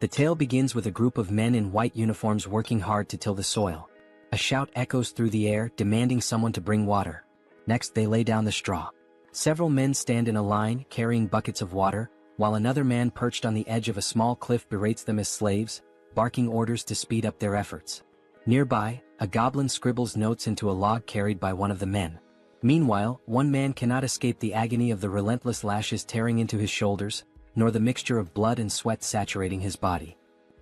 The tale begins with a group of men in white uniforms working hard to till the soil. A shout echoes through the air demanding someone to bring water. Next they lay down the straw. Several men stand in a line carrying buckets of water, while another man perched on the edge of a small cliff berates them as slaves, barking orders to speed up their efforts. Nearby, a goblin scribbles notes into a log carried by one of the men. Meanwhile, one man cannot escape the agony of the relentless lashes tearing into his shoulders, nor the mixture of blood and sweat saturating his body.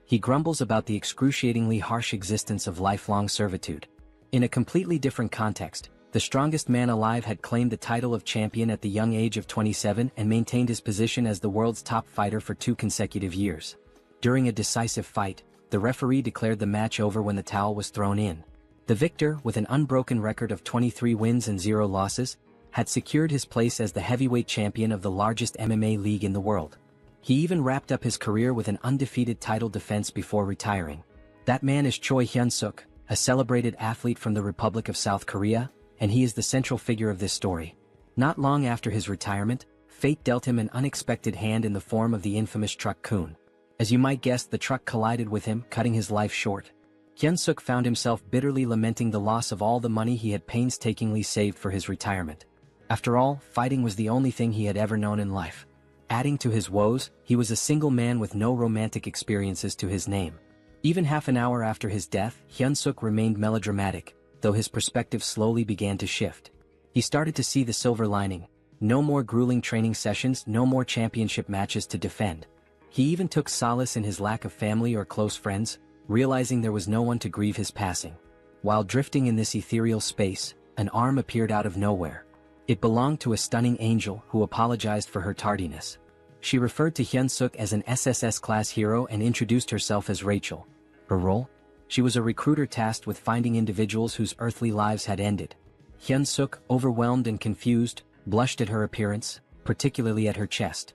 He grumbles about the excruciatingly harsh existence of lifelong servitude. In a completely different context, the strongest man alive had claimed the title of champion at the young age of 27 and maintained his position as the world's top fighter for 2 consecutive years. During a decisive fight, the referee declared the match over when the towel was thrown in. The victor, with an unbroken record of 23 wins and 0 losses, had secured his place as the heavyweight champion of the largest MMA league in the world. He even wrapped up his career with an undefeated title defense before retiring. That man is Choi Hyun-suk, a celebrated athlete from the Republic of South Korea, and he is the central figure of this story. Not long after his retirement, fate dealt him an unexpected hand in the form of the infamous truck Kun. As you might guess, the truck collided with him, cutting his life short. Hyun-suk found himself bitterly lamenting the loss of all the money he had painstakingly saved for his retirement. After all, fighting was the only thing he had ever known in life. Adding to his woes, he was a single man with no romantic experiences to his name. Even half an hour after his death, Hyun-suk remained melodramatic, though his perspective slowly began to shift. He started to see the silver lining. No more grueling training sessions, no more championship matches to defend. He even took solace in his lack of family or close friends, realizing there was no one to grieve his passing. While drifting in this ethereal space, an arm appeared out of nowhere. It belonged to a stunning angel who apologized for her tardiness. She referred to Hyun-suk as an SSS-class hero and introduced herself as Rachel. Her role? She was a recruiter tasked with finding individuals whose earthly lives had ended. Hyun-suk, overwhelmed and confused, blushed at her appearance, particularly at her chest.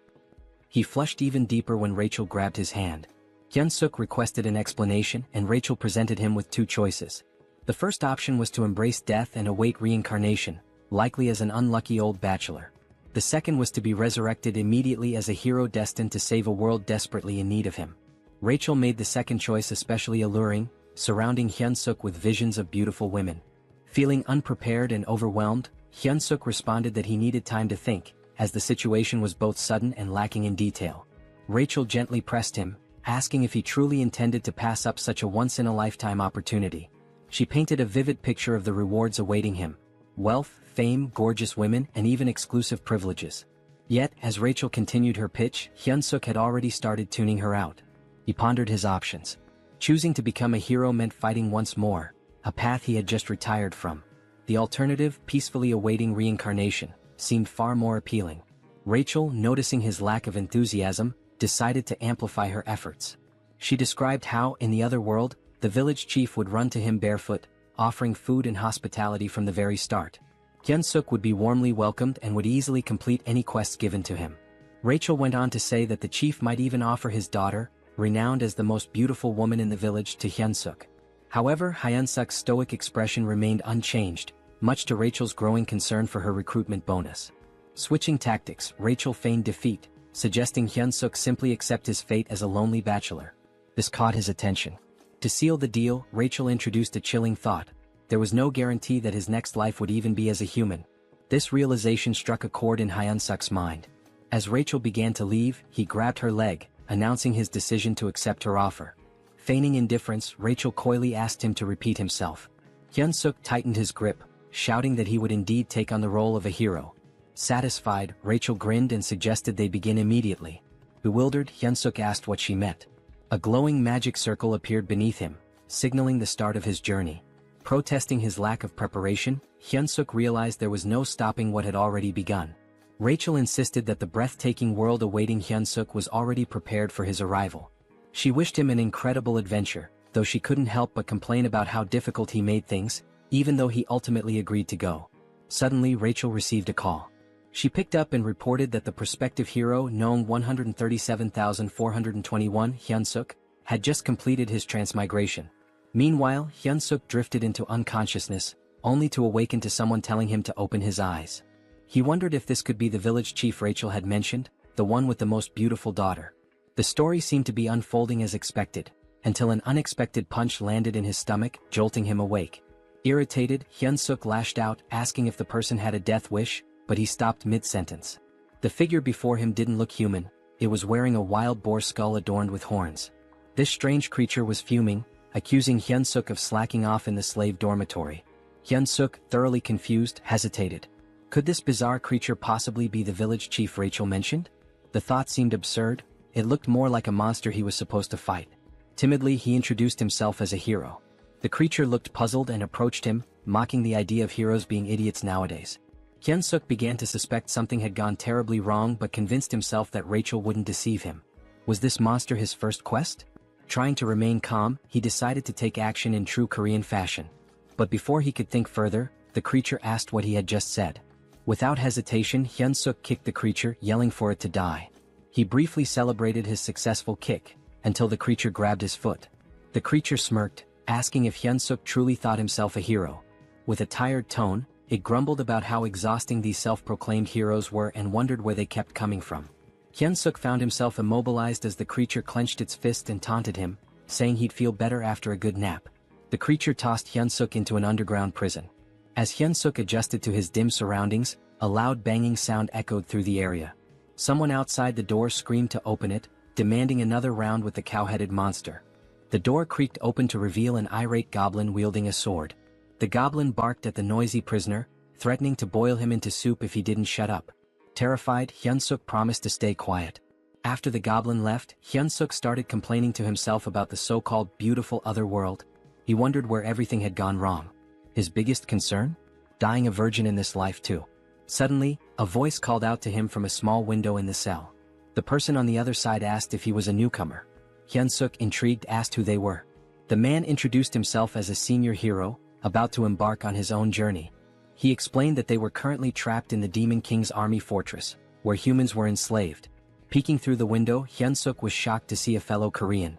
He flushed even deeper when Rachel grabbed his hand. Hyun-suk requested an explanation, and Rachel presented him with 2 choices. The first option was to embrace death and await reincarnation, likely as an unlucky old bachelor. The second was to be resurrected immediately as a hero destined to save a world desperately in need of him. Rachel made the second choice especially alluring, surrounding Hyun-suk with visions of beautiful women. Feeling unprepared and overwhelmed, Hyun-suk responded that he needed time to think, as the situation was both sudden and lacking in detail. Rachel gently pressed him, asking if he truly intended to pass up such a once-in-a-lifetime opportunity. She painted a vivid picture of the rewards awaiting him: wealth, fame, gorgeous women, and even exclusive privileges. Yet, as Rachel continued her pitch, Hyun-suk had already started tuning her out. He pondered his options. Choosing to become a hero meant fighting once more, a path he had just retired from. The alternative, peacefully awaiting reincarnation, seemed far more appealing. Rachel, noticing his lack of enthusiasm, decided to amplify her efforts. She described how, in the other world, the village chief would run to him barefoot, offering food and hospitality from the very start. Hyun-suk would be warmly welcomed and would easily complete any quests given to him. Rachel went on to say that the chief might even offer his daughter, renowned as the most beautiful woman in the village, to Hyun-suk. However, Hyun-suk's stoic expression remained unchanged, much to Rachel's growing concern for her recruitment bonus. Switching tactics, Rachel feigned defeat, suggesting Hyun-suk simply accept his fate as a lonely bachelor. This caught his attention. To seal the deal, Rachel introduced a chilling thought: there was no guarantee that his next life would even be as a human. This realization struck a chord in Hyun-suk's mind. As Rachel began to leave, he grabbed her leg, announcing his decision to accept her offer. Feigning indifference, Rachel coyly asked him to repeat himself. Hyun-suk tightened his grip, shouting that he would indeed take on the role of a hero. Satisfied, Rachel grinned and suggested they begin immediately. Bewildered, Hyun-suk asked what she meant. A glowing magic circle appeared beneath him, signaling the start of his journey. Protesting his lack of preparation, Hyun-suk realized there was no stopping what had already begun. Rachel insisted that the breathtaking world awaiting Hyun-suk was already prepared for his arrival. She wished him an incredible adventure, though she couldn't help but complain about how difficult he made things, even though he ultimately agreed to go. Suddenly, Rachel received a call. She picked up and reported that the prospective hero, known 137,421, Hyun-suk, had just completed his transmigration. Meanwhile, Hyun-suk drifted into unconsciousness, only to awaken to someone telling him to open his eyes. He wondered if this could be the village chief Rachel had mentioned, the one with the most beautiful daughter. The story seemed to be unfolding as expected, until an unexpected punch landed in his stomach, jolting him awake. Irritated, Hyun-suk lashed out, asking if the person had a death wish, but he stopped mid-sentence. The figure before him didn't look human, it was wearing a wild boar skull adorned with horns. This strange creature was fuming, accusing Hyun-suk of slacking off in the slave dormitory. Hyun-suk, thoroughly confused, hesitated. Could this bizarre creature possibly be the village chief Rachel mentioned? The thought seemed absurd, it looked more like a monster he was supposed to fight. Timidly he introduced himself as a hero. The creature looked puzzled and approached him, mocking the idea of heroes being idiots nowadays. Hyun-suk began to suspect something had gone terribly wrong but convinced himself that Rachel wouldn't deceive him. Was this monster his first quest? Trying to remain calm, he decided to take action in true Korean fashion. But before he could think further, the creature asked what he had just said. Without hesitation, Hyun-suk kicked the creature, yelling for it to die. He briefly celebrated his successful kick, until the creature grabbed his foot. The creature smirked, asking if Hyun-suk truly thought himself a hero. With a tired tone, it grumbled about how exhausting these self-proclaimed heroes were and wondered where they kept coming from. Hyun-suk found himself immobilized as the creature clenched its fist and taunted him, saying he'd feel better after a good nap. The creature tossed Hyun-suk into an underground prison. As Hyun-suk adjusted to his dim surroundings, a loud banging sound echoed through the area. Someone outside the door screamed to open it, demanding another round with the cow-headed monster. The door creaked open to reveal an irate goblin wielding a sword. The goblin barked at the noisy prisoner, threatening to boil him into soup if he didn't shut up. Terrified, Hyun-suk promised to stay quiet. After the goblin left, Hyun-suk started complaining to himself about the so-called beautiful other world. He wondered where everything had gone wrong. His biggest concern? Dying a virgin in this life too. Suddenly, a voice called out to him from a small window in the cell. The person on the other side asked if he was a newcomer. Hyun-suk, intrigued, asked who they were. The man introduced himself as a senior hero, about to embark on his own journey. He explained that they were currently trapped in the Demon King's army fortress, where humans were enslaved. Peeking through the window, Hyun-suk was shocked to see a fellow Korean.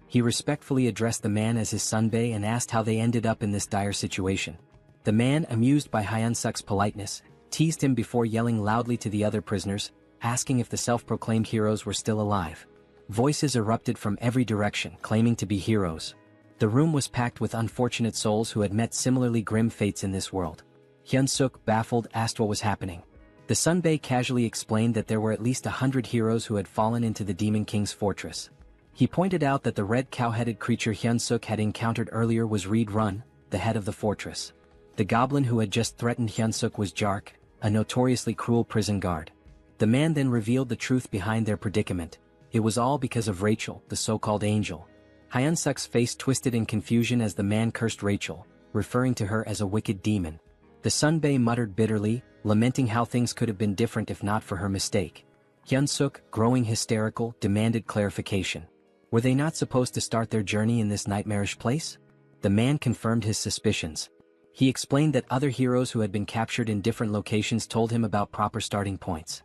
He respectfully addressed the man as his sunbae and asked how they ended up in this dire situation. The man, amused by Hyun-suk's politeness, teased him before yelling loudly to the other prisoners, asking if the self-proclaimed heroes were still alive. Voices erupted from every direction, claiming to be heroes. The room was packed with unfortunate souls who had met similarly grim fates in this world. Hyun-suk, baffled, asked what was happening. The sunbae casually explained that there were at least 100 heroes who had fallen into the Demon King's fortress. He pointed out that the red cow-headed creature Hyun-suk had encountered earlier was Reborn, the head of the fortress. The goblin who had just threatened Hyun-suk was Jark, a notoriously cruel prison guard. The man then revealed the truth behind their predicament. It was all because of Rachel, the so-called angel. Hyun-suk's face twisted in confusion as the man cursed Rachel, referring to her as a wicked demon. The sunbae muttered bitterly, lamenting how things could have been different if not for her mistake. Hyun-suk, growing hysterical, demanded clarification. Were they not supposed to start their journey in this nightmarish place? The man confirmed his suspicions. He explained that other heroes who had been captured in different locations told him about proper starting points.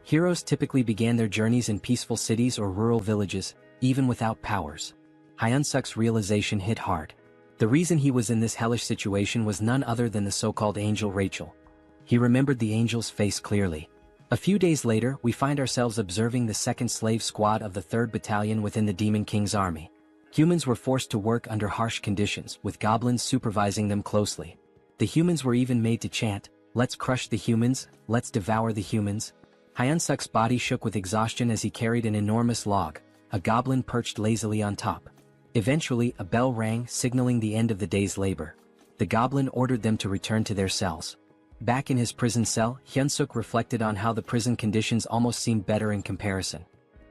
Heroes typically began their journeys in peaceful cities or rural villages, even without powers. Hyun-suk's realization hit hard. The reason he was in this hellish situation was none other than the so-called angel Rachel. He remembered the angel's face clearly. A few days later, we find ourselves observing the 2nd Slave Squad of the 3rd Battalion within the Demon King's army. Humans were forced to work under harsh conditions, with goblins supervising them closely. The humans were even made to chant, "Let's crush the humans, let's devour the humans." Hyun-suk's body shook with exhaustion as he carried an enormous log, a goblin perched lazily on top. Eventually, a bell rang, signaling the end of the day's labor. The goblin ordered them to return to their cells. Back in his prison cell, Hyun-suk reflected on how the prison conditions almost seemed better in comparison.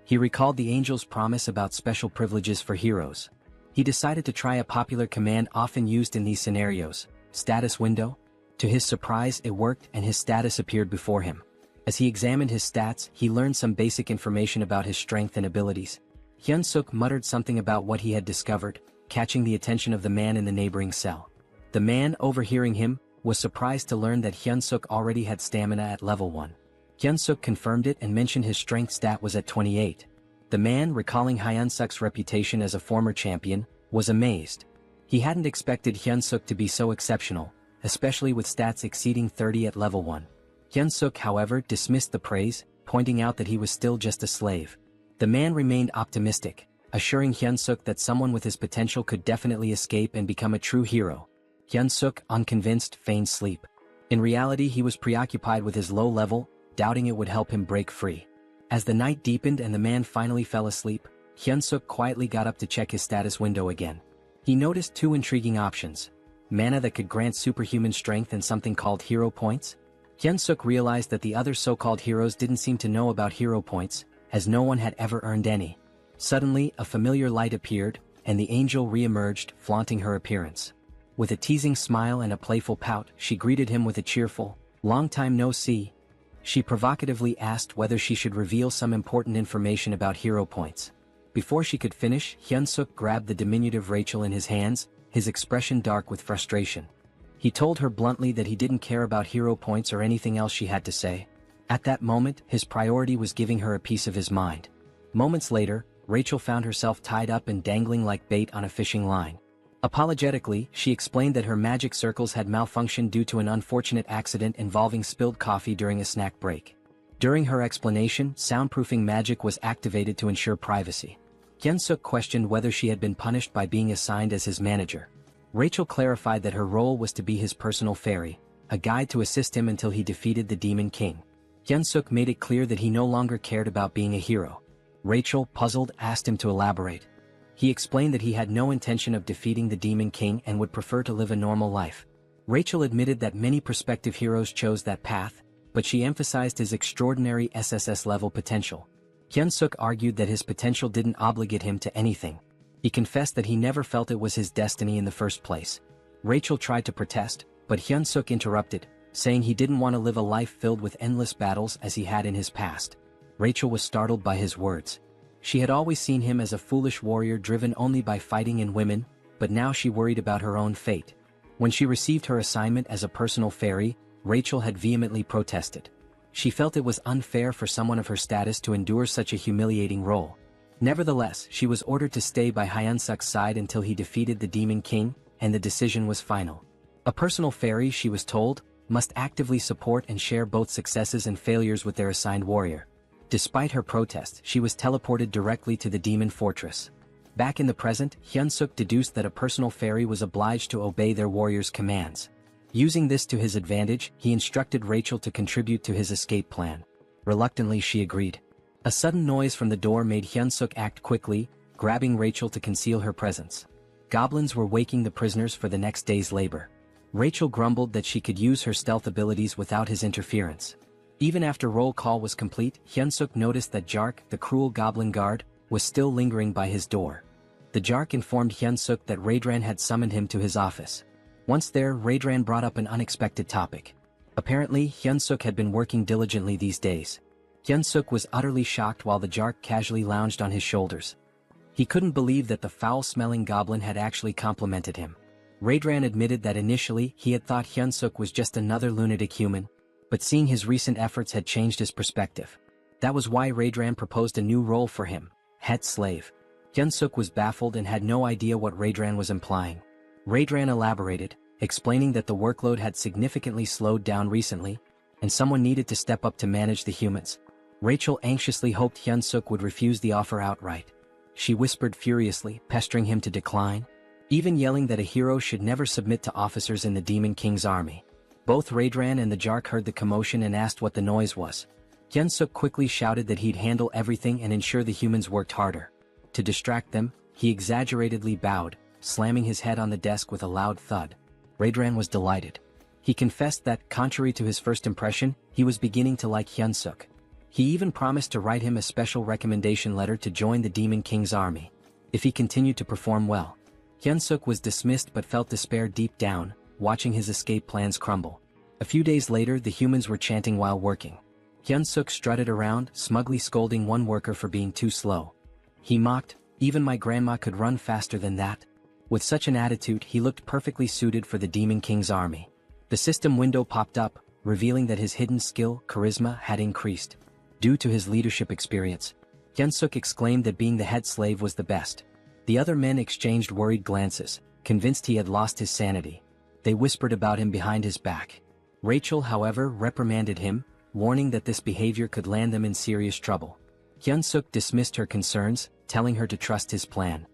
He recalled the angel's promise about special privileges for heroes. He decided to try a popular command often used in these scenarios, status window. To his surprise, it worked and his status appeared before him. As he examined his stats, he learned some basic information about his strength and abilities. Hyun-suk muttered something about what he had discovered, catching the attention of the man in the neighboring cell. The man, overhearing him, was surprised to learn that Hyun-suk already had stamina at level 1. Hyun-suk confirmed it and mentioned his strength stat was at 28. The man, recalling Hyun-suk's reputation as a former champion, was amazed. He hadn't expected Hyun-suk to be so exceptional, especially with stats exceeding 30 at level 1. Hyun-suk, however, dismissed the praise, pointing out that he was still just a slave. The man remained optimistic, assuring Hyun-suk that someone with his potential could definitely escape and become a true hero. Hyun-suk, unconvinced, feigned sleep. In reality, he was preoccupied with his low level, doubting it would help him break free. As the night deepened and the man finally fell asleep, Hyun-suk quietly got up to check his status window again. He noticed two intriguing options: mana that could grant superhuman strength and something called hero points. Hyun-suk realized that the other so-called heroes didn't seem to know about hero points, as no one had ever earned any. Suddenly, a familiar light appeared, and the angel re-emerged, flaunting her appearance. With a teasing smile and a playful pout, she greeted him with a cheerful, "Long time no see." She provocatively asked whether she should reveal some important information about hero points. Before she could finish, Hyun-suk grabbed the diminutive Rachel in his hands, his expression dark with frustration. He told her bluntly that he didn't care about hero points or anything else she had to say. At that moment, his priority was giving her a piece of his mind. Moments later, Rachel found herself tied up and dangling like bait on a fishing line. Apologetically, she explained that her magic circles had malfunctioned due to an unfortunate accident involving spilled coffee during a snack break. During her explanation, soundproofing magic was activated to ensure privacy. Hyun-suk questioned whether she had been punished by being assigned as his manager. Rachel clarified that her role was to be his personal fairy, a guide to assist him until he defeated the Demon King. Hyun-suk made it clear that he no longer cared about being a hero. Rachel, puzzled, asked him to elaborate. He explained that he had no intention of defeating the Demon King and would prefer to live a normal life. Rachel admitted that many prospective heroes chose that path, but she emphasized his extraordinary SSS-level potential. Hyun-suk argued that his potential didn't obligate him to anything. He confessed that he never felt it was his destiny in the first place. Rachel tried to protest, but Hyun-suk interrupted, saying he didn't want to live a life filled with endless battles as he had in his past. Rachel was startled by his words. She had always seen him as a foolish warrior driven only by fighting and women, but now she worried about her own fate. When she received her assignment as a personal fairy, Rachel had vehemently protested. She felt it was unfair for someone of her status to endure such a humiliating role. Nevertheless, she was ordered to stay by Hyun-suk's side until he defeated the Demon King, and the decision was final. A personal fairy, she was told, must actively support and share both successes and failures with their assigned warrior. Despite her protest, she was teleported directly to the demon fortress. Back in the present, Hyun-suk deduced that a personal fairy was obliged to obey their warrior's commands. Using this to his advantage, he instructed Rachel to contribute to his escape plan. Reluctantly, she agreed. A sudden noise from the door made Hyun-suk act quickly, grabbing Rachel to conceal her presence. Goblins were waking the prisoners for the next day's labor. Rachel grumbled that she could use her stealth abilities without his interference. Even after roll call was complete, Hyun-suk noticed that Jark, the cruel goblin guard, was still lingering by his door. The Jark informed Hyun-suk that Raedran had summoned him to his office. Once there, Raedran brought up an unexpected topic. Apparently, Hyun-suk had been working diligently these days. Hyun-suk was utterly shocked while the Jark casually lounged on his shoulders. He couldn't believe that the foul-smelling goblin had actually complimented him. Raedran admitted that initially he had thought Hyun-suk was just another lunatic human, but seeing his recent efforts had changed his perspective. That was why Raedran proposed a new role for him, head slave. Hyun-suk was baffled and had no idea what Raedran was implying. Raedran elaborated, explaining that the workload had significantly slowed down recently, and someone needed to step up to manage the humans. Rachel anxiously hoped Hyun-suk would refuse the offer outright. She whispered furiously, pestering him to decline, even yelling that a hero should never submit to officers in the Demon King's army. Both Raedran and the Jark heard the commotion and asked what the noise was. Hyun-suk quickly shouted that he'd handle everything and ensure the humans worked harder. To distract them, he exaggeratedly bowed, slamming his head on the desk with a loud thud. Raedran was delighted. He confessed that, contrary to his first impression, he was beginning to like Hyun-suk. He even promised to write him a special recommendation letter to join the Demon King's army, if he continued to perform well. Hyun-suk was dismissed but felt despair deep down, watching his escape plans crumble. A few days later, the humans were chanting while working. Hyun-suk strutted around, smugly scolding one worker for being too slow. He mocked, "Even my grandma could run faster than that." With such an attitude, he looked perfectly suited for the Demon King's army. The system window popped up, revealing that his hidden skill, charisma, had increased. Due to his leadership experience, Hyun-suk exclaimed that being the head slave was the best. The other men exchanged worried glances, convinced he had lost his sanity. They whispered about him behind his back. Rachel, however, reprimanded him, warning that this behavior could land them in serious trouble. Hyun-suk dismissed her concerns, telling her to trust his plan.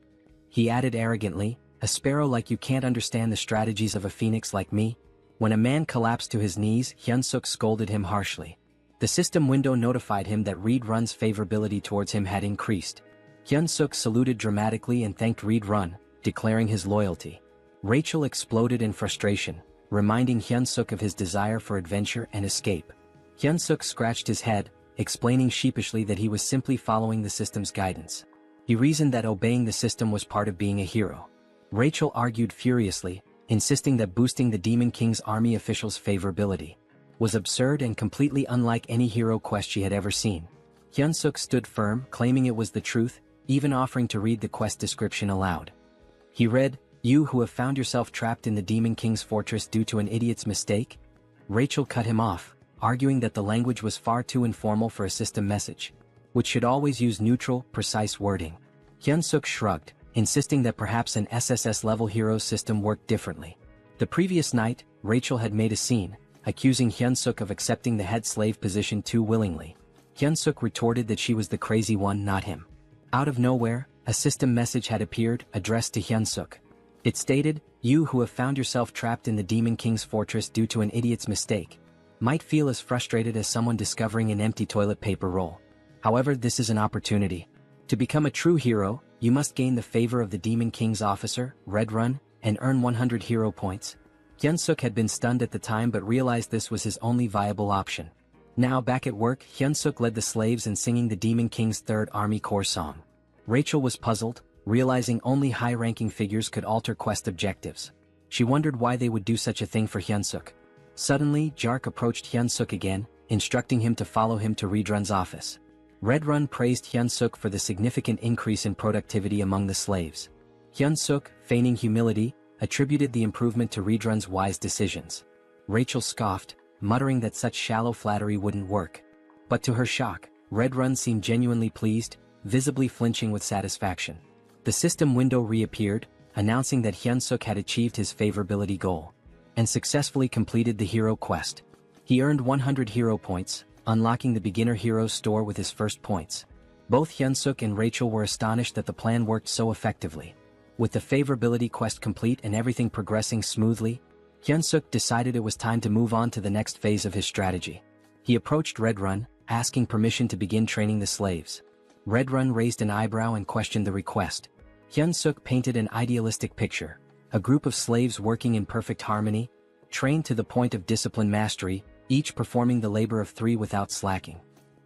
He added arrogantly, "A sparrow like you can't understand the strategies of a phoenix like me?" When a man collapsed to his knees, Hyun-suk scolded him harshly. The system window notified him that Reed-run's favorability towards him had increased. Hyun-suk saluted dramatically and thanked Reed-run, declaring his loyalty. Rachel exploded in frustration, reminding Hyun-suk of his desire for adventure and escape. Hyun-suk scratched his head, explaining sheepishly that he was simply following the system's guidance. He reasoned that obeying the system was part of being a hero. Rachel argued furiously, insisting that boosting the Demon King's army officials' favorability was absurd and completely unlike any hero quest she had ever seen. Hyun-suk stood firm, claiming it was the truth, even offering to read the quest description aloud. He read, "You who have found yourself trapped in the Demon King's fortress due to an idiot's mistake?" Rachel cut him off, arguing that the language was far too informal for a system message, which should always use neutral, precise wording. Hyun-suk shrugged, insisting that perhaps an SSS-level hero system worked differently. The previous night, Rachel had made a scene, accusing Hyun-suk of accepting the head slave position too willingly. Hyun-suk retorted that she was the crazy one, not him. Out of nowhere, a system message had appeared, addressed to Hyun-suk. It stated, "You who have found yourself trapped in the Demon King's fortress due to an idiot's mistake might feel as frustrated as someone discovering an empty toilet paper roll. However, this is an opportunity. To become a true hero, you must gain the favor of the Demon King's officer, Reborn, and earn 100 hero points." Hyun-suk had been stunned at the time but realized this was his only viable option. Now back at work, Hyun-suk led the slaves in singing the Demon King's Third Army Corps song. Rachel was puzzled, realizing only high-ranking figures could alter quest objectives. She wondered why they would do such a thing for Hyun-suk. Suddenly, Jark approached Hyun-suk again, instructing him to follow him to Redrun's office. Redrun praised Hyun-suk for the significant increase in productivity among the slaves. Hyun-suk, feigning humility, attributed the improvement to Redrun's wise decisions. Rachel scoffed, muttering that such shallow flattery wouldn't work. But to her shock, Redrun seemed genuinely pleased, visibly flinching with satisfaction. The system window reappeared, announcing that Hyun-suk had achieved his favorability goal and successfully completed the hero quest. He earned 100 hero points, unlocking the beginner hero store with his first points. Both Hyun-suk and Rachel were astonished that the plan worked so effectively. With the favorability quest complete and everything progressing smoothly, Hyun-suk decided it was time to move on to the next phase of his strategy. He approached Redrun, asking permission to begin training the slaves. Redrun raised an eyebrow and questioned the request. Hyun-suk painted an idealistic picture, a group of slaves working in perfect harmony, trained to the point of discipline mastery, each performing the labor of three without slacking.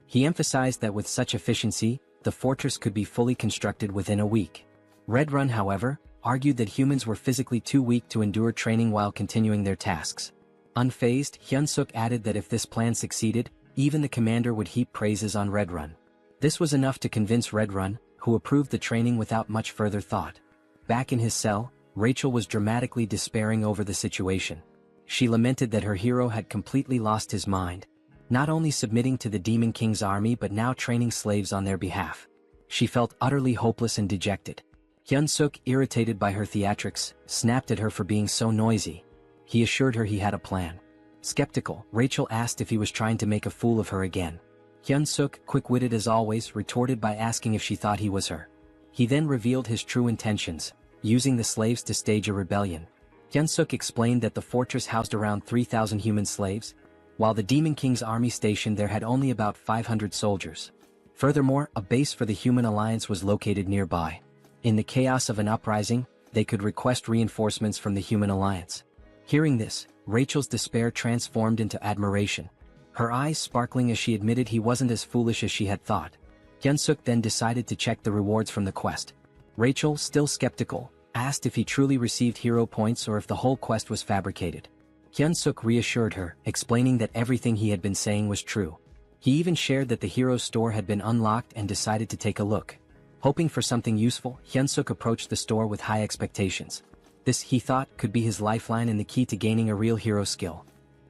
He emphasized that with such efficiency, the fortress could be fully constructed within a week. Redrun, however, argued that humans were physically too weak to endure training while continuing their tasks. Unfazed, Hyun-suk added that if this plan succeeded, even the commander would heap praises on Redrun. This was enough to convince Redrun, who approved the training without much further thought. Back in his cell, Rachel was dramatically despairing over the situation. She lamented that her hero had completely lost his mind, not only submitting to the Demon King's army but now training slaves on their behalf. She felt utterly hopeless and dejected. Hyun-suk, irritated by her theatrics, snapped at her for being so noisy. He assured her he had a plan. Skeptical, Rachel asked if he was trying to make a fool of her again. Hyun-suk, quick-witted as always, retorted by asking if she thought he was her. He then revealed his true intentions, using the slaves to stage a rebellion. Hyun-suk explained that the fortress housed around 3,000 human slaves, while the Demon King's army station there had only about 500 soldiers. Furthermore, a base for the Human Alliance was located nearby. In the chaos of an uprising, they could request reinforcements from the Human Alliance. Hearing this, Rachel's despair transformed into admiration, her eyes sparkling as she admitted he wasn't as foolish as she had thought. Hyun-suk then decided to check the rewards from the quest. Rachel, still skeptical, asked if he truly received hero points or if the whole quest was fabricated. Hyun-suk reassured her, explaining that everything he had been saying was true. He even shared that the hero store had been unlocked and decided to take a look. Hoping for something useful, Hyun-suk approached the store with high expectations. This, he thought, could be his lifeline and the key to gaining a real hero skill.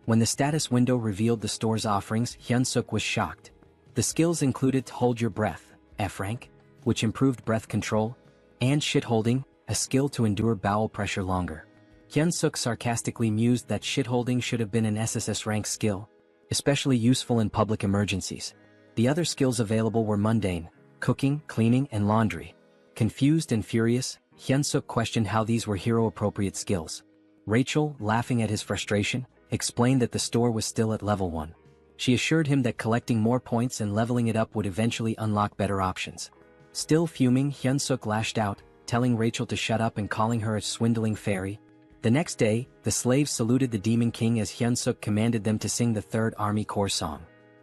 When the status window revealed the store's offerings, Hyun-suk was shocked. The skills included Hold Your Breath, F rank, which improved breath control, and Shit-holding, a skill to endure bowel pressure longer. Hyun-suk sarcastically mused that shit-holding should have been an SSS rank skill, especially useful in public emergencies. The other skills available were mundane: cooking, cleaning, and laundry. Confused and furious, Hyunsuk questioned how these were hero-appropriate skills. Rachel, laughing at his frustration, explained that the store was still at level 1. She assured him that collecting more points and leveling it up would eventually unlock better options. Still fuming, Hyunsuk lashed out, telling Rachel to shut up and calling her a swindling fairy. The next day, the slaves saluted the Demon King as Hyunsuk commanded them to sing the Third Army Corps song.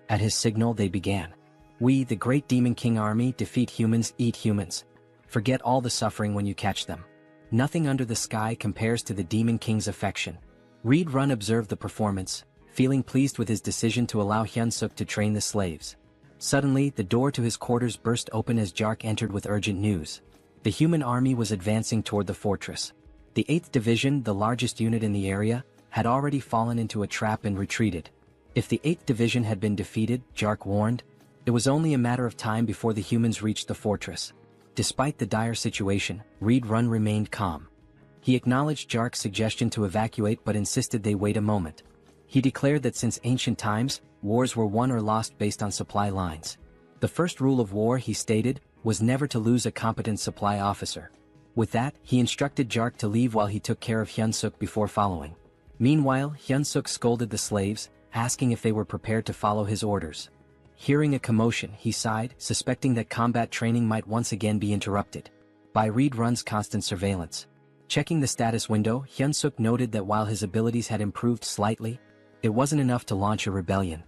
At his signal they began. "We, the great Demon King army, defeat humans, eat humans. Forget all the suffering when you catch them. Nothing under the sky compares to the Demon King's affection." Reed Run observed the performance, feeling pleased with his decision to allow Hyunsuk to train the slaves. Suddenly, the door to his quarters burst open as Jark entered with urgent news. The human army was advancing toward the fortress. The 8th Division, the largest unit in the area, had already fallen into a trap and retreated. If the 8th Division had been defeated, Jark warned, it was only a matter of time before the humans reached the fortress. Despite the dire situation, Reed Run remained calm. He acknowledged Jark's suggestion to evacuate but insisted they wait a moment. He declared that since ancient times, wars were won or lost based on supply lines. The first rule of war, he stated, was never to lose a competent supply officer. With that, he instructed Jark to leave while he took care of Hyunsuk before following. Meanwhile, Hyunsuk scolded the slaves, asking if they were prepared to follow his orders. Hearing a commotion, he sighed, suspecting that combat training might once again be interrupted by Reed Run's constant surveillance. Checking the status window, Hyunsuk noted that while his abilities had improved slightly, it wasn't enough to launch a rebellion.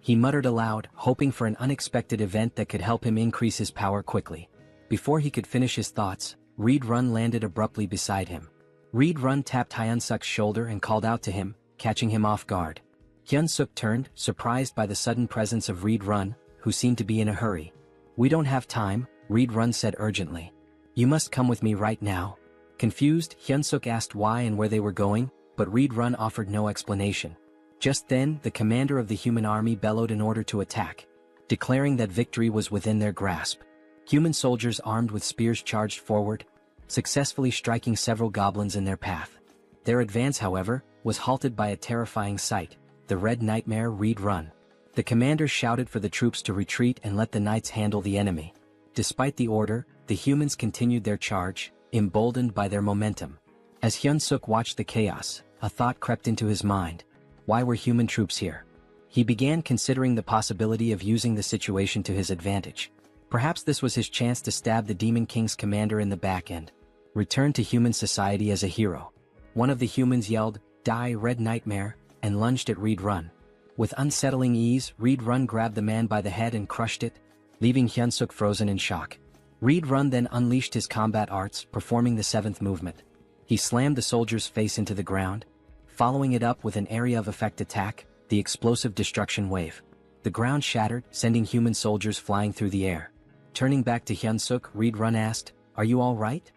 He muttered aloud, hoping for an unexpected event that could help him increase his power quickly. Before he could finish his thoughts, Reed Run landed abruptly beside him. Reed Run tapped Hyunsuk's shoulder and called out to him, catching him off guard. Hyunsuk turned, surprised by the sudden presence of Reed Run, who seemed to be in a hurry. "We don't have time," Reed Run said urgently. "You must come with me right now." Confused, Hyunsuk asked why and where they were going, but Reed Run offered no explanation. Just then, the commander of the human army bellowed an order to attack, declaring that victory was within their grasp. Human soldiers armed with spears charged forward, successfully striking several goblins in their path. Their advance, however, was halted by a terrifying sight: the Red Nightmare Reed Run. The commander shouted for the troops to retreat and let the knights handle the enemy. Despite the order, the humans continued their charge, emboldened by their momentum. As Hyunsuk watched the chaos, a thought crept into his mind. Why were human troops here? He began considering the possibility of using the situation to his advantage. Perhaps this was his chance to stab the Demon King's commander in the back end. Return to human society as a hero. One of the humans yelled, "Die, Red Nightmare," and lunged at Reed Run. With unsettling ease, Reed Run grabbed the man by the head and crushed it, leaving Hyunsuk frozen in shock. Reed Run then unleashed his combat arts, performing the 7th movement. He slammed the soldier's face into the ground, following it up with an area of effect attack, the explosive destruction wave. The ground shattered, sending human soldiers flying through the air. Turning back to Hyunsuk, Reed Run asked, "Are you all right?"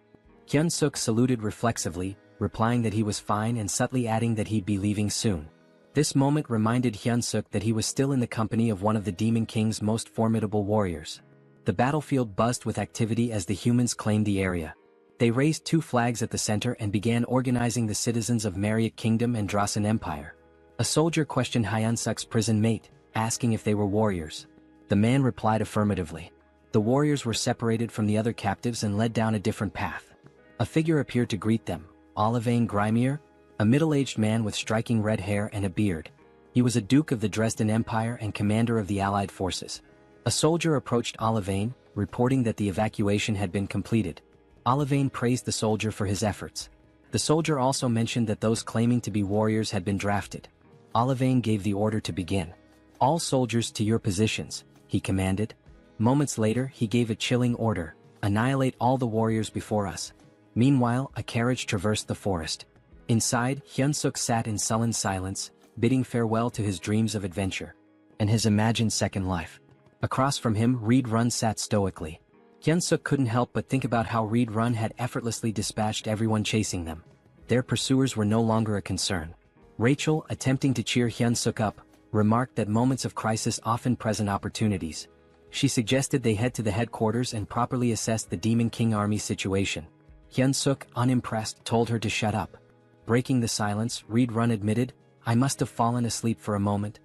Hyunsuk saluted reflexively, replying that he was fine and subtly adding that he'd be leaving soon. This moment reminded Hyunsuk that he was still in the company of one of the Demon King's most formidable warriors. The battlefield buzzed with activity as the humans claimed the area. They raised 2 flags at the center and began organizing the citizens of Marriott Kingdom and Drasan Empire. A soldier questioned Hyunsuk's prison mate, asking if they were warriors. The man replied affirmatively. The warriors were separated from the other captives and led down a different path. A figure appeared to greet them, Olivane Grimir, a middle-aged man with striking red hair and a beard. He was a duke of the Dresden Empire and commander of the Allied forces. A soldier approached Olivane, reporting that the evacuation had been completed. Olivane praised the soldier for his efforts. The soldier also mentioned that those claiming to be warriors had been drafted. Olivane gave the order to begin. "All soldiers to your positions," he commanded. Moments later, he gave a chilling order: "Annihilate all the warriors before us." Meanwhile, a carriage traversed the forest. Inside, Hyunsuk sat in sullen silence, bidding farewell to his dreams of adventure and his imagined second life. Across from him, Reed Run sat stoically. Hyunsuk couldn't help but think about how Reed Run had effortlessly dispatched everyone chasing them. Their pursuers were no longer a concern. Rachel, attempting to cheer Hyunsuk up, remarked that moments of crisis often present opportunities. She suggested they head to the headquarters and properly assess the Demon King army situation. Hyunsuk, unimpressed, told her to shut up. Breaking the silence, Reed Run admitted, "I must have fallen asleep for a moment."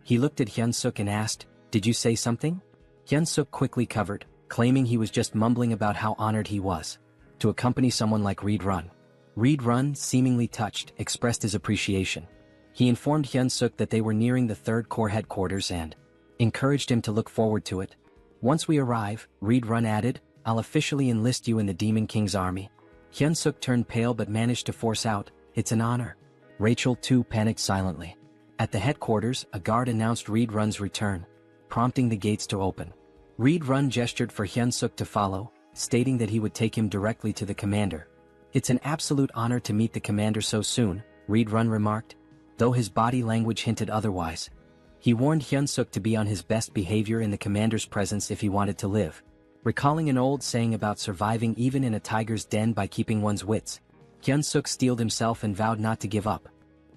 He looked at Hyunsuk and asked, Did you say something? Hyun-suk quickly covered, claiming he was just mumbling about how honored he was to accompany someone like Reed Run. Reed Run, seemingly touched, expressed his appreciation. He informed Hyun-suk that they were nearing the 3rd Corps headquarters and encouraged him to look forward to it. Once we arrive, Reed Run added, I'll officially enlist you in the Demon King's army. Hyun-suk turned pale but managed to force out, it's an honor. Rachel too panicked silently. At the headquarters, a guard announced Reed Run's return, prompting the gates to open. Reed Run gestured for Hyun-suk to follow, stating that he would take him directly to the commander. It's an absolute honor to meet the commander so soon, Reed Run remarked, though his body language hinted otherwise. He warned Hyun-suk to be on his best behavior in the commander's presence if he wanted to live, recalling an old saying about surviving even in a tiger's den by keeping one's wits. Hyun-suk steeled himself and vowed not to give up.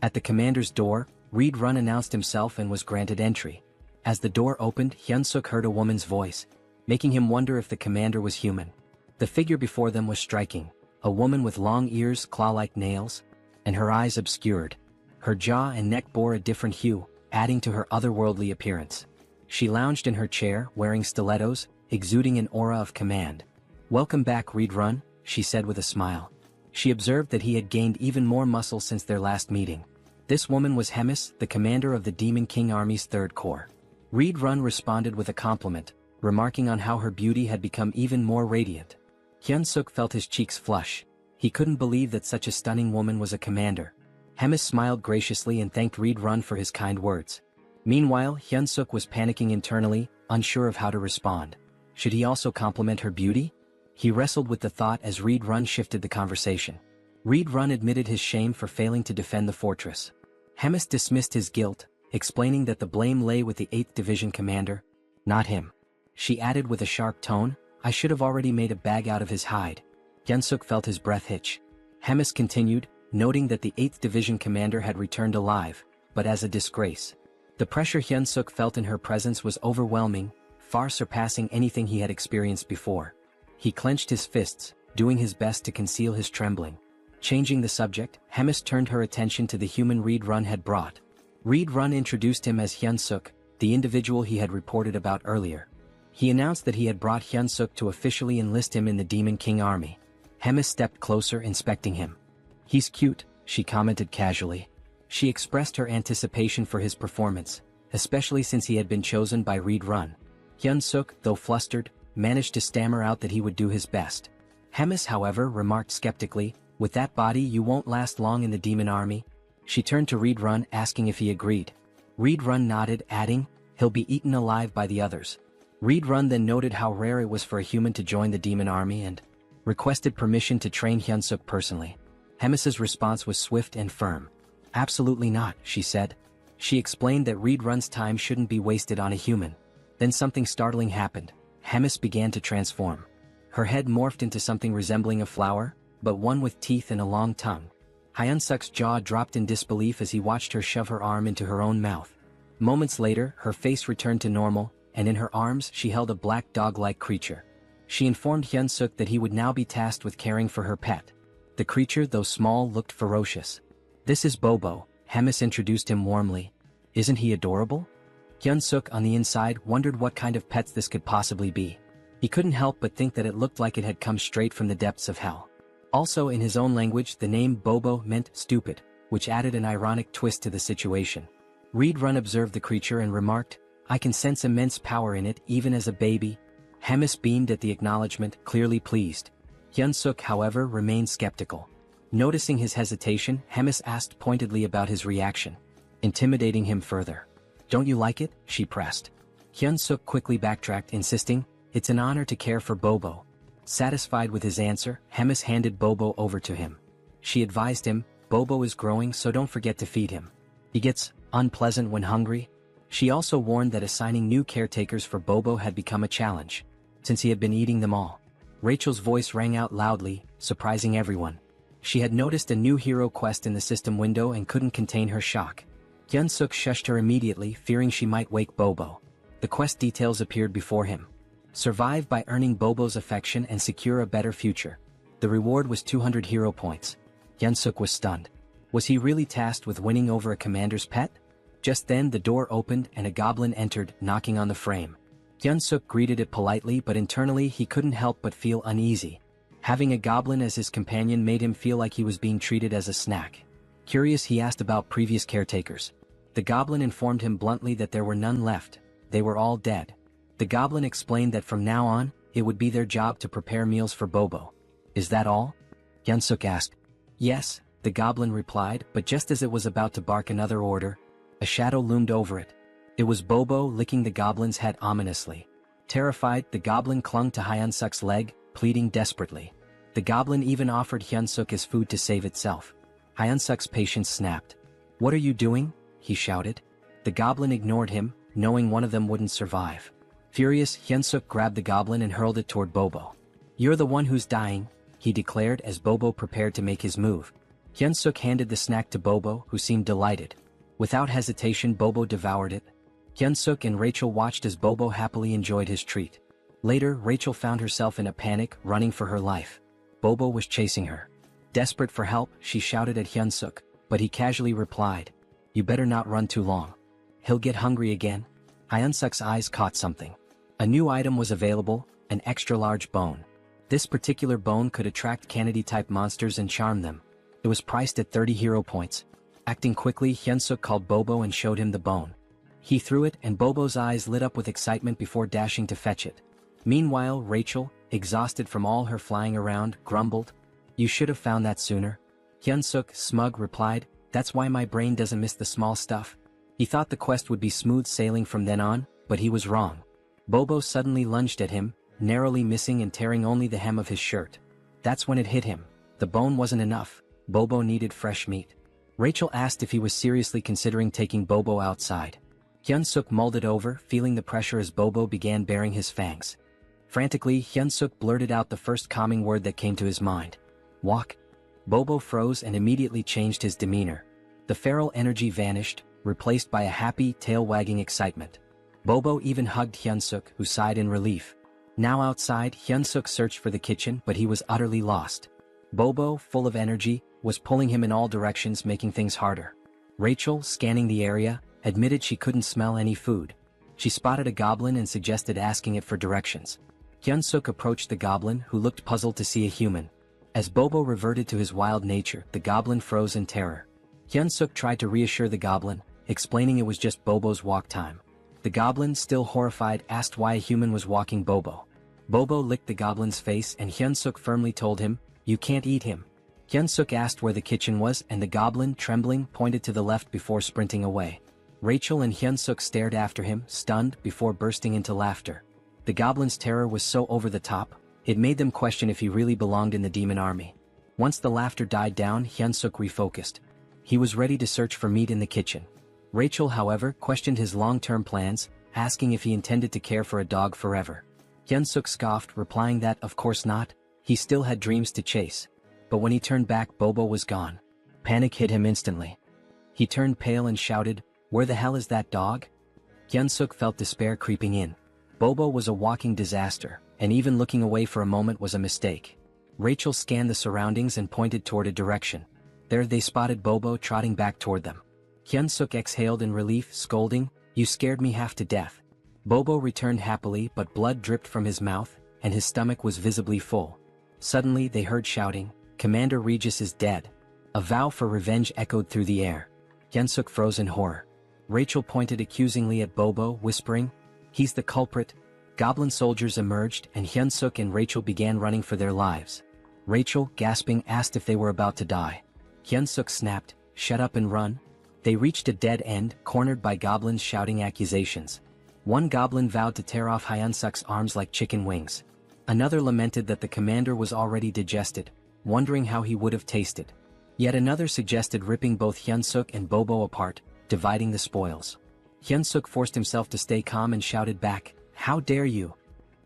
At the commander's door, Reed Run announced himself and was granted entry. As the door opened, Hyun-suk heard a woman's voice, making him wonder if the commander was human. The figure before them was striking, a woman with long ears, claw-like nails, and her eyes obscured. Her jaw and neck bore a different hue, adding to her otherworldly appearance. She lounged in her chair, wearing stilettos, exuding an aura of command. Welcome back, Reed Run, she said with a smile. She observed that he had gained even more muscle since their last meeting. This woman was Hemis, the commander of the Demon King Army's 3rd Corps. Reed Run responded with a compliment, remarking on how her beauty had become even more radiant. Hyun-suk felt his cheeks flush. He couldn't believe that such a stunning woman was a commander. Hemis smiled graciously and thanked Reed Run for his kind words. Meanwhile, Hyun-suk was panicking internally, unsure of how to respond. Should he also compliment her beauty? He wrestled with the thought as Reed Run shifted the conversation. Reed Run admitted his shame for failing to defend the fortress. Hemis dismissed his guilt, explaining that the blame lay with the 8th Division commander, not him. She added with a sharp tone, I should have already made a bag out of his hide. Hyun-suk felt his breath hitch. Hemis continued, noting that the 8th Division commander had returned alive, but as a disgrace. The pressure Hyun-suk felt in her presence was overwhelming, far surpassing anything he had experienced before. He clenched his fists, doing his best to conceal his trembling. Changing the subject, Hemis turned her attention to the human Reed Run had brought. Reed Run introduced him as Hyun-suk, the individual he had reported about earlier. He announced that he had brought Hyun-suk to officially enlist him in the Demon King Army. Hemis stepped closer, inspecting him. He's cute, she commented casually. She expressed her anticipation for his performance, especially since he had been chosen by Reed Run. Hyun-suk, though flustered, managed to stammer out that he would do his best. Hemis, however, remarked skeptically, with that body you won't last long in the Demon Army. She turned to Reed Run, asking if he agreed. Reed Run nodded, adding, he'll be eaten alive by the others. Reed Run then noted how rare it was for a human to join the Demon Army and requested permission to train Hyun-suk personally. Hemis's response was swift and firm. Absolutely not, she said. She explained that Reed Run's time shouldn't be wasted on a human. Then something startling happened. Hemis began to transform. Her head morphed into something resembling a flower, but one with teeth and a long tongue. Hyun-suk's jaw dropped in disbelief as he watched her shove her arm into her own mouth. Moments later, her face returned to normal, and in her arms she held a black dog-like creature. She informed Hyun-suk that he would now be tasked with caring for her pet. The creature, though small, looked ferocious. This is Bobo, Hemis introduced him warmly. Isn't he adorable? Hyun-suk, on the inside, wondered what kind of pets this could possibly be. He couldn't help but think that it looked like it had come straight from the depths of hell. Also, in his own language, the name Bobo meant stupid, which added an ironic twist to the situation. Reed Run observed the creature and remarked, I can sense immense power in it, even as a baby. Hemis beamed at the acknowledgement, clearly pleased. Hyun-suk, however, remained skeptical. Noticing his hesitation, Hemis asked pointedly about his reaction, intimidating him further. Don't you like it? She pressed. Hyun-suk quickly backtracked, insisting, it's an honor to care for Bobo. Satisfied with his answer, Hemis handed Bobo over to him. She advised him, Bobo is growing, so don't forget to feed him. He gets unpleasant when hungry. She also warned that assigning new caretakers for Bobo had become a challenge, since he had been eating them all. Rachel's voice rang out loudly, surprising everyone. She had noticed a new hero quest in the system window and couldn't contain her shock. Hyun-suk shushed her immediately, fearing she might wake Bobo. The quest details appeared before him. Survive by earning Bobo's affection and secure a better future. The reward was 200 hero points. Hyun-suk was stunned. Was he really tasked with winning over a commander's pet? Just then the door opened and a goblin entered, knocking on the frame. Hyunsuk greeted it politely, but internally he couldn't help but feel uneasy. Having a goblin as his companion made him feel like he was being treated as a snack. Curious, he asked about previous caretakers. The goblin informed him bluntly that there were none left. They were all dead. The goblin explained that from now on, it would be their job to prepare meals for Bobo. Is that all? Hyunsuk asked. Yes, the goblin replied, but just as it was about to bark another order, a shadow loomed over it. It was Bobo licking the goblin's head ominously. Terrified, the goblin clung to Hyunsuk's leg, pleading desperately. The goblin even offered Hyunsuk his food to save itself. Hyunsuk's patience snapped. What are you doing? He shouted. The goblin ignored him, knowing one of them wouldn't survive. Furious, Hyunsuk grabbed the goblin and hurled it toward Bobo. You're the one who's dying, he declared as Bobo prepared to make his move. Hyunsuk handed the snack to Bobo, who seemed delighted. Without hesitation, Bobo devoured it. Hyunsuk and Rachel watched as Bobo happily enjoyed his treat. Later, Rachel found herself in a panic, running for her life. Bobo was chasing her. Desperate for help, she shouted at Hyunsuk, but he casually replied, "You better not run too long. He'll get hungry again." Hyunsuk's eyes caught something. A new item was available, an extra-large bone. This particular bone could attract Kennedy-type monsters and charm them. It was priced at 30 hero points. Acting quickly, Hyunsuk called Bobo and showed him the bone. He threw it and Bobo's eyes lit up with excitement before dashing to fetch it. Meanwhile, Rachel, exhausted from all her flying around, grumbled, "You should have found that sooner." Hyunsuk, smug, replied, "That's why my brain doesn't miss the small stuff." He thought the quest would be smooth sailing from then on, but he was wrong. Bobo suddenly lunged at him, narrowly missing and tearing only the hem of his shirt. That's when it hit him. The bone wasn't enough. Bobo needed fresh meat. Rachel asked if he was seriously considering taking Bobo outside. Hyunsuk mulled it over, feeling the pressure as Bobo began baring his fangs. Frantically, Hyunsuk blurted out the first calming word that came to his mind. "Walk." Bobo froze and immediately changed his demeanor. The feral energy vanished, replaced by a happy, tail-wagging excitement. Bobo even hugged Hyunsuk, who sighed in relief. Now outside, Hyunsuk searched for the kitchen, but he was utterly lost. Bobo, full of energy, was pulling him in all directions, making things harder. Rachel, scanning the area, admitted she couldn't smell any food. She spotted a goblin and suggested asking it for directions. Hyunsuk approached the goblin, who looked puzzled to see a human. As Bobo reverted to his wild nature, the goblin froze in terror. Hyunsuk tried to reassure the goblin, explaining it was just Bobo's walk time. The goblin, still horrified, asked why a human was walking Bobo. Bobo licked the goblin's face and Hyunsuk firmly told him, "You can't eat him." Hyunsuk asked where the kitchen was and the goblin, trembling, pointed to the left before sprinting away. Rachel and Hyunsuk stared after him, stunned, before bursting into laughter. The goblin's terror was so over the top, it made them question if he really belonged in the demon army. Once the laughter died down, Hyunsuk refocused. He was ready to search for meat in the kitchen. Rachel, however, questioned his long-term plans, asking if he intended to care for a dog forever. Hyunsuk scoffed, replying that, of course not, he still had dreams to chase. But when he turned back, Bobo was gone. Panic hit him instantly. He turned pale and shouted, "Where the hell is that dog?" Hyunsuk felt despair creeping in. Bobo was a walking disaster, and even looking away for a moment was a mistake. Rachel scanned the surroundings and pointed toward a direction. There they spotted Bobo trotting back toward them. Hyunsuk exhaled in relief, scolding, "You scared me half to death." Bobo returned happily, but blood dripped from his mouth, and his stomach was visibly full. Suddenly they heard shouting, "Commander Regis is dead." A vow for revenge echoed through the air. Hyunsuk froze in horror. Rachel pointed accusingly at Bobo, whispering, "He's the culprit." Goblin soldiers emerged and Hyunsuk and Rachel began running for their lives. Rachel, gasping, asked if they were about to die. Hyunsuk snapped, "Shut up and run." They reached a dead end, cornered by goblins shouting accusations. One goblin vowed to tear off Hyunsuk's arms like chicken wings. Another lamented that the commander was already digested, wondering how he would have tasted. Yet another suggested ripping both Hyunsuk and Bobo apart, dividing the spoils. Hyunsuk forced himself to stay calm and shouted back, "How dare you?"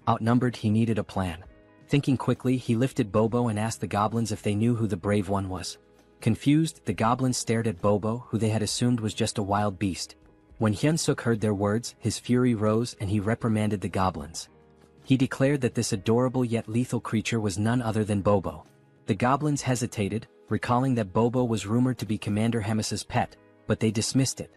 Outnumbered, he needed a plan. Thinking quickly, he lifted Bobo and asked the goblins if they knew who the brave one was. Confused, the goblins stared at Bobo, who they had assumed was just a wild beast. When Hyunsuk heard their words, his fury rose and he reprimanded the goblins. He declared that this adorable yet lethal creature was none other than Bobo. The goblins hesitated, recalling that Bobo was rumored to be Commander Hemis's pet, but they dismissed it.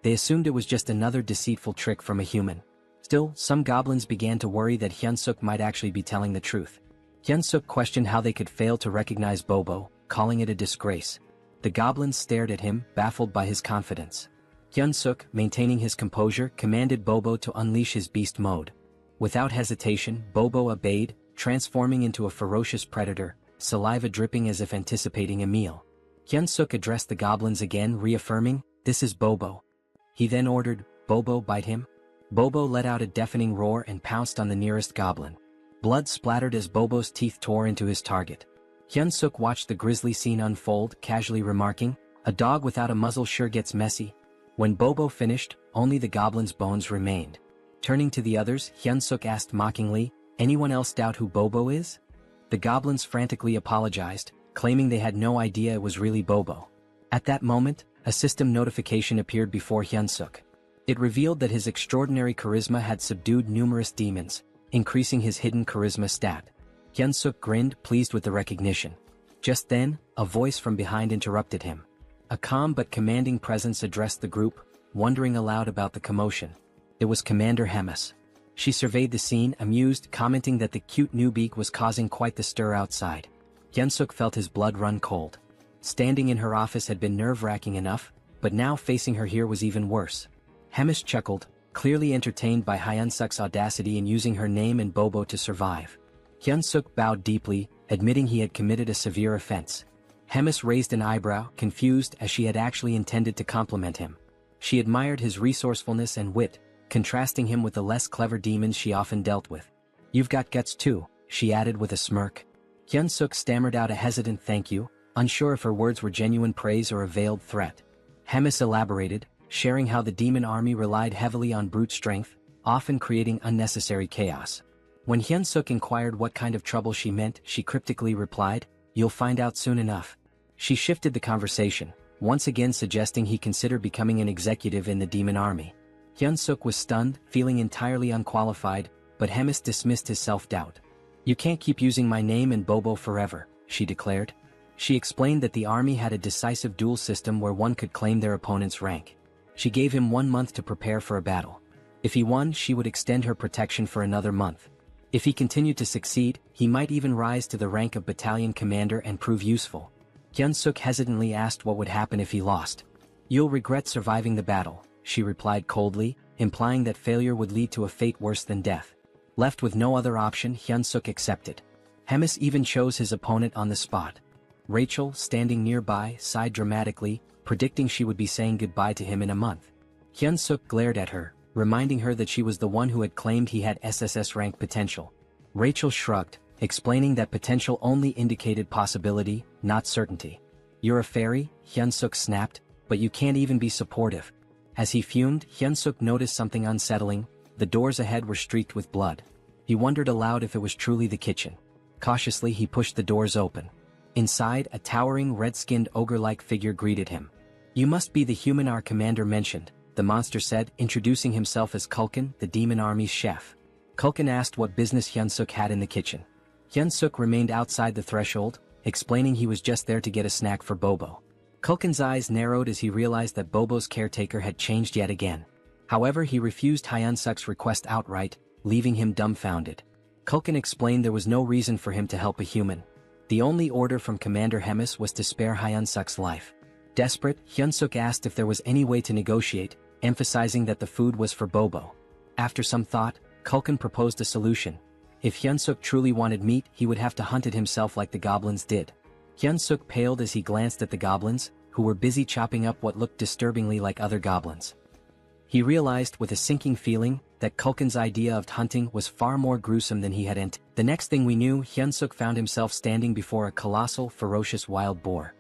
They assumed it was just another deceitful trick from a human. Still, some goblins began to worry that Hyunsuk might actually be telling the truth. Hyunsuk questioned how they could fail to recognize Bobo, calling it a disgrace. The goblins stared at him, baffled by his confidence. Hyunsuk, maintaining his composure, commanded Bobo to unleash his beast mode. Without hesitation, Bobo obeyed, transforming into a ferocious predator, saliva dripping as if anticipating a meal. Hyunsuk addressed the goblins again, reaffirming, "This is Bobo." He then ordered, "Bobo, bite him." Bobo let out a deafening roar and pounced on the nearest goblin. Blood splattered as Bobo's teeth tore into his target. Hyunsuk watched the grisly scene unfold, casually remarking, "A dog without a muzzle sure gets messy." When Bobo finished, only the goblin's bones remained. Turning to the others, Hyunsuk asked mockingly, "Anyone else doubt who Bobo is?" The goblins frantically apologized, claiming they had no idea it was really Bobo. At that moment, a system notification appeared before Hyunsuk. It revealed that his extraordinary charisma had subdued numerous demons, increasing his hidden charisma stat. Hyunsuk grinned, pleased with the recognition. Just then, a voice from behind interrupted him. A calm but commanding presence addressed the group, wondering aloud about the commotion. It was Commander Hemis. She surveyed the scene, amused, commenting that the cute newbie was causing quite the stir outside. Hyunsuk felt his blood run cold. Standing in her office had been nerve-wracking enough, but now facing her here was even worse. Hemis chuckled, clearly entertained by Hyunsuk's audacity in using her name and Bobo to survive. Hyunsuk bowed deeply, admitting he had committed a severe offense. Hemis raised an eyebrow, confused, as she had actually intended to compliment him. She admired his resourcefulness and wit, contrasting him with the less clever demons she often dealt with. "You've got guts too," she added with a smirk. Hyunsuk stammered out a hesitant thank you, unsure if her words were genuine praise or a veiled threat. Hemis elaborated, sharing how the demon army relied heavily on brute strength, often creating unnecessary chaos. When Hyunsuk inquired what kind of trouble she meant, she cryptically replied, "You'll find out soon enough." She shifted the conversation, once again suggesting he consider becoming an executive in the demon army. Hyunsuk was stunned, feeling entirely unqualified, but Hemis dismissed his self-doubt. "You can't keep using my name and Bobo forever," she declared. She explained that the army had a decisive duel system where one could claim their opponent's rank. She gave him 1 month to prepare for a battle. If he won, she would extend her protection for another month. If he continued to succeed, he might even rise to the rank of battalion commander and prove useful. Hyunsuk hesitantly asked what would happen if he lost. "You'll regret surviving the battle," she replied coldly, implying that failure would lead to a fate worse than death. Left with no other option, Hyunsuk accepted. Hemis even chose his opponent on the spot. Rachel, standing nearby, sighed dramatically, predicting she would be saying goodbye to him in a month. Hyunsuk glared at her, reminding her that she was the one who had claimed he had SSS rank potential. Rachel shrugged, explaining that potential only indicated possibility, not certainty. "You're a fairy," Hyunsuk snapped, "but you can't even be supportive." As he fumed, Hyunsuk noticed something unsettling. The doors ahead were streaked with blood. He wondered aloud if it was truly the kitchen. Cautiously he pushed the doors open. Inside, a towering red-skinned ogre-like figure greeted him. "You must be the human our commander mentioned," the monster said, introducing himself as Kulkin, the demon army's chef. Kulkin asked what business Hyunsuk had in the kitchen. Hyunsuk remained outside the threshold, explaining he was just there to get a snack for Bobo. Kulkin's eyes narrowed as he realized that Bobo's caretaker had changed yet again. However, he refused Hyunsuk's request outright, leaving him dumbfounded. Kulkin explained there was no reason for him to help a human. The only order from Commander Hemis was to spare Hyunsuk's life. Desperate, Hyunsuk asked if there was any way to negotiate, emphasizing that the food was for Bobo. After some thought, Kulkin proposed a solution. If Hyunsuk truly wanted meat, he would have to hunt it himself like the goblins did. Hyunsuk paled as he glanced at the goblins, who were busy chopping up what looked disturbingly like other goblins. He realized with a sinking feeling that Kulkin's idea of hunting was far more gruesome than he had anticipated. The next thing we knew, Hyunsuk found himself standing before a colossal, ferocious wild boar.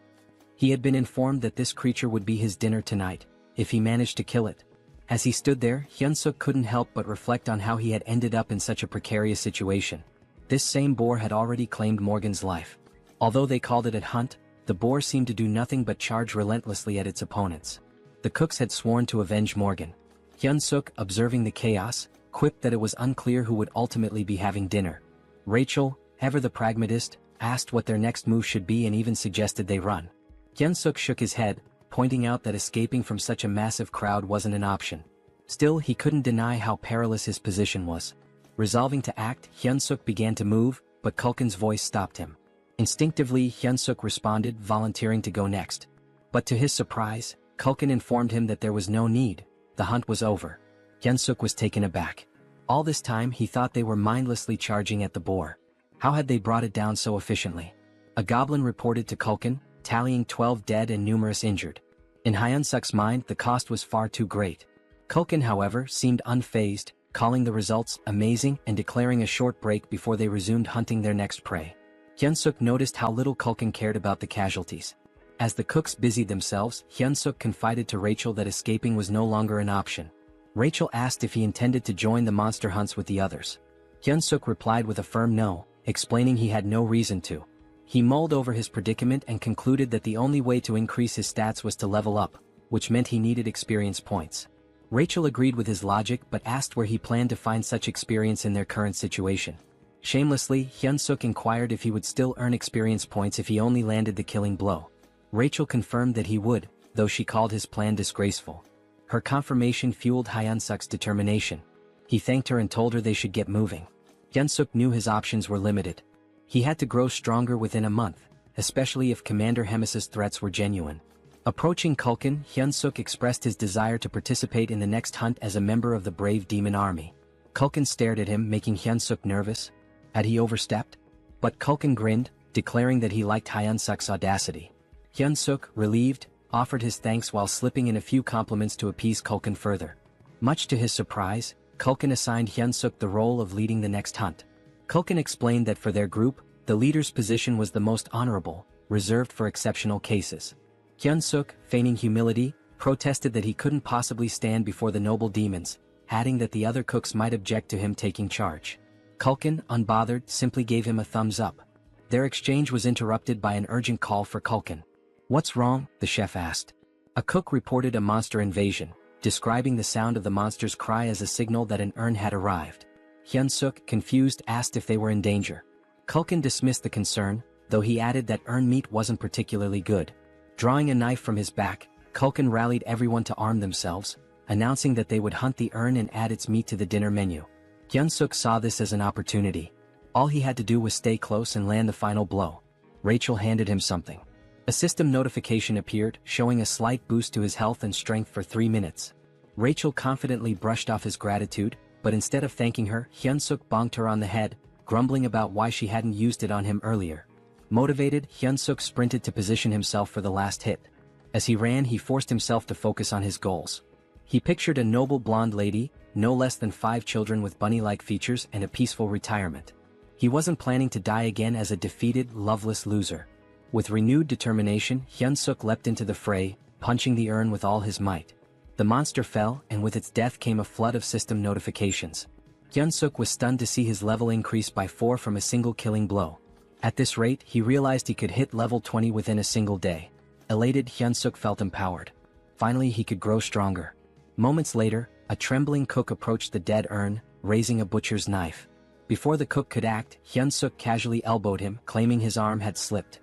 He had been informed that this creature would be his dinner tonight, if he managed to kill it. As he stood there, Hyunsuk couldn't help but reflect on how he had ended up in such a precarious situation. This same boar had already claimed Morgan's life. Although they called it a hunt, the boar seemed to do nothing but charge relentlessly at its opponents. The cooks had sworn to avenge Morgan. Hyunsuk, observing the chaos, quipped that it was unclear who would ultimately be having dinner. Rachel, ever the pragmatist, asked what their next move should be and even suggested they run. Hyunsuk shook his head, pointing out that escaping from such a massive crowd wasn't an option. Still, he couldn't deny how perilous his position was. Resolving to act, Hyunsuk began to move, but Kulkin's voice stopped him. Instinctively, Hyunsuk responded, volunteering to go next. But to his surprise, Kulkin informed him that there was no need, the hunt was over. Hyunsuk was taken aback. All this time he thought they were mindlessly charging at the boar. How had they brought it down so efficiently? A goblin reported to Kulkin, tallying 12 dead and numerous injured. In Hyunsuk's mind, the cost was far too great. Kulkin, however, seemed unfazed, calling the results amazing and declaring a short break before they resumed hunting their next prey. Hyunsuk noticed how little Kulkin cared about the casualties. As the cooks busied themselves, Hyunsuk confided to Rachel that escaping was no longer an option. Rachel asked if he intended to join the monster hunts with the others. Hyunsuk replied with a firm no, explaining he had no reason to. He mulled over his predicament and concluded that the only way to increase his stats was to level up, which meant he needed experience points. Rachel agreed with his logic but asked where he planned to find such experience in their current situation. Shamelessly, Hyunsuk inquired if he would still earn experience points if he only landed the killing blow. Rachel confirmed that he would, though she called his plan disgraceful. Her confirmation fueled Hyunsuk's determination. He thanked her and told her they should get moving. Hyunsuk knew his options were limited. He had to grow stronger within a month, especially if Commander Hemis's threats were genuine. Approaching Kulkin, Hyunsuk expressed his desire to participate in the next hunt as a member of the brave demon army. Kulkin stared at him, making Hyunsuk nervous. Had he overstepped? But Kulkin grinned, declaring that he liked Hyunsuk's audacity. Hyunsuk, relieved, offered his thanks while slipping in a few compliments to appease Kulkin further. Much to his surprise, Kulkin assigned Hyunsuk the role of leading the next hunt. Kulkin explained that for their group, the leader's position was the most honorable, reserved for exceptional cases. Hyunsuk, feigning humility, protested that he couldn't possibly stand before the noble demons, adding that the other cooks might object to him taking charge. Kulkin, unbothered, simply gave him a thumbs up. Their exchange was interrupted by an urgent call for Kulkin. "What's wrong?" the chef asked. A cook reported a monster invasion, describing the sound of the monster's cry as a signal that an urn had arrived. Hyunsuk, confused, asked if they were in danger. Kulkin dismissed the concern, though he added that urn meat wasn't particularly good. Drawing a knife from his back, Kulkin rallied everyone to arm themselves, announcing that they would hunt the urn and add its meat to the dinner menu. Hyunsuk saw this as an opportunity. All he had to do was stay close and land the final blow. Rachel handed him something. A system notification appeared, showing a slight boost to his health and strength for 3 minutes. Rachel confidently brushed off his gratitude, but instead of thanking her, Hyunsuk bonked her on the head, grumbling about why she hadn't used it on him earlier. Motivated, Hyunsuk sprinted to position himself for the last hit. As he ran, he forced himself to focus on his goals. He pictured a noble blonde lady, no less than 5 children with bunny-like features and a peaceful retirement. He wasn't planning to die again as a defeated, loveless loser. With renewed determination, Hyunsuk leapt into the fray, punching the urn with all his might. The monster fell, and with its death came a flood of system notifications. Hyunsuk was stunned to see his level increase by 4 from a single killing blow. At this rate, he realized he could hit level 20 within a single day. Elated, Hyunsuk felt empowered. Finally, he could grow stronger. Moments later, a trembling cook approached the dead urn, raising a butcher's knife. Before the cook could act, Hyunsuk casually elbowed him, claiming his arm had slipped.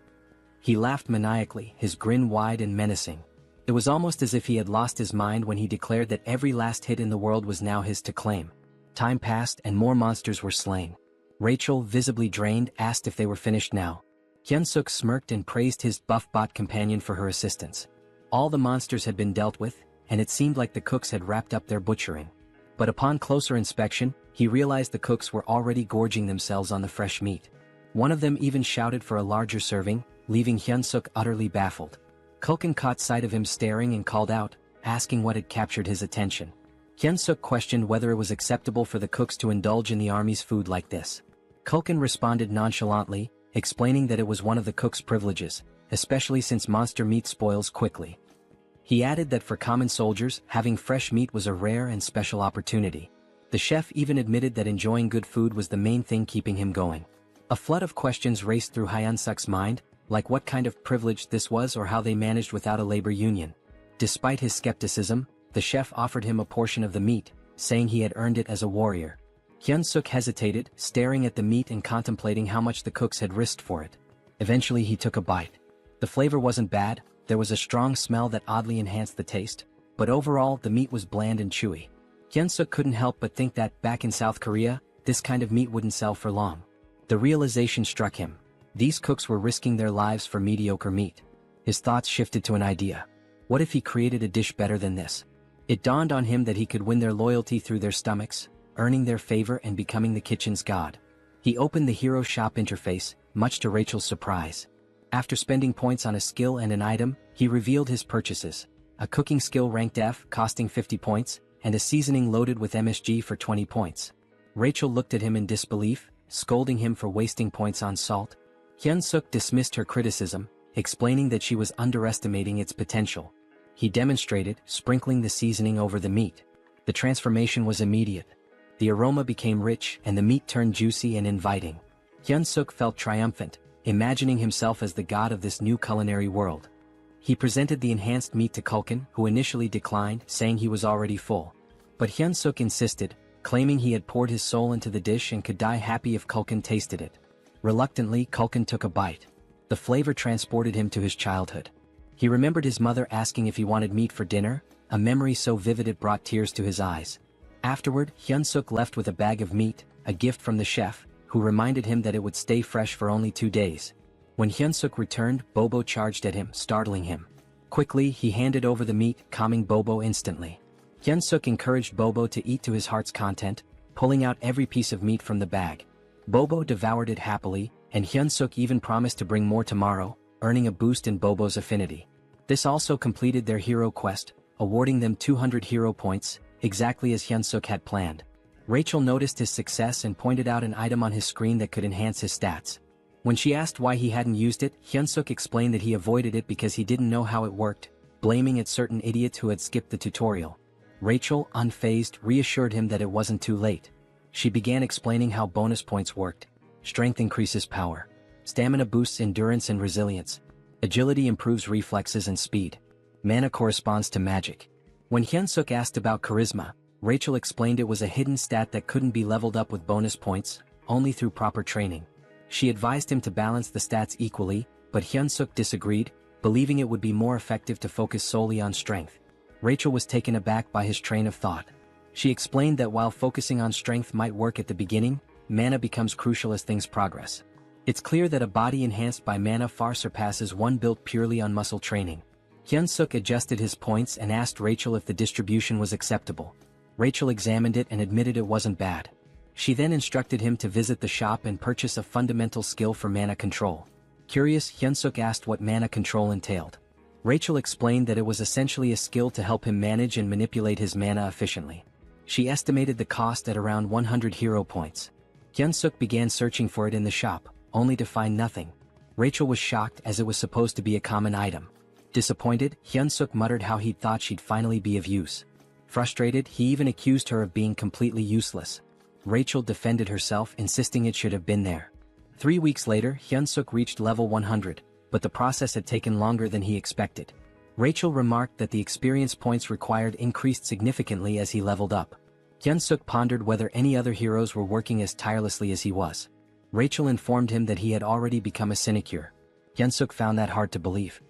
He laughed maniacally, his grin wide and menacing. It was almost as if he had lost his mind when he declared that every last hit in the world was now his to claim. Time passed and more monsters were slain. Rachel, visibly drained, asked if they were finished now. Hyunsuk smirked and praised his buff-bot companion for her assistance. All the monsters had been dealt with, and it seemed like the cooks had wrapped up their butchering. But upon closer inspection, he realized the cooks were already gorging themselves on the fresh meat. One of them even shouted for a larger serving, leaving Hyunsuk utterly baffled. Kulkin caught sight of him staring and called out, asking what had captured his attention. Hyunsuk questioned whether it was acceptable for the cooks to indulge in the army's food like this. Kulkin responded nonchalantly, explaining that it was one of the cook's privileges, especially since monster meat spoils quickly. He added that for common soldiers, having fresh meat was a rare and special opportunity. The chef even admitted that enjoying good food was the main thing keeping him going. A flood of questions raced through Hyunsuk's mind, like what kind of privilege this was or how they managed without a labor union. Despite his skepticism, the chef offered him a portion of the meat, saying he had earned it as a warrior. Hyunsuk hesitated, staring at the meat and contemplating how much the cooks had risked for it. Eventually he took a bite. The flavor wasn't bad, There was a strong smell that oddly enhanced the taste, but overall the meat was bland and chewy. Hyun-suk couldn't help but think that, back in South Korea, this kind of meat wouldn't sell for long. The realization struck him. These cooks were risking their lives for mediocre meat. His thoughts shifted to an idea. What if he created a dish better than this? It dawned on him that he could win their loyalty through their stomachs, earning their favor and becoming the kitchen's god. He opened the hero shop interface, much to Rachel's surprise. After spending points on a skill and an item, he revealed his purchases. A cooking skill ranked F, costing 50 points, and a seasoning loaded with MSG for 20 points. Rachel looked at him in disbelief, scolding him for wasting points on salt. Hyun-suk dismissed her criticism, explaining that she was underestimating its potential. He demonstrated, sprinkling the seasoning over the meat. The transformation was immediate. The aroma became rich and the meat turned juicy and inviting. Hyun-suk felt triumphant, imagining himself as the god of this new culinary world. He presented the enhanced meat to Kulkin, who initially declined, saying he was already full. But Hyun-suk insisted, claiming he had poured his soul into the dish and could die happy if Kulkin tasted it. Reluctantly, Kulkin took a bite. The flavor transported him to his childhood. He remembered his mother asking if he wanted meat for dinner, a memory so vivid it brought tears to his eyes. Afterward, Hyun-suk left with a bag of meat, a gift from the chef, who reminded him that it would stay fresh for only 2 days. When Hyun-suk returned, Bobo charged at him, startling him. Quickly, he handed over the meat, calming Bobo instantly. Hyun-suk encouraged Bobo to eat to his heart's content, pulling out every piece of meat from the bag. Bobo devoured it happily, and Hyun-suk even promised to bring more tomorrow, earning a boost in Bobo's affinity. This also completed their hero quest, awarding them 200 hero points, exactly as Hyun-suk had planned. Rachel noticed his success and pointed out an item on his screen that could enhance his stats. When she asked why he hadn't used it, Hyun-suk explained that he avoided it because he didn't know how it worked, blaming it certain idiots who had skipped the tutorial. Rachel, unfazed, reassured him that it wasn't too late. She began explaining how bonus points worked. Strength increases power. Stamina boosts endurance and resilience. Agility improves reflexes and speed. Mana corresponds to magic. When Hyun-suk asked about charisma, Rachel explained it was a hidden stat that couldn't be leveled up with bonus points, only through proper training. She advised him to balance the stats equally, but Hyun-suk disagreed, believing it would be more effective to focus solely on strength. Rachel was taken aback by his train of thought. She explained that while focusing on strength might work at the beginning, mana becomes crucial as things progress. It's clear that a body enhanced by mana far surpasses one built purely on muscle training. Hyun-suk adjusted his points and asked Rachel if the distribution was acceptable. Rachel examined it and admitted it wasn't bad. She then instructed him to visit the shop and purchase a fundamental skill for mana control. Curious, Hyun-suk asked what mana control entailed. Rachel explained that it was essentially a skill to help him manage and manipulate his mana efficiently. She estimated the cost at around 100 hero points. Hyun-suk began searching for it in the shop, only to find nothing. Rachel was shocked as it was supposed to be a common item. Disappointed, Hyun-suk muttered how he'd thought she'd finally be of use. Frustrated, he even accused her of being completely useless. Rachel defended herself, insisting it should have been there. 3 weeks later, Hyun-suk reached level 100, but the process had taken longer than he expected. Rachel remarked that the experience points required increased significantly as he leveled up. Hyun-suk pondered whether any other heroes were working as tirelessly as he was. Rachel informed him that he had already become a sinecure. Hyun-suk found that hard to believe.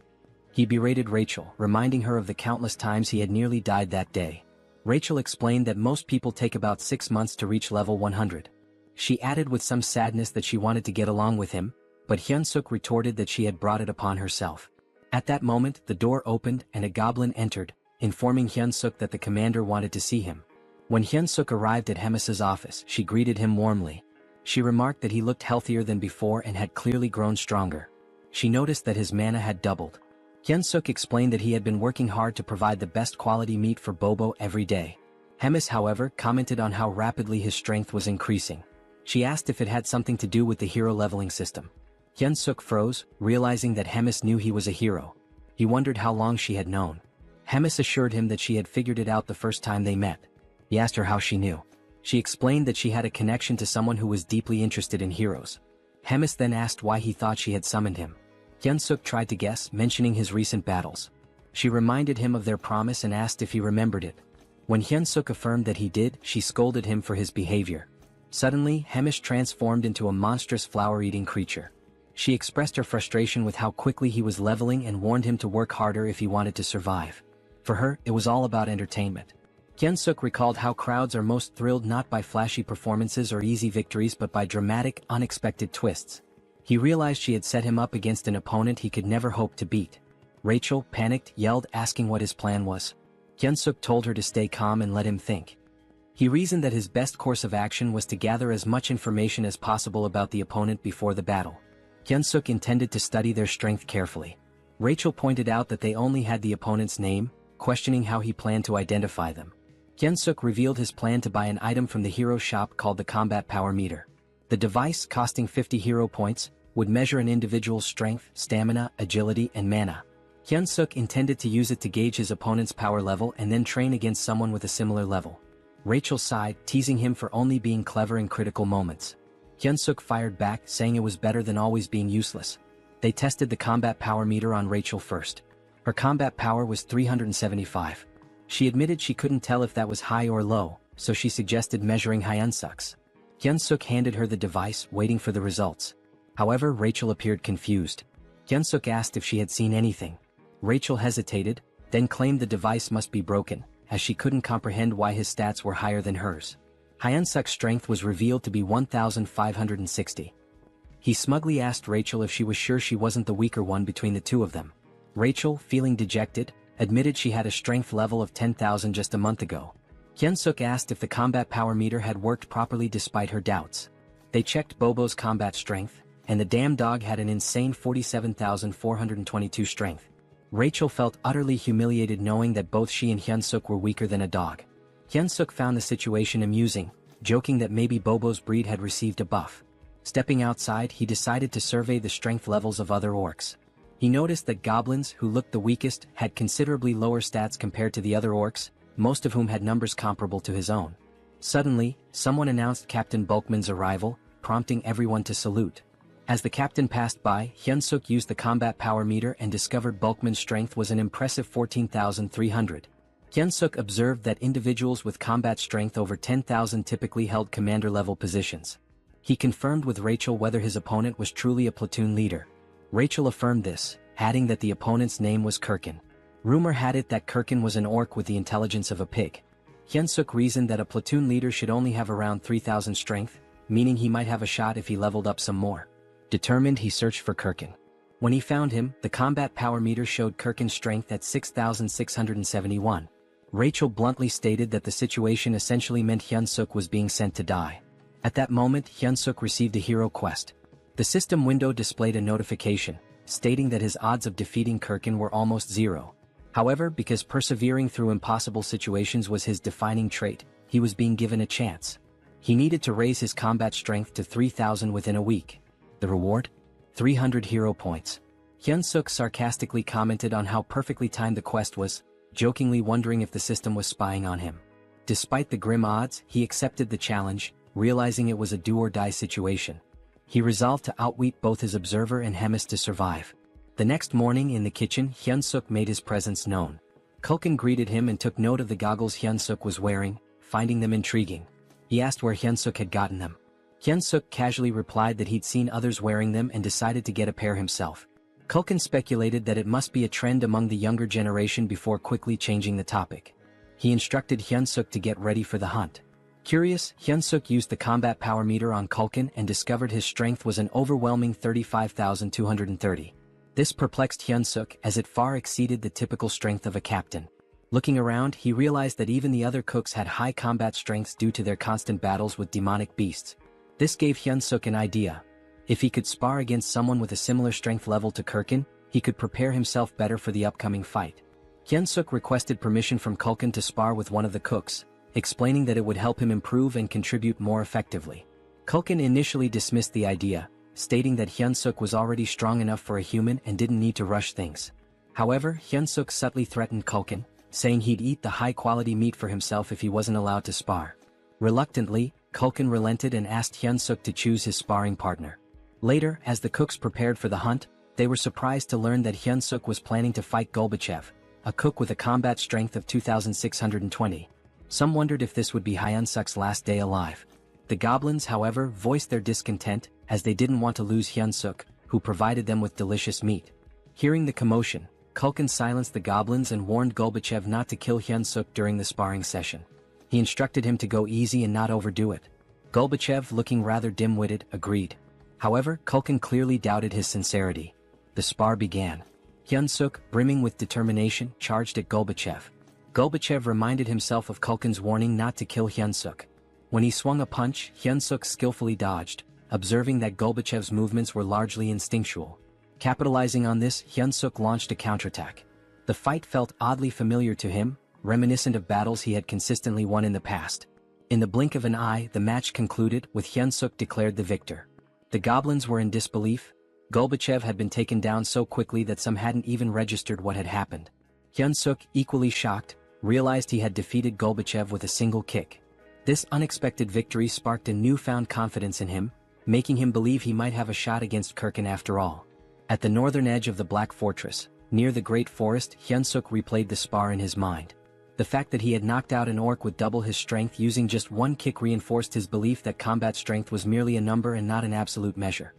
He berated Rachel, reminding her of the countless times he had nearly died that day. Rachel explained that most people take about 6 months to reach level 100. She added with some sadness that she wanted to get along with him, but Hyun-suk retorted that she had brought it upon herself. At that moment, the door opened and a goblin entered, informing Hyun-suk that the commander wanted to see him. When Hyun-suk arrived at Hemis's office, she greeted him warmly. She remarked that he looked healthier than before and had clearly grown stronger. She noticed that his mana had doubled. Hyun-suk explained that he had been working hard to provide the best quality meat for Bobo every day. Hemis, however, commented on how rapidly his strength was increasing. She asked if it had something to do with the hero leveling system. Hyun-suk froze, realizing that Hemis knew he was a hero. He wondered how long she had known. Hemis assured him that she had figured it out the first time they met. He asked her how she knew. She explained that she had a connection to someone who was deeply interested in heroes. Hemis then asked why he thought she had summoned him. Hyun-suk tried to guess, mentioning his recent battles. She reminded him of their promise and asked if he remembered it. When Hyun-suk affirmed that he did, she scolded him for his behavior. Suddenly, Hemis transformed into a monstrous flower-eating creature. She expressed her frustration with how quickly he was leveling and warned him to work harder if he wanted to survive. For her, it was all about entertainment. Hyun-suk recalled how crowds are most thrilled not by flashy performances or easy victories but by dramatic, unexpected twists. He realized she had set him up against an opponent he could never hope to beat. Rachel, panicked, yelled, asking what his plan was. Hyun-suk told her to stay calm and let him think. He reasoned that his best course of action was to gather as much information as possible about the opponent before the battle. Hyun-suk intended to study their strength carefully. Rachel pointed out that they only had the opponent's name, questioning how he planned to identify them. Hyun-suk revealed his plan to buy an item from the hero shop called the Combat Power Meter. The device, costing 50 hero points, would measure an individual's strength, stamina, agility, and mana. Hyun-suk intended to use it to gauge his opponent's power level and then train against someone with a similar level. Rachel sighed, teasing him for only being clever in critical moments. Hyun-suk fired back, saying it was better than always being useless. They tested the combat power meter on Rachel first. Her combat power was 375. She admitted she couldn't tell if that was high or low, so she suggested measuring Hyun-suk's. Hyun-suk handed her the device, waiting for the results. However, Rachel appeared confused. Hyun-suk asked if she had seen anything. Rachel hesitated, then claimed the device must be broken, as she couldn't comprehend why his stats were higher than hers. Hyun-suk's strength was revealed to be 1,560. He smugly asked Rachel if she was sure she wasn't the weaker one between the two of them. Rachel, feeling dejected, admitted she had a strength level of 10,000 just a month ago. Hyun-suk asked if the combat power meter had worked properly despite her doubts. They checked Bobo's combat strength, and the damn dog had an insane 47,422 strength. Rachel felt utterly humiliated knowing that both she and Hyun-suk were weaker than a dog. Hyun-suk found the situation amusing, joking that maybe Bobo's breed had received a buff. Stepping outside, he decided to survey the strength levels of other orcs. He noticed that goblins, who looked the weakest, had considerably lower stats compared to the other orcs, most of whom had numbers comparable to his own. Suddenly, someone announced Captain Bulkman's arrival, prompting everyone to salute. As the captain passed by, Hyun-suk used the combat power meter and discovered Bulkman's strength was an impressive 14,300. Hyun-suk observed that individuals with combat strength over 10,000 typically held commander-level positions. He confirmed with Rachel whether his opponent was truly a platoon leader. Rachel affirmed this, adding that the opponent's name was Kirkin. Rumor had it that Kirkin was an orc with the intelligence of a pig. Hyun-suk reasoned that a platoon leader should only have around 3,000 strength, meaning he might have a shot if he leveled up some more. Determined, he searched for Kirkin. When he found him, the combat power meter showed Kirkin's strength at 6,671. Rachel bluntly stated that the situation essentially meant Hyun-suk was being sent to die. At that moment, Hyun-suk received a hero quest. The system window displayed a notification, stating that his odds of defeating Kirkin were almost zero. However, because persevering through impossible situations was his defining trait, he was being given a chance. He needed to raise his combat strength to 3,000 within a week. The reward? 300 hero points. Hyun-suk sarcastically commented on how perfectly timed the quest was, jokingly wondering if the system was spying on him. Despite the grim odds, he accepted the challenge, realizing it was a do-or-die situation. He resolved to outwit both his observer and Hemis to survive. The next morning in the kitchen, Hyun-suk made his presence known. Kulkin greeted him and took note of the goggles Hyun-suk was wearing, finding them intriguing. He asked where Hyun-suk had gotten them. Hyun-suk casually replied that he'd seen others wearing them and decided to get a pair himself. Kulkin speculated that it must be a trend among the younger generation before quickly changing the topic. He instructed Hyun-suk to get ready for the hunt. Curious, Hyun-suk used the combat power meter on Kulkin and discovered his strength was an overwhelming 35,230. This perplexed Hyun-suk as it far exceeded the typical strength of a captain. Looking around, he realized that even the other cooks had high combat strengths due to their constant battles with demonic beasts. This gave Hyun-suk an idea. If he could spar against someone with a similar strength level to Kirkin, he could prepare himself better for the upcoming fight. Hyun-suk requested permission from Kulkin to spar with one of the cooks, explaining that it would help him improve and contribute more effectively. Kulkin initially dismissed the idea, stating that Hyun-suk was already strong enough for a human and didn't need to rush things. However, Hyun-suk subtly threatened Kulkin, saying he'd eat the high-quality meat for himself if he wasn't allowed to spar. Reluctantly, Kulkin relented and asked Hyun-suk to choose his sparring partner. Later, as the cooks prepared for the hunt, they were surprised to learn that Hyun-suk was planning to fight Golbachev, a cook with a combat strength of 2,620. Some wondered if this would be Hyun-suk's last day alive. The goblins, however, voiced their discontent, as they didn't want to lose Hyun-suk, who provided them with delicious meat. Hearing the commotion, Kulkin silenced the goblins and warned Gorbachev not to kill Hyunsuk during the sparring session. He instructed him to go easy and not overdo it. Gorbachev, looking rather dim-witted, agreed. However, Kulkin clearly doubted his sincerity. The spar began. Hyunsuk, brimming with determination, charged at Gorbachev. Gorbachev reminded himself of Kulkin's warning not to kill Hyunsuk. When he swung a punch, Hyunsuk skillfully dodged, observing that Gorbachev's movements were largely instinctual. Capitalizing on this, Hyunsuk launched a counterattack. The fight felt oddly familiar to him, reminiscent of battles he had consistently won in the past. In the blink of an eye, the match concluded, with Hyunsuk declared the victor. The goblins were in disbelief. Gorbachev had been taken down so quickly that some hadn't even registered what had happened. Hyunsuk, equally shocked, realized he had defeated Gorbachev with a single kick. This unexpected victory sparked a newfound confidence in him, making him believe he might have a shot against Kirkin after all. At the northern edge of the Black Fortress, near the Great Forest, Hyunsuk replayed the spar in his mind. The fact that he had knocked out an orc with double his strength using just one kick reinforced his belief that combat strength was merely a number and not an absolute measure.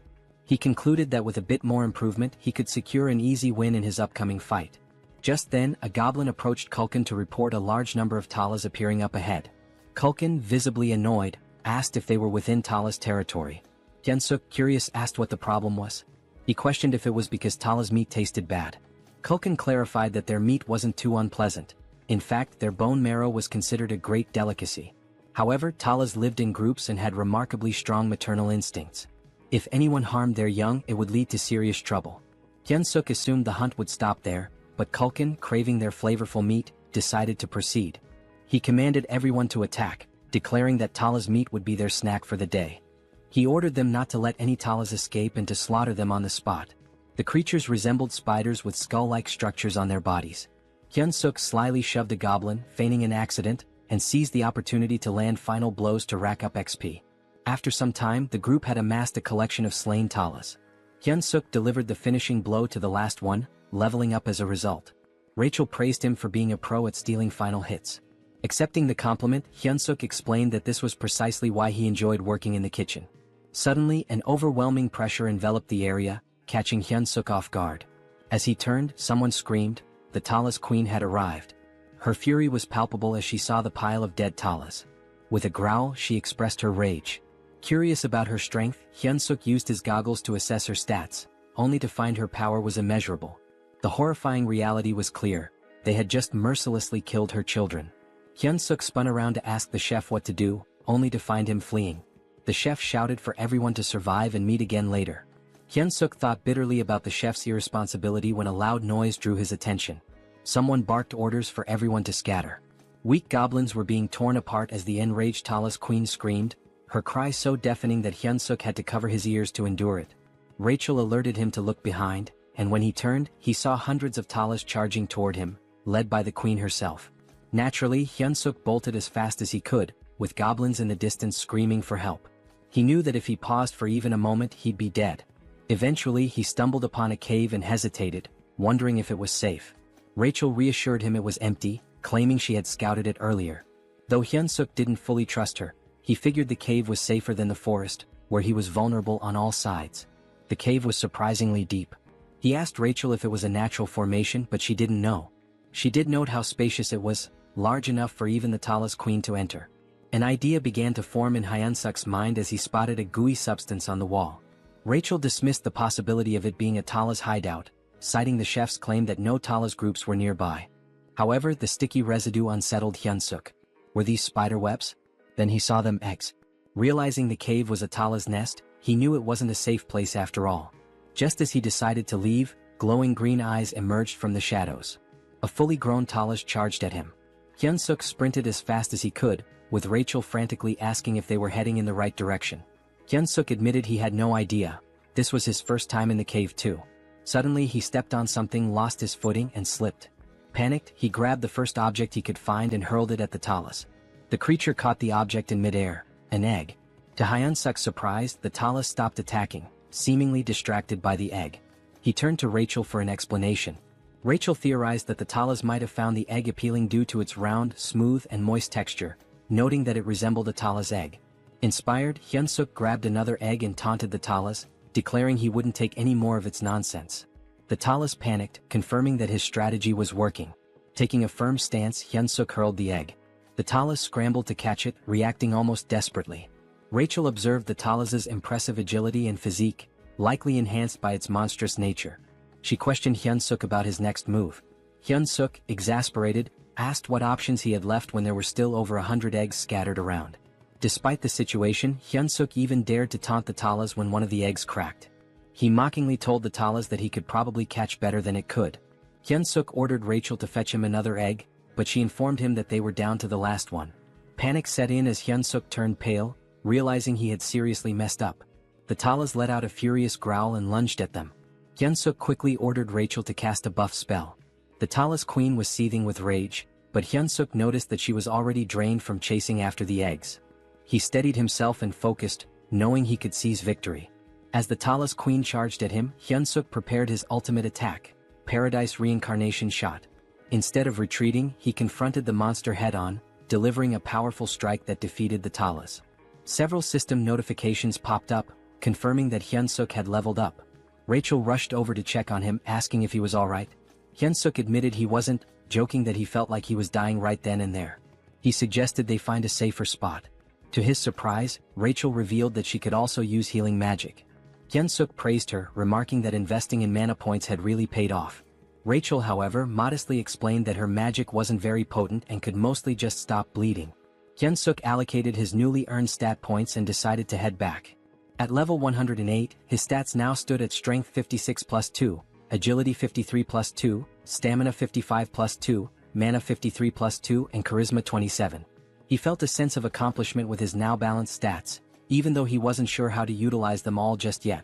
He concluded that with a bit more improvement he could secure an easy win in his upcoming fight. Just then, a goblin approached Kulkin to report a large number of Talas appearing up ahead. Kulkin, visibly annoyed, asked if they were within Tala's territory. Hyunsuk, curious, asked what the problem was. He questioned if it was because Tala's meat tasted bad. Kulkin clarified that their meat wasn't too unpleasant. In fact, their bone marrow was considered a great delicacy. However, Talas lived in groups and had remarkably strong maternal instincts. If anyone harmed their young, it would lead to serious trouble. Hyunsuk assumed the hunt would stop there, but Kulkin, craving their flavorful meat, decided to proceed. He commanded everyone to attack, declaring that Tala's meat would be their snack for the day. He ordered them not to let any Talas escape and to slaughter them on the spot. The creatures resembled spiders with skull-like structures on their bodies. Hyunsuk slyly shoved a goblin, feigning an accident, and seized the opportunity to land final blows to rack up XP. After some time, the group had amassed a collection of slain Talas. Hyunsuk delivered the finishing blow to the last one, leveling up as a result. Rachel praised him for being a pro at stealing final hits. Accepting the compliment, Hyunsuk explained that this was precisely why he enjoyed working in the kitchen. Suddenly, an overwhelming pressure enveloped the area, catching Hyunsuk off guard. As he turned, someone screamed. The Talas queen had arrived. Her fury was palpable as she saw the pile of dead Talas. With a growl, she expressed her rage. Curious about her strength, Hyunsuk used his goggles to assess her stats, only to find her power was immeasurable. The horrifying reality was clear. They had just mercilessly killed her children. Hyunsuk spun around to ask the chef what to do, only to find him fleeing. The chef shouted for everyone to survive and meet again later. Hyunsuk thought bitterly about the chef's irresponsibility when a loud noise drew his attention. Someone barked orders for everyone to scatter. Weak goblins were being torn apart as the enraged Talas queen screamed, her cry so deafening that Hyunsuk had to cover his ears to endure it. Rachel alerted him to look behind, and when he turned, he saw hundreds of Talas charging toward him, led by the queen herself. Naturally, Hyunsuk bolted as fast as he could, with goblins in the distance screaming for help. He knew that if he paused for even a moment he'd be dead. Eventually he stumbled upon a cave and hesitated, wondering if it was safe. Rachel reassured him it was empty, claiming she had scouted it earlier. Though Hyunsuk didn't fully trust her, he figured the cave was safer than the forest, where he was vulnerable on all sides. The cave was surprisingly deep. He asked Rachel if it was a natural formation, but she didn't know. She did note how spacious it was, large enough for even the Talas queen to enter. An idea began to form in Hyunsuk's mind as he spotted a gooey substance on the wall. Rachel dismissed the possibility of it being a Talas hideout, citing the chef's claim that no Talas groups were nearby. However, the sticky residue unsettled Hyunsuk. Were these spider webs? Then he saw them eggs. Realizing the cave was a Talas nest, he knew it wasn't a safe place after all. Just as he decided to leave, glowing green eyes emerged from the shadows. A fully grown Talas charged at him. Hyunsuk sprinted as fast as he could, with Rachel frantically asking if they were heading in the right direction. Hyunsuk admitted he had no idea. This was his first time in the cave too. Suddenly he stepped on something, lost his footing, and slipped. Panicked, he grabbed the first object he could find and hurled it at the Talas. The creature caught the object in midair, an egg. To Hyunsuk's surprise, the Talas stopped attacking, seemingly distracted by the egg. He turned to Rachel for an explanation. Rachel theorized that the Talas might have found the egg appealing due to its round, smooth, and moist texture, noting that it resembled a Talas egg. Inspired, Hyunsuk grabbed another egg and taunted the Talas, declaring he wouldn't take any more of its nonsense. The Talas panicked, confirming that his strategy was working. Taking a firm stance, Hyunsuk hurled the egg. The Talas scrambled to catch it, reacting almost desperately. Rachel observed the Talas's impressive agility and physique, likely enhanced by its monstrous nature. She questioned Hyunsuk about his next move. Hyunsuk, exasperated, asked what options he had left when there were still over 100 eggs scattered around. Despite the situation, Hyunsuk even dared to taunt the Talas when one of the eggs cracked. He mockingly told the Talas that he could probably catch better than it could. Hyunsuk ordered Rachel to fetch him another egg, but she informed him that they were down to the last one. Panic set in as Hyunsuk turned pale, realizing he had seriously messed up. The Talas let out a furious growl and lunged at them. Hyunsuk quickly ordered Rachel to cast a buff spell. The Talas queen was seething with rage, but Hyunsuk noticed that she was already drained from chasing after the eggs. He steadied himself and focused, knowing he could seize victory. As the Talas queen charged at him, Hyunsuk prepared his ultimate attack, Paradise Reincarnation Shot. Instead of retreating, he confronted the monster head-on, delivering a powerful strike that defeated the Talas. Several system notifications popped up, confirming that Hyunsuk had leveled up. Rachel rushed over to check on him, asking if he was alright. Hyunsuk admitted he wasn't, joking that he felt like he was dying right then and there. He suggested they find a safer spot. To his surprise, Rachel revealed that she could also use healing magic. Hyunsuk praised her, remarking that investing in mana points had really paid off. Rachel, however, modestly explained that her magic wasn't very potent and could mostly just stop bleeding. Hyunsuk allocated his newly earned stat points and decided to head back. At level 108, his stats now stood at Strength 56 plus 2, Agility 53 plus 2, Stamina 55 plus 2, Mana 53 plus 2 and Charisma 27. He felt a sense of accomplishment with his now balanced stats, even though he wasn't sure how to utilize them all just yet.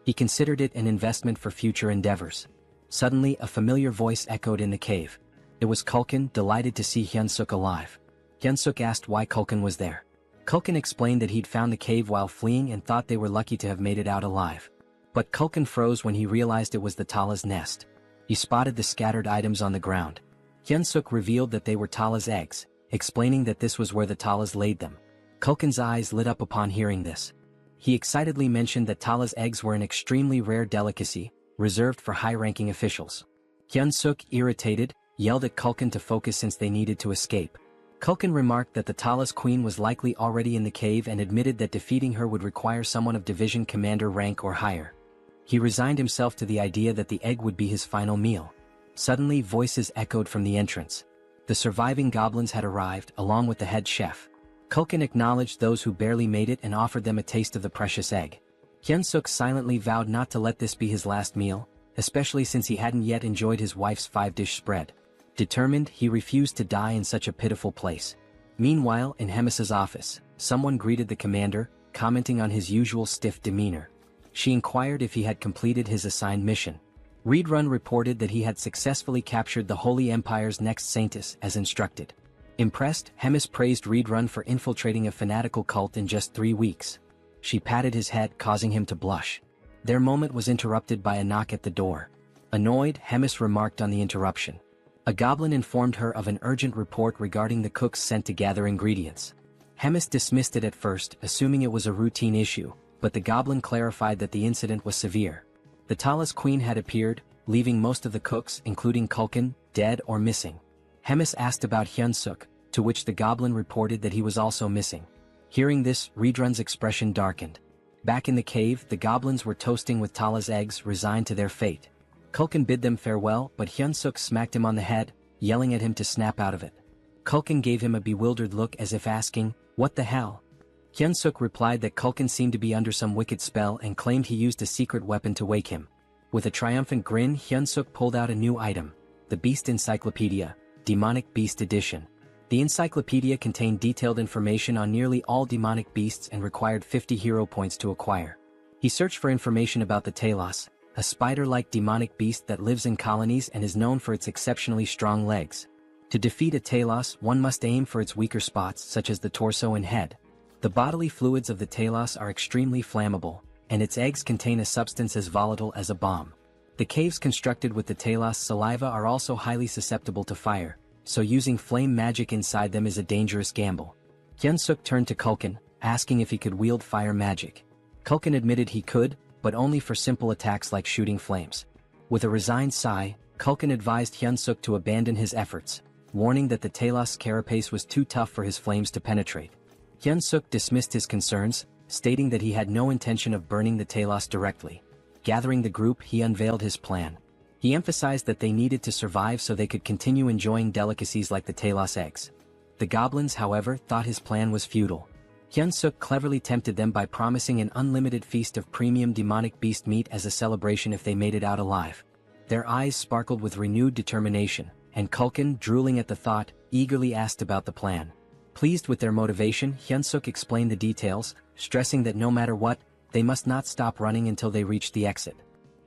He considered it an investment for future endeavors. Suddenly, a familiar voice echoed in the cave. It was Kulkin, delighted to see Hyunsuk alive. Hyunsuk asked why Kulkin was there. Kulkin explained that he'd found the cave while fleeing and thought they were lucky to have made it out alive. But Kulkin froze when he realized it was the Tala's nest. He spotted the scattered items on the ground. Hyunsuk revealed that they were Tala's eggs, explaining that this was where the Talas laid them. Kulkin's eyes lit up upon hearing this. He excitedly mentioned that Tala's eggs were an extremely rare delicacy, reserved for high-ranking officials. Hyunsuk, irritated, yelled at Kulkin to focus since they needed to escape. Kulkin remarked that the Talas queen was likely already in the cave and admitted that defeating her would require someone of division commander rank or higher. He resigned himself to the idea that the egg would be his final meal. Suddenly, voices echoed from the entrance. The surviving goblins had arrived, along with the head chef. Kulkin acknowledged those who barely made it and offered them a taste of the precious egg. Hyunsuk silently vowed not to let this be his last meal, especially since he hadn't yet enjoyed his wife's 5-dish spread. Determined, he refused to die in such a pitiful place. Meanwhile, in Hemis's office, someone greeted the commander, commenting on his usual stiff demeanor. She inquired if he had completed his assigned mission. Reborn reported that he had successfully captured the Holy Empire's next saintess as instructed. Impressed, Hemis praised Reborn for infiltrating a fanatical cult in just 3 weeks. She patted his head, causing him to blush. Their moment was interrupted by a knock at the door. Annoyed, Hemis remarked on the interruption. A goblin informed her of an urgent report regarding the cooks sent to gather ingredients. Hemis dismissed it at first, assuming it was a routine issue, but the goblin clarified that the incident was severe. The Talas queen had appeared, leaving most of the cooks, including Kulkin, dead or missing. Hemis asked about Hyunsuk, to which the goblin reported that he was also missing. Hearing this, Reborn's expression darkened. Back in the cave, the goblins were toasting with Tala's eggs, resigned to their fate. Kulkin bid them farewell, but Hyunsuk smacked him on the head, yelling at him to snap out of it. Kulkin gave him a bewildered look as if asking, "What the hell?" Hyunsuk replied that Kulkin seemed to be under some wicked spell and claimed he used a secret weapon to wake him. With a triumphant grin, Hyunsuk pulled out a new item, the Beast Encyclopedia, Demonic Beast Edition. The encyclopedia contained detailed information on nearly all demonic beasts and required 50 hero points to acquire. He searched for information about the Talos, a spider-like demonic beast that lives in colonies and is known for its exceptionally strong legs. To defeat a Talos, one must aim for its weaker spots such as the torso and head. The bodily fluids of the Talos are extremely flammable, and its eggs contain a substance as volatile as a bomb. The caves constructed with the Talos saliva are also highly susceptible to fire, so using flame magic inside them is a dangerous gamble. Hyunsuk turned to Kulkin, asking if he could wield fire magic. Kulkin admitted he could, but only for simple attacks like shooting flames. With a resigned sigh, Culkin advised Hyunsuk to abandon his efforts, warning that the Talos carapace was too tough for his flames to penetrate. Hyunsuk dismissed his concerns, stating that he had no intention of burning the Talos directly. Gathering the group, he unveiled his plan. He emphasized that they needed to survive so they could continue enjoying delicacies like the Talos eggs. The goblins, however, thought his plan was futile. Hyunsuk cleverly tempted them by promising an unlimited feast of premium demonic beast meat as a celebration if they made it out alive. Their eyes sparkled with renewed determination, and Culkin, drooling at the thought, eagerly asked about the plan. Pleased with their motivation, Hyunsuk explained the details, stressing that no matter what, they must not stop running until they reached the exit.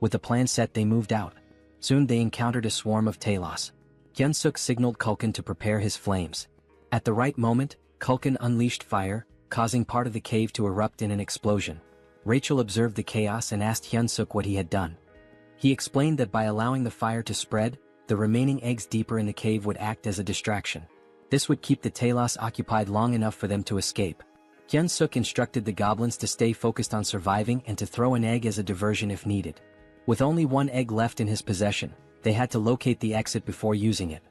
With the plan set, they moved out. Soon they encountered a swarm of Talos. Hyunsuk signaled Culkin to prepare his flames. At the right moment, Culkin unleashed fire, causing part of the cave to erupt in an explosion. Rachel observed the chaos and asked Hyunsuk what he had done. He explained that by allowing the fire to spread, the remaining eggs deeper in the cave would act as a distraction. This would keep the Talos occupied long enough for them to escape. Hyunsuk instructed the goblins to stay focused on surviving and to throw an egg as a diversion if needed. With only one egg left in his possession, they had to locate the exit before using it.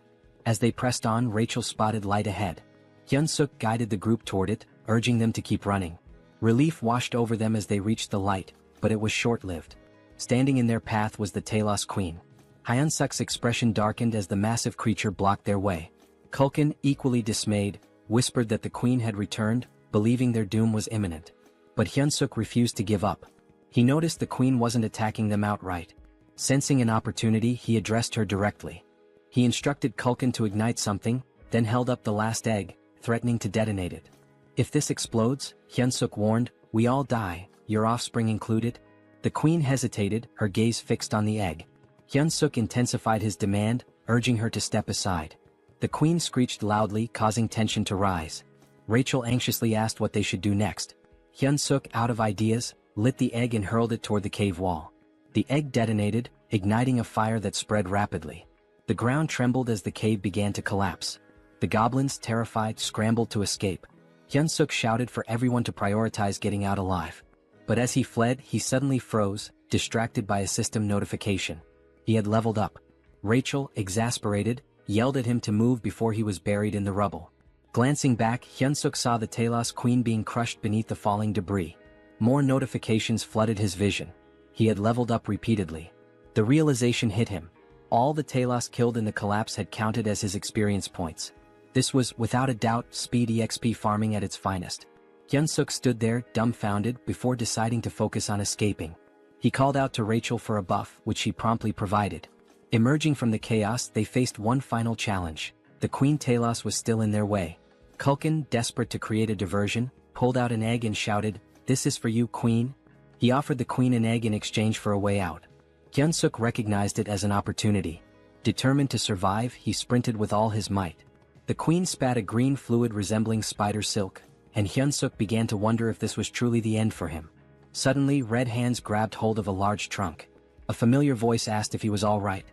As they pressed on, Rachel spotted light ahead. Hyunsuk guided the group toward it, urging them to keep running. Relief washed over them as they reached the light, but it was short-lived. Standing in their path was the Talos Queen. Hyunsuk's expression darkened as the massive creature blocked their way. Culkin, equally dismayed, whispered that the Queen had returned, believing their doom was imminent. But Hyunsuk refused to give up. He noticed the Queen wasn't attacking them outright. Sensing an opportunity, he addressed her directly. He instructed Culkin to ignite something, then held up the last egg, threatening to detonate it. If this explodes, Hyunsuk warned, we all die, your offspring included. The Queen hesitated, her gaze fixed on the egg. Hyunsuk intensified his demand, urging her to step aside. The Queen screeched loudly, causing tension to rise. Rachel anxiously asked what they should do next. Hyunsuk, out of ideas, lit the egg and hurled it toward the cave wall. The egg detonated, igniting a fire that spread rapidly. The ground trembled as the cave began to collapse. The goblins, terrified, scrambled to escape. Hyunsuk shouted for everyone to prioritize getting out alive. But as he fled, he suddenly froze, distracted by a system notification. He had leveled up. Rachel, exasperated, yelled at him to move before he was buried in the rubble. Glancing back, Hyunsuk saw the Talos Queen being crushed beneath the falling debris. More notifications flooded his vision. He had leveled up repeatedly. The realization hit him. All the Talos killed in the collapse had counted as his experience points. This was, without a doubt, speed EXP farming at its finest. Hyunsuk stood there, dumbfounded, before deciding to focus on escaping. He called out to Rachel for a buff, which she promptly provided. Emerging from the chaos, they faced one final challenge. The Queen Talos was still in their way. Culkin, desperate to create a diversion, pulled out an egg and shouted, "This is for you, Queen." He offered the Queen an egg in exchange for a way out. Hyunsuk recognized it as an opportunity. Determined to survive, he sprinted with all his might. The Queen spat a green fluid resembling spider silk, and Hyunsuk began to wonder if this was truly the end for him. Suddenly, red hands grabbed hold of a large trunk. A familiar voice asked if he was all right.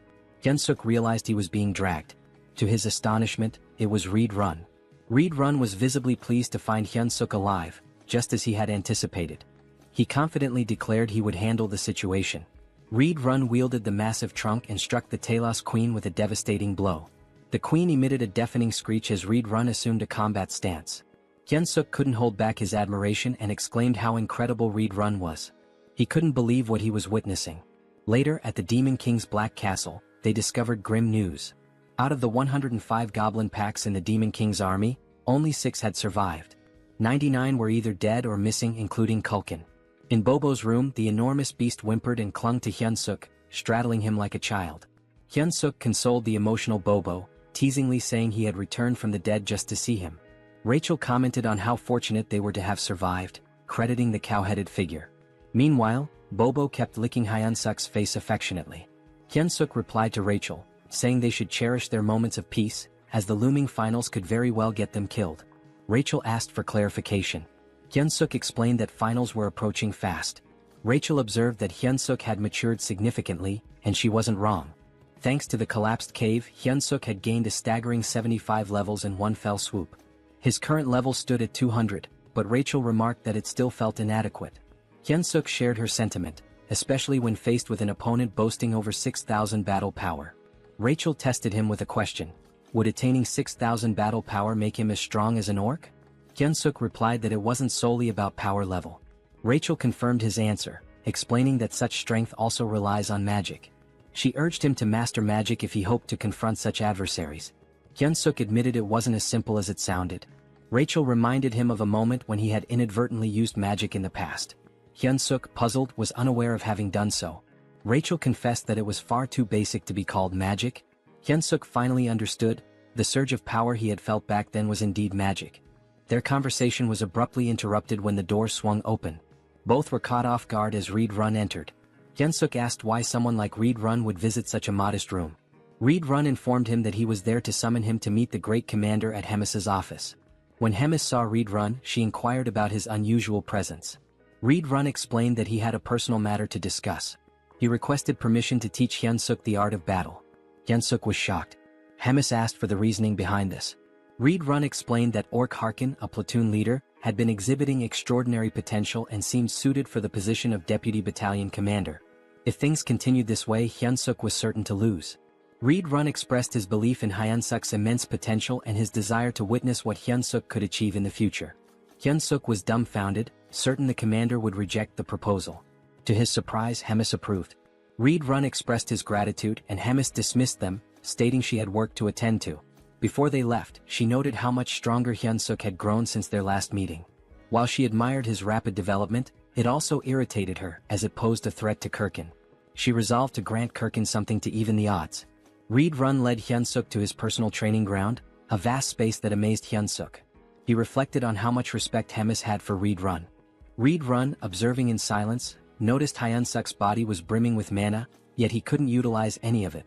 Hyunsuk realized he was being dragged. To his astonishment, it was Reed Run. Reed Run was visibly pleased to find Hyunsuk alive, just as he had anticipated. He confidently declared he would handle the situation. Reed Run wielded the massive trunk and struck the Talos Queen with a devastating blow. The Queen emitted a deafening screech as Reed Run assumed a combat stance. Hyunsuk couldn't hold back his admiration and exclaimed how incredible Reed Run was. He couldn't believe what he was witnessing. Later, at the Demon King's Black Castle, they discovered grim news. Out of the 105 goblin packs in the Demon King's army, only 6 had survived. 99 were either dead or missing, including Culkin. In Bobo's room, the enormous beast whimpered and clung to Hyunsuk, straddling him like a child. Hyunsuk consoled the emotional Bobo, teasingly saying he had returned from the dead just to see him. Rachel commented on how fortunate they were to have survived, crediting the cow-headed figure. Meanwhile, Bobo kept licking Hyunsuk's face affectionately. Hyunsuk replied to Rachel, saying they should cherish their moments of peace, as the looming finals could very well get them killed. Rachel asked for clarification. Hyunsuk explained that finals were approaching fast. Rachel observed that Hyunsuk had matured significantly, and she wasn't wrong. Thanks to the collapsed cave, Hyunsuk had gained a staggering 75 levels in one fell swoop. His current level stood at 200, but Rachel remarked that it still felt inadequate. Hyunsuk shared her sentiment, especially when faced with an opponent boasting over 6,000 battle power. Rachel tested him with a question. Would attaining 6,000 battle power make him as strong as an orc? Hyunsuk replied that it wasn't solely about power level. Rachel confirmed his answer, explaining that such strength also relies on magic. She urged him to master magic if he hoped to confront such adversaries. Hyunsuk admitted it wasn't as simple as it sounded. Rachel reminded him of a moment when he had inadvertently used magic in the past. Hyunsuk, puzzled, was unaware of having done so. Rachel confessed that it was far too basic to be called magic. Hyunsuk finally understood. The surge of power he had felt back then was indeed magic. Their conversation was abruptly interrupted when the door swung open. Both were caught off guard as Reed Run entered. Hyunsuk asked why someone like Reed Run would visit such a modest room. Reed Run informed him that he was there to summon him to meet the great commander at Hemis's office. When Hemis saw Reed Run, she inquired about his unusual presence. Reed Run explained that he had a personal matter to discuss. He requested permission to teach Hyunsuk the art of battle. Hyunsuk was shocked. Hemis asked for the reasoning behind this. Reed Run explained that Orc Harkin, a platoon leader, had been exhibiting extraordinary potential and seemed suited for the position of deputy battalion commander. If things continued this way, Hyunsuk was certain to lose. Reed Run expressed his belief in Hyunsuk's immense potential and his desire to witness what Hyunsuk could achieve in the future. Hyunsuk was dumbfounded, certain the commander would reject the proposal. To his surprise, Hemis approved. Reed Run expressed his gratitude and Hemis dismissed them, stating she had work to attend to. Before they left, she noted how much stronger Hyunsuk had grown since their last meeting. While she admired his rapid development, it also irritated her as it posed a threat to Kirkin. She resolved to grant Kirkin something to even the odds. Reed Run led Hyunsuk to his personal training ground, a vast space that amazed Hyunsuk. He reflected on how much respect Hemis had for Reed Run. Reed Run, observing in silence, noticed Hyunsuk's body was brimming with mana, yet he couldn't utilize any of it.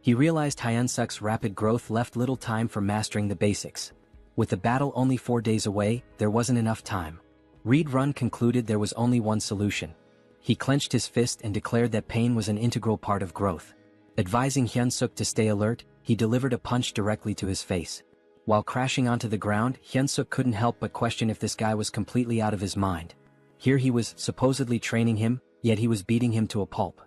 He realized Hyunsuk's rapid growth left little time for mastering the basics. With the battle only 4 days away, there wasn't enough time. Reed Run concluded there was only one solution. He clenched his fist and declared that pain was an integral part of growth. Advising Hyunsuk to stay alert, he delivered a punch directly to his face. While crashing onto the ground, Hyunsuk couldn't help but question if this guy was completely out of his mind. Here he was supposedly training him, yet he was beating him to a pulp.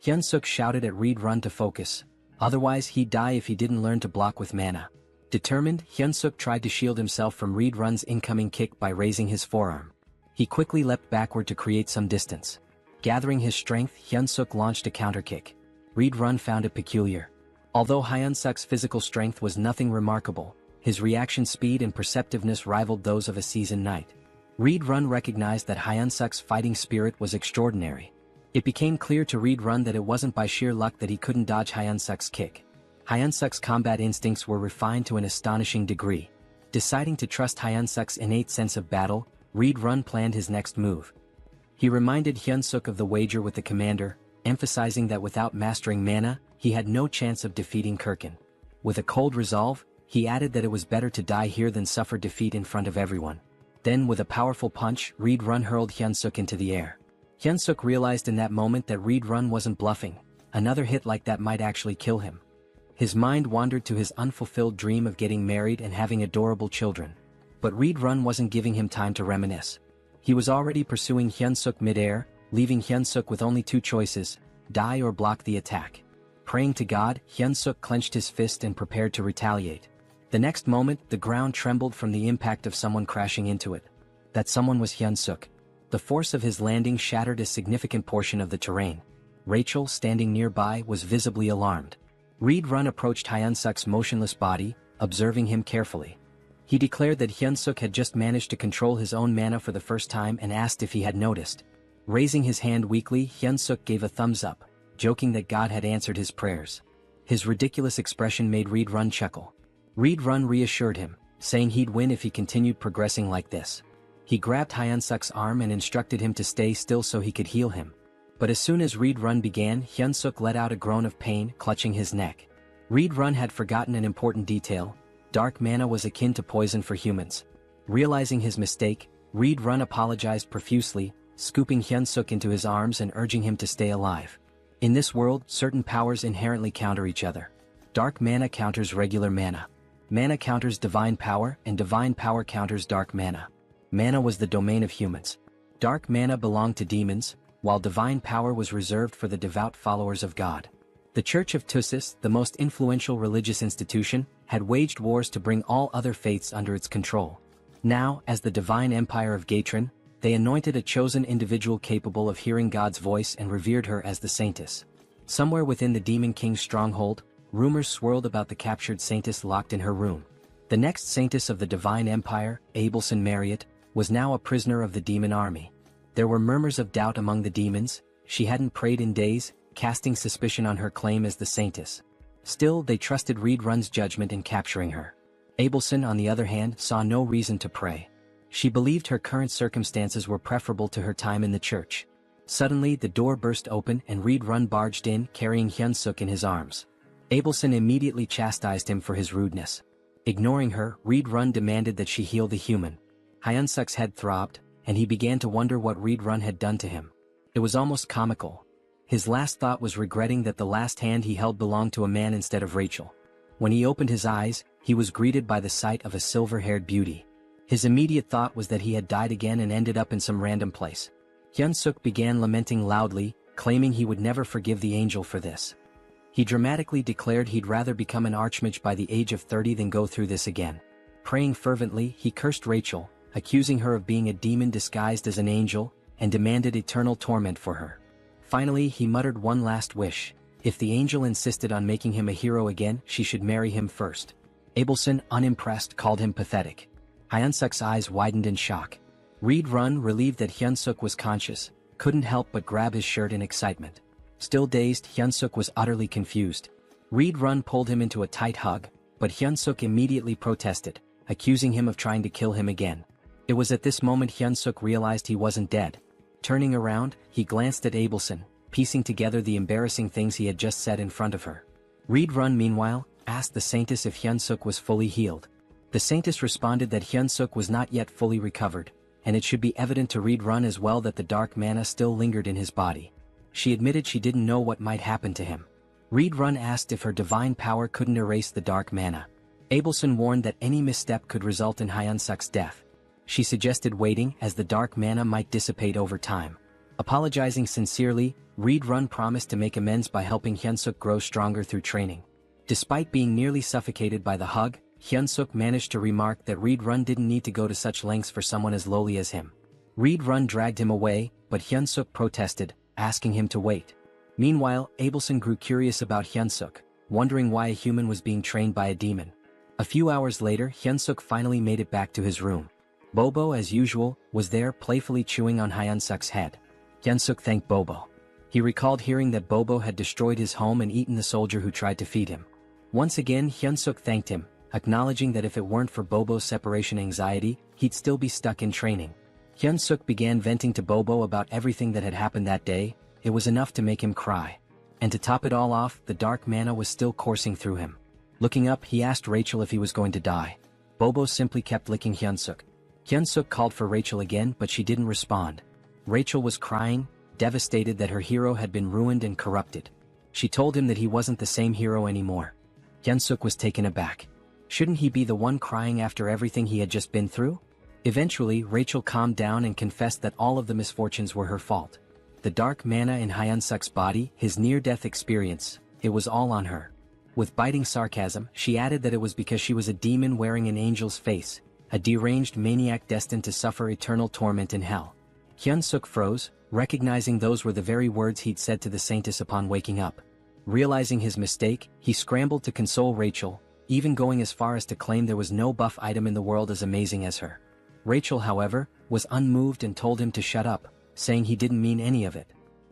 Hyunsuk shouted at Reed Run to focus. Otherwise he'd die if he didn't learn to block with mana. Determined, Hyunsuk tried to shield himself from Reed Run's incoming kick by raising his forearm. He quickly leapt backward to create some distance. Gathering his strength, Hyunsuk launched a counterkick. Reed Run found it peculiar. Although Hyunsuk's physical strength was nothing remarkable, his reaction speed and perceptiveness rivaled those of a seasoned knight. Reed Run recognized that Hyunsuk's fighting spirit was extraordinary. It became clear to Reed Run that it wasn't by sheer luck that he couldn't dodge Hyunsuk's kick. Hyunsuk's combat instincts were refined to an astonishing degree. Deciding to trust Hyunsuk's innate sense of battle, Reed Run planned his next move. He reminded Hyunsuk of the wager with the commander, emphasizing that without mastering mana, he had no chance of defeating Kirkin. With a cold resolve, he added that it was better to die here than suffer defeat in front of everyone. Then with a powerful punch, Reed Run hurled Hyunsuk into the air. Hyunsuk realized in that moment that Reed Run wasn't bluffing. Another hit like that might actually kill him. His mind wandered to his unfulfilled dream of getting married and having adorable children. But Reed Run wasn't giving him time to reminisce. He was already pursuing Hyunsuk mid-air, leaving Hyunsuk with only two choices: die or block the attack. Praying to God, Hyunsuk clenched his fist and prepared to retaliate. The next moment, the ground trembled from the impact of someone crashing into it. That someone was Hyunsuk. The force of his landing shattered a significant portion of the terrain. Rachel, standing nearby, was visibly alarmed. Reed Run approached Hyunsuk's motionless body, observing him carefully. He declared that Hyunsuk had just managed to control his own mana for the first time and asked if he had noticed. Raising his hand weakly, Hyunsuk gave a thumbs up, joking that God had answered his prayers. His ridiculous expression made Reed Run chuckle. Reed Run reassured him, saying he'd win if he continued progressing like this. He grabbed Hyunsuk's arm and instructed him to stay still so he could heal him. But as soon as Reed Run began, Hyunsuk let out a groan of pain, clutching his neck. Reed Run had forgotten an important detail: dark mana was akin to poison for humans. Realizing his mistake, Reed Run apologized profusely, scooping Hyunsuk into his arms and urging him to stay alive. In this world, certain powers inherently counter each other. Dark mana counters regular mana. Mana counters divine power, and divine power counters dark mana. Mana was the domain of humans. Dark mana belonged to demons, while divine power was reserved for the devout followers of God. The Church of Tussis, the most influential religious institution, had waged wars to bring all other faiths under its control. Now, as the divine empire of Gatron, they anointed a chosen individual capable of hearing God's voice and revered her as the Saintess. Somewhere within the Demon King's stronghold, rumors swirled about the captured Saintess locked in her room. The next Saintess of the divine empire, Abelson Marriott, was now a prisoner of the demon army. There were murmurs of doubt among the demons. She hadn't prayed in days, casting suspicion on her claim as the Saintess. Still, they trusted Reed Run's judgment in capturing her. Abelson, on the other hand, saw no reason to pray. She believed her current circumstances were preferable to her time in the church. Suddenly, the door burst open and Reed Run barged in, carrying Hyun-suk in his arms. Abelson immediately chastised him for his rudeness. Ignoring her, Reed Run demanded that she heal the human. Hyun-suk's head throbbed, and he began to wonder what Reed Run had done to him. It was almost comical. His last thought was regretting that the last hand he held belonged to a man instead of Rachel. When he opened his eyes, he was greeted by the sight of a silver-haired beauty. His immediate thought was that he had died again and ended up in some random place. Hyun-suk began lamenting loudly, claiming he would never forgive the angel for this. He dramatically declared he'd rather become an archmage by the age of 30 than go through this again. Praying fervently, he cursed Rachel, accusing her of being a demon disguised as an angel, and demanded eternal torment for her. Finally, he muttered one last wish. If the angel insisted on making him a hero again, she should marry him first. Abelson, unimpressed, called him pathetic. Hyun-suk's eyes widened in shock. Reed Run, relieved that Hyun-suk was conscious, couldn't help but grab his shirt in excitement. Still dazed, Hyun-suk was utterly confused. Reed Run pulled him into a tight hug, but Hyun-suk immediately protested, accusing him of trying to kill him again. It was at this moment Hyun-suk realized he wasn't dead. Turning around, he glanced at Abelson, piecing together the embarrassing things he had just said in front of her. Reed Run, meanwhile, asked the Saintess if Hyun-suk was fully healed. The Saintess responded that Hyun-suk was not yet fully recovered, and it should be evident to Reed Run as well that the dark mana still lingered in his body. She admitted she didn't know what might happen to him. Reed Run asked if her divine power couldn't erase the dark mana. Abelson warned that any misstep could result in Hyun-suk's death. She suggested waiting, as the dark mana might dissipate over time. Apologizing sincerely, Reed Run promised to make amends by helping Hyun-suk grow stronger through training. Despite being nearly suffocated by the hug, Hyun-suk managed to remark that Reed Run didn't need to go to such lengths for someone as lowly as him. Reed Run dragged him away, but Hyun-suk protested, asking him to wait. Meanwhile, Abelson grew curious about Hyun-suk, wondering why a human was being trained by a demon. A few hours later, Hyun-suk finally made it back to his room. Bobo, as usual, was there playfully chewing on Hyun-suk's head. Hyun-suk thanked Bobo. He recalled hearing that Bobo had destroyed his home and eaten the soldier who tried to feed him. Once again, Hyun-suk thanked him, acknowledging that if it weren't for Bobo's separation anxiety, he'd still be stuck in training. Hyun-suk began venting to Bobo about everything that had happened that day. It was enough to make him cry. And to top it all off, the dark mana was still coursing through him. Looking up, he asked Rachel if he was going to die. Bobo simply kept licking Hyun-suk. Hyun-suk called for Rachel again, but she didn't respond. Rachel was crying, devastated that her hero had been ruined and corrupted. She told him that he wasn't the same hero anymore. Hyun-suk was taken aback. Shouldn't he be the one crying after everything he had just been through? Eventually, Rachel calmed down and confessed that all of the misfortunes were her fault. The dark mana in Hyun-suk's body, his near-death experience, it was all on her. With biting sarcasm, she added that it was because she was a demon wearing an angel's face, a deranged maniac destined to suffer eternal torment in hell. Hyun-suk froze, recognizing those were the very words he'd said to the Saintess upon waking up. Realizing his mistake, he scrambled to console Rachel, even going as far as to claim there was no buff item in the world as amazing as her. Rachel, however, was unmoved and told him to shut up, saying he didn't mean any of it.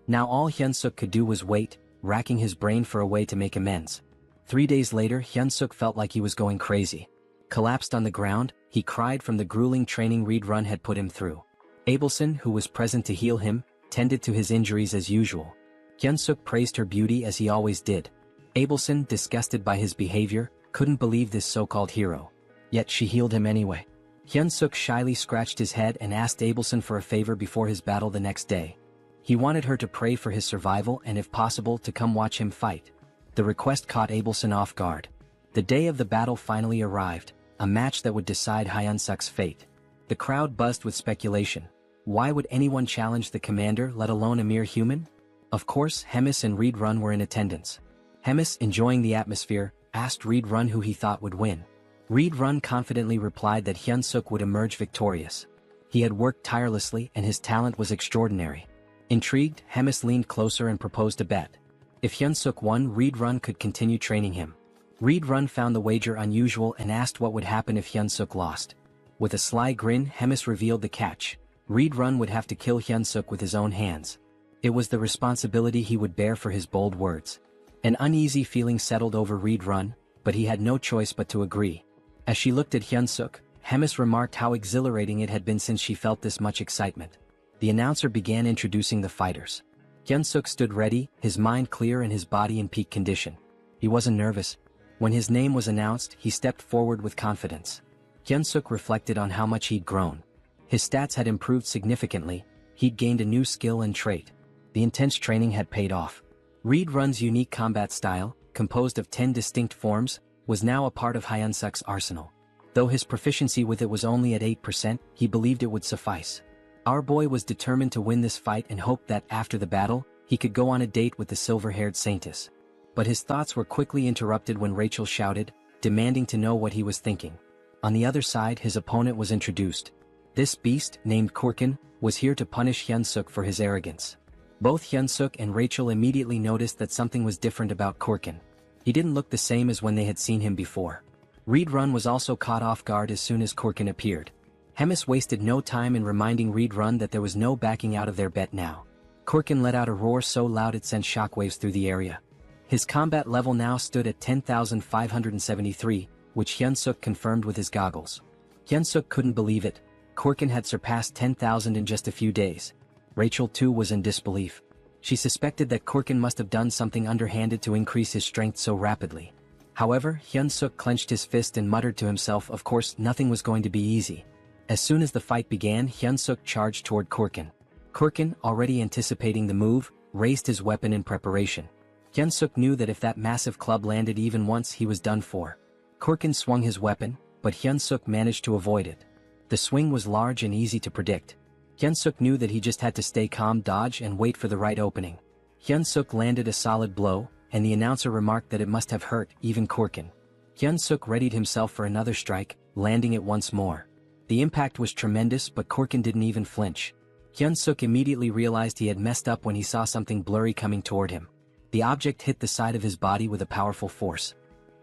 Now all Hyun-suk could do was wait, racking his brain for a way to make amends. 3 days later, Hyun-suk felt like he was going crazy. Collapsed on the ground, he cried from the grueling training Reed Run had put him through. Abelson, who was present to heal him, tended to his injuries as usual. Hyun-suk praised her beauty as he always did. Abelson, disgusted by his behavior, couldn't believe this so-called hero. Yet she healed him anyway. Hyun-suk shyly scratched his head and asked Abelson for a favor before his battle the next day. He wanted her to pray for his survival and if possible to come watch him fight. The request caught Abelson off guard. The day of the battle finally arrived, a match that would decide Hyun-suk's fate. The crowd buzzed with speculation. Why would anyone challenge the commander, let alone a mere human? Of course, Hemis and Reed Run were in attendance. Hemis, enjoying the atmosphere, asked Reed Run who he thought would win. Reed Run confidently replied that Hyun Suk would emerge victorious. He had worked tirelessly and his talent was extraordinary. Intrigued, Hemis leaned closer and proposed a bet. If Hyun Suk won, Reed Run could continue training him. Reed Run found the wager unusual and asked what would happen if Hyun Suk lost. With a sly grin, Hemis revealed the catch. Reed Run would have to kill Hyun Suk with his own hands. It was the responsibility he would bear for his bold words. An uneasy feeling settled over Reed Run, but he had no choice but to agree. As she looked at Hyun Suk, Hemis remarked how exhilarating it had been since she felt this much excitement. The announcer began introducing the fighters. Hyun Suk stood ready, his mind clear and his body in peak condition. He wasn't nervous. When his name was announced, he stepped forward with confidence. Hyun Suk reflected on how much he'd grown. His stats had improved significantly, he'd gained a new skill and trait. The intense training had paid off. Reed Run's unique combat style, composed of 10 distinct forms, was now a part of Hyun Suk's arsenal. Though his proficiency with it was only at 8%, he believed it would suffice. Our boy was determined to win this fight and hoped that, after the battle, he could go on a date with the silver-haired saintess. But his thoughts were quickly interrupted when Rachel shouted, demanding to know what he was thinking. On the other side, his opponent was introduced. This beast, named Kurkin, was here to punish Hyun Suk for his arrogance. Both Hyun Suk and Rachel immediately noticed that something was different about Kurkin. He didn't look the same as when they had seen him before. Reed Run was also caught off guard as soon as Kurkin appeared. Hemis wasted no time in reminding Reed Run that there was no backing out of their bet now. Kurkin let out a roar so loud it sent shockwaves through the area. His combat level now stood at 10,573, which Hyun Suk confirmed with his goggles. Hyun Suk couldn't believe it. Kurkin had surpassed 10,000 in just a few days. Rachel too was in disbelief. She suspected that Kurkin must have done something underhanded to increase his strength so rapidly. However, Hyun Suk clenched his fist and muttered to himself, of course, nothing was going to be easy. As soon as the fight began, Hyun Suk charged toward Kurkin. Kurkin, already anticipating the move, raised his weapon in preparation. Hyun Suk knew that if that massive club landed even once, he was done for. Kurkin swung his weapon, but Hyun Suk managed to avoid it. The swing was large and easy to predict. Hyun Suk knew that he just had to stay calm, dodge, and wait for the right opening. Hyun Suk landed a solid blow, and the announcer remarked that it must have hurt even Kurkin. Hyun Suk readied himself for another strike, landing it once more. The impact was tremendous, but Kurkin didn't even flinch. Hyun Suk immediately realized he had messed up when he saw something blurry coming toward him. The object hit the side of his body with a powerful force.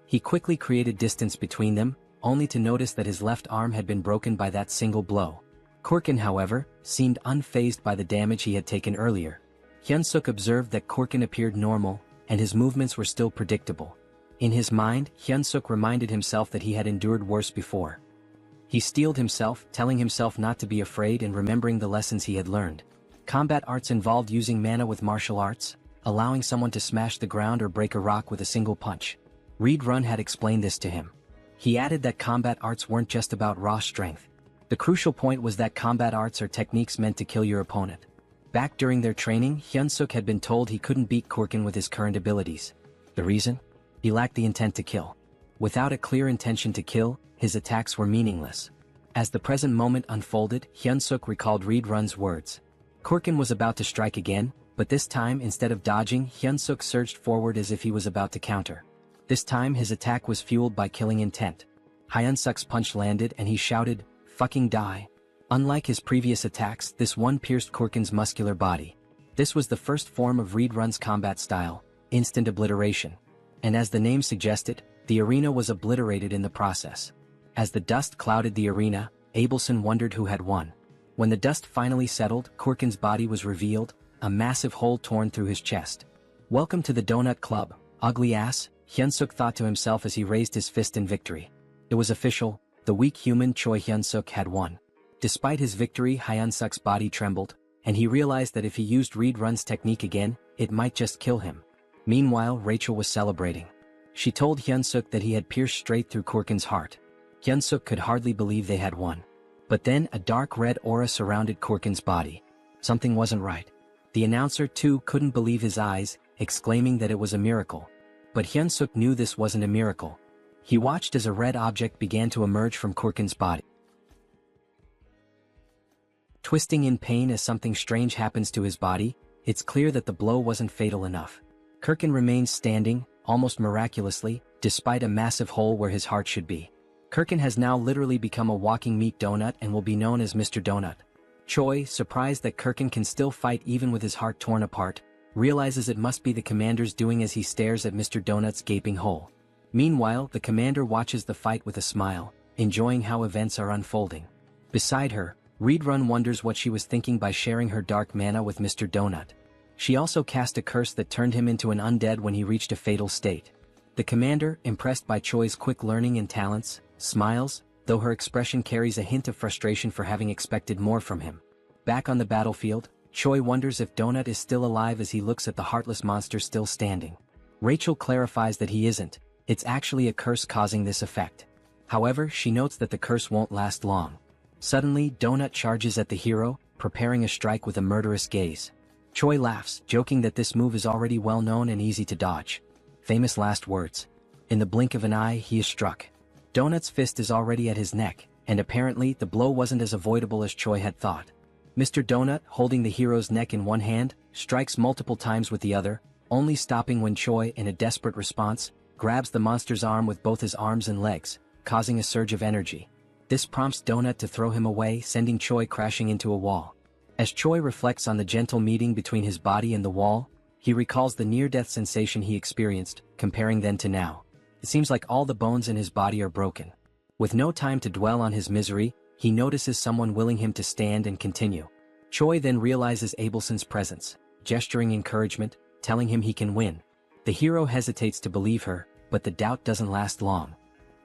He quickly created distance between them, only to notice that his left arm had been broken by that single blow. Kurkin, however, seemed unfazed by the damage he had taken earlier. Hyun Suk observed that Kurkin appeared normal, and his movements were still predictable. In his mind, Hyun Suk reminded himself that he had endured worse before. He steeled himself, telling himself not to be afraid and remembering the lessons he had learned. Combat arts involved using mana with martial arts, allowing someone to smash the ground or break a rock with a single punch. Reed Run had explained this to him. He added that combat arts weren't just about raw strength. The crucial point was that combat arts are techniques meant to kill your opponent. Back during their training, Hyun Suk had been told he couldn't beat Kurkin with his current abilities. The reason? He lacked the intent to kill. Without a clear intention to kill, his attacks were meaningless. As the present moment unfolded, Hyun Suk recalled Reed Run's words. Kurkin was about to strike again, but this time, instead of dodging, Hyun Suk surged forward as if he was about to counter. This time his attack was fueled by killing intent. Hyun Suk's punch landed and he shouted, "Fucking die." Unlike his previous attacks, this one pierced Kurkin's muscular body. This was the first form of Reed Run's combat style, instant obliteration. And as the name suggested, the arena was obliterated in the process. As the dust clouded the arena, Abelson wondered who had won. When the dust finally settled, Kurkin's body was revealed, a massive hole torn through his chest. "Welcome to the Donut Club, ugly ass," Hyun Suk thought to himself as he raised his fist in victory. It was official, the weak human Choi Hyun Suk had won. Despite his victory, Hyun Suk's body trembled, and he realized that if he used Reed Run's technique again, it might just kill him. Meanwhile, Rachel was celebrating. She told Hyun Suk that he had pierced straight through Kurkin's heart. Hyun Suk could hardly believe they had won. But then a dark red aura surrounded Kurkin's body. Something wasn't right. The announcer too couldn't believe his eyes, exclaiming that it was a miracle. But Hyun Suk knew this wasn't a miracle. He watched as a red object began to emerge from Kurkin's body. Twisting in pain as something strange happens to his body, it's clear that the blow wasn't fatal enough. Kirkin remains standing, almost miraculously, despite a massive hole where his heart should be. Kirkin has now literally become a walking meat donut and will be known as Mr. Donut. Choi, surprised that Kirkin can still fight even with his heart torn apart, realizes it must be the commander's doing as he stares at Mr. Donut's gaping hole. Meanwhile, the commander watches the fight with a smile, enjoying how events are unfolding. Beside her, Reborn wonders what she was thinking by sharing her dark mana with Mr. Donut. She also cast a curse that turned him into an undead when he reached a fatal state. The commander, impressed by Choi's quick learning and talents, smiles, though her expression carries a hint of frustration for having expected more from him. Back on the battlefield, Choi wonders if Donut is still alive as he looks at the heartless monster still standing. Rachel clarifies that he isn't, it's actually a curse causing this effect. However, she notes that the curse won't last long. Suddenly, Donut charges at the hero, preparing a strike with a murderous gaze. Choi laughs, joking that this move is already well known and easy to dodge. Famous last words. In the blink of an eye, he is struck. Donut's fist is already at his neck, and apparently the blow wasn't as avoidable as Choi had thought. Mr. Donut, holding the hero's neck in one hand, strikes multiple times with the other, only stopping when Choi, in a desperate response, grabs the monster's arm with both his arms and legs, causing a surge of energy. This prompts Donut to throw him away, sending Choi crashing into a wall. As Choi reflects on the gentle meeting between his body and the wall, he recalls the near-death sensation he experienced, comparing then to now. It seems like all the bones in his body are broken. With no time to dwell on his misery, he notices someone willing him to stand and continue. Choi then realizes Abelson's presence, gesturing encouragement, telling him he can win. The hero hesitates to believe her, but the doubt doesn't last long.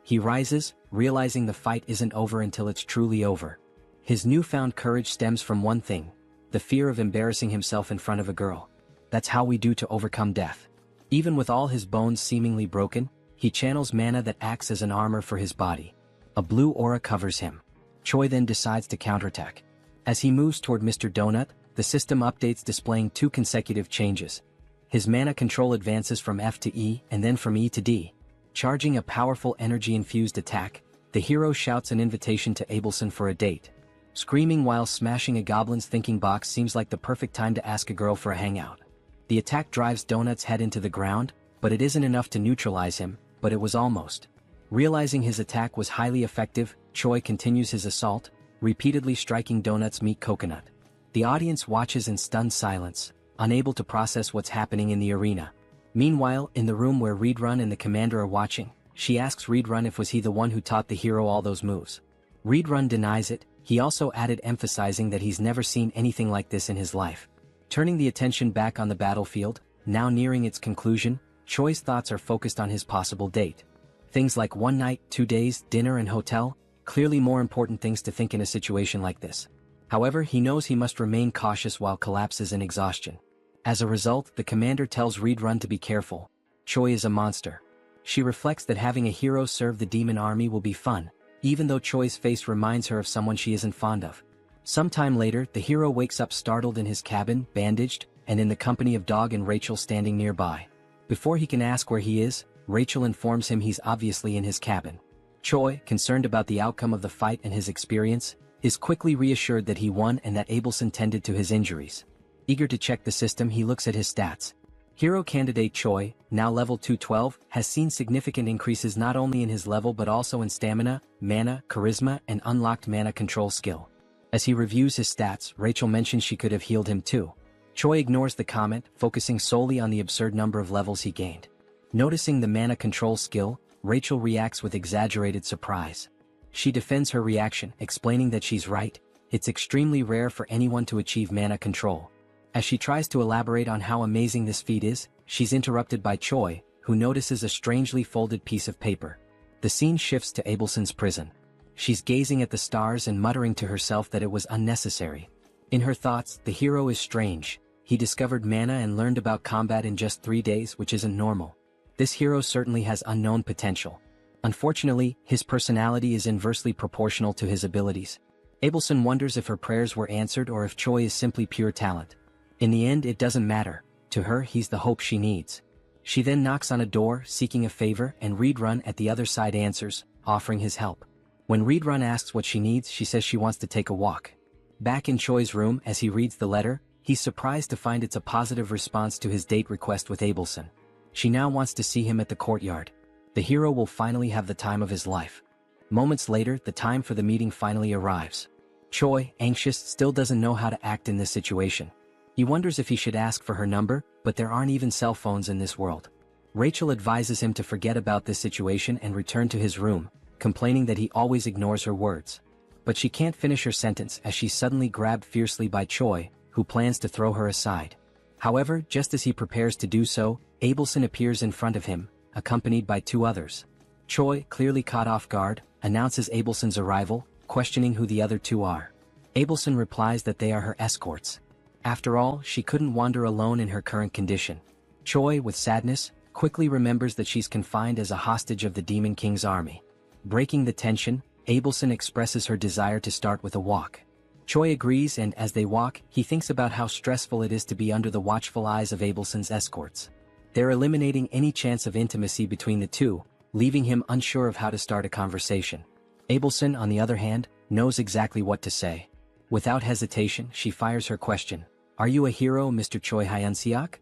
He rises, realizing the fight isn't over until it's truly over. His newfound courage stems from one thing: the fear of embarrassing himself in front of a girl. That's how we do to overcome death. Even with all his bones seemingly broken, he channels mana that acts as an armor for his body. A blue aura covers him. Choi then decides to counterattack. As he moves toward Mr. Donut, the system updates displaying 2 consecutive changes. His mana control advances from F to E and then from E to D. Charging a powerful energy-infused attack, the hero shouts an invitation to Abelson for a date. Screaming while smashing a goblin's thinking box seems like the perfect time to ask a girl for a hangout. The attack drives Donut's head into the ground, but it isn't enough to neutralize him, but it was almost. Realizing his attack was highly effective, Choi continues his assault, repeatedly striking Donut's meat coconut. The audience watches in stunned silence, unable to process what's happening in the arena. Meanwhile, in the room where Reborn and the commander are watching, she asks Reborn if was he the one who taught the hero all those moves. Reborn denies it. He also added, emphasizing that he's never seen anything like this in his life. Turning the attention back on the battlefield, now nearing its conclusion, Choi's thoughts are focused on his possible date. Things like 1 night, 2 days, dinner and hotel, clearly more important things to think in a situation like this. However, he knows he must remain cautious while collapses in exhaustion. As a result, the commander tells Reborn to be careful. Choi is a monster. She reflects that having a hero serve the demon army will be fun, even though Choi's face reminds her of someone she isn't fond of. Sometime later, the hero wakes up startled in his cabin, bandaged, and in the company of Dog and Rachel standing nearby. Before he can ask where he is, Rachel informs him he's obviously in his cabin. Choi, concerned about the outcome of the fight and his experience, is quickly reassured that he won and that Abelson tended to his injuries. Eager to check the system, he looks at his stats. Hero candidate Choi, now level 212, has seen significant increases not only in his level but also in stamina, mana, charisma, and unlocked mana control skill. As he reviews his stats, Rachel mentions she could have healed him too. Choi ignores the comment, focusing solely on the absurd number of levels he gained. Noticing the mana control skill, Rachel reacts with exaggerated surprise. She defends her reaction, explaining that she's right, it's extremely rare for anyone to achieve mana control. As she tries to elaborate on how amazing this feat is, she's interrupted by Choi, who notices a strangely folded piece of paper. The scene shifts to Abelson's prison. She's gazing at the stars and muttering to herself that it was unnecessary. In her thoughts, the hero is strange. He discovered mana and learned about combat in just 3 days, which isn't normal. This hero certainly has unknown potential. Unfortunately, his personality is inversely proportional to his abilities. Abelson wonders if her prayers were answered or if Choi is simply pure talent. In the end, it doesn't matter. To her, he's the hope she needs. She then knocks on a door, seeking a favor, and Reborn at the other side answers, offering his help. When Reborn asks what she needs, she says she wants to take a walk. Back in Choi's room as he reads the letter, he's surprised to find it's a positive response to his date request with Abelson. She now wants to see him at the courtyard. The hero will finally have the time of his life. Moments later, the time for the meeting finally arrives. Choi, anxious, still doesn't know how to act in this situation. He wonders if he should ask for her number, but there aren't even cell phones in this world. Rachel advises him to forget about this situation and return to his room, complaining that he always ignores her words. But she can't finish her sentence as she's suddenly grabbed fiercely by Choi, who plans to throw her aside. However, just as he prepares to do so, Abelson appears in front of him, accompanied by two others. Choi, clearly caught off guard, announces Abelson's arrival, questioning who the other two are. Abelson replies that they are her escorts. After all, she couldn't wander alone in her current condition. Choi, with sadness, quickly remembers that she's confined as a hostage of the Demon King's army. Breaking the tension, Abelson expresses her desire to start with a walk. Choi agrees, and as they walk, he thinks about how stressful it is to be under the watchful eyes of Abelson's escorts. They're eliminating any chance of intimacy between the two, leaving him unsure of how to start a conversation. Abelson, on the other hand, knows exactly what to say. Without hesitation, she fires her question. "Are you a hero, Mr. Choi Hyun-seok?"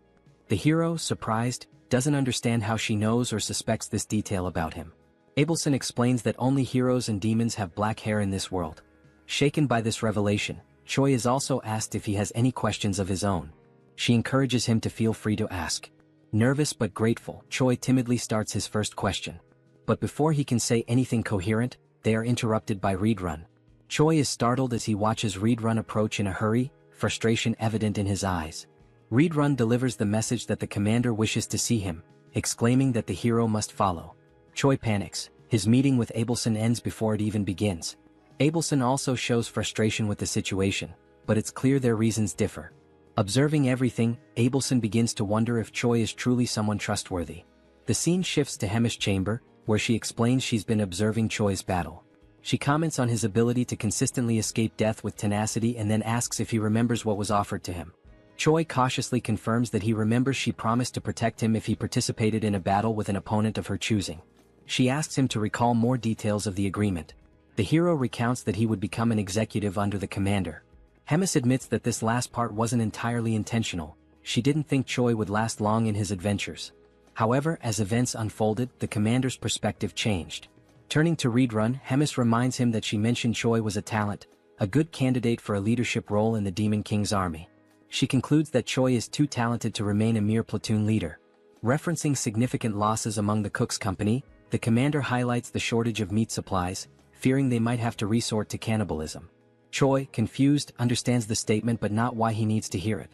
The hero, surprised, doesn't understand how she knows or suspects this detail about him. Abelson explains that only heroes and demons have black hair in this world. Shaken by this revelation, Choi is also asked if he has any questions of his own. She encourages him to feel free to ask. Nervous but grateful, Choi timidly starts his first question. But before he can say anything coherent, they are interrupted by Reborn. Choi is startled as he watches Reborn approach in a hurry, frustration evident in his eyes. Reborn delivers the message that the commander wishes to see him, exclaiming that the hero must follow. Choi panics. His meeting with Abelson ends before it even begins. Abelson also shows frustration with the situation, but it's clear their reasons differ. Observing everything, Abelson begins to wonder if Choi is truly someone trustworthy. The scene shifts to Hemi's chamber, where she explains she's been observing Choi's battle. She comments on his ability to consistently escape death with tenacity and then asks if he remembers what was offered to him. Choi cautiously confirms that he remembers she promised to protect him if he participated in a battle with an opponent of her choosing. She asks him to recall more details of the agreement. The hero recounts that he would become an executive under the commander. Hemis admits that this last part wasn't entirely intentional. She didn't think Choi would last long in his adventures. However, as events unfolded, the commander's perspective changed. Turning to Reborn, Hemis reminds him that she mentioned Choi was a talent, a good candidate for a leadership role in the Demon King's army. She concludes that Choi is too talented to remain a mere platoon leader. Referencing significant losses among the Cook's company, the commander highlights the shortage of meat supplies, fearing they might have to resort to cannibalism. Choi, confused, understands the statement but not why he needs to hear it.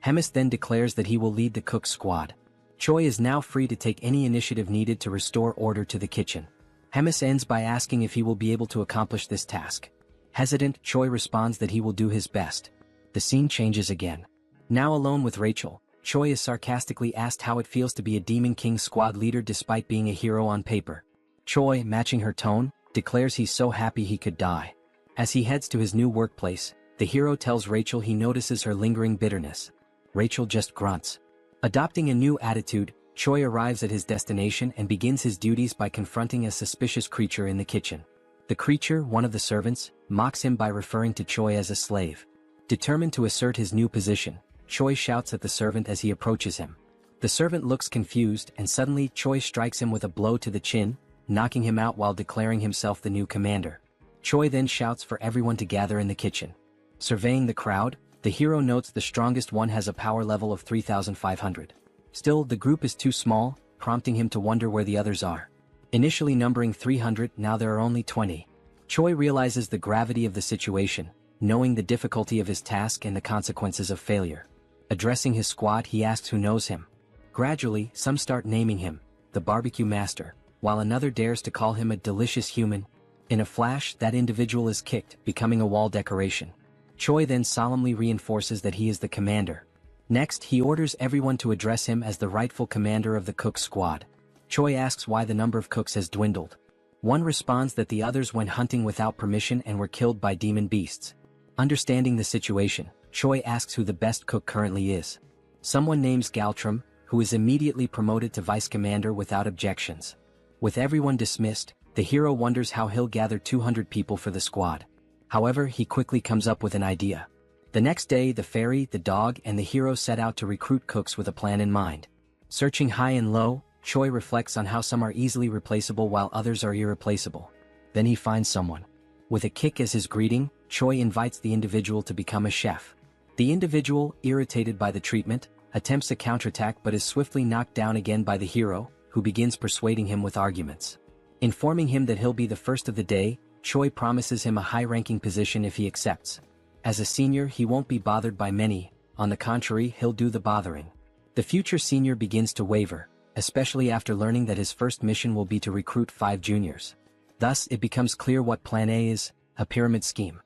Hemis then declares that he will lead the Cook's squad. Choi is now free to take any initiative needed to restore order to the kitchen. Hemis ends by asking if he will be able to accomplish this task. Hesitant, Choi responds that he will do his best. The scene changes again. Now alone with Rachel, Choi is sarcastically asked how it feels to be a Demon King squad leader despite being a hero on paper. Choi, matching her tone, declares he's so happy he could die. As he heads to his new workplace, the hero tells Rachel he notices her lingering bitterness. Rachel just grunts. Adopting a new attitude, Choi arrives at his destination and begins his duties by confronting a suspicious creature in the kitchen. The creature, one of the servants, mocks him by referring to Choi as a slave. Determined to assert his new position, Choi shouts at the servant as he approaches him. The servant looks confused and suddenly Choi strikes him with a blow to the chin, knocking him out while declaring himself the new commander. Choi then shouts for everyone to gather in the kitchen. Surveying the crowd, the hero notes the strongest one has a power level of 3,500. Still, the group is too small, prompting him to wonder where the others are. Initially numbering 300, now there are only 20. Choi realizes the gravity of the situation, knowing the difficulty of his task and the consequences of failure. Addressing his squad, he asks who knows him. Gradually, some start naming him, the barbecue master, while another dares to call him a delicious human. In a flash, that individual is kicked, becoming a wall decoration. Choi then solemnly reinforces that he is the commander. Next, he orders everyone to address him as the rightful commander of the Cook squad. Choi asks why the number of cooks has dwindled. One responds that the others went hunting without permission and were killed by demon beasts. Understanding the situation, Choi asks who the best cook currently is. Someone names Galtram, who is immediately promoted to vice commander without objections. With everyone dismissed, the hero wonders how he'll gather 200 people for the squad. However, he quickly comes up with an idea. The next day, the fairy, the dog, and the hero set out to recruit cooks with a plan in mind. Searching high and low, Choi reflects on how some are easily replaceable while others are irreplaceable. Then he finds someone. With a kick as his greeting, Choi invites the individual to become a chef. The individual, irritated by the treatment, attempts a counterattack but is swiftly knocked down again by the hero, who begins persuading him with arguments. Informing him that he'll be the first of the day, Choi promises him a high-ranking position if he accepts. As a senior, he won't be bothered by many, on the contrary, he'll do the bothering. The future senior begins to waver, especially after learning that his first mission will be to recruit 5 juniors. Thus, it becomes clear what Plan A is, a pyramid scheme.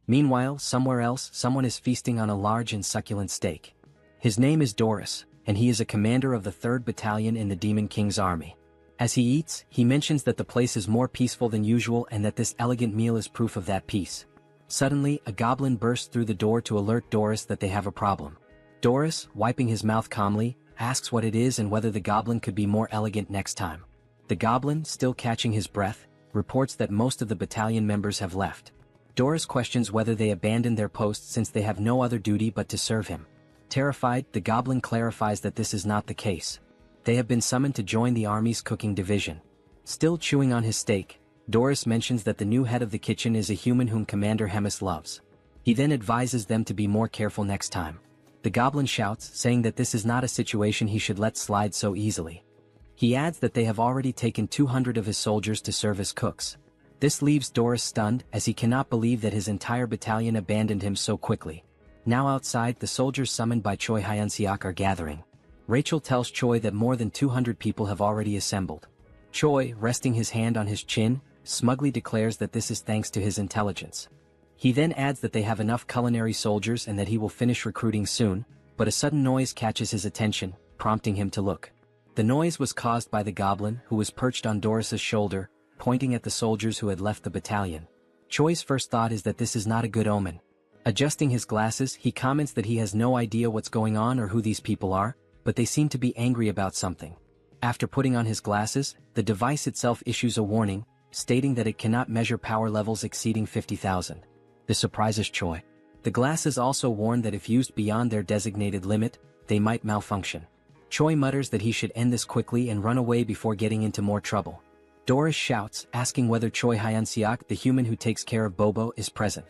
Meanwhile, somewhere else, someone is feasting on a large and succulent steak. His name is Doris, and he is a commander of the 3rd Battalion in the Demon King's army. As he eats, he mentions that the place is more peaceful than usual and that this elegant meal is proof of that peace. Suddenly, a goblin bursts through the door to alert Doris that they have a problem. Doris, wiping his mouth calmly, asks what it is and whether the goblin could be more elegant next time. The goblin, still catching his breath, reports that most of the battalion members have left. Doris questions whether they abandoned their posts since they have no other duty but to serve him. Terrified, the goblin clarifies that this is not the case. They have been summoned to join the army's cooking division. Still chewing on his steak, Doris mentions that the new head of the kitchen is a human whom Commander Hemis loves. He then advises them to be more careful next time. The goblin shouts, saying that this is not a situation he should let slide so easily. He adds that they have already taken 200 of his soldiers to serve as cooks. This leaves Doris stunned, as he cannot believe that his entire battalion abandoned him so quickly. Now outside, the soldiers summoned by Choi Hyun-seok are gathering. Rachel tells Choi that more than 200 people have already assembled. Choi, resting his hand on his chin, smugly declares that this is thanks to his intelligence. He then adds that they have enough culinary soldiers and that he will finish recruiting soon, but a sudden noise catches his attention, prompting him to look. The noise was caused by the goblin, who was perched on Doris's shoulder, pointing at the soldiers who had left the battalion. Choi's first thought is that this is not a good omen. Adjusting his glasses, he comments that he has no idea what's going on or who these people are, but they seem to be angry about something. After putting on his glasses, the device itself issues a warning, stating that it cannot measure power levels exceeding 50,000. This surprises Choi. The glasses also warn that if used beyond their designated limit, they might malfunction. Choi mutters that he should end this quickly and run away before getting into more trouble. Doris shouts, asking whether Choi Hyun-seok, the human who takes care of Bobo, is present.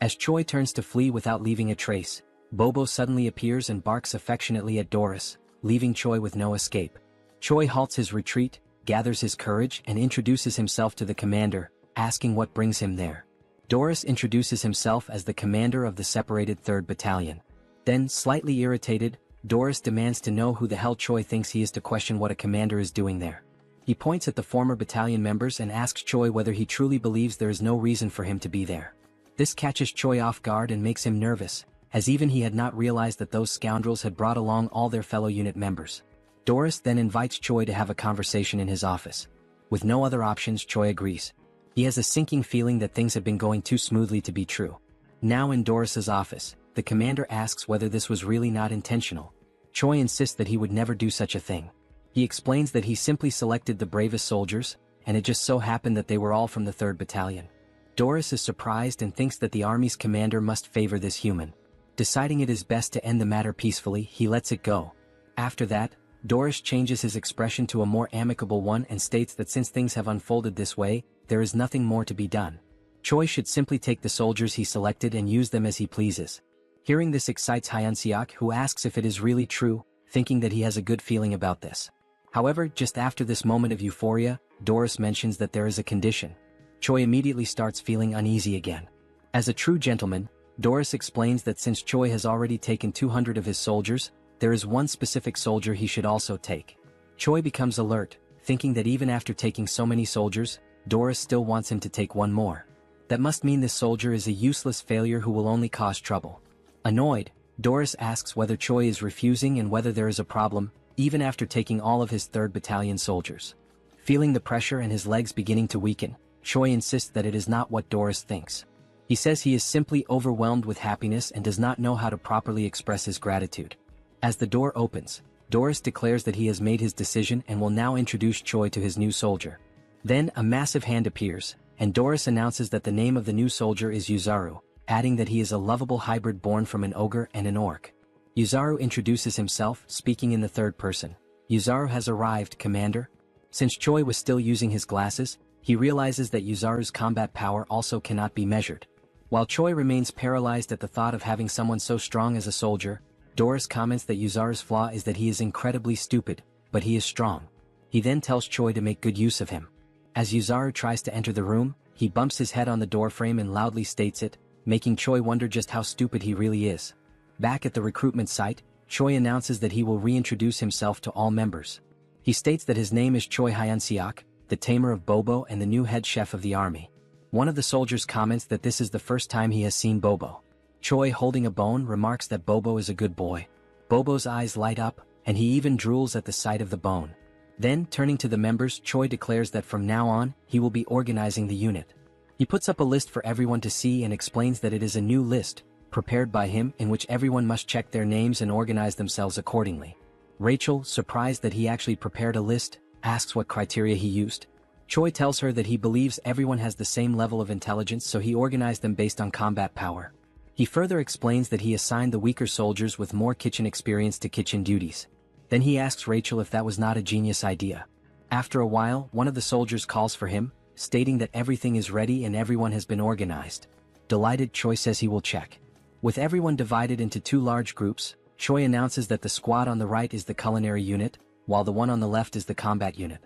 As Choi turns to flee without leaving a trace, Bobo suddenly appears and barks affectionately at Doris, leaving Choi with no escape. Choi halts his retreat, gathers his courage and introduces himself to the commander, asking what brings him there. Doris introduces himself as the commander of the separated 3rd Battalion. Then, slightly irritated, Doris demands to know who the hell Choi thinks he is to question what a commander is doing there. He points at the former battalion members and asks Choi whether he truly believes there is no reason for him to be there. This catches Choi off guard and makes him nervous, as even he had not realized that those scoundrels had brought along all their fellow unit members. Doris then invites Choi to have a conversation in his office. With no other options, Choi agrees. He has a sinking feeling that things have been going too smoothly to be true. Now in Doris's office, the commander asks whether this was really not intentional. Choi insists that he would never do such a thing. He explains that he simply selected the bravest soldiers, and it just so happened that they were all from the 3rd Battalion. Doris is surprised and thinks that the army's commander must favor this human. Deciding it is best to end the matter peacefully, he lets it go. After that, Doris changes his expression to a more amicable one and states that since things have unfolded this way, there is nothing more to be done. Choi should simply take the soldiers he selected and use them as he pleases. Hearing this excites Hyun-seok, who asks if it is really true, thinking that he has a good feeling about this. However, just after this moment of euphoria, Doris mentions that there is a condition. Choi immediately starts feeling uneasy again. As a true gentleman, Doris explains that since Choi has already taken 200 of his soldiers, there is one specific soldier he should also take. Choi becomes alert, thinking that even after taking so many soldiers, Doris still wants him to take one more. That must mean this soldier is a useless failure who will only cause trouble. Annoyed, Doris asks whether Choi is refusing and whether there is a problem, even after taking all of his 3rd Battalion soldiers. Feeling the pressure and his legs beginning to weaken, Choi insists that it is not what Doris thinks. He says he is simply overwhelmed with happiness and does not know how to properly express his gratitude. As the door opens, Doris declares that he has made his decision and will now introduce Choi to his new soldier. Then a massive hand appears, and Doris announces that the name of the new soldier is Yuzaru, adding that he is a lovable hybrid born from an ogre and an orc. Yuzaru introduces himself, speaking in the third person. "Yuzaru has arrived, Commander." Since Choi was still using his glasses, he realizes that Yuzaru's combat power also cannot be measured. While Choi remains paralyzed at the thought of having someone so strong as a soldier, Doris comments that Yuzaru's flaw is that he is incredibly stupid, but he is strong. He then tells Choi to make good use of him. As Yuzaru tries to enter the room, he bumps his head on the doorframe and loudly states it, making Choi wonder just how stupid he really is. Back at the recruitment site, Choi announces that he will reintroduce himself to all members. He states that his name is Choi Hyun-seok, the tamer of Bobo and the new head chef of the army. One of the soldiers comments that this is the first time he has seen Bobo. Choi, holding a bone, remarks that Bobo is a good boy. Bobo's eyes light up, and he even drools at the sight of the bone. Then, turning to the members, Choi declares that from now on, he will be organizing the unit. He puts up a list for everyone to see and explains that it is a new list, prepared by him, in which everyone must check their names and organize themselves accordingly. Rachel, surprised that he actually prepared a list, asks what criteria he used. Choi tells her that he believes everyone has the same level of intelligence, so he organized them based on combat power. He further explains that he assigned the weaker soldiers with more kitchen experience to kitchen duties. Then he asks Rachel if that was not a genius idea. After a while, one of the soldiers calls for him, stating that everything is ready and everyone has been organized. Delighted, Choi says he will check. With everyone divided into two large groups, Choi announces that the squad on the right is the culinary unit, while the one on the left is the combat unit.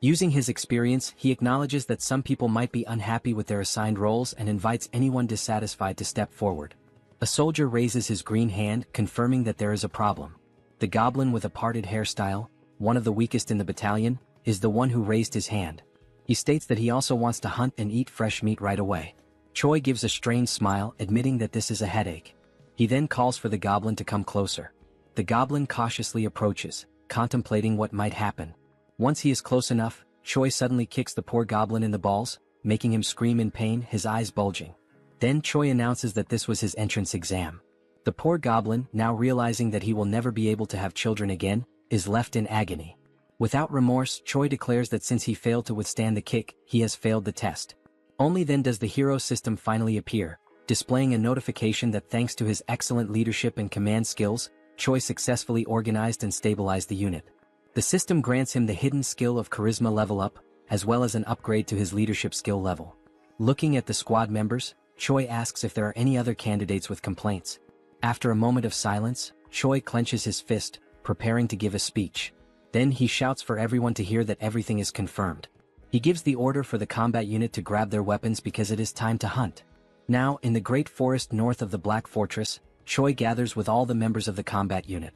Using his experience, he acknowledges that some people might be unhappy with their assigned roles and invites anyone dissatisfied to step forward. A soldier raises his green hand, confirming that there is a problem. The goblin with a parted hairstyle, one of the weakest in the battalion, is the one who raised his hand. He states that he also wants to hunt and eat fresh meat right away. Choi gives a strange smile, admitting that this is a headache. He then calls for the goblin to come closer. The goblin cautiously approaches, contemplating what might happen. Once he is close enough, Choi suddenly kicks the poor goblin in the balls, making him scream in pain, his eyes bulging. Then Choi announces that this was his entrance exam. The poor goblin, now realizing that he will never be able to have children again, is left in agony. Without remorse, Choi declares that since he failed to withstand the kick, he has failed the test. Only then does the hero system finally appear, displaying a notification that thanks to his excellent leadership and command skills, Choi successfully organized and stabilized the unit. The system grants him the hidden skill of charisma level up, as well as an upgrade to his leadership skill level. Looking at the squad members, Choi asks if there are any other candidates with complaints. After a moment of silence, Choi clenches his fist, preparing to give a speech. Then he shouts for everyone to hear that everything is confirmed. He gives the order for the combat unit to grab their weapons because it is time to hunt. Now, in the great forest north of the Black Fortress, Choi gathers with all the members of the combat unit.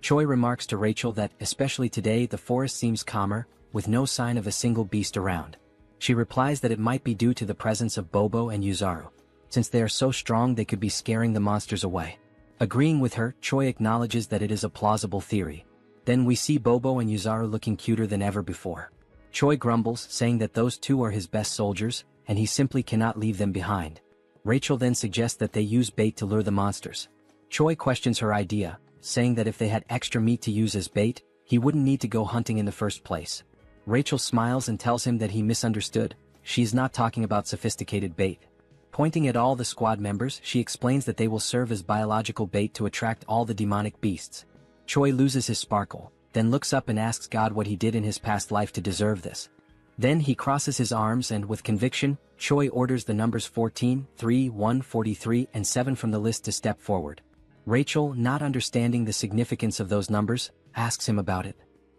Choi remarks to Rachel that, especially today, the forest seems calmer, with no sign of a single beast around. She replies that it might be due to the presence of Bobo and Yuzaru. Since they are so strong, they could be scaring the monsters away. Agreeing with her, Choi acknowledges that it is a plausible theory. Then we see Bobo and Yuzaru looking cuter than ever before. Choi grumbles, saying that those two are his best soldiers, and he simply cannot leave them behind. Rachel then suggests that they use bait to lure the monsters. Choi questions her idea, saying that if they had extra meat to use as bait, he wouldn't need to go hunting in the first place. Rachel smiles and tells him that he misunderstood. She is not talking about sophisticated bait. Pointing at all the squad members, she explains that they will serve as biological bait to attract all the demonic beasts. Choi loses his sparkle, then looks up and asks God what he did in his past life to deserve this. Then he crosses his arms and, with conviction, Choi orders the numbers 14, 3, 1, 43, and 7 from the list to step forward. Rachel, not understanding the significance of those numbers, asks him about it.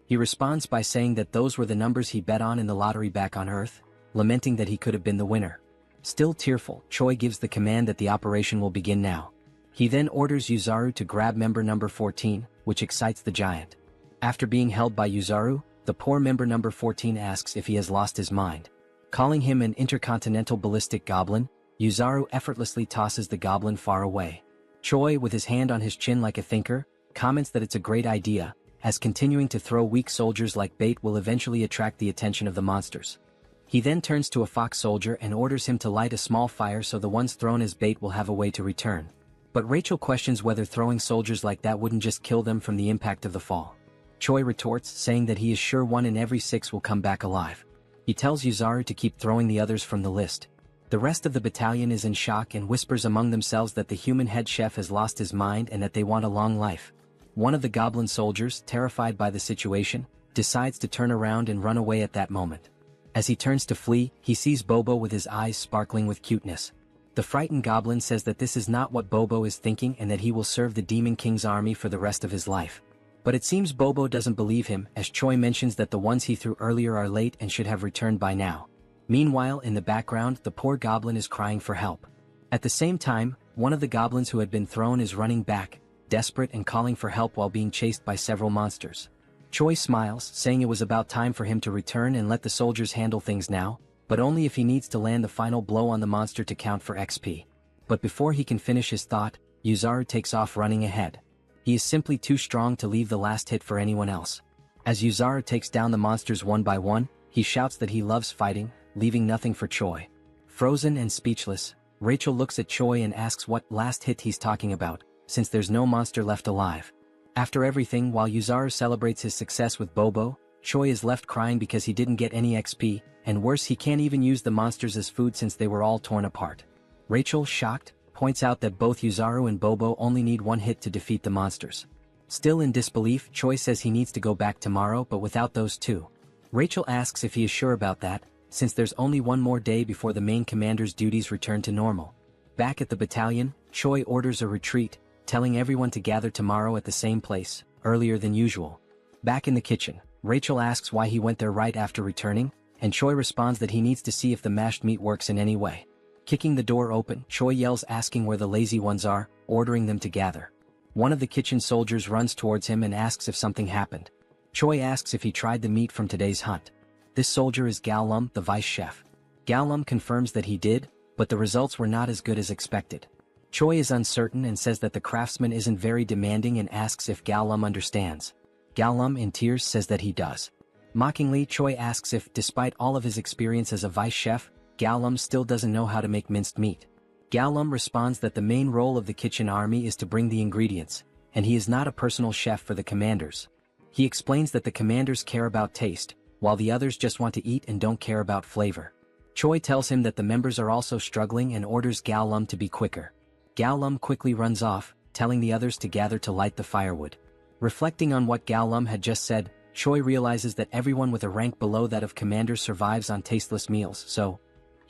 He responds by saying that those were the numbers he bet on in the lottery back on Earth, lamenting that he could have been the winner. Still tearful, Choi gives the command that the operation will begin now. He then orders Yuzaru to grab member number 14, which excites the giant. After being held by Yuzaru, the poor member number 14 asks if he has lost his mind. Calling him an intercontinental ballistic goblin, Yuzaru effortlessly tosses the goblin far away. Choi, with his hand on his chin like a thinker, comments that it's a great idea, as continuing to throw weak soldiers like bait will eventually attract the attention of the monsters. He then turns to a fox soldier and orders him to light a small fire so the ones thrown as bait will have a way to return. But Rachel questions whether throwing soldiers like that wouldn't just kill them from the impact of the fall. Choi retorts, saying that he is sure 1 in every 6 will come back alive. He tells Yuzaru to keep throwing the others from the list. The rest of the battalion is in shock and whispers among themselves that the human head chef has lost his mind and that they want a long life. One of the goblin soldiers, terrified by the situation, decides to turn around and run away at that moment. As he turns to flee, he sees Bobo with his eyes sparkling with cuteness. The frightened goblin says that this is not what Bobo is thinking and that he will serve the Demon King's army for the rest of his life. But it seems Bobo doesn't believe him, as Choi mentions that the ones he threw earlier are late and should have returned by now. Meanwhile, in the background, the poor goblin is crying for help. At the same time, one of the goblins who had been thrown is running back, desperate and calling for help while being chased by several monsters. Choi smiles, saying it was about time for him to return and let the soldiers handle things now, but only if he needs to land the final blow on the monster to count for XP. But before he can finish his thought, Yuzaru takes off running ahead. He is simply too strong to leave the last hit for anyone else. As Yuzaru takes down the monsters one by one, he shouts that he loves fighting, leaving nothing for Choi. Frozen and speechless, Rachel looks at Choi and asks what last hit he's talking about, since there's no monster left alive. After everything, while Yuzaru celebrates his success with Bobo, Choi is left crying because he didn't get any XP, and worse, he can't even use the monsters as food since they were all torn apart. Rachel, shocked, points out that both Yuzaru and Bobo only need one hit to defeat the monsters. Still in disbelief, Choi says he needs to go back tomorrow but without those two. Rachel asks if he is sure about that, since there's only one more day before the main commander's duties return to normal. Back at the battalion, Choi orders a retreat, telling everyone to gather tomorrow at the same place, earlier than usual. Back in the kitchen, Rachel asks why he went there right after returning, and Choi responds that he needs to see if the mashed meat works in any way. Kicking the door open, Choi yells asking where the lazy ones are, ordering them to gather. One of the kitchen soldiers runs towards him and asks if something happened. Choi asks if he tried the meat from today's hunt. This soldier is Galum, the vice chef. Galum confirms that he did, but the results were not as good as expected. Choi is uncertain and says that the craftsman isn't very demanding and asks if Galum understands. Galum, in tears, says that he does. Mockingly, Choi asks if, despite all of his experience as a vice chef, Galum still doesn't know how to make minced meat. Galum responds that the main role of the kitchen army is to bring the ingredients, and he is not a personal chef for the commanders. He explains that the commanders care about taste, while the others just want to eat and don't care about flavor. Choi tells him that the members are also struggling and orders Galum to be quicker. Galum quickly runs off, telling the others to gather to light the firewood. Reflecting on what Galum had just said, Choi realizes that everyone with a rank below that of commander survives on tasteless meals, so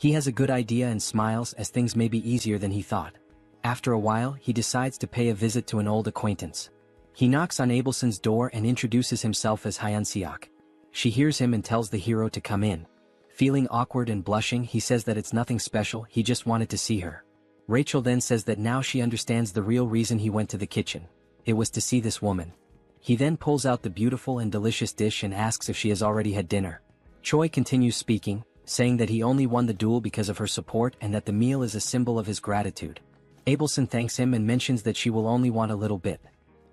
he has a good idea and smiles as things may be easier than he thought. After a while, he decides to pay a visit to an old acquaintance. He knocks on Abelson's door and introduces himself as Hyunseok. She hears him and tells the hero to come in. Feeling awkward and blushing, he says that it's nothing special, he just wanted to see her. Rachel then says that now she understands the real reason he went to the kitchen. It was to see this woman. He then pulls out the beautiful and delicious dish and asks if she has already had dinner. Choi continues speaking, saying that he only won the duel because of her support and that the meal is a symbol of his gratitude. Abelson thanks him and mentions that she will only want a little bit.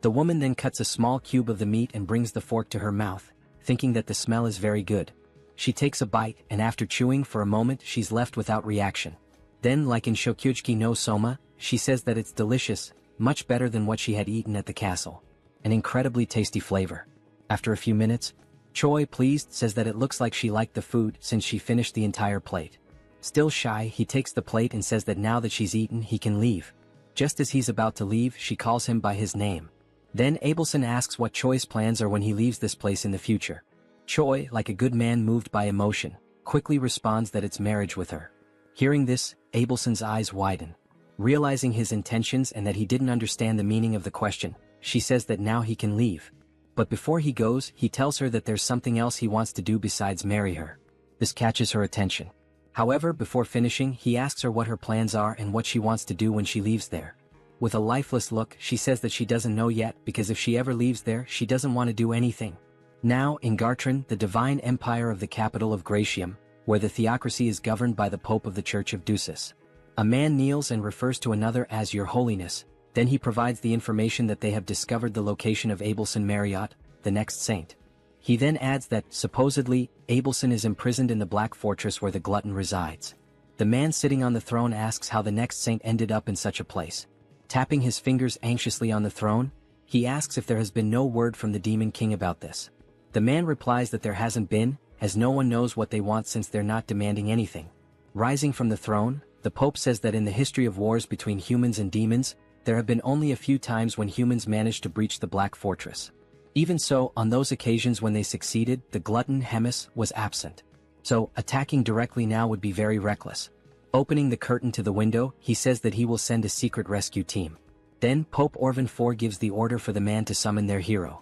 The woman then cuts a small cube of the meat and brings the fork to her mouth, thinking that the smell is very good. She takes a bite, and after chewing for a moment she's left without reaction. Then, like in Shokyuchi no Soma, she says that it's delicious, much better than what she had eaten at the castle. An incredibly tasty flavor. After a few minutes, Choi, pleased, says that it looks like she liked the food since she finished the entire plate. Still shy, he takes the plate and says that now that she's eaten, he can leave. Just as he's about to leave, she calls him by his name. Then Abelson asks what Choi's plans are when he leaves this place in the future. Choi, like a good man moved by emotion, quickly responds that it's marriage with her. Hearing this, Abelson's eyes widen. Realizing his intentions and that he didn't understand the meaning of the question, she says that now he can leave. But before he goes, he tells her that there's something else he wants to do besides marry her. This catches her attention. However, before finishing, he asks her what her plans are and what she wants to do when she leaves there. With a lifeless look, she says that she doesn't know yet because if she ever leaves there, she doesn't want to do anything. Now, in Gartran, the divine empire of the capital of Gratium, where the theocracy is governed by the Pope of the Church of Ducis. A man kneels and refers to another as Your Holiness, then he provides the information that they have discovered the location of Abelson Marriott, the next saint. He then adds that, supposedly, Abelson is imprisoned in the Black Fortress where the glutton resides. The man sitting on the throne asks how the next saint ended up in such a place. Tapping his fingers anxiously on the throne, he asks if there has been no word from the Demon King about this. The man replies that there hasn't been, as no one knows what they want since they're not demanding anything. Rising from the throne, the Pope says that in the history of wars between humans and demons, there have been only a few times when humans managed to breach the Black Fortress. Even so, on those occasions when they succeeded, the glutton Hemis was absent. So, attacking directly now would be very reckless. Opening the curtain to the window, he says that he will send a secret rescue team. Then, Pope Orvan IV gives the order for the man to summon their hero.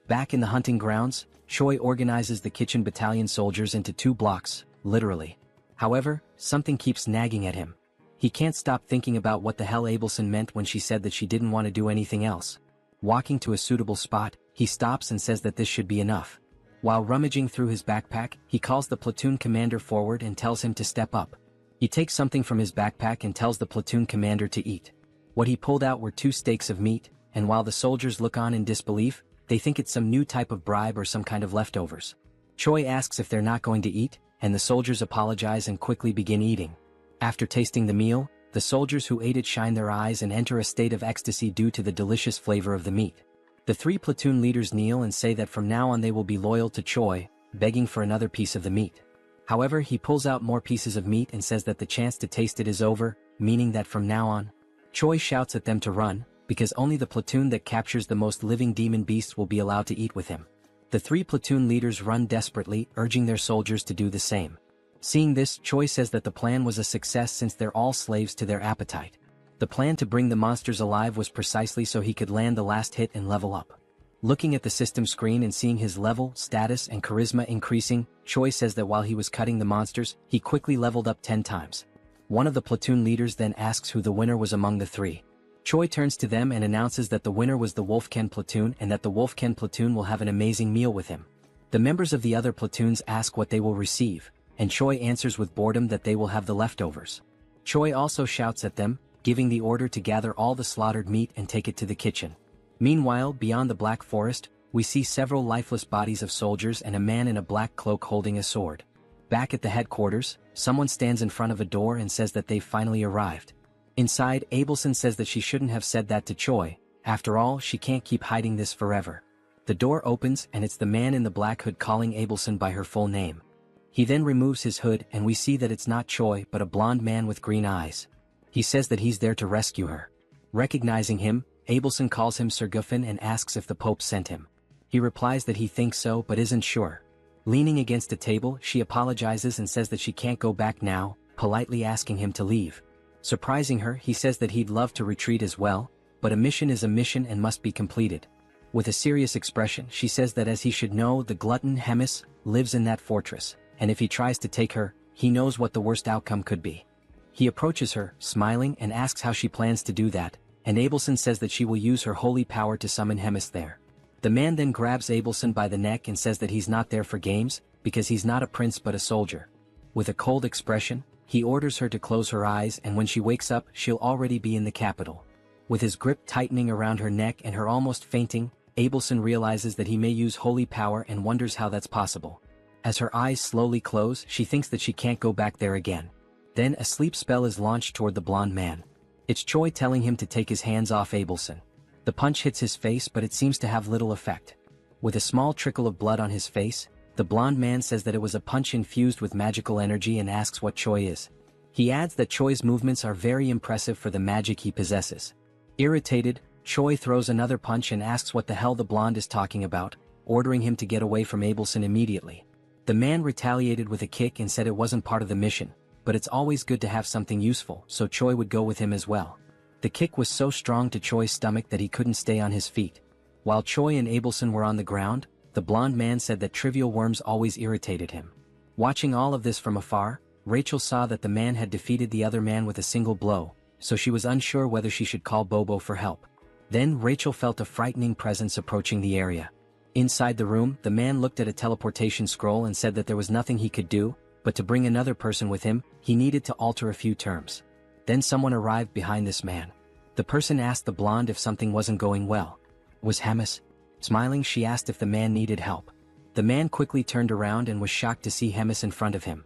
Back in the hunting grounds, Choi organizes the kitchen battalion soldiers into 2 blocks, literally. However, something keeps nagging at him. He can't stop thinking about what the hell Abelson meant when she said that she didn't want to do anything else. Walking to a suitable spot, he stops and says that this should be enough. While rummaging through his backpack, he calls the platoon commander forward and tells him to step up. He takes something from his backpack and tells the platoon commander to eat. What he pulled out were 2 steaks of meat, and while the soldiers look on in disbelief, they think it's some new type of bribe or some kind of leftovers. Choi asks if they're not going to eat, and the soldiers apologize and quickly begin eating. After tasting the meal, the soldiers who ate it shine their eyes and enter a state of ecstasy due to the delicious flavor of the meat. The 3 platoon leaders kneel and say that from now on they will be loyal to Choi, begging for another piece of the meat. However, he pulls out more pieces of meat and says that the chance to taste it is over, meaning that from now on, Choi shouts at them to run, because only the platoon that captures the most living demon beasts will be allowed to eat with him. The 3 platoon leaders run desperately, urging their soldiers to do the same. Seeing this, Choi says that the plan was a success since they're all slaves to their appetite. The plan to bring the monsters alive was precisely so he could land the last hit and level up. Looking at the system screen and seeing his level, status, and charisma increasing, Choi says that while he was cutting the monsters, he quickly leveled up 10 times. One of the platoon leaders then asks who the winner was among the 3. Choi turns to them and announces that the winner was the Wolfken platoon and that the Wolfken platoon will have an amazing meal with him. The members of the other platoons ask what they will receive, and Choi answers with boredom that they will have the leftovers. Choi also shouts at them, giving the order to gather all the slaughtered meat and take it to the kitchen. Meanwhile, beyond the Black Forest, we see several lifeless bodies of soldiers and a man in a black cloak holding a sword. Back at the headquarters, someone stands in front of a door and says that they've finally arrived. Inside, Abelson says that she shouldn't have said that to Choi. After all, she can't keep hiding this forever. The door opens and it's the man in the black hood calling Abelson by her full name. He then removes his hood and we see that it's not Choi but a blonde man with green eyes. He says that he's there to rescue her. Recognizing him, Abelson calls him Sir Guffin and asks if the Pope sent him. He replies that he thinks so but isn't sure. Leaning against a table, she apologizes and says that she can't go back now, politely asking him to leave. Surprising her, he says that he'd love to retreat as well, but a mission is a mission and must be completed. With a serious expression, she says that as he should know, the glutton Hemis lives in that fortress, and if he tries to take her, he knows what the worst outcome could be. He approaches her, smiling, and asks how she plans to do that, and Abelson says that she will use her holy power to summon Hemis there. The man then grabs Abelson by the neck and says that he's not there for games, because he's not a prince but a soldier. With a cold expression, he orders her to close her eyes and when she wakes up, she'll already be in the capital. With his grip tightening around her neck and her almost fainting, Abelson realizes that he may use holy power and wonders how that's possible. As her eyes slowly close, she thinks that she can't go back there again. Then a sleep spell is launched toward the blonde man. It's Choi telling him to take his hands off Abelson. The punch hits his face but it seems to have little effect. With a small trickle of blood on his face, the blonde man says that it was a punch infused with magical energy and asks what Choi is. He adds that Choi's movements are very impressive for the magic he possesses. Irritated, Choi throws another punch and asks what the hell the blonde is talking about, ordering him to get away from Abelson immediately. The man retaliated with a kick and said it wasn't part of the mission, but it's always good to have something useful, so Choi would go with him as well. The kick was so strong to Choi's stomach that he couldn't stay on his feet. While Choi and Abelson were on the ground, the blonde man said that trivial worms always irritated him. Watching all of this from afar, Rachel saw that the man had defeated the other man with a single blow, so she was unsure whether she should call Bobo for help. Then Rachel felt a frightening presence approaching the area. Inside the room, the man looked at a teleportation scroll and said that there was nothing he could do, but to bring another person with him, he needed to alter a few terms. Then someone arrived behind this man. The person asked the blonde if something wasn't going well. Was Hemis? Smiling, she asked if the man needed help. The man quickly turned around and was shocked to see Hemis in front of him.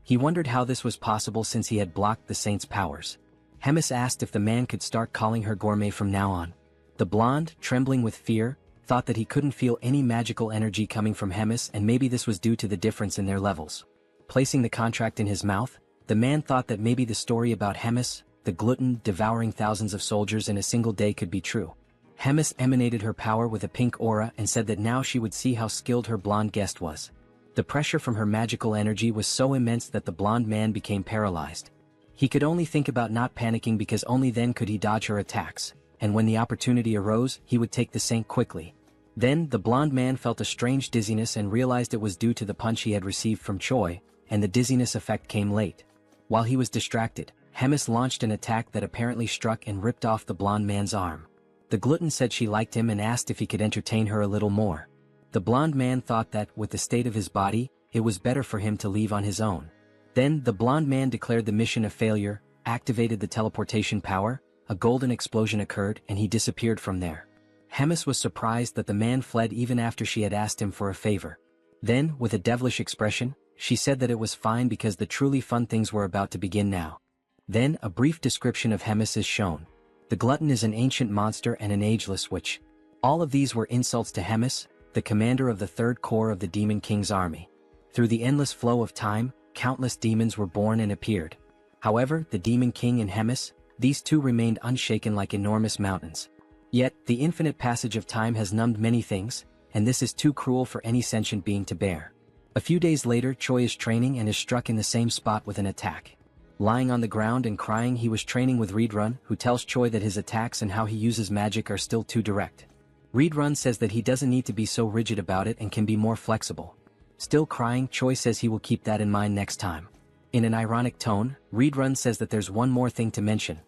He wondered how this was possible since he had blocked the saint's powers. Hemis asked if the man could start calling her gourmet from now on. The blonde, trembling with fear, thought that he couldn't feel any magical energy coming from Hemis, and maybe this was due to the difference in their levels. Placing the contract in his mouth, the man thought that maybe the story about Hemis, the glutton devouring thousands of soldiers in a single day, could be true. Hemis emanated her power with a pink aura and said that now she would see how skilled her blonde guest was. The pressure from her magical energy was so immense that the blonde man became paralyzed. He could only think about not panicking because only then could he dodge her attacks, and when the opportunity arose, he would take the saint quickly. Then, the blonde man felt a strange dizziness and realized it was due to the punch he had received from Choi, and the dizziness effect came late. While he was distracted, Hemis launched an attack that apparently struck and ripped off the blonde man's arm. The glutton said she liked him and asked if he could entertain her a little more. The blonde man thought that, with the state of his body, it was better for him to leave on his own. Then, the blonde man declared the mission a failure, activated the teleportation power, a golden explosion occurred, and he disappeared from there. Hemis was surprised that the man fled even after she had asked him for a favor. Then, with a devilish expression, she said that it was fine because the truly fun things were about to begin now. Then, a brief description of Hemis is shown. The glutton is an ancient monster and an ageless witch. All of these were insults to Hemis, the commander of the Third Corps of the Demon King's army. Through the endless flow of time, countless demons were born and appeared. However, the Demon King and Hemis, these two remained unshaken like enormous mountains. Yet, the infinite passage of time has numbed many things, and this is too cruel for any sentient being to bear. A few days later, Choi is training and is struck in the same spot with an attack. Lying on the ground and crying, he was training with Reborn, who tells Choi that his attacks and how he uses magic are still too direct. Reborn says that he doesn't need to be so rigid about it and can be more flexible. Still crying, Choi says he will keep that in mind next time. In an ironic tone, Reborn says that there's one more thing to mention.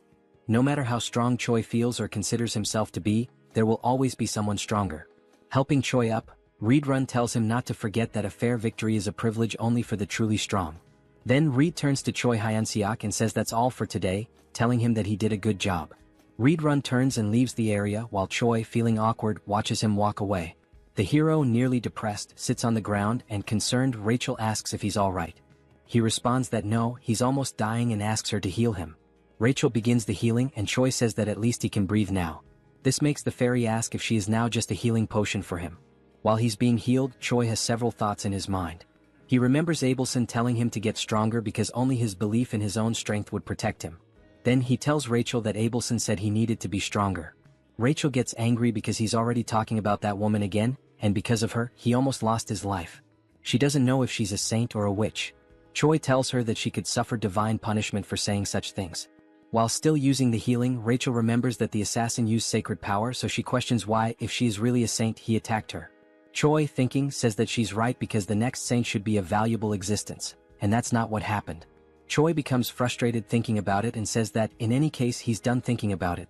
No matter how strong Choi feels or considers himself to be, there will always be someone stronger. Helping Choi up, Reborn tells him not to forget that a fair victory is a privilege only for the truly strong. Then Reed turns to Choi Hyun-seok and says that's all for today, telling him that he did a good job. Reborn turns and leaves the area while Choi, feeling awkward, watches him walk away. The hero, nearly depressed, sits on the ground and concerned Rachel asks if he's alright. He responds that no, he's almost dying and asks her to heal him. Rachel begins the healing and Choi says that at least he can breathe now. This makes the fairy ask if she is now just a healing potion for him. While he's being healed, Choi has several thoughts in his mind. He remembers Abelson telling him to get stronger because only his belief in his own strength would protect him. Then he tells Rachel that Abelson said he needed to be stronger. Rachel gets angry because he's already talking about that woman again, and because of her, he almost lost his life. She doesn't know if she's a saint or a witch. Choi tells her that she could suffer divine punishment for saying such things. While still using the healing, Rachel remembers that the assassin used sacred power, so she questions why, if she is really a saint, he attacked her. Choi, thinking, says that she's right because the next saint should be a valuable existence, and that's not what happened. Choi becomes frustrated thinking about it and says that, in any case, he's done thinking about it.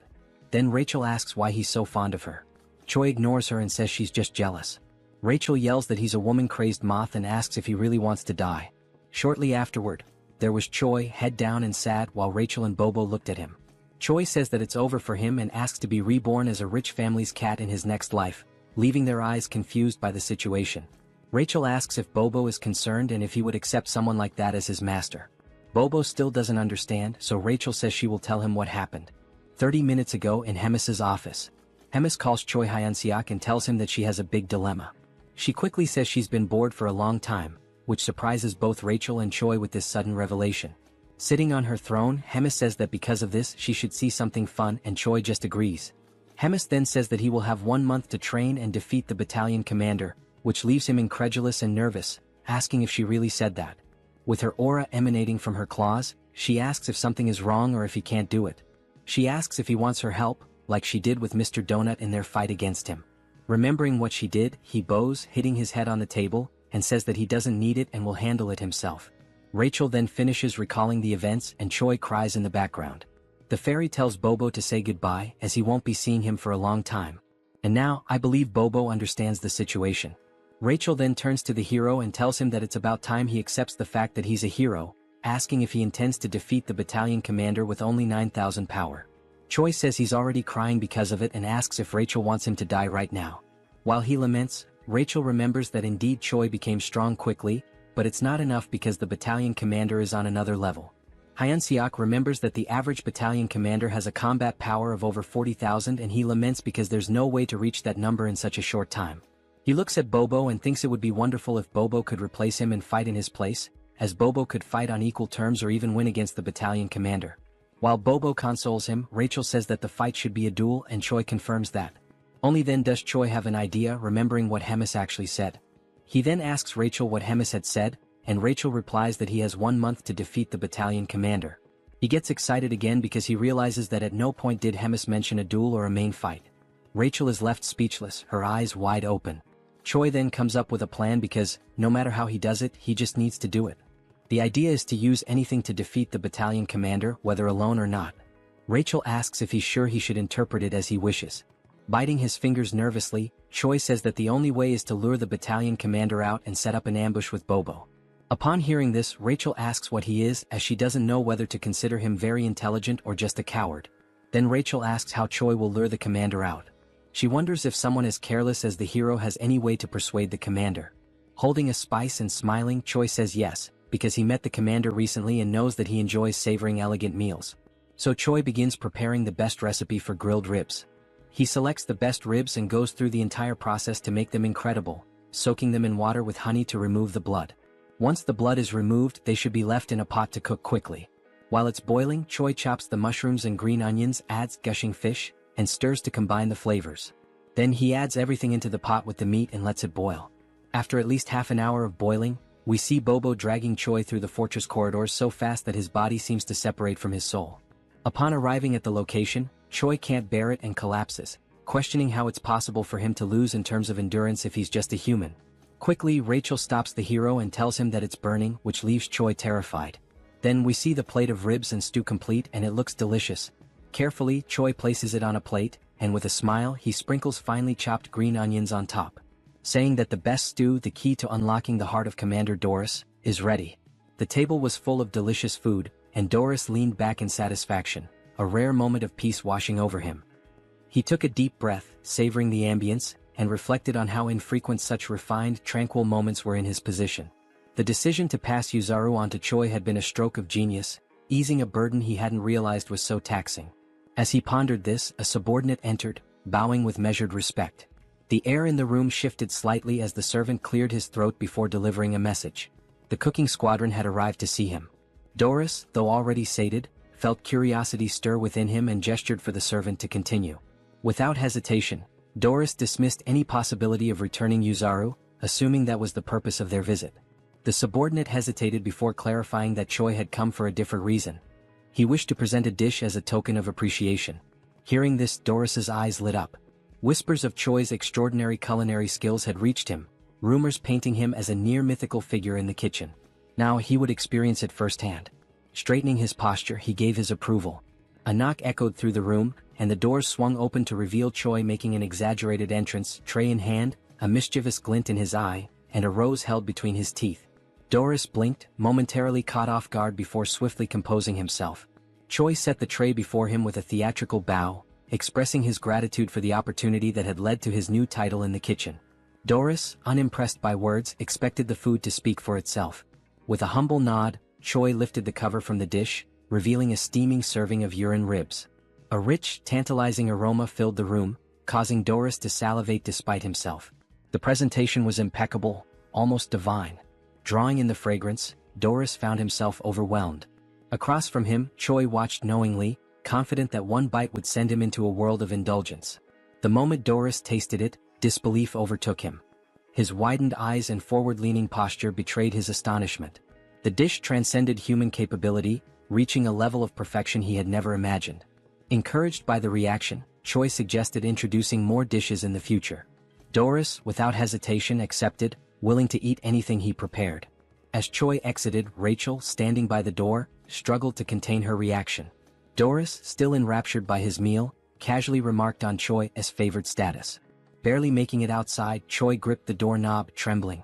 Then Rachel asks why he's so fond of her. Choi ignores her and says she's just jealous. Rachel yells that he's a woman-crazed moth and asks if he really wants to die. Shortly afterward, there was Choi, head down and sad, while Rachel and Bobo looked at him. Choi says that it's over for him and asks to be reborn as a rich family's cat in his next life, leaving their eyes confused by the situation. Rachel asks if Bobo is concerned and if he would accept someone like that as his master. Bobo still doesn't understand, so Rachel says she will tell him what happened. 30 minutes ago in Hemis's office. Hemis calls Choi Hyun-seok and tells him that she has a big dilemma. She quickly says she's been bored for a long time, which surprises both Rachel and Choi with this sudden revelation. Sitting on her throne, Hemis says that because of this she should see something fun and Choi just agrees. Hemis then says that he will have 1 month to train and defeat the battalion commander, which leaves him incredulous and nervous, asking if she really said that. With her aura emanating from her claws, she asks if something is wrong or if he can't do it. She asks if he wants her help, like she did with Mr. Donut in their fight against him. Remembering what she did, he bows, hitting his head on the table, and says that he doesn't need it and will handle it himself. Rachel then finishes recalling the events and Choi cries in the background. The fairy tells Bobo to say goodbye as he won't be seeing him for a long time. And now, I believe Bobo understands the situation. Rachel then turns to the hero and tells him that it's about time he accepts the fact that he's a hero, asking if he intends to defeat the battalion commander with only 9,000 power. Choi says he's already crying because of it and asks if Rachel wants him to die right now. While he laments, Rachel remembers that indeed Choi became strong quickly, but it's not enough because the battalion commander is on another level. Hyun-seok remembers that the average battalion commander has a combat power of over 40,000 and he laments because there's no way to reach that number in such a short time. He looks at Bobo and thinks it would be wonderful if Bobo could replace him and fight in his place, as Bobo could fight on equal terms or even win against the battalion commander. While Bobo consoles him, Rachel says that the fight should be a duel and Choi confirms that. Only then does Choi have an idea, remembering what Hemis actually said. He then asks Rachel what Hemis had said, and Rachel replies that he has 1 month to defeat the battalion commander. He gets excited again because he realizes that at no point did Hemis mention a duel or a main fight. Rachel is left speechless, her eyes wide open. Choi then comes up with a plan because, no matter how he does it, he just needs to do it. The idea is to use anything to defeat the battalion commander, whether alone or not. Rachel asks if he's sure he should interpret it as he wishes. Biting his fingers nervously, Choi says that the only way is to lure the battalion commander out and set up an ambush with Bobo. Upon hearing this, Rachel asks what he is, as she doesn't know whether to consider him very intelligent or just a coward. Then Rachel asks how Choi will lure the commander out. She wonders if someone as careless as the hero has any way to persuade the commander. Holding a spice and smiling, Choi says yes, because he met the commander recently and knows that he enjoys savoring elegant meals. So Choi begins preparing the best recipe for grilled ribs. He selects the best ribs and goes through the entire process to make them incredible, soaking them in water with honey to remove the blood. Once the blood is removed, they should be left in a pot to cook quickly. While it's boiling, Choi chops the mushrooms and green onions, adds gushing fish, and stirs to combine the flavors. Then he adds everything into the pot with the meat and lets it boil. After at least half an hour of boiling, we see Bobo dragging Choi through the fortress corridors so fast that his body seems to separate from his soul. Upon arriving at the location, Choi can't bear it and collapses, questioning how it's possible for him to lose in terms of endurance if he's just a human. Quickly, Rachel stops the hero and tells him that it's burning, which leaves Choi terrified. Then we see the plate of ribs and stew complete and it looks delicious. Carefully, Choi places it on a plate, and with a smile he sprinkles finely chopped green onions on top, saying that the best stew, the key to unlocking the heart of Commander Doris, is ready. The table was full of delicious food, and Doris leaned back in satisfaction, a rare moment of peace washing over him. He took a deep breath, savoring the ambience, and reflected on how infrequent such refined, tranquil moments were in his position. The decision to pass Yuzaru onto Choi had been a stroke of genius, easing a burden he hadn't realized was so taxing. As he pondered this, a subordinate entered, bowing with measured respect. The air in the room shifted slightly as the servant cleared his throat before delivering a message. The cooking squadron had arrived to see him. Doris, though already sated, felt curiosity stir within him and gestured for the servant to continue. Without hesitation, Doris dismissed any possibility of returning Yuzaru, assuming that was the purpose of their visit. The subordinate hesitated before clarifying that Choi had come for a different reason. He wished to present a dish as a token of appreciation. Hearing this, Doris's eyes lit up. Whispers of Choi's extraordinary culinary skills had reached him, rumors painting him as a near-mythical figure in the kitchen. Now he would experience it firsthand. Straightening his posture, he gave his approval. A knock echoed through the room, and the doors swung open to reveal Choi making an exaggerated entrance, tray in hand, a mischievous glint in his eye, and a rose held between his teeth. Doris blinked, momentarily caught off guard before swiftly composing himself. Choi set the tray before him with a theatrical bow, expressing his gratitude for the opportunity that had led to his new title in the kitchen. Doris, unimpressed by words, expected the food to speak for itself. With a humble nod, Choi lifted the cover from the dish, revealing a steaming serving of urine ribs. A rich, tantalizing aroma filled the room, causing Doris to salivate despite himself. The presentation was impeccable, almost divine. Drawing in the fragrance, Doris found himself overwhelmed. Across from him, Choi watched knowingly, confident that one bite would send him into a world of indulgence. The moment Doris tasted it, disbelief overtook him. His widened eyes and forward-leaning posture betrayed his astonishment. The dish transcended human capability, reaching a level of perfection he had never imagined. Encouraged by the reaction, Choi suggested introducing more dishes in the future. Doris, without hesitation, accepted, willing to eat anything he prepared. As Choi exited, Rachel, standing by the door, struggled to contain her reaction. Doris, still enraptured by his meal, casually remarked on Choi as favored status. Barely making it outside, Choi gripped the doorknob, trembling.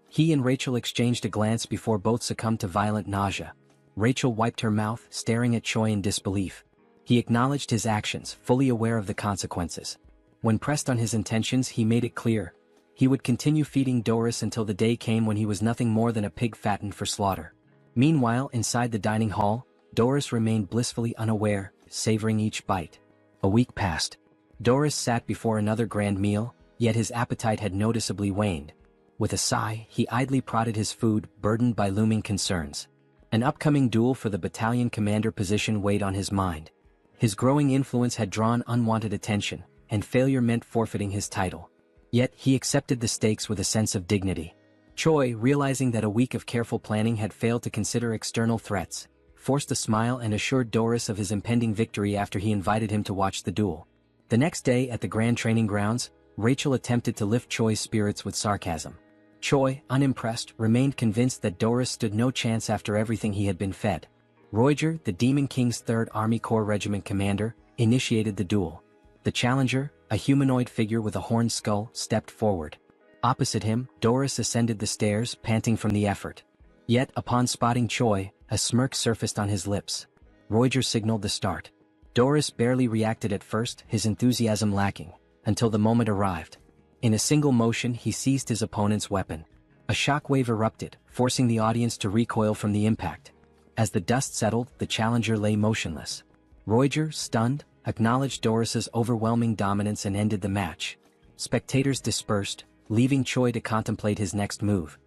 He and Rachel exchanged a glance before both succumbed to violent nausea. Rachel wiped her mouth, staring at Choi in disbelief. He acknowledged his actions, fully aware of the consequences. When pressed on his intentions, he made it clear. He would continue feeding Doris until the day came when he was nothing more than a pig fattened for slaughter. Meanwhile, inside the dining hall, Doris remained blissfully unaware, savoring each bite. A week passed. Doris sat before another grand meal, yet his appetite had noticeably waned. With a sigh, he idly prodded his food, burdened by looming concerns. An upcoming duel for the battalion commander position weighed on his mind. His growing influence had drawn unwanted attention, and failure meant forfeiting his title. Yet, he accepted the stakes with a sense of dignity. Choi, realizing that a week of careful planning had failed to consider external threats, forced a smile and assured Doris of his impending victory after he invited him to watch the duel. The next day at the Grand Training Grounds, Rachel attempted to lift Choi's spirits with sarcasm. Choi, unimpressed, remained convinced that Doris stood no chance after everything he had been fed. Roiger, the Demon King's 3rd Army Corps Regiment commander, initiated the duel. The challenger, a humanoid figure with a horned skull, stepped forward. Opposite him, Doris ascended the stairs, panting from the effort. Yet, upon spotting Choi, a smirk surfaced on his lips. Roiger signaled the start. Doris barely reacted at first, his enthusiasm lacking, until the moment arrived. In a single motion, he seized his opponent's weapon. A shockwave erupted, forcing the audience to recoil from the impact. As the dust settled, the challenger lay motionless. Roiger, stunned, acknowledged Doris's overwhelming dominance and ended the match. Spectators dispersed, leaving Choi to contemplate his next move.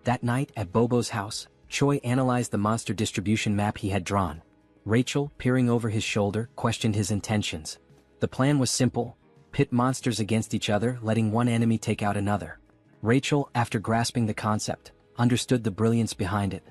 That night, at Bobo's house, Choi analyzed the monster distribution map he had drawn. Rachel, peering over his shoulder, questioned his intentions. The plan was simple: pit monsters against each other, letting one enemy take out another. Rachel, after grasping the concept, understood the brilliance behind it.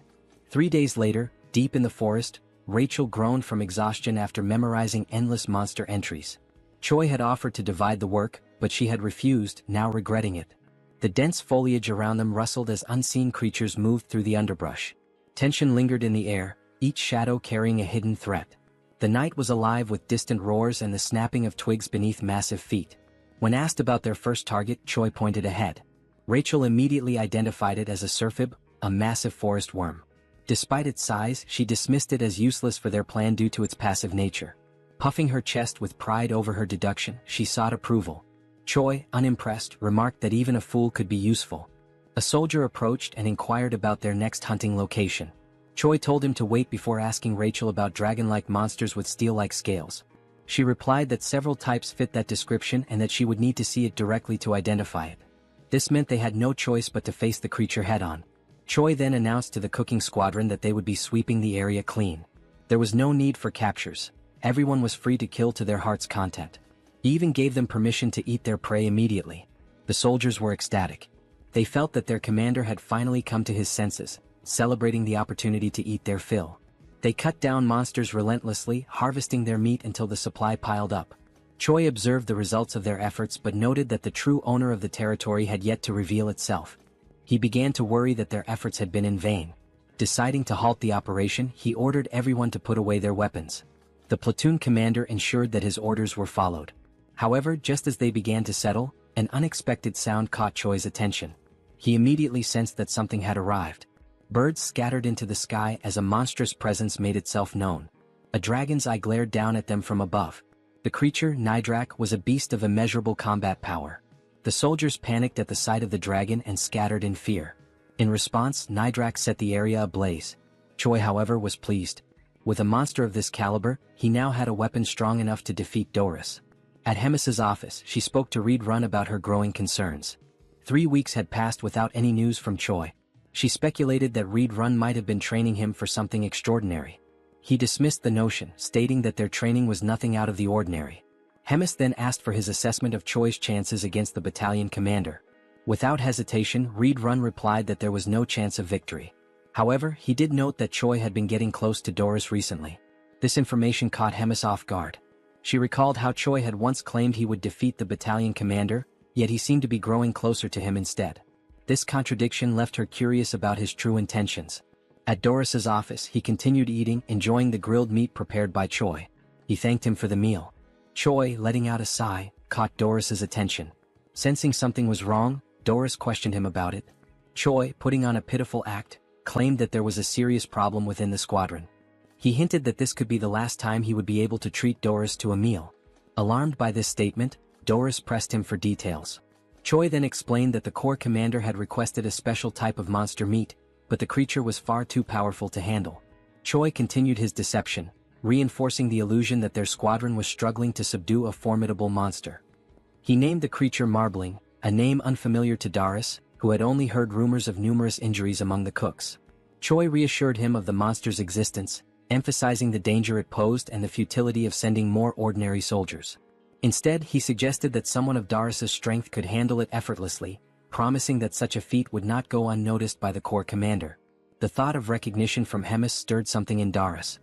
3 days later, deep in the forest, Rachel groaned from exhaustion after memorizing endless monster entries. Choi had offered to divide the work, but she had refused, now regretting it. The dense foliage around them rustled as unseen creatures moved through the underbrush. Tension lingered in the air, each shadow carrying a hidden threat. The night was alive with distant roars and the snapping of twigs beneath massive feet. When asked about their first target, Choi pointed ahead. Rachel immediately identified it as a surfib, a massive forest worm. Despite its size, she dismissed it as useless for their plan due to its passive nature. Puffing her chest with pride over her deduction, she sought approval. Choi, unimpressed, remarked that even a fool could be useful. A soldier approached and inquired about their next hunting location. Choi told him to wait before asking Rachel about dragon-like monsters with steel-like scales. She replied that several types fit that description and that she would need to see it directly to identify it. This meant they had no choice but to face the creature head-on. Choi then announced to the cooking squadron that they would be sweeping the area clean. There was no need for captures. Everyone was free to kill to their heart's content. He even gave them permission to eat their prey immediately. The soldiers were ecstatic. They felt that their commander had finally come to his senses, celebrating the opportunity to eat their fill. They cut down monsters relentlessly, harvesting their meat until the supply piled up. Choi observed the results of their efforts but noted that the true owner of the territory had yet to reveal itself. He began to worry that their efforts had been in vain. Deciding to halt the operation, he ordered everyone to put away their weapons. The platoon commander ensured that his orders were followed. However, just as they began to settle, an unexpected sound caught Choi's attention. He immediately sensed that something had arrived. Birds scattered into the sky as a monstrous presence made itself known. A dragon's eye glared down at them from above. The creature, Nidrak, was a beast of immeasurable combat power. The soldiers panicked at the sight of the dragon and scattered in fear. In response, Nidrak set the area ablaze. Choi, however, was pleased. With a monster of this caliber, he now had a weapon strong enough to defeat Doris. At Hemis's office, she spoke to Reed Run about her growing concerns. 3 weeks had passed without any news from Choi. She speculated that Reed Run might have been training him for something extraordinary. He dismissed the notion, stating that their training was nothing out of the ordinary. Hemis then asked for his assessment of Choi's chances against the battalion commander. Without hesitation, Reed Run replied that there was no chance of victory. However, he did note that Choi had been getting close to Doris recently. This information caught Hemis off guard. She recalled how Choi had once claimed he would defeat the battalion commander, yet he seemed to be growing closer to him instead. This contradiction left her curious about his true intentions. At Doris's office, he continued eating, enjoying the grilled meat prepared by Choi. He thanked him for the meal. Choi, letting out a sigh, caught Doris's attention. Sensing something was wrong, Doris questioned him about it. Choi, putting on a pitiful act, claimed that there was a serious problem within the squadron. He hinted that this could be the last time he would be able to treat Doris to a meal. Alarmed by this statement, Doris pressed him for details. Choi then explained that the corps commander had requested a special type of monster meat, but the creature was far too powerful to handle. Choi continued his deception, reinforcing the illusion that their squadron was struggling to subdue a formidable monster. He named the creature Marbling, a name unfamiliar to Darius, who had only heard rumors of numerous injuries among the cooks. Choi reassured him of the monster's existence, emphasizing the danger it posed and the futility of sending more ordinary soldiers. Instead, he suggested that someone of Darius's strength could handle it effortlessly, promising that such a feat would not go unnoticed by the corps commander. The thought of recognition from Hemis stirred something in Darius.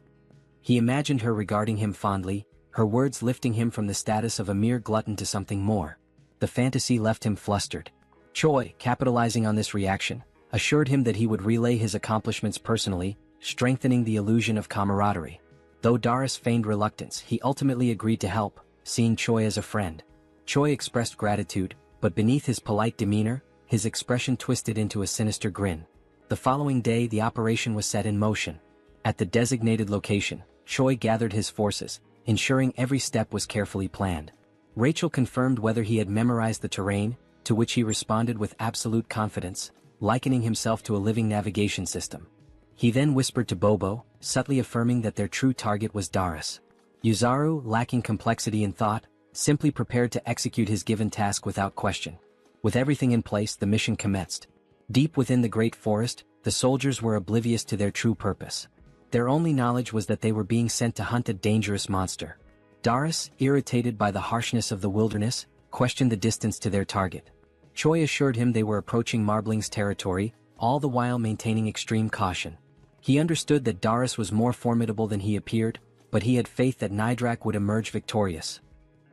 He imagined her regarding him fondly, her words lifting him from the status of a mere glutton to something more. The fantasy left him flustered. Choi, capitalizing on this reaction, assured him that he would relay his accomplishments personally, strengthening the illusion of camaraderie. Though Darius feigned reluctance, he ultimately agreed to help, seeing Choi as a friend. Choi expressed gratitude, but beneath his polite demeanor, his expression twisted into a sinister grin. The following day, the operation was set in motion. At the designated location, Choi gathered his forces, ensuring every step was carefully planned. Rachel confirmed whether he had memorized the terrain, to which he responded with absolute confidence, likening himself to a living navigation system. He then whispered to Bobo, subtly affirming that their true target was Darius. Yuzaru, lacking complexity in thought, simply prepared to execute his given task without question. With everything in place, the mission commenced. Deep within the great forest, the soldiers were oblivious to their true purpose. Their only knowledge was that they were being sent to hunt a dangerous monster. Darius, irritated by the harshness of the wilderness, questioned the distance to their target. Choi assured him they were approaching Marbling's territory, all the while maintaining extreme caution. He understood that Darius was more formidable than he appeared, but he had faith that Nidrak would emerge victorious.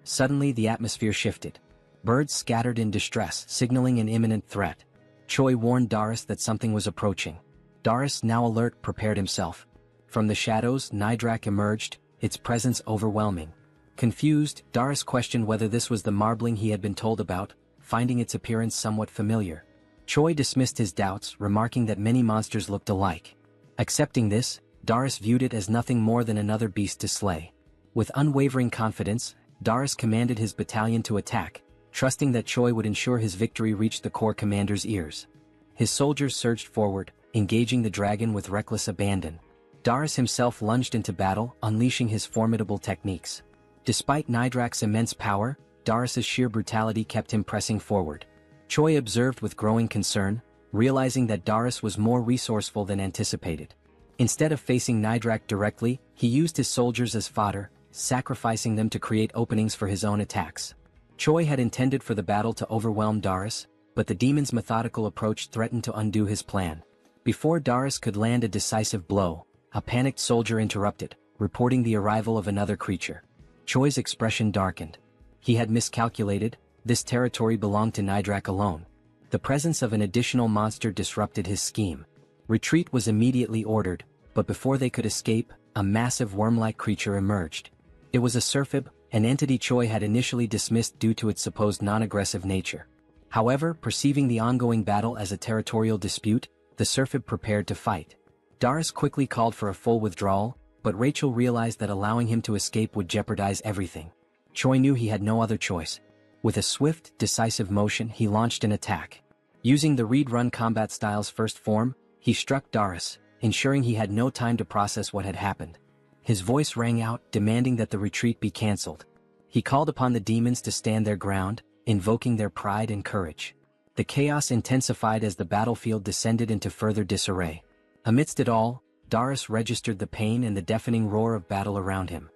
Suddenly the atmosphere shifted. Birds scattered in distress, signaling an imminent threat. Choi warned Darius that something was approaching. Darius, now alert, prepared himself. From the shadows, Nidrak emerged, its presence overwhelming. Confused, Darius questioned whether this was the Marbling he had been told about, finding its appearance somewhat familiar. Choi dismissed his doubts, remarking that many monsters looked alike. Accepting this, Darius viewed it as nothing more than another beast to slay. With unwavering confidence, Darius commanded his battalion to attack, trusting that Choi would ensure his victory reached the corps commander's ears. His soldiers surged forward, engaging the dragon with reckless abandon. Darius himself lunged into battle, unleashing his formidable techniques. Despite Nidrak's immense power, Darius's sheer brutality kept him pressing forward. Choi observed with growing concern, realizing that Darius was more resourceful than anticipated. Instead of facing Nidrak directly, he used his soldiers as fodder, sacrificing them to create openings for his own attacks. Choi had intended for the battle to overwhelm Darius, but the demon's methodical approach threatened to undo his plan. Before Darius could land a decisive blow, a panicked soldier interrupted, reporting the arrival of another creature. Choi's expression darkened. He had miscalculated, this territory belonged to Nidrak alone. The presence of an additional monster disrupted his scheme. Retreat was immediately ordered, but before they could escape, a massive worm-like creature emerged. It was a Surphib, an entity Choi had initially dismissed due to its supposed non-aggressive nature. However, perceiving the ongoing battle as a territorial dispute, the Surphib prepared to fight. Darius quickly called for a full withdrawal, but Rachel realized that allowing him to escape would jeopardize everything. Choi knew he had no other choice. With a swift, decisive motion, he launched an attack. Using the read-run combat style's first form, he struck Darius, ensuring he had no time to process what had happened. His voice rang out, demanding that the retreat be cancelled. He called upon the demons to stand their ground, invoking their pride and courage. The chaos intensified as the battlefield descended into further disarray. Amidst it all, Darius registered the pain and the deafening roar of battle around him.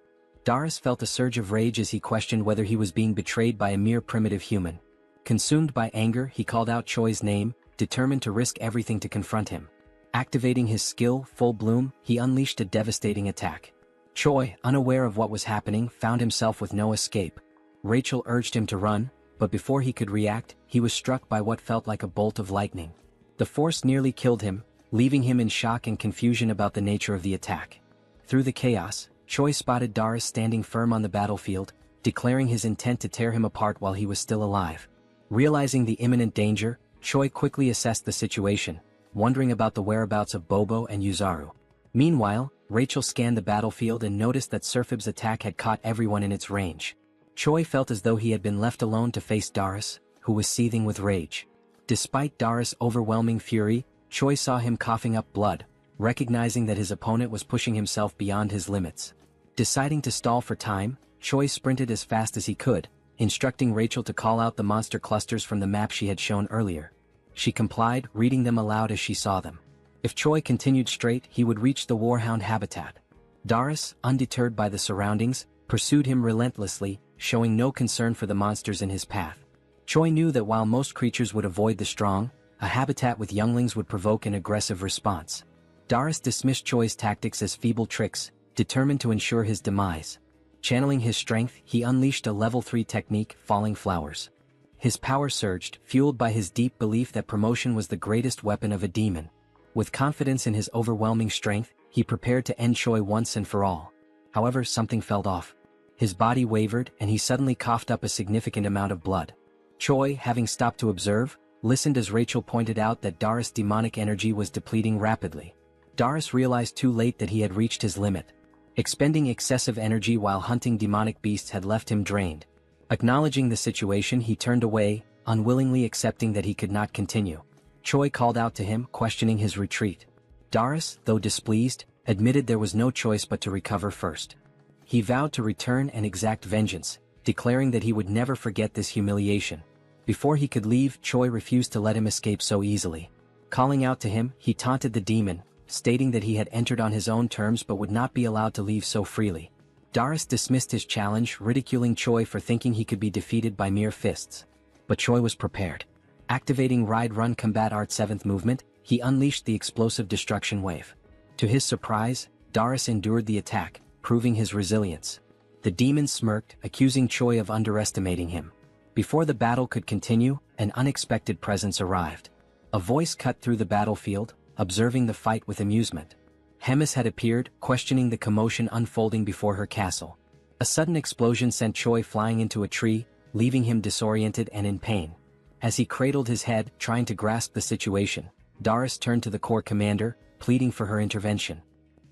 Darius felt a surge of rage as he questioned whether he was being betrayed by a mere primitive human. Consumed by anger, he called out Choi's name, determined to risk everything to confront him. Activating his skill, Full Bloom, he unleashed a devastating attack. Choi, unaware of what was happening, found himself with no escape. Rachel urged him to run, but before he could react, he was struck by what felt like a bolt of lightning. The force nearly killed him, leaving him in shock and confusion about the nature of the attack. Through the chaos, Choi spotted Darius standing firm on the battlefield, declaring his intent to tear him apart while he was still alive. Realizing the imminent danger, Choi quickly assessed the situation, wondering about the whereabouts of Bobo and Yuzaru. Meanwhile, Rachel scanned the battlefield and noticed that Surphib's attack had caught everyone in its range. Choi felt as though he had been left alone to face Darius, who was seething with rage. Despite Darius' overwhelming fury, Choi saw him coughing up blood, recognizing that his opponent was pushing himself beyond his limits. Deciding to stall for time, Choi sprinted as fast as he could, instructing Rachel to call out the monster clusters from the map she had shown earlier. She complied, reading them aloud as she saw them. If Choi continued straight, he would reach the warhound habitat. Darius, undeterred by the surroundings, pursued him relentlessly, showing no concern for the monsters in his path. Choi knew that while most creatures would avoid the strong, a habitat with younglings would provoke an aggressive response. Darius dismissed Choi's tactics as feeble tricks, determined to ensure his demise. Channeling his strength, he unleashed a level 3 technique, Falling Flowers. His power surged, fueled by his deep belief that promotion was the greatest weapon of a demon. With confidence in his overwhelming strength, he prepared to end Choi once and for all. However, something felt off. His body wavered, and he suddenly coughed up a significant amount of blood. Choi, having stopped to observe, listened as Rachel pointed out that Darius' demonic energy was depleting rapidly. Darius realized too late that he had reached his limit. Expending excessive energy while hunting demonic beasts had left him drained. Acknowledging the situation, he turned away, unwillingly accepting that he could not continue. Choi called out to him, questioning his retreat. Darius, though displeased, admitted there was no choice but to recover first. He vowed to return and exact vengeance, declaring that he would never forget this humiliation. Before he could leave, Choi refused to let him escape so easily. Calling out to him, he taunted the demon, stating that he had entered on his own terms but would not be allowed to leave so freely. Darius dismissed his challenge, ridiculing Choi for thinking he could be defeated by mere fists. But Choi was prepared. Activating Ride Run Combat Art 7th movement, he unleashed the explosive destruction wave. To his surprise, Darius endured the attack, proving his resilience. The demon smirked, accusing Choi of underestimating him. Before the battle could continue, an unexpected presence arrived. A voice cut through the battlefield, observing the fight with amusement. Hemis had appeared, questioning the commotion unfolding before her castle. A sudden explosion sent Choi flying into a tree, leaving him disoriented and in pain. As he cradled his head, trying to grasp the situation, Darius turned to the Corps commander, pleading for her intervention.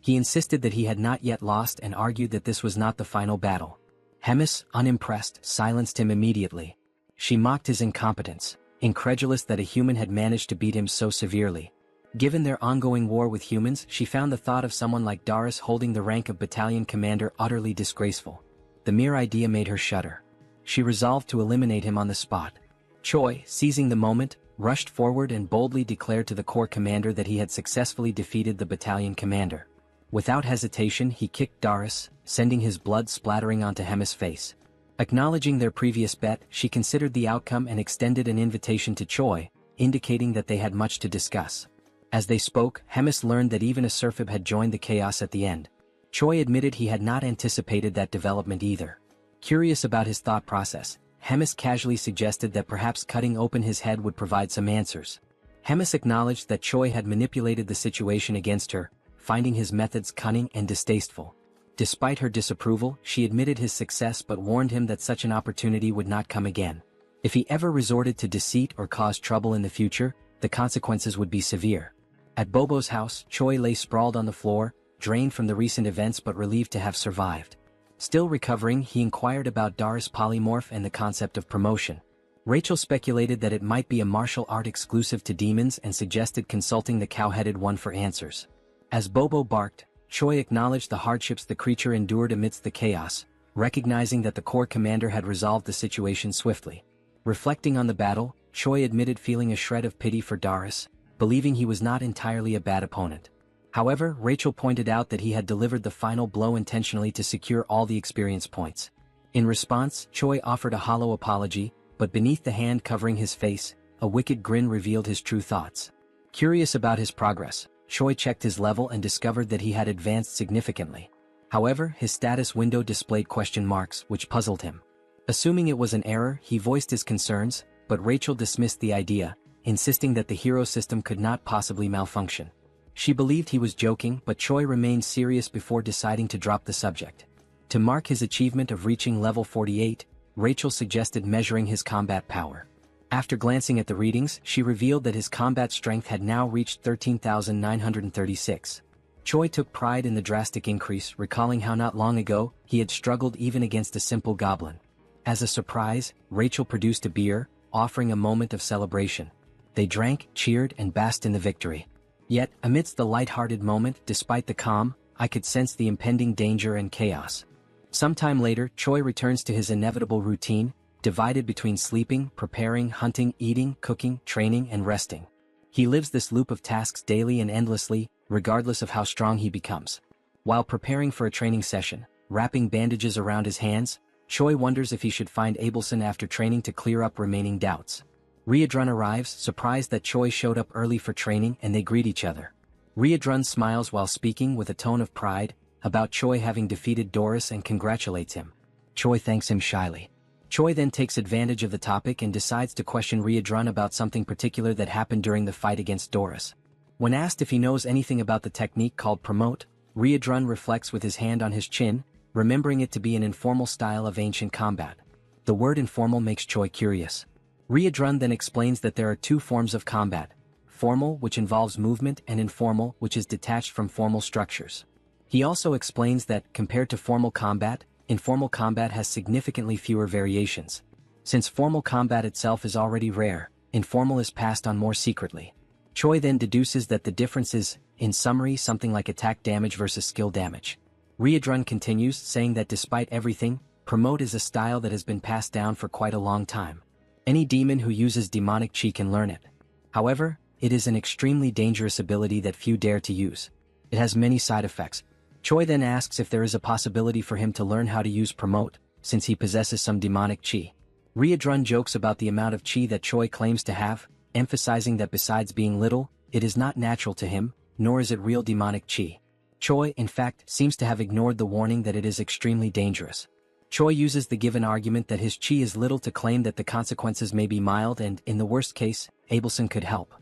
He insisted that he had not yet lost and argued that this was not the final battle. Hemis, unimpressed, silenced him immediately. She mocked his incompetence, incredulous that a human had managed to beat him so severely. Given their ongoing war with humans, she found the thought of someone like Darius holding the rank of battalion commander utterly disgraceful. The mere idea made her shudder. She resolved to eliminate him on the spot. Choi, seizing the moment, rushed forward and boldly declared to the Corps commander that he had successfully defeated the battalion commander. Without hesitation, he kicked Darius, sending his blood splattering onto Hemis' face. Acknowledging their previous bet, she considered the outcome and extended an invitation to Choi, indicating that they had much to discuss. As they spoke, Hemis learned that even a Serphib had joined the chaos at the end. Choi admitted he had not anticipated that development either. Curious about his thought process, Hemis casually suggested that perhaps cutting open his head would provide some answers. Hemis acknowledged that Choi had manipulated the situation against her, finding his methods cunning and distasteful. Despite her disapproval, she admitted his success but warned him that such an opportunity would not come again. If he ever resorted to deceit or caused trouble in the future, the consequences would be severe. At Bobo's house, Choi lay sprawled on the floor, drained from the recent events but relieved to have survived. Still recovering, he inquired about Darius' polymorph and the concept of promotion. Rachel speculated that it might be a martial art exclusive to demons and suggested consulting the cow-headed one for answers. As Bobo barked, Choi acknowledged the hardships the creature endured amidst the chaos, recognizing that the Corps commander had resolved the situation swiftly. Reflecting on the battle, Choi admitted feeling a shred of pity for Darius, believing he was not entirely a bad opponent. However, Rachel pointed out that he had delivered the final blow intentionally to secure all the experience points. In response, Choi offered a hollow apology, but beneath the hand covering his face, a wicked grin revealed his true thoughts. Curious about his progress, Choi checked his level and discovered that he had advanced significantly. However, his status window displayed question marks, which puzzled him. Assuming it was an error, he voiced his concerns, but Rachel dismissed the idea, insisting that the hero system could not possibly malfunction. She believed he was joking, but Choi remained serious before deciding to drop the subject. To mark his achievement of reaching level 48, Rachel suggested measuring his combat power. After glancing at the readings, she revealed that his combat strength had now reached 13,936. Choi took pride in the drastic increase, recalling how not long ago, he had struggled even against a simple goblin. As a surprise, Rachel produced a beer, offering a moment of celebration. They drank, cheered, and basked in the victory. Yet, amidst the light-hearted moment, despite the calm, I could sense the impending danger and chaos. Sometime later, Choi returns to his inevitable routine, divided between sleeping, preparing, hunting, eating, cooking, training, and resting. He lives this loop of tasks daily and endlessly, regardless of how strong he becomes. While preparing for a training session, wrapping bandages around his hands, Choi wonders if he should find Abelson after training to clear up remaining doubts. Ryodrun arrives, surprised that Choi showed up early for training, and they greet each other. Ryodrun smiles while speaking with a tone of pride about Choi having defeated Doris and congratulates him. Choi thanks him shyly. Choi then takes advantage of the topic and decides to question Ryodrun about something particular that happened during the fight against Doris. When asked if he knows anything about the technique called promote, Ryodrun reflects with his hand on his chin, remembering it to be an informal style of ancient combat. The word informal makes Choi curious. Ryodrun then explains that there are two forms of combat: formal, which involves movement, and informal, which is detached from formal structures. He also explains that, compared to formal combat, informal combat has significantly fewer variations. Since formal combat itself is already rare, informal is passed on more secretly. Choi then deduces that the difference is, in summary, something like attack damage versus skill damage. Ryodrun continues, saying that despite everything, promote is a style that has been passed down for quite a long time. Any demon who uses demonic chi can learn it. However, it is an extremely dangerous ability that few dare to use. It has many side effects. Choi then asks if there is a possibility for him to learn how to use promote, since he possesses some demonic chi. Ryodrun jokes about the amount of chi that Choi claims to have, emphasizing that besides being little, it is not natural to him, nor is it real demonic chi. Choi, in fact, seems to have ignored the warning that it is extremely dangerous. Choi uses the given argument that his chi is little to claim that the consequences may be mild and, in the worst case, Abelson could help.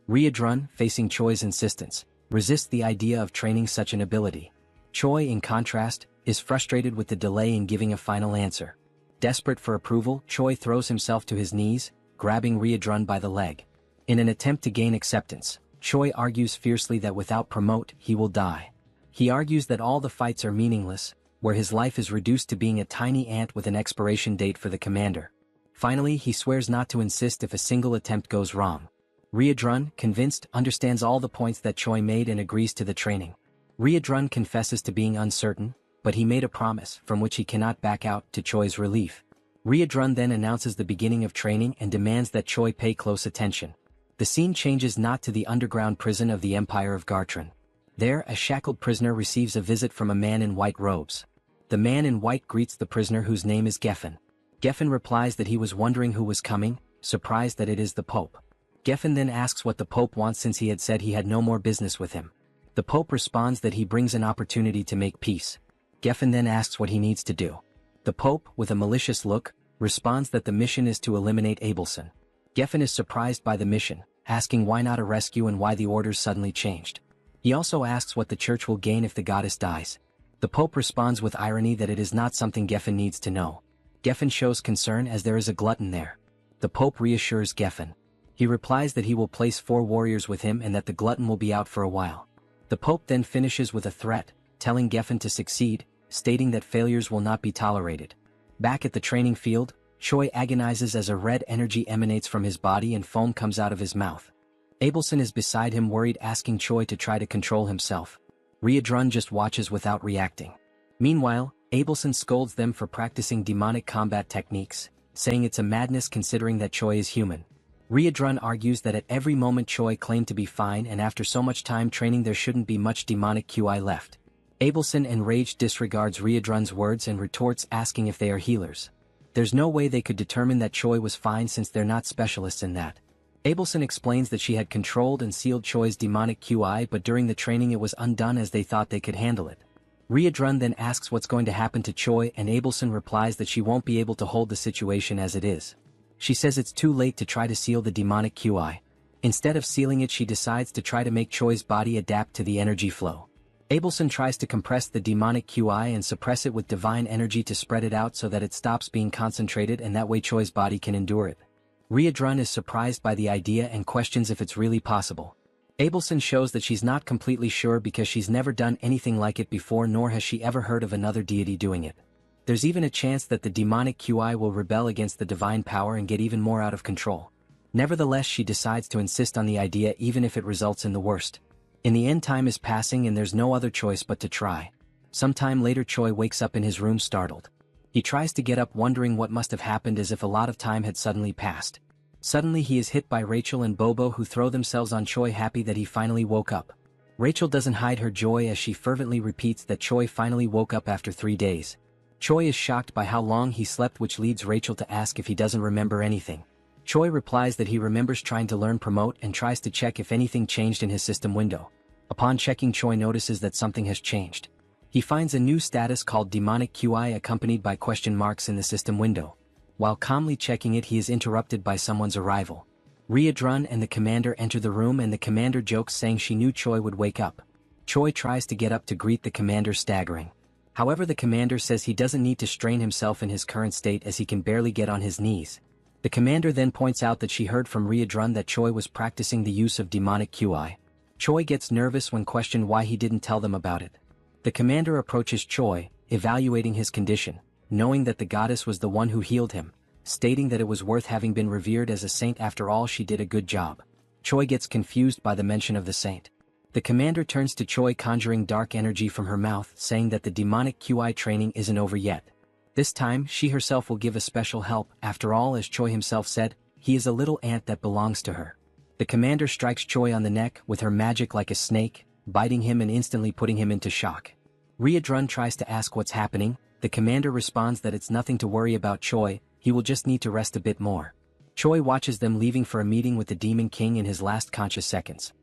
Ryodrun, facing Choi's insistence, resists the idea of training such an ability. Choi, in contrast, is frustrated with the delay in giving a final answer. Desperate for approval, Choi throws himself to his knees, grabbing Ryodrun by the leg. In an attempt to gain acceptance, Choi argues fiercely that without promote, he will die. He argues that all the fights are meaningless, where his life is reduced to being a tiny ant with an expiration date for the commander. Finally, he swears not to insist if a single attempt goes wrong. Ryodrun, convinced, understands all the points that Choi made and agrees to the training. Ryodrun confesses to being uncertain, but he made a promise from which he cannot back out, to Choi's relief. Ryodrun then announces the beginning of training and demands that Choi pay close attention. The scene changes not to the underground prison of the Empire of Gartran. There, a shackled prisoner receives a visit from a man in white robes. The man in white greets the prisoner, whose name is Geffen. Geffen replies that he was wondering who was coming, surprised that it is the Pope. Geffen then asks what the Pope wants, since he had said he had no more business with him. The Pope responds that he brings an opportunity to make peace. Geffen then asks what he needs to do. The Pope, with a malicious look, responds that the mission is to eliminate Abelson. Geffen is surprised by the mission, asking why not a rescue and why the orders suddenly changed. He also asks what the church will gain if the goddess dies. The Pope responds with irony that it is not something Geffen needs to know. Geffen shows concern as there is a glutton there. The Pope reassures Geffen. He replies that he will place 4 warriors with him and that the glutton will be out for a while. The Pope then finishes with a threat, telling Geffen to succeed, stating that failures will not be tolerated. Back at the training field, Choi agonizes as a red energy emanates from his body and foam comes out of his mouth. Abelson is beside him, worried, asking Choi to try to control himself. Ryodrun just watches without reacting. Meanwhile, Abelson scolds them for practicing demonic combat techniques, saying it's a madness considering that Choi is human. Ryodrun argues that at every moment Choi claimed to be fine, and after so much time training there shouldn't be much demonic QI left. Abelson, enraged, disregards Ryodrun's words and retorts, asking if they are healers. There's no way they could determine that Choi was fine since they're not specialists in that. Abelson explains that she had controlled and sealed Choi's demonic QI, but during the training it was undone as they thought they could handle it. Ryodrun then asks what's going to happen to Choi, and Abelson replies that she won't be able to hold the situation as it is. She says it's too late to try to seal the demonic QI. Instead of sealing it, she decides to try to make Choi's body adapt to the energy flow. Abelson tries to compress the demonic QI and suppress it with divine energy to spread it out so that it stops being concentrated, and that way Choi's body can endure it. Ryodrun is surprised by the idea and questions if it's really possible. Abelson shows that she's not completely sure because she's never done anything like it before, nor has she ever heard of another deity doing it. There's even a chance that the demonic QI will rebel against the divine power and get even more out of control. Nevertheless, she decides to insist on the idea even if it results in the worst. In the end, time is passing and there's no other choice but to try. Sometime later, Choi wakes up in his room startled. He tries to get up wondering what must have happened, as if a lot of time had suddenly passed. Suddenly he is hit by Rachel and Bobo, who throw themselves on Choi, happy that he finally woke up. Rachel doesn't hide her joy as she fervently repeats that Choi finally woke up after 3 days. Choi is shocked by how long he slept, which leads Rachel to ask if he doesn't remember anything. Choi replies that he remembers trying to learn promote and tries to check if anything changed in his system window. Upon checking, Choi notices that something has changed. He finds a new status called demonic QI accompanied by question marks in the system window. While calmly checking it, he is interrupted by someone's arrival. Reborn and the commander enter the room, and the commander jokes, saying she knew Choi would wake up. Choi tries to get up to greet the commander, staggering. However, the commander says he doesn't need to strain himself in his current state, as he can barely get on his knees. The commander then points out that she heard from Reborn that Choi was practicing the use of demonic QI. Choi gets nervous when questioned why he didn't tell them about it. The commander approaches Choi, evaluating his condition, knowing that the goddess was the one who healed him, stating that it was worth having been revered as a saint. After all, she did a good job. Choi gets confused by the mention of the saint. The commander turns to Choi, conjuring dark energy from her mouth, saying that the demonic QI training isn't over yet. This time, she herself will give a special help. After all, as Choi himself said, he is a little ant that belongs to her. The commander strikes Choi on the neck with her magic like a snake, biting him and instantly putting him into shock. Reborn tries to ask what's happening. The commander responds that it's nothing to worry about Choi, he will just need to rest a bit more. Choi watches them leaving for a meeting with the Demon King in his last conscious seconds.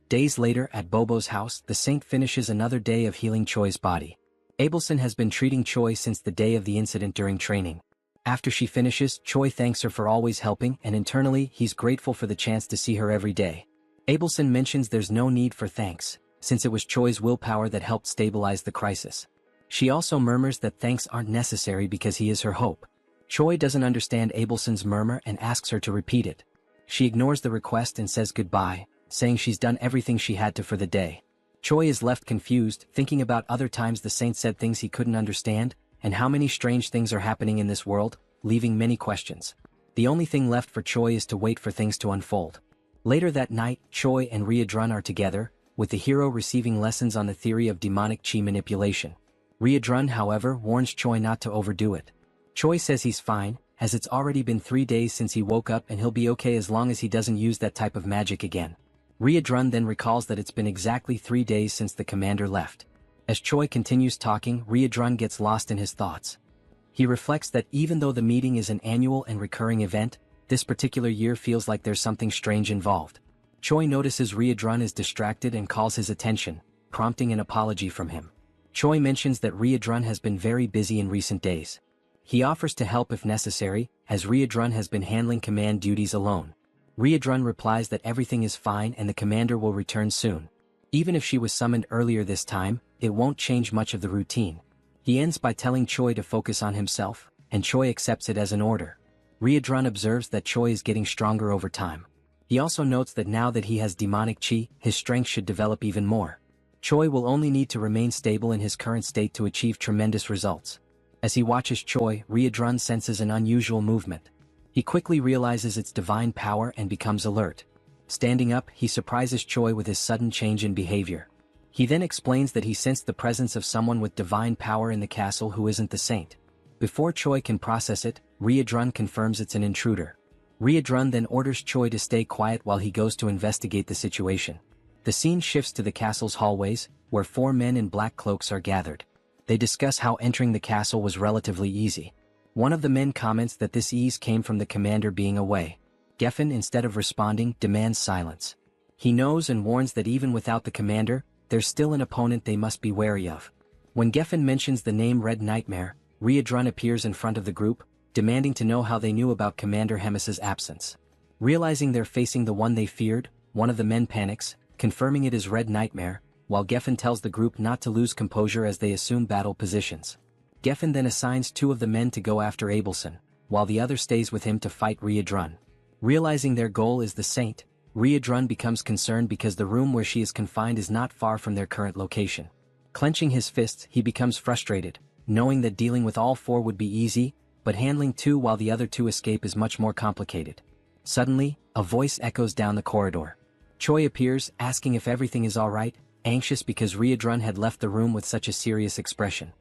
Days later, at Bobo's house, the saint finishes another day of healing Choi's body. Abelson has been treating Choi since the day of the incident during training. After she finishes, Choi thanks her for always helping, and internally, he's grateful for the chance to see her every day. Abelson mentions there's no need for thanks, since it was Choi's willpower that helped stabilize the crisis. She also murmurs that thanks aren't necessary because he is her hope. Choi doesn't understand Abelson's murmur and asks her to repeat it. She ignores the request and says goodbye, saying she's done everything she had to for the day. Choi is left confused, thinking about other times the saint said things he couldn't understand, and how many strange things are happening in this world, leaving many questions. The only thing left for Choi is to wait for things to unfold. Later that night, Choi and Reborn are together, with the hero receiving lessons on the theory of demonic chi manipulation. Reborn, however, warns Choi not to overdo it. Choi says he's fine, as it's already been 3 days since he woke up and he'll be okay as long as he doesn't use that type of magic again. Reborn then recalls that it's been exactly 3 days since the commander left. As Choi continues talking, Reborn gets lost in his thoughts. He reflects that even though the meeting is an annual and recurring event, this particular year feels like there's something strange involved. Choi notices Reborn is distracted and calls his attention, prompting an apology from him. Choi mentions that Reborn has been very busy in recent days. He offers to help if necessary, as Reborn has been handling command duties alone. Reborn replies that everything is fine and the commander will return soon. Even if she was summoned earlier this time, it won't change much of the routine. He ends by telling Choi to focus on himself, and Choi accepts it as an order. Reborn observes that Choi is getting stronger over time. He also notes that now that he has demonic chi, his strength should develop even more. Choi will only need to remain stable in his current state to achieve tremendous results. As he watches Choi, Reborn senses an unusual movement. He quickly realizes its divine power and becomes alert. Standing up, he surprises Choi with his sudden change in behavior. He then explains that he sensed the presence of someone with divine power in the castle who isn't the saint. Before Choi can process it, Reborn confirms it's an intruder. Reborn then orders Choi to stay quiet while he goes to investigate the situation. The scene shifts to the castle's hallways, where 4 men in black cloaks are gathered. They discuss how entering the castle was relatively easy. One of the men comments that this ease came from the commander being away. Geffen, instead of responding, demands silence. He knows and warns that even without the commander, there's still an opponent they must be wary of. When Geffen mentions the name Red Nightmare, Reborn appears in front of the group, demanding to know how they knew about Commander Hemis's absence. Realizing they're facing the one they feared, one of the men panics, confirming it is Red Nightmare, while Geffen tells the group not to lose composure as they assume battle positions. Geffen then assigns 2 of the men to go after Abelson, while the other stays with him to fight Reborn. Realizing their goal is the saint, Reborn becomes concerned because the room where she is confined is not far from their current location. Clenching his fists, he becomes frustrated, knowing that dealing with all 4 would be easy, but handling 2 while the other 2 escape is much more complicated. Suddenly, a voice echoes down the corridor. Choi appears, asking if everything is alright, anxious because Riadrun had left the room with such a serious expression.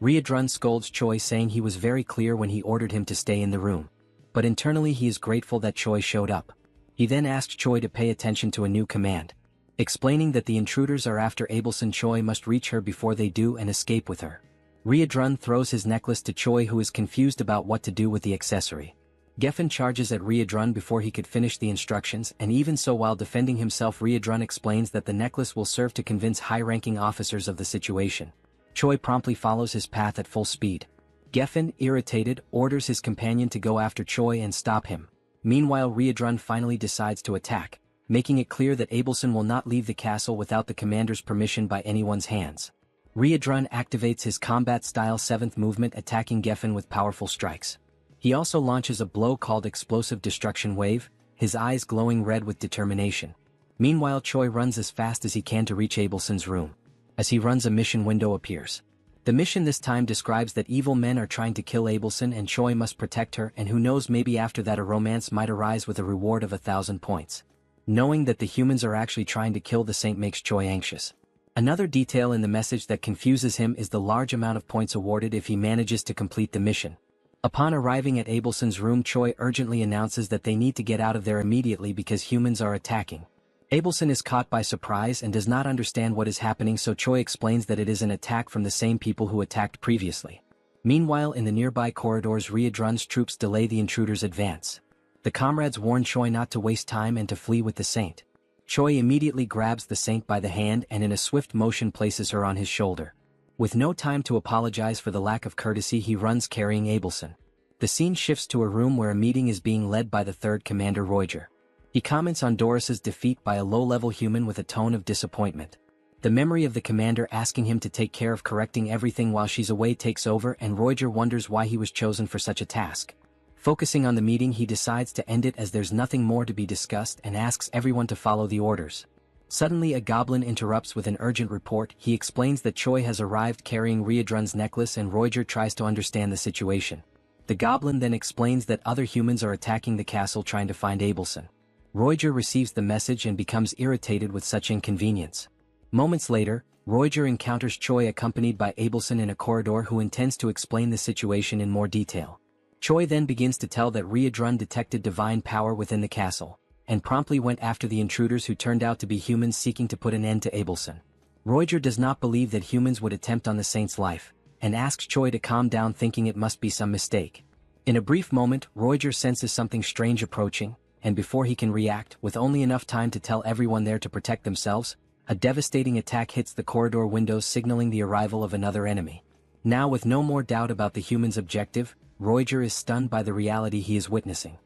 Riadrun scolds Choi, saying he was very clear when he ordered him to stay in the room. But internally he is grateful that Choi showed up. He then asked Choi to pay attention to a new command. Explaining that the intruders are after Abelson, Choi must reach her before they do and escape with her. Riadrun throws his necklace to Choi, who is confused about what to do with the accessory. Geffen charges at Riadrun before he could finish the instructions, and even so, while defending himself, Riadrun explains that the necklace will serve to convince high-ranking officers of the situation. Choi promptly follows his path at full speed. Geffen, irritated, orders his companion to go after Choi and stop him. Meanwhile, Riadrun finally decides to attack, making it clear that Abelson will not leave the castle without the commander's permission by anyone's hands. Riadrun activates his combat-style 7th movement, attacking Geffen with powerful strikes. He also launches a blow called Explosive Destruction Wave, his eyes glowing red with determination. Meanwhile, Choi runs as fast as he can to reach Abelson's room. As he runs, a mission window appears. The mission this time describes that evil men are trying to kill Abelson and Choi must protect her, and who knows, maybe after that a romance might arise with a reward of 1,000 points. Knowing that the humans are actually trying to kill the saint makes Choi anxious. Another detail in the message that confuses him is the large amount of points awarded if he manages to complete the mission. Upon arriving at Abelson's room, Choi urgently announces that they need to get out of there immediately because humans are attacking. Abelson is caught by surprise and does not understand what is happening, so Choi explains that it is an attack from the same people who attacked previously. Meanwhile, in the nearby corridors, Riadrun's troops delay the intruders' advance. The comrades warn Choi not to waste time and to flee with the saint. Choi immediately grabs the saint by the hand and in a swift motion places her on his shoulder. With no time to apologize for the lack of courtesy, he runs carrying Abelson. The scene shifts to a room where a meeting is being led by the 3rd Commander Roger. He comments on Doris's defeat by a low-level human with a tone of disappointment. The memory of the commander asking him to take care of correcting everything while she's away takes over, and Roger wonders why he was chosen for such a task. Focusing on the meeting, he decides to end it as there's nothing more to be discussed and asks everyone to follow the orders. Suddenly, a goblin interrupts with an urgent report. He explains that Choi has arrived carrying Riadrun's necklace, and Roger tries to understand the situation. The goblin then explains that other humans are attacking the castle trying to find Abelson. Roger receives the message and becomes irritated with such inconvenience. Moments later, Roger encounters Choi accompanied by Abelson in a corridor, who intends to explain the situation in more detail. Choi then begins to tell that Riadrun detected divine power within the castle, and promptly went after the intruders, who turned out to be humans seeking to put an end to Abelson. Roger does not believe that humans would attempt on the saint's life, and asks Choi to calm down, thinking it must be some mistake. In a brief moment, Roger senses something strange approaching, and before he can react, with only enough time to tell everyone there to protect themselves, a devastating attack hits the corridor windows, signaling the arrival of another enemy. Now, with no more doubt about the human's objective, Roger is stunned by the reality he is witnessing.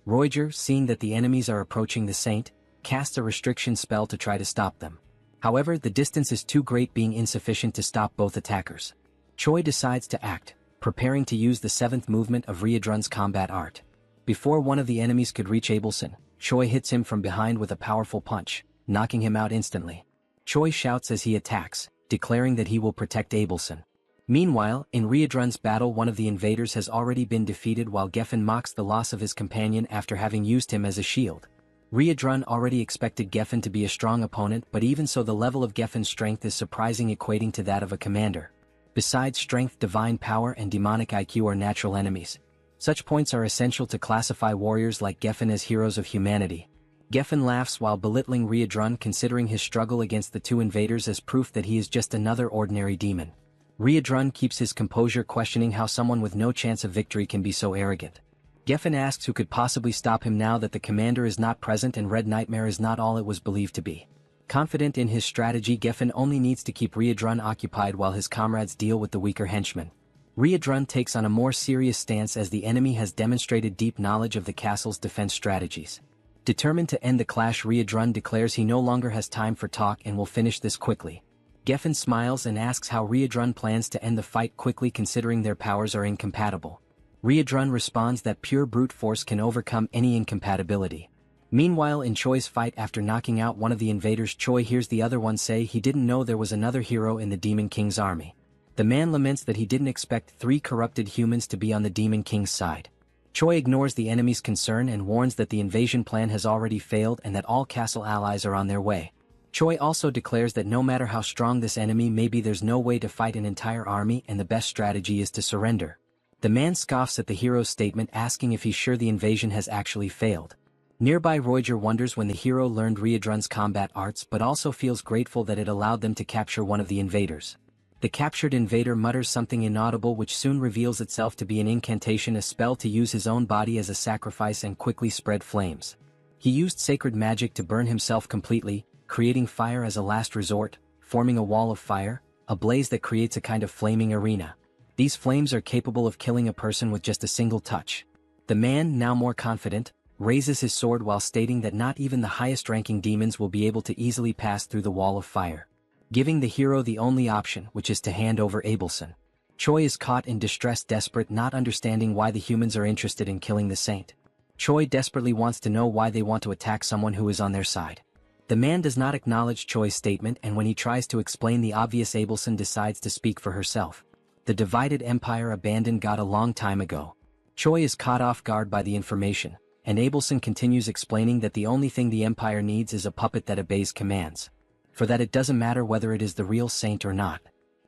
Roger, seeing that the enemies are approaching the saint, casts a restriction spell to try to stop them. However, the distance is too great, being insufficient to stop both attackers. Choi decides to act, preparing to use the 7th movement of Riadrun's combat art. Before one of the enemies could reach Abelson, Choi hits him from behind with a powerful punch, knocking him out instantly. Choi shouts as he attacks, declaring that he will protect Abelson. Meanwhile, in Riadrun's battle, one of the invaders has already been defeated, while Geffen mocks the loss of his companion after having used him as a shield. Riadrun already expected Geffen to be a strong opponent, but even so, the level of Geffen's strength is surprising, equating to that of a commander. Besides strength, divine power and demonic IQ are natural enemies. Such points are essential to classify warriors like Geffen as heroes of humanity. Geffen laughs while belittling Riadrun, considering his struggle against the 2 invaders as proof that he is just another ordinary demon. Riadrun keeps his composure, questioning how someone with no chance of victory can be so arrogant. Geffen asks who could possibly stop him now that the commander is not present and Red Nightmare is not all it was believed to be. Confident in his strategy, Geffen only needs to keep Riadrun occupied while his comrades deal with the weaker henchmen. Riadrun takes on a more serious stance as the enemy has demonstrated deep knowledge of the castle's defense strategies. Determined to end the clash, Riadrun declares he no longer has time for talk and will finish this quickly. Geffen smiles and asks how Riadrun plans to end the fight quickly, considering their powers are incompatible. Riadrun responds that pure brute force can overcome any incompatibility. Meanwhile, in Choi's fight, after knocking out one of the invaders, Choi hears the other one say he didn't know there was another hero in the Demon King's army. The man laments that he didn't expect 3 corrupted humans to be on the Demon King's side. Choi ignores the enemy's concern and warns that the invasion plan has already failed and that all castle allies are on their way. Choi also declares that no matter how strong this enemy may be, there's no way to fight an entire army and the best strategy is to surrender. The man scoffs at the hero's statement, asking if he's sure the invasion has actually failed. Nearby Roger wonders when the hero learned Reborn's combat arts but also feels grateful that it allowed them to capture one of the invaders. The captured invader mutters something inaudible which soon reveals itself to be an incantation, a spell to use his own body as a sacrifice and quickly spread flames. He used sacred magic to burn himself completely, creating fire as a last resort, forming a wall of fire, a blaze that creates a kind of flaming arena. These flames are capable of killing a person with just a single touch. The man, now more confident, raises his sword while stating that not even the highest-ranking demons will be able to easily pass through the wall of fire, giving the hero the only option, which is to hand over Abelson. Choi is caught in distress, desperate, not understanding why the humans are interested in killing the saint. Choi desperately wants to know why they want to attack someone who is on their side. The man does not acknowledge Choi's statement, and when he tries to explain the obvious, Abelson decides to speak for herself. The divided empire abandoned God a long time ago. Choi is caught off guard by the information, and Abelson continues explaining that the only thing the empire needs is a puppet that obeys commands. For that it doesn't matter whether it is the real saint or not.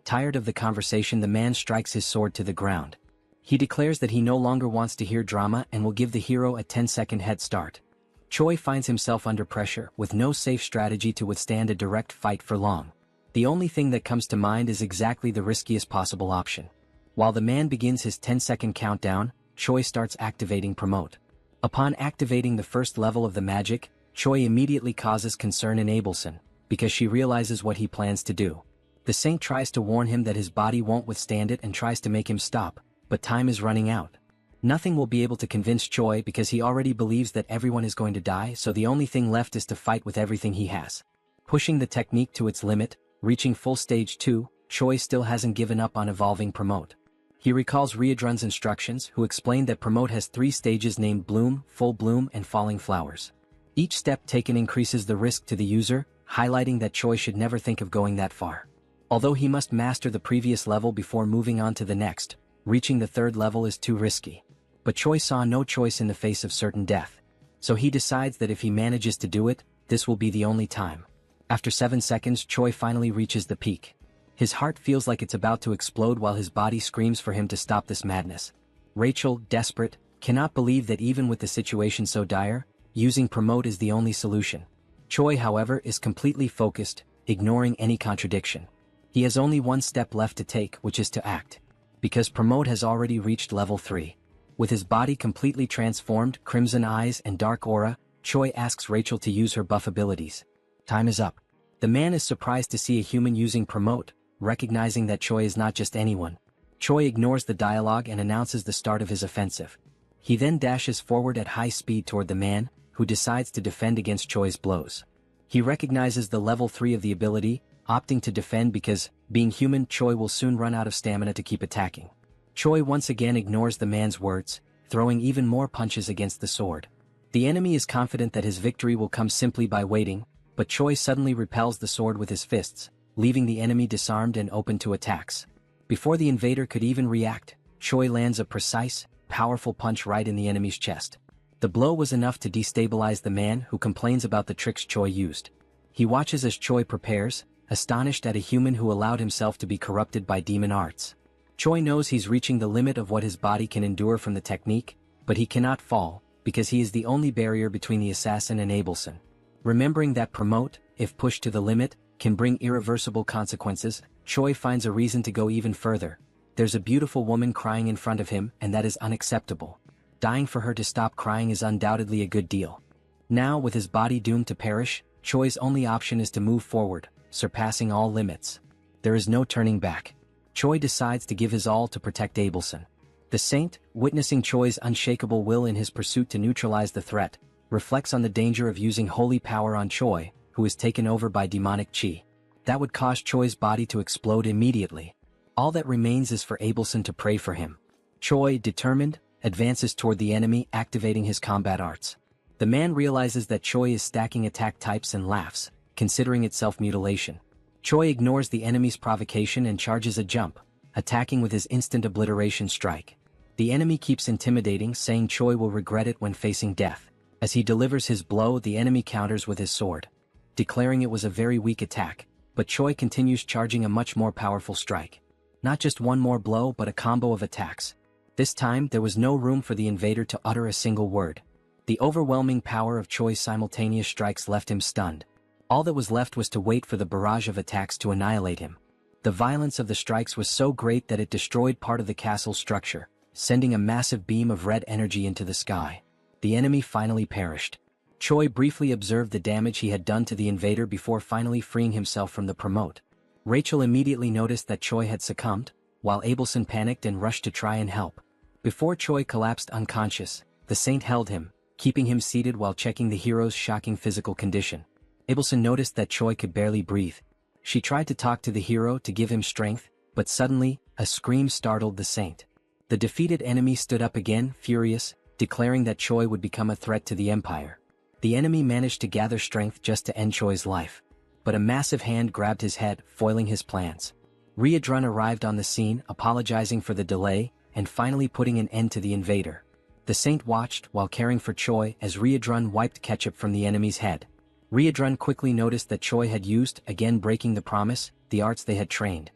Tired of the conversation, the man strikes his sword to the ground. He declares that he no longer wants to hear drama and will give the hero a 10-second head start. Choi finds himself under pressure, with no safe strategy to withstand a direct fight for long. The only thing that comes to mind is exactly the riskiest possible option. While the man begins his 10-second countdown, Choi starts activating Promote. Upon activating the first level of the magic, Choi immediately causes concern in Abelson, because she realizes what he plans to do. The saint tries to warn him that his body won't withstand it and tries to make him stop, but time is running out. Nothing will be able to convince Choi because he already believes that everyone is going to die, so the only thing left is to fight with everything he has. Pushing the technique to its limit, reaching full stage 2, Choi still hasn't given up on evolving Promote. He recalls Riadrun's instructions, who explained that Promote has 3 stages named Bloom, Full Bloom, and Falling Flowers. Each step taken increases the risk to the user, highlighting that Choi should never think of going that far. Although he must master the previous level before moving on to the next, reaching the 3rd level is too risky. But Choi saw no choice in the face of certain death. So he decides that if he manages to do it, this will be the only time. After 7 seconds, Choi finally reaches the peak. His heart feels like it's about to explode while his body screams for him to stop this madness. Rachel, desperate, cannot believe that even with the situation so dire, using Promote is the only solution. Choi, however, is completely focused, ignoring any contradiction. He has only one step left to take, which is to act. Because Promote has already reached level 3. With his body completely transformed, crimson eyes and dark aura, Choi asks Rachel to use her buff abilities. Time is up. The man is surprised to see a human using Promote, recognizing that Choi is not just anyone. Choi ignores the dialogue and announces the start of his offensive. He then dashes forward at high speed toward the man, who decides to defend against Choi's blows. He recognizes the level 3 of the ability, opting to defend because, being human, Choi will soon run out of stamina to keep attacking. Choi once again ignores the man's words, throwing even more punches against the sword. The enemy is confident that his victory will come simply by waiting, but Choi suddenly repels the sword with his fists, leaving the enemy disarmed and open to attacks. Before the invader could even react, Choi lands a precise, powerful punch right in the enemy's chest. The blow was enough to destabilize the man, who complains about the tricks Choi used. He watches as Choi prepares, astonished at a human who allowed himself to be corrupted by demon arts. Choi knows he's reaching the limit of what his body can endure from the technique, but he cannot fall, because he is the only barrier between the assassin and Abelson. Remembering that Promote, if pushed to the limit, can bring irreversible consequences, Choi finds a reason to go even further. There's a beautiful woman crying in front of him, and that is unacceptable. Dying for her to stop crying is undoubtedly a good deal. Now, with his body doomed to perish, Choi's only option is to move forward, surpassing all limits. There is no turning back. Choi decides to give his all to protect Abelson. The saint, witnessing Choi's unshakable will in his pursuit to neutralize the threat, reflects on the danger of using holy power on Choi, who is taken over by demonic chi. That would cause Choi's body to explode immediately. All that remains is for Abelson to pray for him. Choi, determined, advances toward the enemy, activating his combat arts. The man realizes that Choi is stacking attack types and laughs, considering it self-mutilation. Choi ignores the enemy's provocation and charges a jump, attacking with his instant obliteration strike. The enemy keeps intimidating, saying Choi will regret it when facing death. As he delivers his blow, the enemy counters with his sword, declaring it was a very weak attack, but Choi continues charging a much more powerful strike. Not just one more blow but a combo of attacks. This time there was no room for the invader to utter a single word. The overwhelming power of Choi's simultaneous strikes left him stunned. All that was left was to wait for the barrage of attacks to annihilate him. The violence of the strikes was so great that it destroyed part of the castle's structure, sending a massive beam of red energy into the sky. The enemy finally perished. Choi briefly observed the damage he had done to the invader before finally freeing himself from the promote. Rachel immediately noticed that Choi had succumbed, while Abelson panicked and rushed to try and help. Before Choi collapsed unconscious, the saint held him, keeping him seated while checking the hero's shocking physical condition. Abelson noticed that Choi could barely breathe. She tried to talk to the hero to give him strength, but suddenly, a scream startled the saint. The defeated enemy stood up again, furious, declaring that Choi would become a threat to the empire. The enemy managed to gather strength just to end Choi's life. But a massive hand grabbed his head, foiling his plans. Reborn arrived on the scene, apologizing for the delay, and finally putting an end to the invader. The saint watched while caring for Choi as Reborn wiped ketchup from the enemy's head. Reborn quickly noticed that Choi had used, again breaking the promise, the arts they had trained.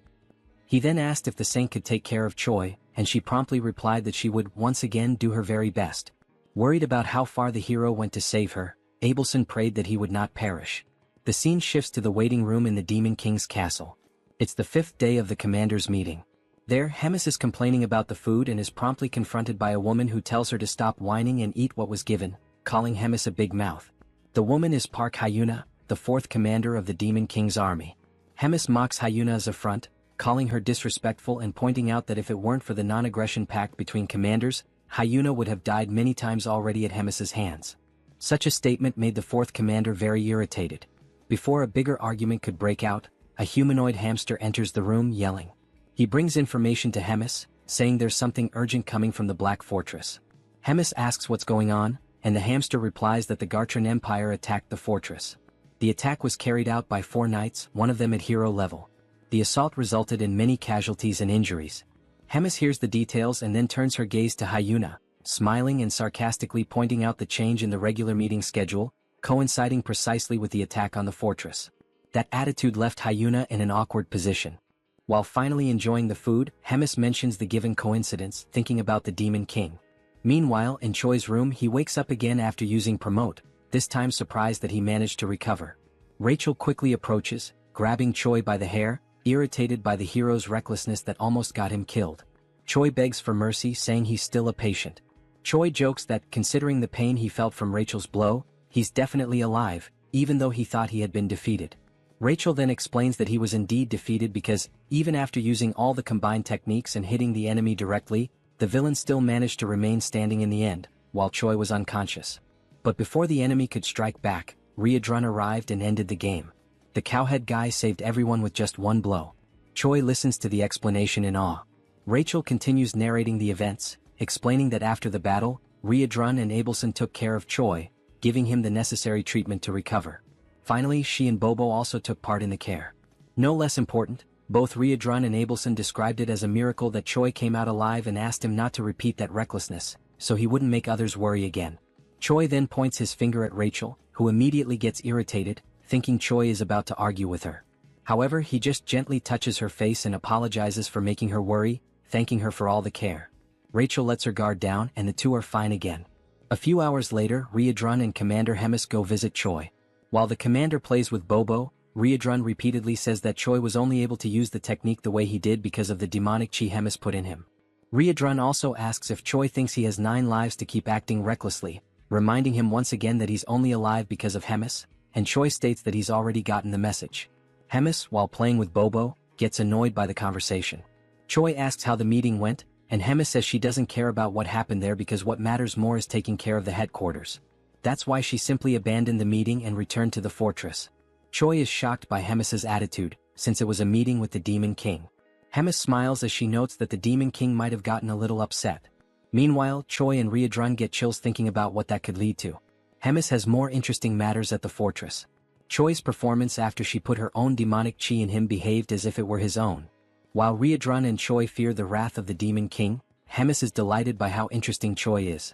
He then asked if the saint could take care of Choi, and she promptly replied that she would once again do her very best. Worried about how far the hero went to save her, Abelson prayed that he would not perish. The scene shifts to the waiting room in the Demon King's castle. It's the 5th day of the commander's meeting. There, Hemis is complaining about the food and is promptly confronted by a woman who tells her to stop whining and eat what was given, calling Hemis a big mouth. The woman is Park Hyuna, the 4th commander of the Demon King's army. Hemis mocks Hyuna's affront, calling her disrespectful and pointing out that if it weren't for the non-aggression pact between commanders, Hyuna would have died many times already at Hemis's hands. Such a statement made the 4th commander very irritated. Before a bigger argument could break out, a humanoid hamster enters the room yelling. He brings information to Hemis, saying there's something urgent coming from the Black Fortress. Hemis asks what's going on, and the hamster replies that the Gartran Empire attacked the fortress. The attack was carried out by 4 knights, one of them at hero level. The assault resulted in many casualties and injuries. Hemis hears the details and then turns her gaze to Hyuna, smiling and sarcastically pointing out the change in the regular meeting schedule, coinciding precisely with the attack on the fortress. That attitude left Hyuna in an awkward position. While finally enjoying the food, Hemis mentions the given coincidence, thinking about the Demon King. Meanwhile, in Choi's room he wakes up again after using promote, this time surprised that he managed to recover. Rachel quickly approaches, grabbing Choi by the hair, irritated by the hero's recklessness that almost got him killed. Choi begs for mercy, saying he's still a patient. Choi jokes that, considering the pain he felt from Rachel's blow, he's definitely alive, even though he thought he had been defeated. Rachel then explains that he was indeed defeated because, even after using all the combined techniques and hitting the enemy directly, the villain still managed to remain standing in the end, while Choi was unconscious. But before the enemy could strike back, Reborn arrived and ended the game. The cowhead guy saved everyone with just one blow. Choi listens to the explanation in awe. Rachel continues narrating the events, explaining that after the battle, Reborn and Abelson took care of Choi, giving him the necessary treatment to recover. Finally, she and Bobo also took part in the care. No less important, both Reborn and Abelson described it as a miracle that Choi came out alive and asked him not to repeat that recklessness, so he wouldn't make others worry again. Choi then points his finger at Rachel, who immediately gets irritated, thinking Choi is about to argue with her. However, he just gently touches her face and apologizes for making her worry, thanking her for all the care. Rachel lets her guard down and the two are fine again. A few hours later, Reborn and Commander Hemis go visit Choi. While the commander plays with Bobo, Reborn repeatedly says that Choi was only able to use the technique the way he did because of the demonic chi Hemis put in him. Reborn also asks if Choi thinks he has 9 lives to keep acting recklessly, reminding him once again that he's only alive because of Hemis, and Choi states that he's already gotten the message. Hemis, while playing with Bobo, gets annoyed by the conversation. Choi asks how the meeting went, and Hemis says she doesn't care about what happened there because what matters more is taking care of the headquarters. That's why she simply abandoned the meeting and returned to the fortress. Choi is shocked by Hemis's attitude, since it was a meeting with the Demon King. Hemis smiles as she notes that the Demon King might have gotten a little upset. Meanwhile, Choi and Reborn get chills thinking about what that could lead to. Hemis has more interesting matters at the fortress. Choi's performance after she put her own demonic chi in him behaved as if it were his own. While Reborn and Choi fear the wrath of the Demon King, Hemis is delighted by how interesting Choi is.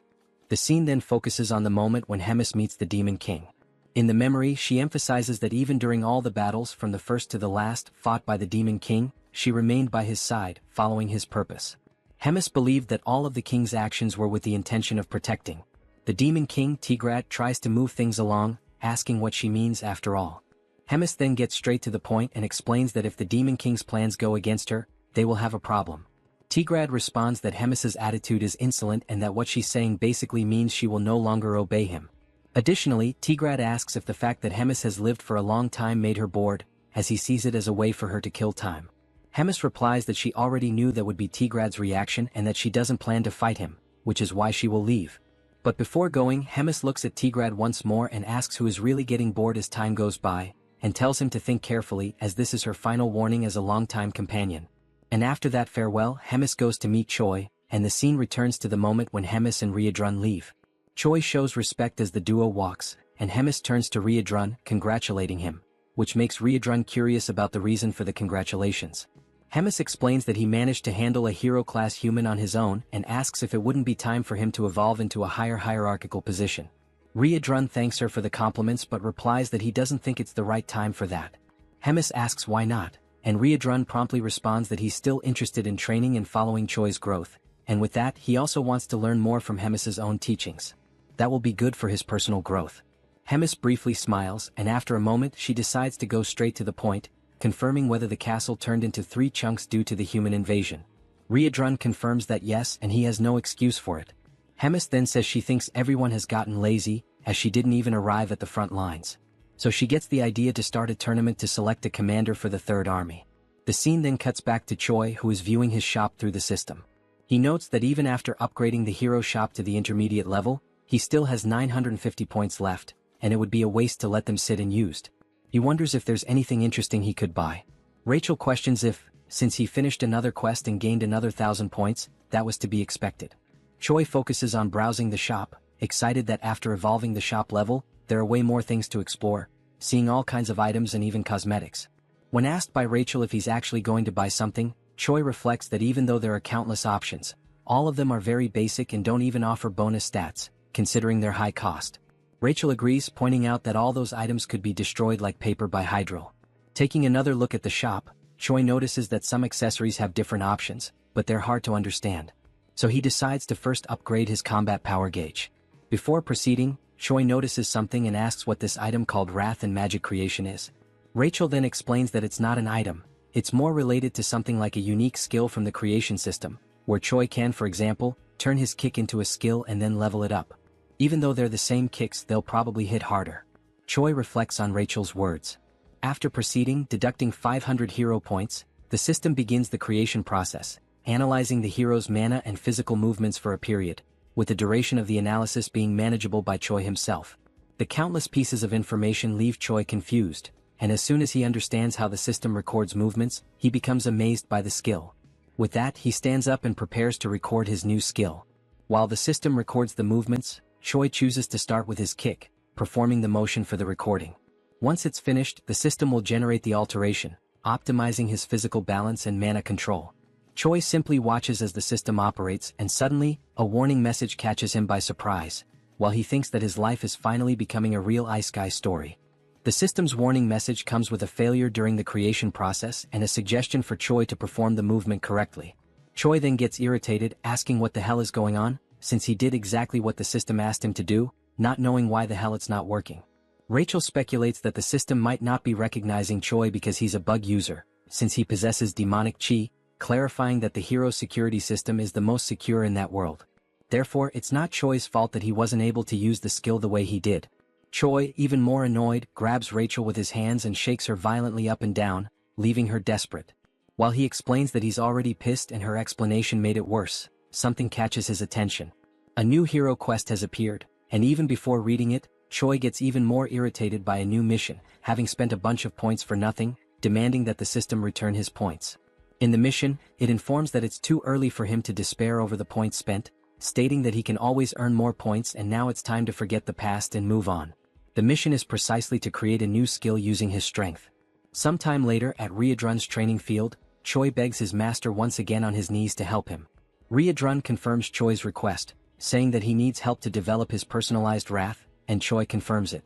The scene then focuses on the moment when Hemis meets the Demon King. In the memory, she emphasizes that even during all the battles from the first to the last fought by the Demon King, she remained by his side, following his purpose. Hemis believed that all of the king's actions were with the intention of protecting. The Demon King, Tigrat, tries to move things along, asking what she means after all. Hemis then gets straight to the point and explains that if the Demon King's plans go against her, they will have a problem. Tigrat responds that Hemis's attitude is insolent and that what she's saying basically means she will no longer obey him. Additionally, Tigrat asks if the fact that Hemis has lived for a long time made her bored, as he sees it as a way for her to kill time. Hemis replies that she already knew that would be Tigrat's reaction and that she doesn't plan to fight him, which is why she will leave. But before going, Hemis looks at Tigrat once more and asks who is really getting bored as time goes by, and tells him to think carefully as this is her final warning as a longtime companion. And after that farewell, Hemis goes to meet Choi, and the scene returns to the moment when Hemis and Riadrun leave. Choi shows respect as the duo walks, and Hemis turns to Riadrun, congratulating him, which makes Riadrun curious about the reason for the congratulations. Hemis explains that he managed to handle a hero-class human on his own and asks if it wouldn't be time for him to evolve into a higher hierarchical position. Riadrun thanks her for the compliments but replies that he doesn't think it's the right time for that. Hemis asks why not, and Riadrun promptly responds that he's still interested in training and following Choi's growth, and with that he also wants to learn more from Hemis's own teachings. That will be good for his personal growth. Hemis briefly smiles, and after a moment she decides to go straight to the point, confirming whether the castle turned into 3 chunks due to the human invasion. Riadrun confirms that yes, and he has no excuse for it. Hemis then says she thinks everyone has gotten lazy, as she didn't even arrive at the front lines. So she gets the idea to start a tournament to select a commander for the Third Army. The scene then cuts back to Choi, who is viewing his shop through the system. He notes that even after upgrading the hero shop to the intermediate level, he still has 950 points left, and it would be a waste to let them sit unused. He wonders if there's anything interesting he could buy. Rachel questions if, since he finished another quest and gained another 1,000 points, that was to be expected. Choi focuses on browsing the shop, excited that after evolving the shop level, there are way more things to explore, seeing all kinds of items and even cosmetics. When asked by Rachel if he's actually going to buy something, Choi reflects that even though there are countless options, all of them are very basic and don't even offer bonus stats, considering their high cost. Rachel agrees, pointing out that all those items could be destroyed like paper by Hydro. Taking another look at the shop, Choi notices that some accessories have different options, but they're hard to understand. So he decides to first upgrade his combat power gauge. Before proceeding, Choi notices something and asks what this item called Wrath and Magic Creation is. Rachel then explains that it's not an item, it's more related to something like a unique skill from the creation system, where Choi can, for example, turn his kick into a skill and then level it up. Even though they're the same kicks, they'll probably hit harder. Choi reflects on Rachel's words. After proceeding, deducting 500 hero points, the system begins the creation process, analyzing the hero's mana and physical movements for a period, with the duration of the analysis being manageable by Choi himself. The countless pieces of information leave Choi confused, and as soon as he understands how the system records movements, he becomes amazed by the skill. With that, he stands up and prepares to record his new skill. While the system records the movements, Choi chooses to start with his kick, performing the motion for the recording. Once it's finished, the system will generate the alteration, optimizing his physical balance and mana control. Choi simply watches as the system operates, and suddenly, a warning message catches him by surprise, while he thinks that his life is finally becoming a real Isekai story. The system's warning message comes with a failure during the creation process and a suggestion for Choi to perform the movement correctly. Choi then gets irritated, asking what the hell is going on, since he did exactly what the system asked him to do, not knowing why the hell it's not working. Rachel speculates that the system might not be recognizing Choi because he's a bug user, since he possesses demonic chi, clarifying that the hero's security system is the most secure in that world. Therefore, it's not Choi's fault that he wasn't able to use the skill the way he did. Choi, even more annoyed, grabs Rachel with his hands and shakes her violently up and down, leaving her desperate. While he explains that he's already pissed and her explanation made it worse, something catches his attention. A new hero quest has appeared, and even before reading it, Choi gets even more irritated by a new mission, having spent a bunch of points for nothing, demanding that the system return his points. In the mission, it informs that it's too early for him to despair over the points spent, stating that he can always earn more points and now it's time to forget the past and move on. The mission is precisely to create a new skill using his strength. Sometime later at Riadrun's training field, Choi begs his master once again on his knees to help him. Riadrun confirms Choi's request, saying that he needs help to develop his personalized wrath, and Choi confirms it.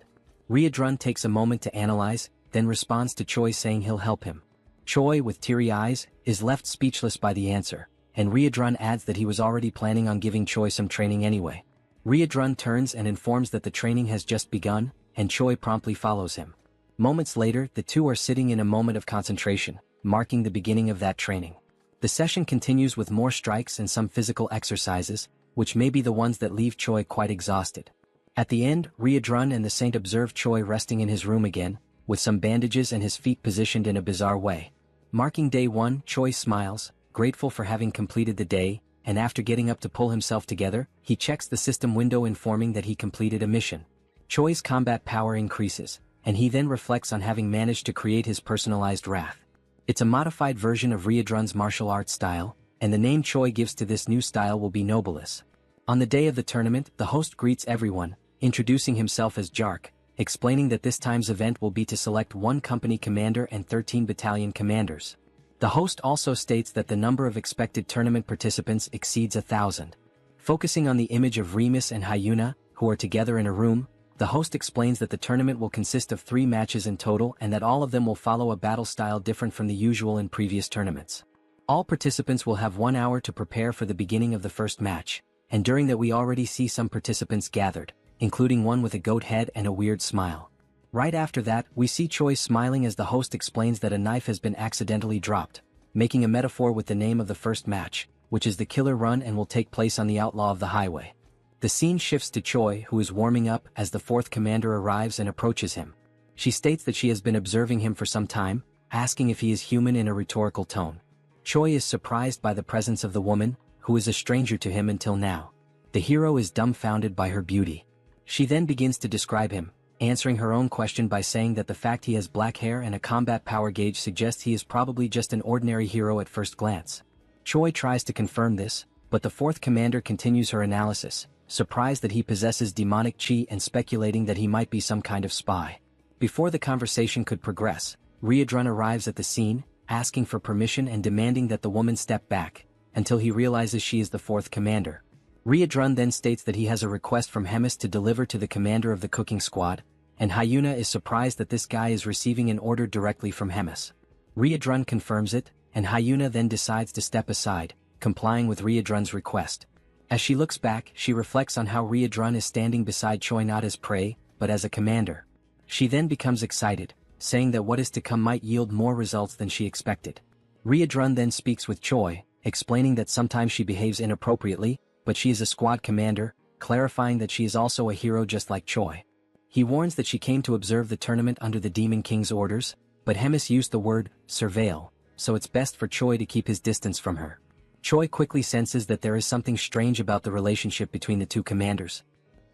Riadrun takes a moment to analyze, then responds to Choi saying he'll help him. Choi, with teary eyes, is left speechless by the answer, and Riadrun adds that he was already planning on giving Choi some training anyway. Riadrun turns and informs that the training has just begun, and Choi promptly follows him. Moments later, the two are sitting in a moment of concentration, marking the beginning of that training. The session continues with more strikes and some physical exercises, which may be the ones that leave Choi quite exhausted. At the end, Riadrun and the Saint observe Choi resting in his room again, with some bandages and his feet positioned in a bizarre way. Marking day 1, Choi smiles, grateful for having completed the day, and after getting up to pull himself together, he checks the system window informing that he completed a mission. Choi's combat power increases, and he then reflects on having managed to create his personalized wrath. It's a modified version of Riadrun's martial arts style, and the name Choi gives to this new style will be Nobilis. On the day of the tournament, the host greets everyone, introducing himself as Jark, explaining that this time's event will be to select 1 company commander and 13 battalion commanders. The host also states that the number of expected tournament participants exceeds 1,000. Focusing on the image of Remus and Hyuna, who are together in a room, the host explains that the tournament will consist of 3 matches in total and that all of them will follow a battle style different from the usual in previous tournaments. All participants will have 1 hour to prepare for the beginning of the first match, and during that we already see some participants gathered, including one with a goat head and a weird smile. Right after that, we see Choi smiling as the host explains that a knife has been accidentally dropped, making a metaphor with the name of the first match, which is the Killer Run and will take place on the Outlaw of the Highway. The scene shifts to Choi, who is warming up as the 4th commander arrives and approaches him. She states that she has been observing him for some time, asking if he is human in a rhetorical tone. Choi is surprised by the presence of the woman, who is a stranger to him until now. The hero is dumbfounded by her beauty. She then begins to describe him, answering her own question by saying that the fact he has black hair and a combat power gauge suggests he is probably just an ordinary hero at first glance. Choi tries to confirm this, but the 4th commander continues her analysis, surprised that he possesses demonic chi and speculating that he might be some kind of spy. Before the conversation could progress, Riadrun arrives at the scene, asking for permission and demanding that the woman step back, until he realizes she is the 4th commander. Riadrun then states that he has a request from Hemis to deliver to the commander of the cooking squad, and Hyuna is surprised that this guy is receiving an order directly from Hemis. Riadrun confirms it, and Hyuna then decides to step aside, complying with Riadrun's request. As she looks back, she reflects on how Riadrun is standing beside Choi not as prey, but as a commander. She then becomes excited, saying that what is to come might yield more results than she expected. Riadrun then speaks with Choi, explaining that sometimes she behaves inappropriately, but she is a squad commander, clarifying that she is also a hero just like Choi. He warns that she came to observe the tournament under the Demon King's orders, but Hemis used the word surveil, so it's best for Choi to keep his distance from her. Choi quickly senses that there is something strange about the relationship between the 2 commanders.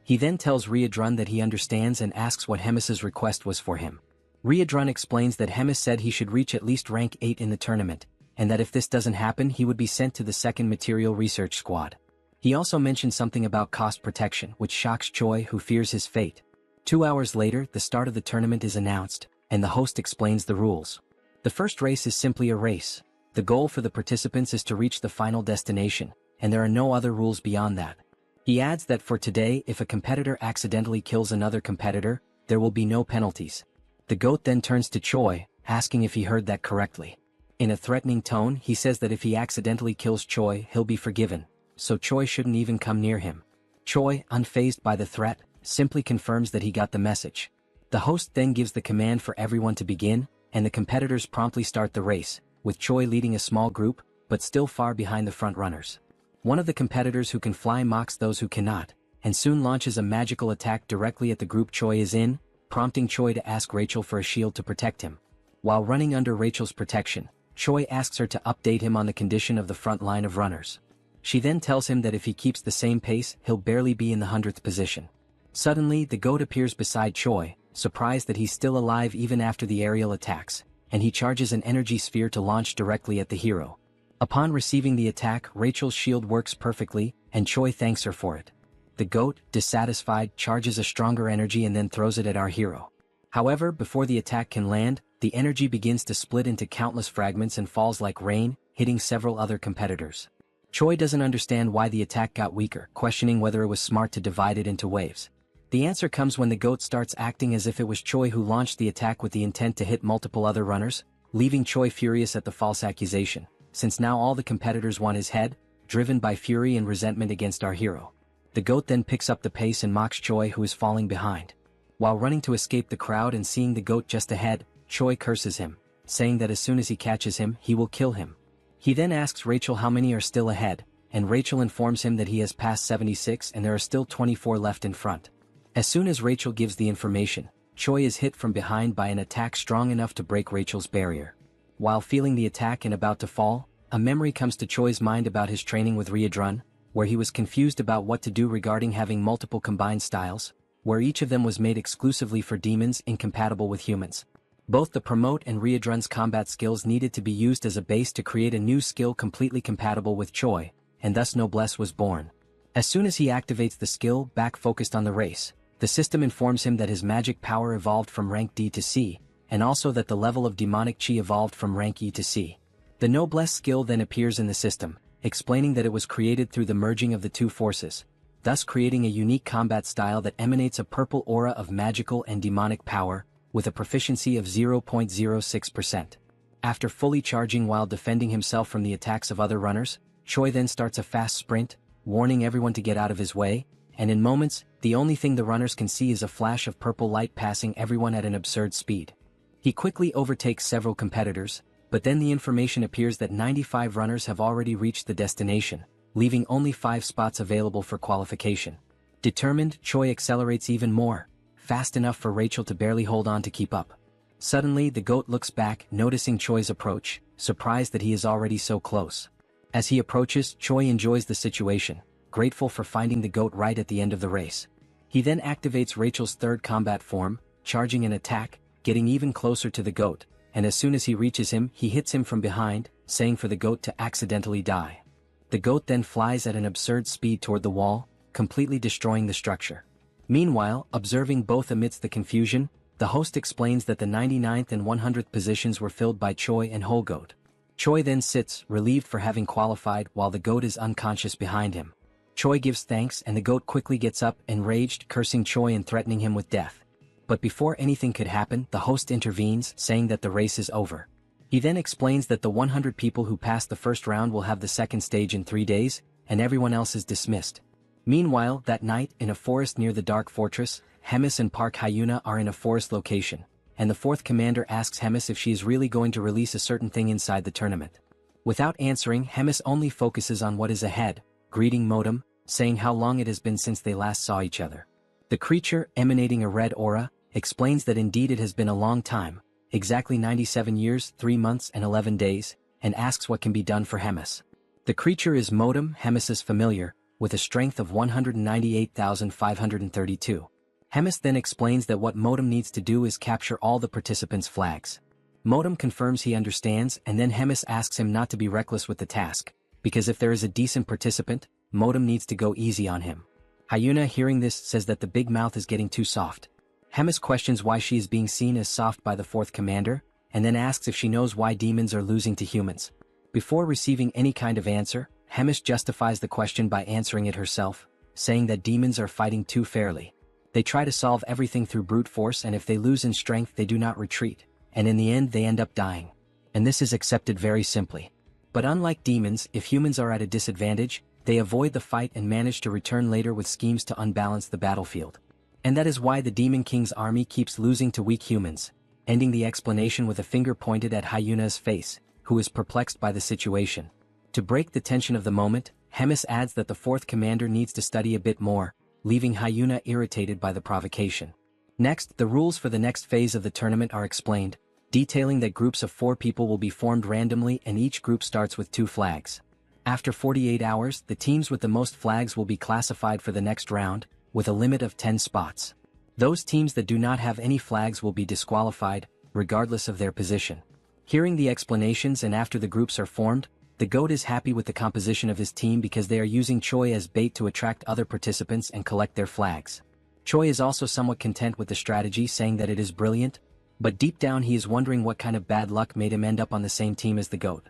He then tells Riadrun that he understands and asks what Hemis's request was for him. Riadrun explains that Hemis said he should reach at least rank 8 in the tournament, and that if this doesn't happen he would be sent to the 2nd Material Research Squad. He also mentioned something about cost protection, which shocks Choi, who fears his fate. 2 hours later, the start of the tournament is announced, and the host explains the rules. The first race is simply a race. The goal for the participants is to reach the final destination, and there are no other rules beyond that. He adds that for today, if a competitor accidentally kills another competitor, there will be no penalties. The goat then turns to Choi, asking if he heard that correctly. In a threatening tone, he says that if he accidentally kills Choi, he'll be forgiven, so Choi shouldn't even come near him. Choi, unfazed by the threat, simply confirms that he got the message. The host then gives the command for everyone to begin, and the competitors promptly start the race, with Choi leading a small group, but still far behind the front runners. One of the competitors who can fly mocks those who cannot, and soon launches a magical attack directly at the group Choi is in, prompting Choi to ask Rachel for a shield to protect him. While running under Rachel's protection, Choi asks her to update him on the condition of the front line of runners. She then tells him that if he keeps the same pace, he'll barely be in the 100th position. Suddenly, the goat appears beside Choi, surprised that he's still alive even after the aerial attacks, and he charges an energy sphere to launch directly at the hero. Upon receiving the attack, Rachel's shield works perfectly, and Choi thanks her for it. The goat, dissatisfied, charges a stronger energy and then throws it at our hero. However, before the attack can land, the energy begins to split into countless fragments and falls like rain, hitting several other competitors. Choi doesn't understand why the attack got weaker, questioning whether it was smart to divide it into waves. The answer comes when the goat starts acting as if it was Choi who launched the attack with the intent to hit multiple other runners, leaving Choi furious at the false accusation, since now all the competitors want his head, driven by fury and resentment against our hero. The goat then picks up the pace and mocks Choi, who is falling behind. While running to escape the crowd and seeing the goat just ahead, Choi curses him, saying that as soon as he catches him, he will kill him. He then asks Rachel how many are still ahead, and Rachel informs him that he has passed 76 and there are still 24 left in front. As soon as Rachel gives the information, Choi is hit from behind by an attack strong enough to break Rachel's barrier. While feeling the attack and about to fall, a memory comes to Choi's mind about his training with Reborn, where he was confused about what to do regarding having multiple combined styles, where each of them was made exclusively for demons incompatible with humans. Both the Promote and Reborn's combat skills needed to be used as a base to create a new skill completely compatible with Choi, and thus Noblesse was born. As soon as he activates the skill back focused on the race, the system informs him that his magic power evolved from rank D to C, and also that the level of demonic chi evolved from rank E to C. The Noblesse skill then appears in the system, explaining that it was created through the merging of the two forces, thus creating a unique combat style that emanates a purple aura of magical and demonic power, with a proficiency of 0.06%. After fully charging while defending himself from the attacks of other runners, Choi then starts a fast sprint, warning everyone to get out of his way, and in moments, the only thing the runners can see is a flash of purple light passing everyone at an absurd speed. He quickly overtakes several competitors, but then the information appears that 95 runners have already reached the destination, leaving only 5 spots available for qualification. Determined, Choi accelerates even more, fast enough for Rachel to barely hold on to keep up. Suddenly, the goat looks back, noticing Choi's approach, surprised that he is already so close. As he approaches, Choi enjoys the situation, grateful for finding the goat right at the end of the race. He then activates Rachel's third combat form, charging an attack, getting even closer to the goat, and as soon as he reaches him, he hits him from behind, saying for the goat to accidentally die. The goat then flies at an absurd speed toward the wall, completely destroying the structure. Meanwhile, observing both amidst the confusion, the host explains that the 99th and 100th positions were filled by Choi and Whole Goat. Choi then sits, relieved for having qualified, while the goat is unconscious behind him. Choi gives thanks and the goat quickly gets up, enraged, cursing Choi and threatening him with death. But before anything could happen, the host intervenes, saying that the race is over. He then explains that the 100 people who passed the first round will have the second stage in 3 days, and everyone else is dismissed. Meanwhile, that night, in a forest near the Dark Fortress, Hemis and Park Hyuna are in a forest location, and the fourth commander asks Hemis if she is really going to release a certain thing inside the tournament. Without answering, Hemis only focuses on what is ahead, greeting Modem, saying how long it has been since they last saw each other. The creature, emanating a red aura, explains that indeed it has been a long time, exactly 97 years, 3 months and 11 days, and asks what can be done for Hemis. The creature is Modem, Hemis's familiar, with a strength of 198,532. Hemis then explains that what Modem needs to do is capture all the participants' flags. Modem confirms he understands, and then Hemis asks him not to be reckless with the task, because if there is a decent participant, Modem needs to go easy on him. Hyuna, hearing this, says that the big mouth is getting too soft. Hemis questions why she is being seen as soft by the fourth commander, and then asks if she knows why demons are losing to humans. Before receiving any kind of answer, Hemis justifies the question by answering it herself, saying that demons are fighting too fairly. They try to solve everything through brute force, and if they lose in strength they do not retreat, and in the end they end up dying. And this is accepted very simply. But unlike demons, if humans are at a disadvantage, they avoid the fight and manage to return later with schemes to unbalance the battlefield. And that is why the Demon King's army keeps losing to weak humans, ending the explanation with a finger pointed at Hyuna's face, who is perplexed by the situation. To break the tension of the moment, Hemis adds that the fourth commander needs to study a bit more, leaving Hyuna irritated by the provocation. Next, the rules for the next phase of the tournament are explained, detailing that groups of 4 people will be formed randomly and each group starts with 2 flags. After 48 hours, the teams with the most flags will be classified for the next round, with a limit of 10 spots. Those teams that do not have any flags will be disqualified, regardless of their position. Hearing the explanations and after the groups are formed, the GOAT is happy with the composition of his team because they are using Choi as bait to attract other participants and collect their flags. Choi is also somewhat content with the strategy, saying that it is brilliant, but deep down he is wondering what kind of bad luck made him end up on the same team as the GOAT.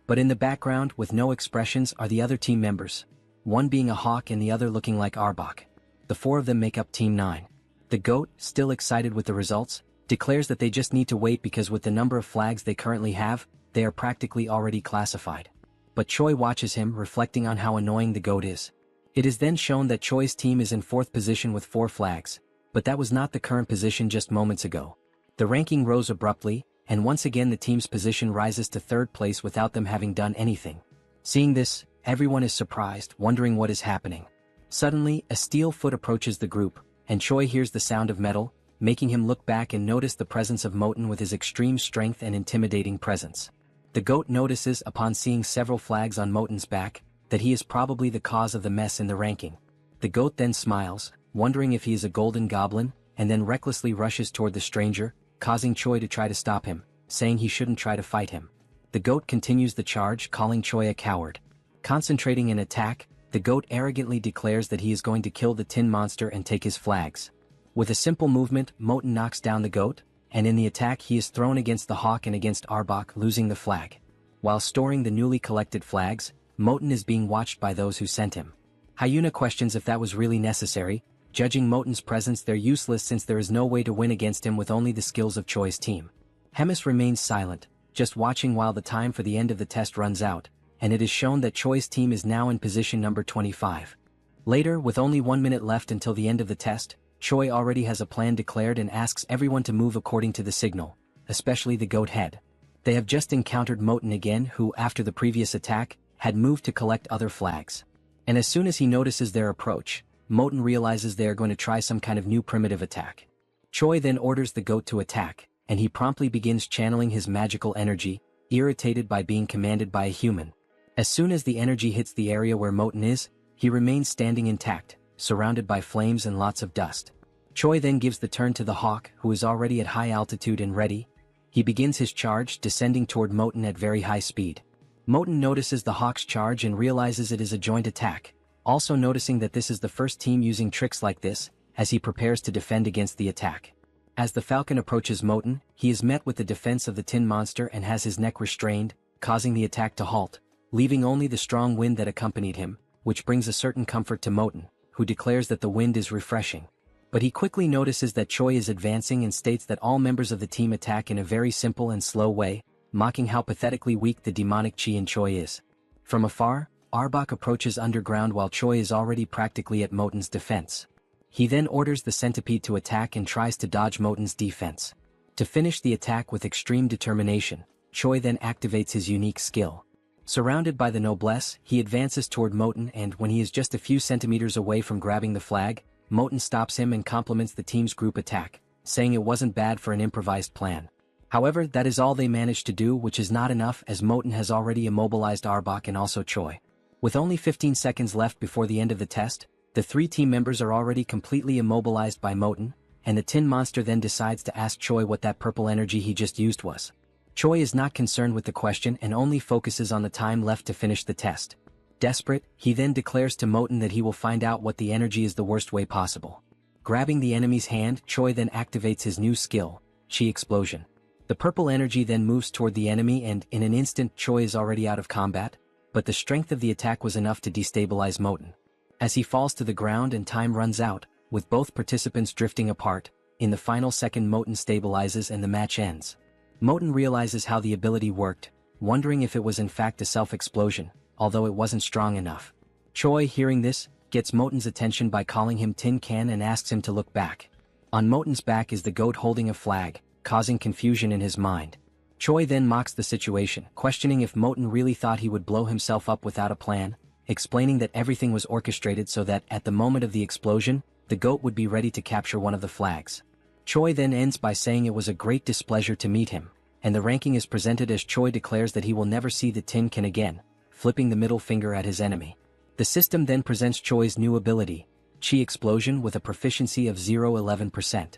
But in the background, with no expressions, are the other team members. One being a hawk and the other looking like Arbok. The four of them make up Team 9. The goat, still excited with the results, declares that they just need to wait because with the number of flags they currently have, they are practically already classified. But Choi watches him, reflecting on how annoying the goat is. It is then shown that Choi's team is in 4th position with 4 flags, but that was not the current position just moments ago. The ranking rose abruptly, and once again the team's position rises to 3rd place without them having done anything. Seeing this, everyone is surprised, wondering what is happening. Suddenly, a steel foot approaches the group, and Choi hears the sound of metal, making him look back and notice the presence of Moten with his extreme strength and intimidating presence. The goat notices, upon seeing several flags on Moten's back, that he is probably the cause of the mess in the ranking. The goat then smiles, wondering if he is a golden goblin, and then recklessly rushes toward the stranger, causing Choi to try to stop him, saying he shouldn't try to fight him. The goat continues the charge, calling Choi a coward. Concentrating an attack, the goat arrogantly declares that he is going to kill the tin monster and take his flags. With a simple movement, Moten knocks down the goat, and in the attack he is thrown against the hawk and against Arbok, losing the flag. While storing the newly collected flags, Moten is being watched by those who sent him. Hyuna questions if that was really necessary. Judging Moten's presence, they're useless since there is no way to win against him with only the skills of Choi's team. Hemis remains silent, just watching while the time for the end of the test runs out, and it is shown that Choi's team is now in position number 25. Later, with only 1 minute left until the end of the test, Choi already has a plan declared and asks everyone to move according to the signal, especially the goat head. They have just encountered Moten again, who, after the previous attack, had moved to collect other flags. And as soon as he notices their approach, Moten realizes they are going to try some kind of new primitive attack. Choi then orders the goat to attack, and he promptly begins channeling his magical energy, irritated by being commanded by a human. As soon as the energy hits the area where Moten is, he remains standing intact, surrounded by flames and lots of dust. Choi then gives the turn to the hawk, who is already at high altitude and ready. He begins his charge, descending toward Moten at very high speed. Moten notices the hawk's charge and realizes it is a joint attack, also noticing that this is the first team using tricks like this, as he prepares to defend against the attack. As the falcon approaches Moten, he is met with the defense of the tin monster and has his neck restrained, causing the attack to halt, leaving only the strong wind that accompanied him, which brings a certain comfort to Moten, who declares that the wind is refreshing. But he quickly notices that Choi is advancing and states that all members of the team attack in a very simple and slow way, mocking how pathetically weak the demonic chi in Choi is. From afar, Arbok approaches underground while Choi is already practically at Moten's defense. He then orders the centipede to attack and tries to dodge Moten's defense. To finish the attack with extreme determination, Choi then activates his unique skill. Surrounded by the noblesse, he advances toward Moten, and when he is just a few centimeters away from grabbing the flag, Moten stops him and compliments the team's group attack, saying it wasn't bad for an improvised plan. However, that is all they managed to do, which is not enough as Moten has already immobilized Arbok and also Choi. With only 15 seconds left before the end of the test, the 3 team members are already completely immobilized by Moten, and the tin monster then decides to ask Choi what that purple energy he just used was. Choi is not concerned with the question and only focuses on the time left to finish the test. Desperate, he then declares to Moten that he will find out what the energy is the worst way possible. Grabbing the enemy's hand, Choi then activates his new skill, Chi Explosion. The purple energy then moves toward the enemy and, in an instant, Choi is already out of combat, but the strength of the attack was enough to destabilize Moten. As he falls to the ground and time runs out, with both participants drifting apart, in the final second Moten stabilizes and the match ends. Moten realizes how the ability worked, wondering if it was in fact a self-explosion, although it wasn't strong enough. Choi, hearing this, gets Moten's attention by calling him Tin Can and asks him to look back. On Moten's back is the goat holding a flag, causing confusion in his mind. Choi then mocks the situation, questioning if Moten really thought he would blow himself up without a plan, explaining that everything was orchestrated so that, at the moment of the explosion, the goat would be ready to capture one of the flags. Choi then ends by saying it was a great displeasure to meet him, and the ranking is presented as Choi declares that he will never see the Tin Can again, flipping the middle finger at his enemy. The system then presents Choi's new ability, Chi Explosion, with a proficiency of 0.11%.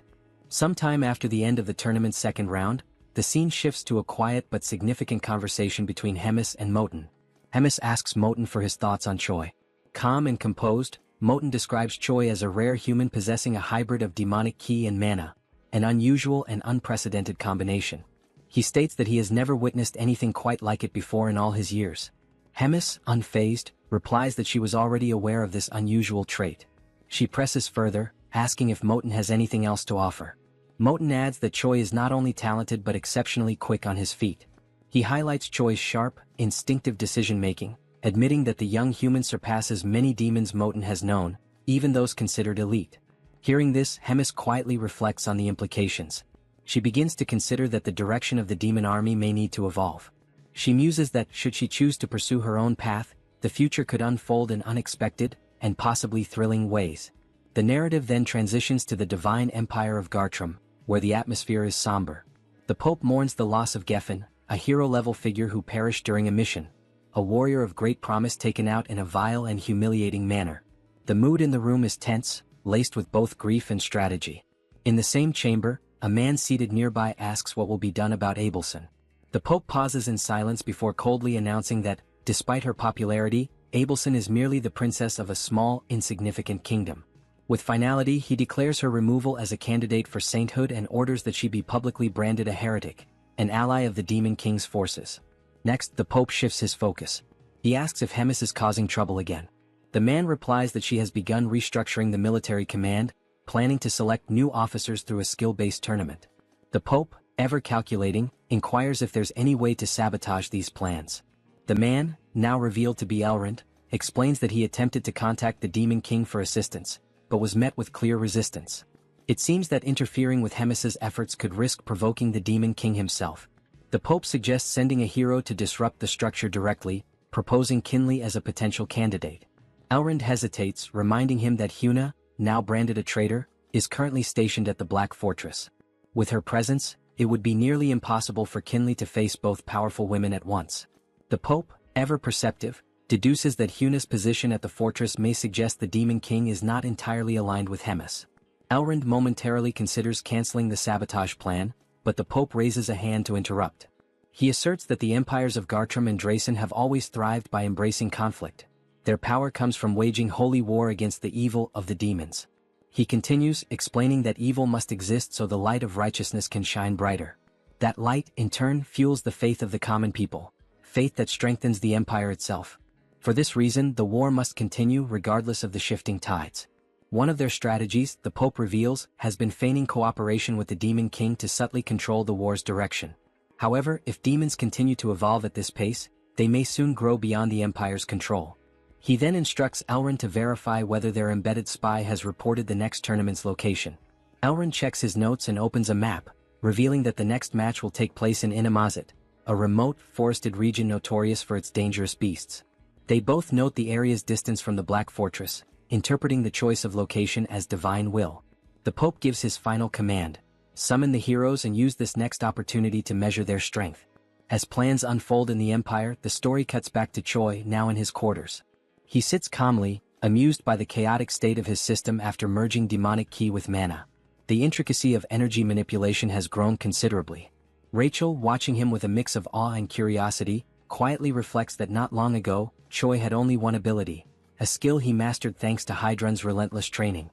Sometime after the end of the tournament's second round, the scene shifts to a quiet but significant conversation between Hemis and Moten. Hemis asks Moten for his thoughts on Choi. Calm and composed, Moten describes Choi as a rare human possessing a hybrid of demonic ki and mana, an unusual and unprecedented combination. He states that he has never witnessed anything quite like it before in all his years. Hemis, unfazed, replies that she was already aware of this unusual trait. She presses further, asking if Moten has anything else to offer. Moten adds that Choi is not only talented but exceptionally quick on his feet. He highlights Choi's sharp, instinctive decision-making, admitting that the young human surpasses many demons Moten has known, even those considered elite. Hearing this, Hemis quietly reflects on the implications. She begins to consider that the direction of the demon army may need to evolve. She muses that, should she choose to pursue her own path, the future could unfold in unexpected, and possibly thrilling ways. The narrative then transitions to the divine empire of Gartrum, where the atmosphere is somber. The Pope mourns the loss of Geffen, a hero-level figure who perished during a mission. A warrior of great promise taken out in a vile and humiliating manner. The mood in the room is tense, laced with both grief and strategy. In the same chamber, a man seated nearby asks what will be done about Abelson. The Pope pauses in silence before coldly announcing that, despite her popularity, Abelson is merely the princess of a small, insignificant kingdom. With finality, he declares her removal as a candidate for sainthood and orders that she be publicly branded a heretic, an ally of the Demon King's forces. Next, the Pope shifts his focus. He asks if Hemis is causing trouble again. The man replies that she has begun restructuring the military command, planning to select new officers through a skill-based tournament. The Pope, ever calculating, inquires if there's any way to sabotage these plans. The man, now revealed to be Elrond, explains that he attempted to contact the Demon King for assistance, but was met with clear resistance. It seems that interfering with Hemis's efforts could risk provoking the Demon King himself. The Pope suggests sending a hero to disrupt the structure directly, proposing Kinley as a potential candidate. Elrond hesitates, reminding him that Huna, now branded a traitor, is currently stationed at the Black Fortress. With her presence, it would be nearly impossible for Kinley to face both powerful women at once. The Pope, ever perceptive, deduces that Huna's position at the fortress may suggest the Demon King is not entirely aligned with Hemis. Elrond momentarily considers canceling the sabotage plan, but the Pope raises a hand to interrupt. He asserts that the empires of Gartrum and Drasen have always thrived by embracing conflict. Their power comes from waging holy war against the evil of the demons. He continues, explaining that evil must exist so the light of righteousness can shine brighter. That light, in turn, fuels the faith of the common people, faith that strengthens the empire itself. For this reason, the war must continue regardless of the shifting tides. One of their strategies, the Pope reveals, has been feigning cooperation with the Demon King to subtly control the war's direction. However, if demons continue to evolve at this pace, they may soon grow beyond the Empire's control. He then instructs Elrond to verify whether their embedded spy has reported the next tournament's location. Elrond checks his notes and opens a map, revealing that the next match will take place in Inamazet, a remote, forested region notorious for its dangerous beasts. They both note the area's distance from the Black Fortress, interpreting the choice of location as divine will. The Pope gives his final command: summon the heroes and use this next opportunity to measure their strength. As plans unfold in the Empire, the story cuts back to Choi, now in his quarters. He sits calmly, amused by the chaotic state of his system after merging demonic ki with mana. The intricacy of energy manipulation has grown considerably. Rachel, watching him with a mix of awe and curiosity, quietly reflects that not long ago, Choi had only one ability, a skill he mastered thanks to Hydrun's relentless training.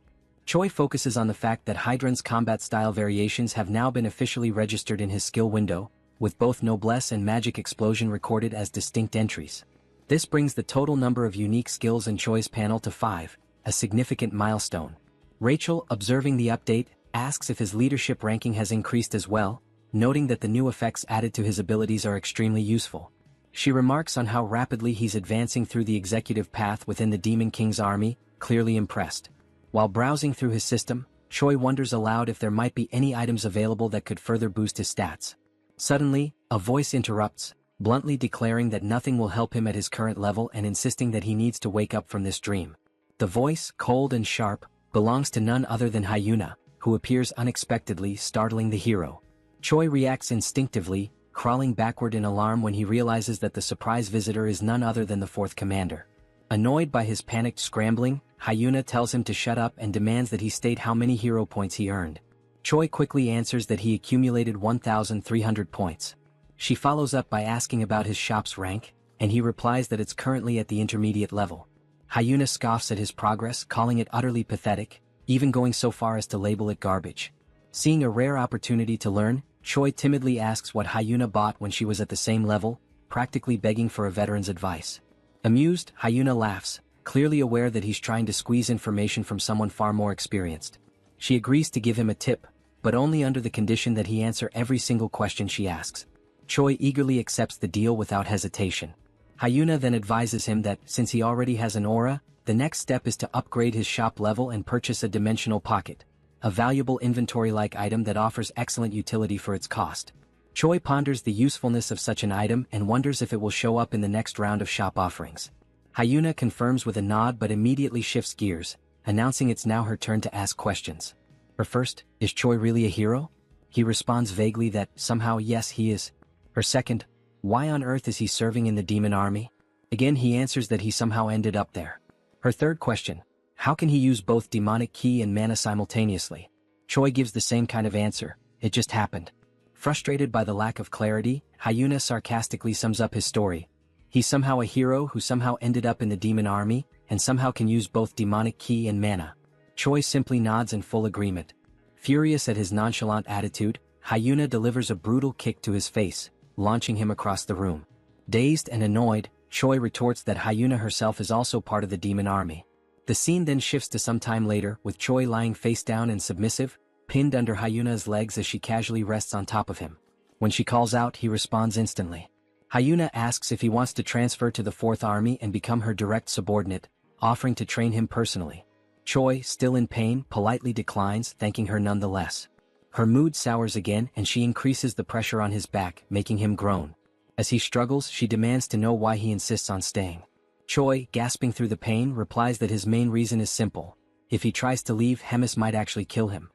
Choi focuses on the fact that Hydrun's combat style variations have now been officially registered in his skill window, with both Noblesse and Magic Explosion recorded as distinct entries. This brings the total number of unique skills in Choi's panel to 5, a significant milestone. Rachel, observing the update, asks if his leadership ranking has increased as well, noting that the new effects added to his abilities are extremely useful. She remarks on how rapidly he's advancing through the executive path within the Demon King's army, clearly impressed. While browsing through his system, Choi wonders aloud if there might be any items available that could further boost his stats. Suddenly, a voice interrupts, bluntly declaring that nothing will help him at his current level and insisting that he needs to wake up from this dream. The voice, cold and sharp, belongs to none other than Hyuna, who appears unexpectedly, startling the hero. Choi reacts instinctively, crawling backward in alarm when he realizes that the surprise visitor is none other than the fourth commander. Annoyed by his panicked scrambling, Hyuna tells him to shut up and demands that he state how many hero points he earned. Choi quickly answers that he accumulated 1,300 points. She follows up by asking about his shop's rank, and he replies that it's currently at the intermediate level. Hyuna scoffs at his progress, calling it utterly pathetic, even going so far as to label it garbage. Seeing a rare opportunity to learn, Choi timidly asks what Hyuna bought when she was at the same level, practically begging for a veteran's advice. Amused, Hyuna laughs, clearly aware that he's trying to squeeze information from someone far more experienced. She agrees to give him a tip, but only under the condition that he answer every single question she asks. Choi eagerly accepts the deal without hesitation. Hyuna then advises him that, since he already has an aura, the next step is to upgrade his shop level and purchase a dimensional pocket, a valuable inventory-like item that offers excellent utility for its cost. Choi ponders the usefulness of such an item and wonders if it will show up in the next round of shop offerings. Hyuna confirms with a nod but immediately shifts gears, announcing it's now her turn to ask questions. Her first, is Choi really a hero? He responds vaguely that, somehow yes he is. Her second, why on earth is he serving in the demon army? Again he answers that he somehow ended up there. Her third question, how can he use both demonic ki and mana simultaneously? Choi gives the same kind of answer, it just happened. Frustrated by the lack of clarity, Hyuna sarcastically sums up his story. He's somehow a hero who somehow ended up in the demon army, and somehow can use both demonic ki and mana. Choi simply nods in full agreement. Furious at his nonchalant attitude, Hyuna delivers a brutal kick to his face, launching him across the room. Dazed and annoyed, Choi retorts that Hyuna herself is also part of the demon army. The scene then shifts to some time later, with Choi lying face down and submissive, pinned under Hyuna's legs as she casually rests on top of him. When she calls out, he responds instantly. Hyuna asks if he wants to transfer to the 4th Army and become her direct subordinate, offering to train him personally. Choi, still in pain, politely declines, thanking her nonetheless. Her mood sours again and she increases the pressure on his back, making him groan. As he struggles, she demands to know why he insists on staying. Choi, gasping through the pain, replies that his main reason is simple. If he tries to leave, Hemis might actually kill him.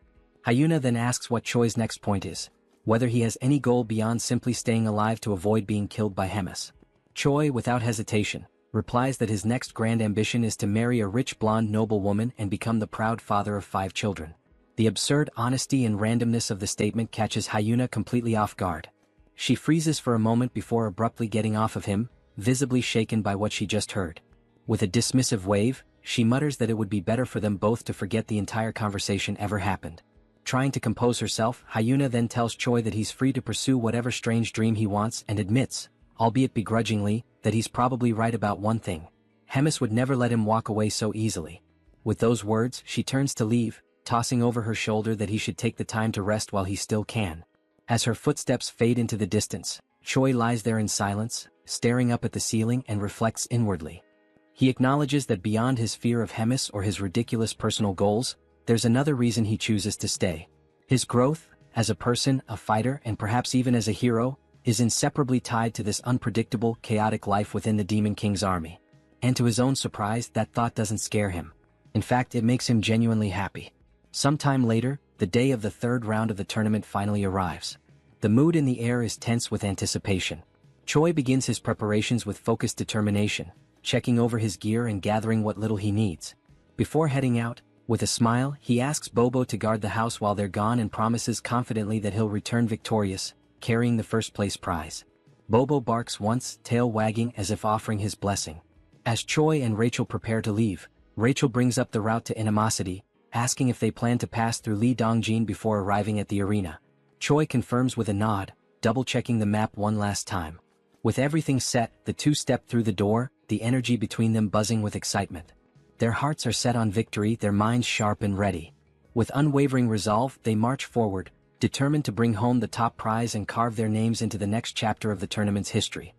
Hyuna then asks what Choi's next point is, whether he has any goal beyond simply staying alive to avoid being killed by Hemis. Choi, without hesitation, replies that his next grand ambition is to marry a rich blonde noblewoman and become the proud father of 5 children. The absurd honesty and randomness of the statement catches Hyuna completely off guard. She freezes for a moment before abruptly getting off of him, visibly shaken by what she just heard. With a dismissive wave, she mutters that it would be better for them both to forget the entire conversation ever happened. Trying to compose herself, Hyuna then tells Choi that he's free to pursue whatever strange dream he wants and admits, albeit begrudgingly, that he's probably right about one thing. Hemis would never let him walk away so easily. With those words, she turns to leave, tossing over her shoulder that he should take the time to rest while he still can. As her footsteps fade into the distance, Choi lies there in silence, staring up at the ceiling and reflects inwardly. He acknowledges that beyond his fear of Hemis or his ridiculous personal goals, there's another reason he chooses to stay. His growth, as a person, a fighter, and perhaps even as a hero, is inseparably tied to this unpredictable, chaotic life within the Demon King's army. And to his own surprise, that thought doesn't scare him. In fact, it makes him genuinely happy. Sometime later, the day of the 3rd round of the tournament finally arrives. The mood in the air is tense with anticipation. Choi begins his preparations with focused determination, checking over his gear and gathering what little he needs. Before heading out, with a smile, he asks Bobo to guard the house while they're gone and promises confidently that he'll return victorious, carrying the first-place prize. Bobo barks once, tail wagging as if offering his blessing. As Choi and Rachel prepare to leave, Rachel brings up the route to Animosity, asking if they plan to pass through Lee Dongjin before arriving at the arena. Choi confirms with a nod, double-checking the map one last time. With everything set, the two step through the door, the energy between them buzzing with excitement. Their hearts are set on victory, their minds sharp and ready. With unwavering resolve, they march forward, determined to bring home the top prize and carve their names into the next chapter of the tournament's history.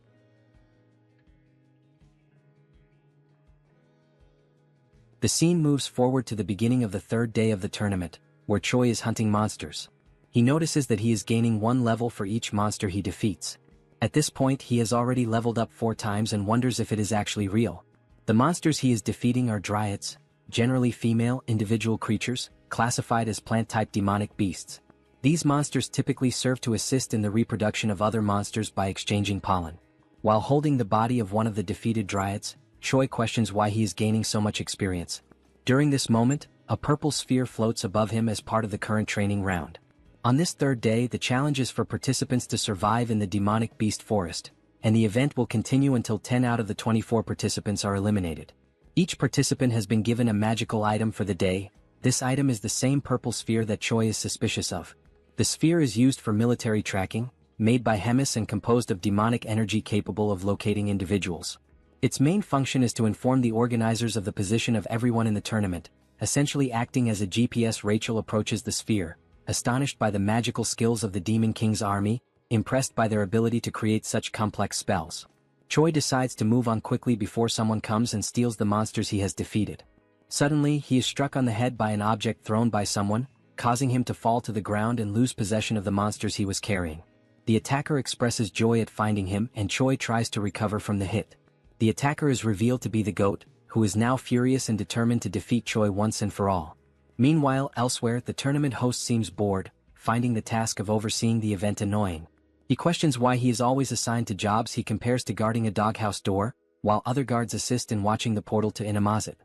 The scene moves forward to the beginning of the 3rd day of the tournament, where Choi is hunting monsters. He notices that he is gaining 1 level for each monster he defeats. At this point, he has already leveled up 4 times and wonders if it is actually real. The monsters he is defeating are dryads, generally female, individual creatures, classified as plant-type demonic beasts. These monsters typically serve to assist in the reproduction of other monsters by exchanging pollen. While holding the body of one of the defeated dryads, Choi questions why he is gaining so much experience. During this moment, a purple sphere floats above him as part of the current training round. On this 3rd day, the challenge is for participants to survive in the demonic beast forest, and the event will continue until 10 out of the 24 participants are eliminated. Each participant has been given a magical item for the day. This item is the same purple sphere that Choi is suspicious of. The sphere is used for military tracking, made by Hemis and composed of demonic energy capable of locating individuals. Its main function is to inform the organizers of the position of everyone in the tournament, essentially acting as a GPS. Rachel approaches the sphere, astonished by the magical skills of the Demon King's army, impressed by their ability to create such complex spells. Choi decides to move on quickly before someone comes and steals the monsters he has defeated. Suddenly, he is struck on the head by an object thrown by someone, causing him to fall to the ground and lose possession of the monsters he was carrying. The attacker expresses joy at finding him and Choi tries to recover from the hit. The attacker is revealed to be the goat, who is now furious and determined to defeat Choi once and for all. Meanwhile, elsewhere, the tournament host seems bored, finding the task of overseeing the event annoying. He questions why he is always assigned to jobs he compares to guarding a doghouse door, while other guards assist in watching the portal to Inamazet.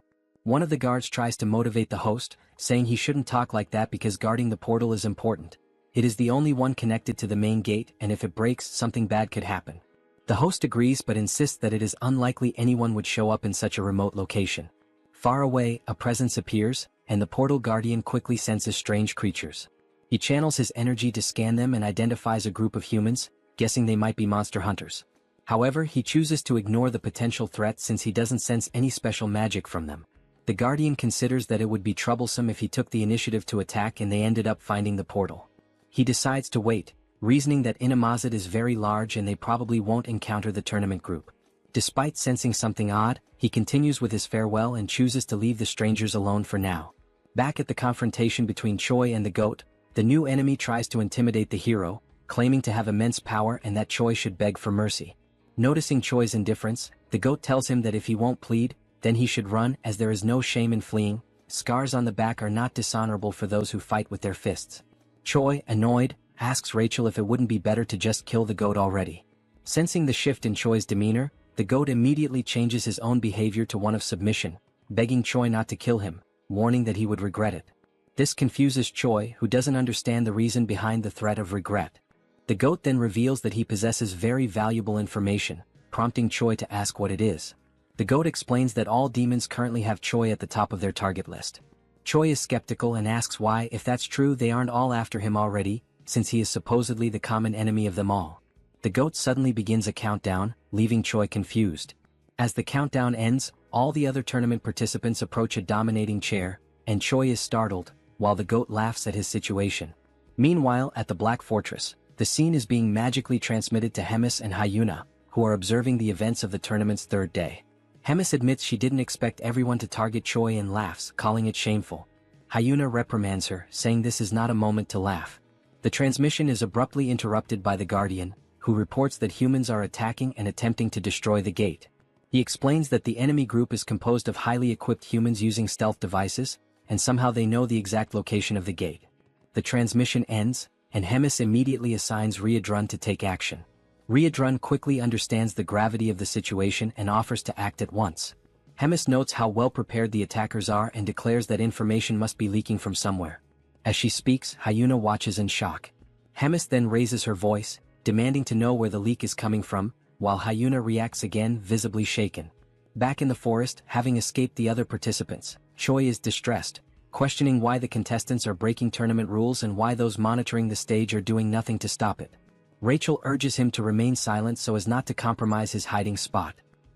One of the guards tries to motivate the host, saying he shouldn't talk like that because guarding the portal is important. It is the only one connected to the main gate, and if it breaks, something bad could happen. The host agrees but insists that it is unlikely anyone would show up in such a remote location. Far away, a presence appears, and the portal guardian quickly senses strange creatures. He channels his energy to scan them and identifies a group of humans, guessing they might be monster hunters. However, he chooses to ignore the potential threat since he doesn't sense any special magic from them. The guardian considers that it would be troublesome if he took the initiative to attack and they ended up finding the portal. He decides to wait, reasoning that Inamazet is very large and they probably won't encounter the tournament group. Despite sensing something odd, he continues with his farewell and chooses to leave the strangers alone for now. Back at the confrontation between Choi and the goat, the new enemy tries to intimidate the hero, claiming to have immense power and that Choi should beg for mercy. Noticing Choi's indifference, the goat tells him that if he won't plead, then he should run as there is no shame in fleeing. Scars on the back are not dishonorable for those who fight with their fists. Choi, annoyed, asks Rachel if it wouldn't be better to just kill the goat already. Sensing the shift in Choi's demeanor, the goat immediately changes his own behavior to one of submission, begging Choi not to kill him, warning that he would regret it. This confuses Choi, who doesn't understand the reason behind the threat of regret. The goat then reveals that he possesses very valuable information, prompting Choi to ask what it is. The goat explains that all demons currently have Choi at the top of their target list. Choi is skeptical and asks why, if that's true, they aren't all after him already, since he is supposedly the common enemy of them all. The goat suddenly begins a countdown, leaving Choi confused. As the countdown ends, all the other tournament participants approach a dominating chair, and Choi is startled, while the goat laughs at his situation. Meanwhile, at the Black Fortress, the scene is being magically transmitted to Hemis and Hyuna, who are observing the events of the tournament's third day. Hemis admits she didn't expect everyone to target Choi and laughs, calling it shameful. Hyuna reprimands her, saying this is not a moment to laugh. The transmission is abruptly interrupted by the Guardian, who reports that humans are attacking and attempting to destroy the gate. He explains that the enemy group is composed of highly equipped humans using stealth devices, and somehow they know the exact location of the gate. The transmission ends, and Hemis immediately assigns Reborn to take action. Reborn quickly understands the gravity of the situation and offers to act at once. Hemis notes how well prepared the attackers are and declares that information must be leaking from somewhere. As she speaks, Hyuna watches in shock. Hemis then raises her voice, demanding to know where the leak is coming from, while Hyuna reacts again, visibly shaken. Back in the forest, having escaped the other participants, Choi is distressed, questioning why the contestants are breaking tournament rules and why those monitoring the stage are doing nothing to stop it. Rachel urges him to remain silent so as not to compromise his hiding spot.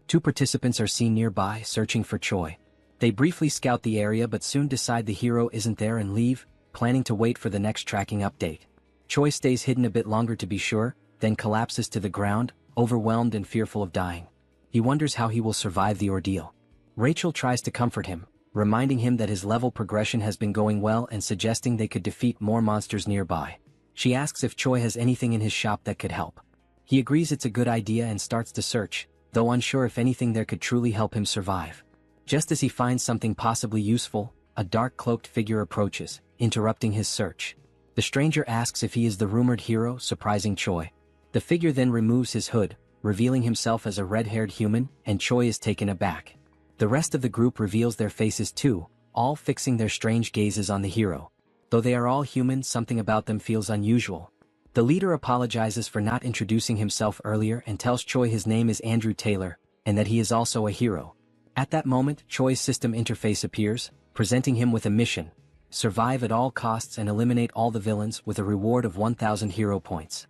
Two participants are seen nearby, searching for Choi. They briefly scout the area but soon decide the hero isn't there and leave, planning to wait for the next tracking update. Choi stays hidden a bit longer to be sure, then collapses to the ground, overwhelmed and fearful of dying. He wonders how he will survive the ordeal. Rachel tries to comfort him, reminding him that his level progression has been going well and suggesting they could defeat more monsters nearby. She asks if Choi has anything in his shop that could help. He agrees it's a good idea and starts to search, though unsure if anything there could truly help him survive. Just as he finds something possibly useful, a dark cloaked figure approaches, interrupting his search. The stranger asks if he is the rumored hero, surprising Choi. The figure then removes his hood, revealing himself as a red-haired human, and Choi is taken aback. The rest of the group reveals their faces too, all fixing their strange gazes on the hero. Though they are all human, something about them feels unusual. The leader apologizes for not introducing himself earlier and tells Choi his name is Andrew Taylor, and that he is also a hero. At that moment, Choi's system interface appears, presenting him with a mission. survive at all costs and eliminate all the villains with a reward of 1,000 hero points.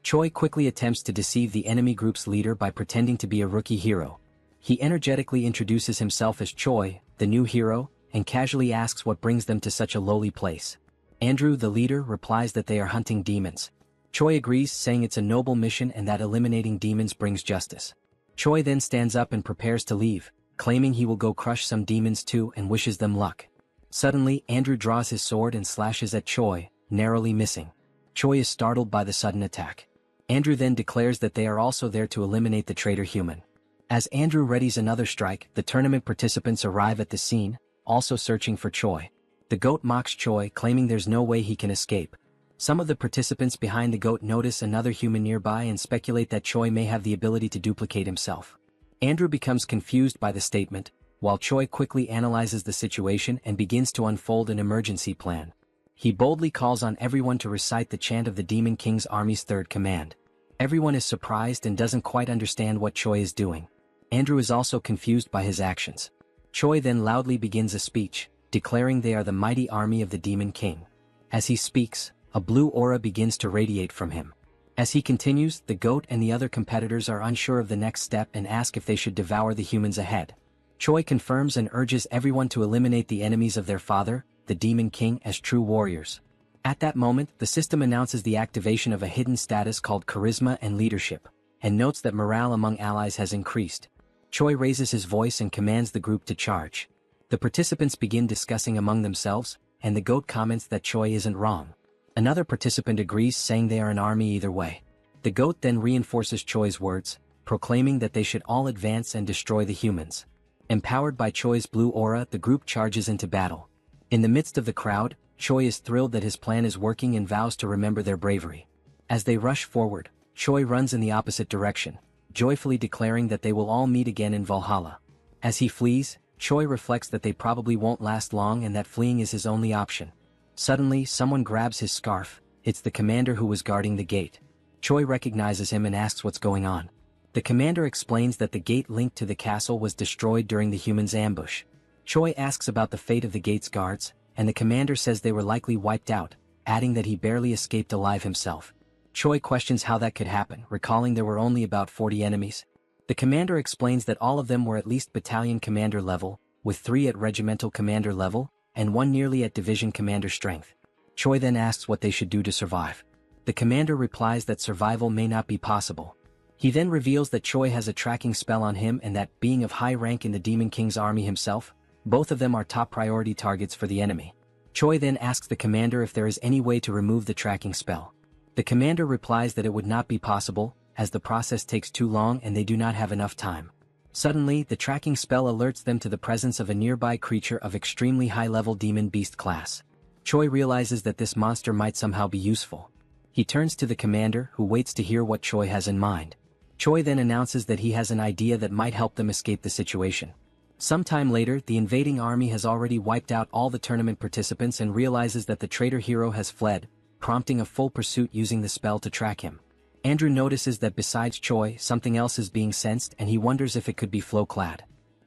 Choi quickly attempts to deceive the enemy group's leader by pretending to be a rookie hero. He energetically introduces himself as Choi, the new hero, and casually asks what brings them to such a lowly place. Andrew, the leader, replies that they are hunting demons. Choi agrees, saying it's a noble mission and that eliminating demons brings justice. Choi then stands up and prepares to leave, claiming he will go crush some demons too and wishes them luck. Suddenly, Andrew draws his sword and slashes at Choi, narrowly missing. Choi is startled by the sudden attack. Andrew then declares that they are also there to eliminate the traitor human. As Andrew readies another strike, the tournament participants arrive at the scene, also searching for Choi. The goat mocks Choi, claiming there's no way he can escape. Some of the participants behind the goat notice another human nearby and speculate that Choi may have the ability to duplicate himself. Andrew becomes confused by the statement, while Choi quickly analyzes the situation and begins to unfold an emergency plan. He boldly calls on everyone to recite the chant of the Demon King's army's third command. Everyone is surprised and doesn't quite understand what Choi is doing. Andrew is also confused by his actions. Choi then loudly begins a speech, declaring they are the mighty army of the Demon King. As he speaks, a blue aura begins to radiate from him. As he continues, the goat and the other competitors are unsure of the next step and ask if they should devour the humans ahead. Choi confirms and urges everyone to eliminate the enemies of their father, the Demon King, as true warriors. At that moment, the system announces the activation of a hidden status called Charisma and Leadership, and notes that morale among allies has increased. Choi raises his voice and commands the group to charge. The participants begin discussing among themselves, and the goat comments that Choi isn't wrong. Another participant agrees, saying they are an army either way. The goat then reinforces Choi's words, proclaiming that they should all advance and destroy the humans. Empowered by Choi's blue aura, the group charges into battle. In the midst of the crowd, Choi is thrilled that his plan is working and vows to remember their bravery. As they rush forward, Choi runs in the opposite direction, joyfully declaring that they will all meet again in Valhalla. As he flees, Choi reflects that they probably won't last long and that fleeing is his only option. Suddenly, someone grabs his scarf. It's the commander who was guarding the gate. Choi recognizes him and asks what's going on. The commander explains that the gate linked to the castle was destroyed during the humans' ambush. Choi asks about the fate of the gate's guards, and the commander says they were likely wiped out, adding that he barely escaped alive himself. Choi questions how that could happen, recalling there were only about 40 enemies. The commander explains that all of them were at least battalion commander level, with 3 at regimental commander level, and 1 nearly at division commander strength. Choi then asks what they should do to survive. The commander replies that survival may not be possible. He then reveals that Choi has a tracking spell on him and that, being of high rank in the Demon King's army himself, both of them are top priority targets for the enemy. Choi then asks the commander if there is any way to remove the tracking spell. The commander replies that it would not be possible, as the process takes too long and they do not have enough time. Suddenly, the tracking spell alerts them to the presence of a nearby creature of extremely high-level demon beast class. Choi realizes that this monster might somehow be useful. He turns to the commander, who waits to hear what Choi has in mind. Choi then announces that he has an idea that might help them escape the situation. Sometime later, the invading army has already wiped out all the tournament participants and realizes that the traitor hero has fled, prompting a full pursuit using the spell to track him. Andrew notices that besides Choi, something else is being sensed and he wonders if it could be Flowclad.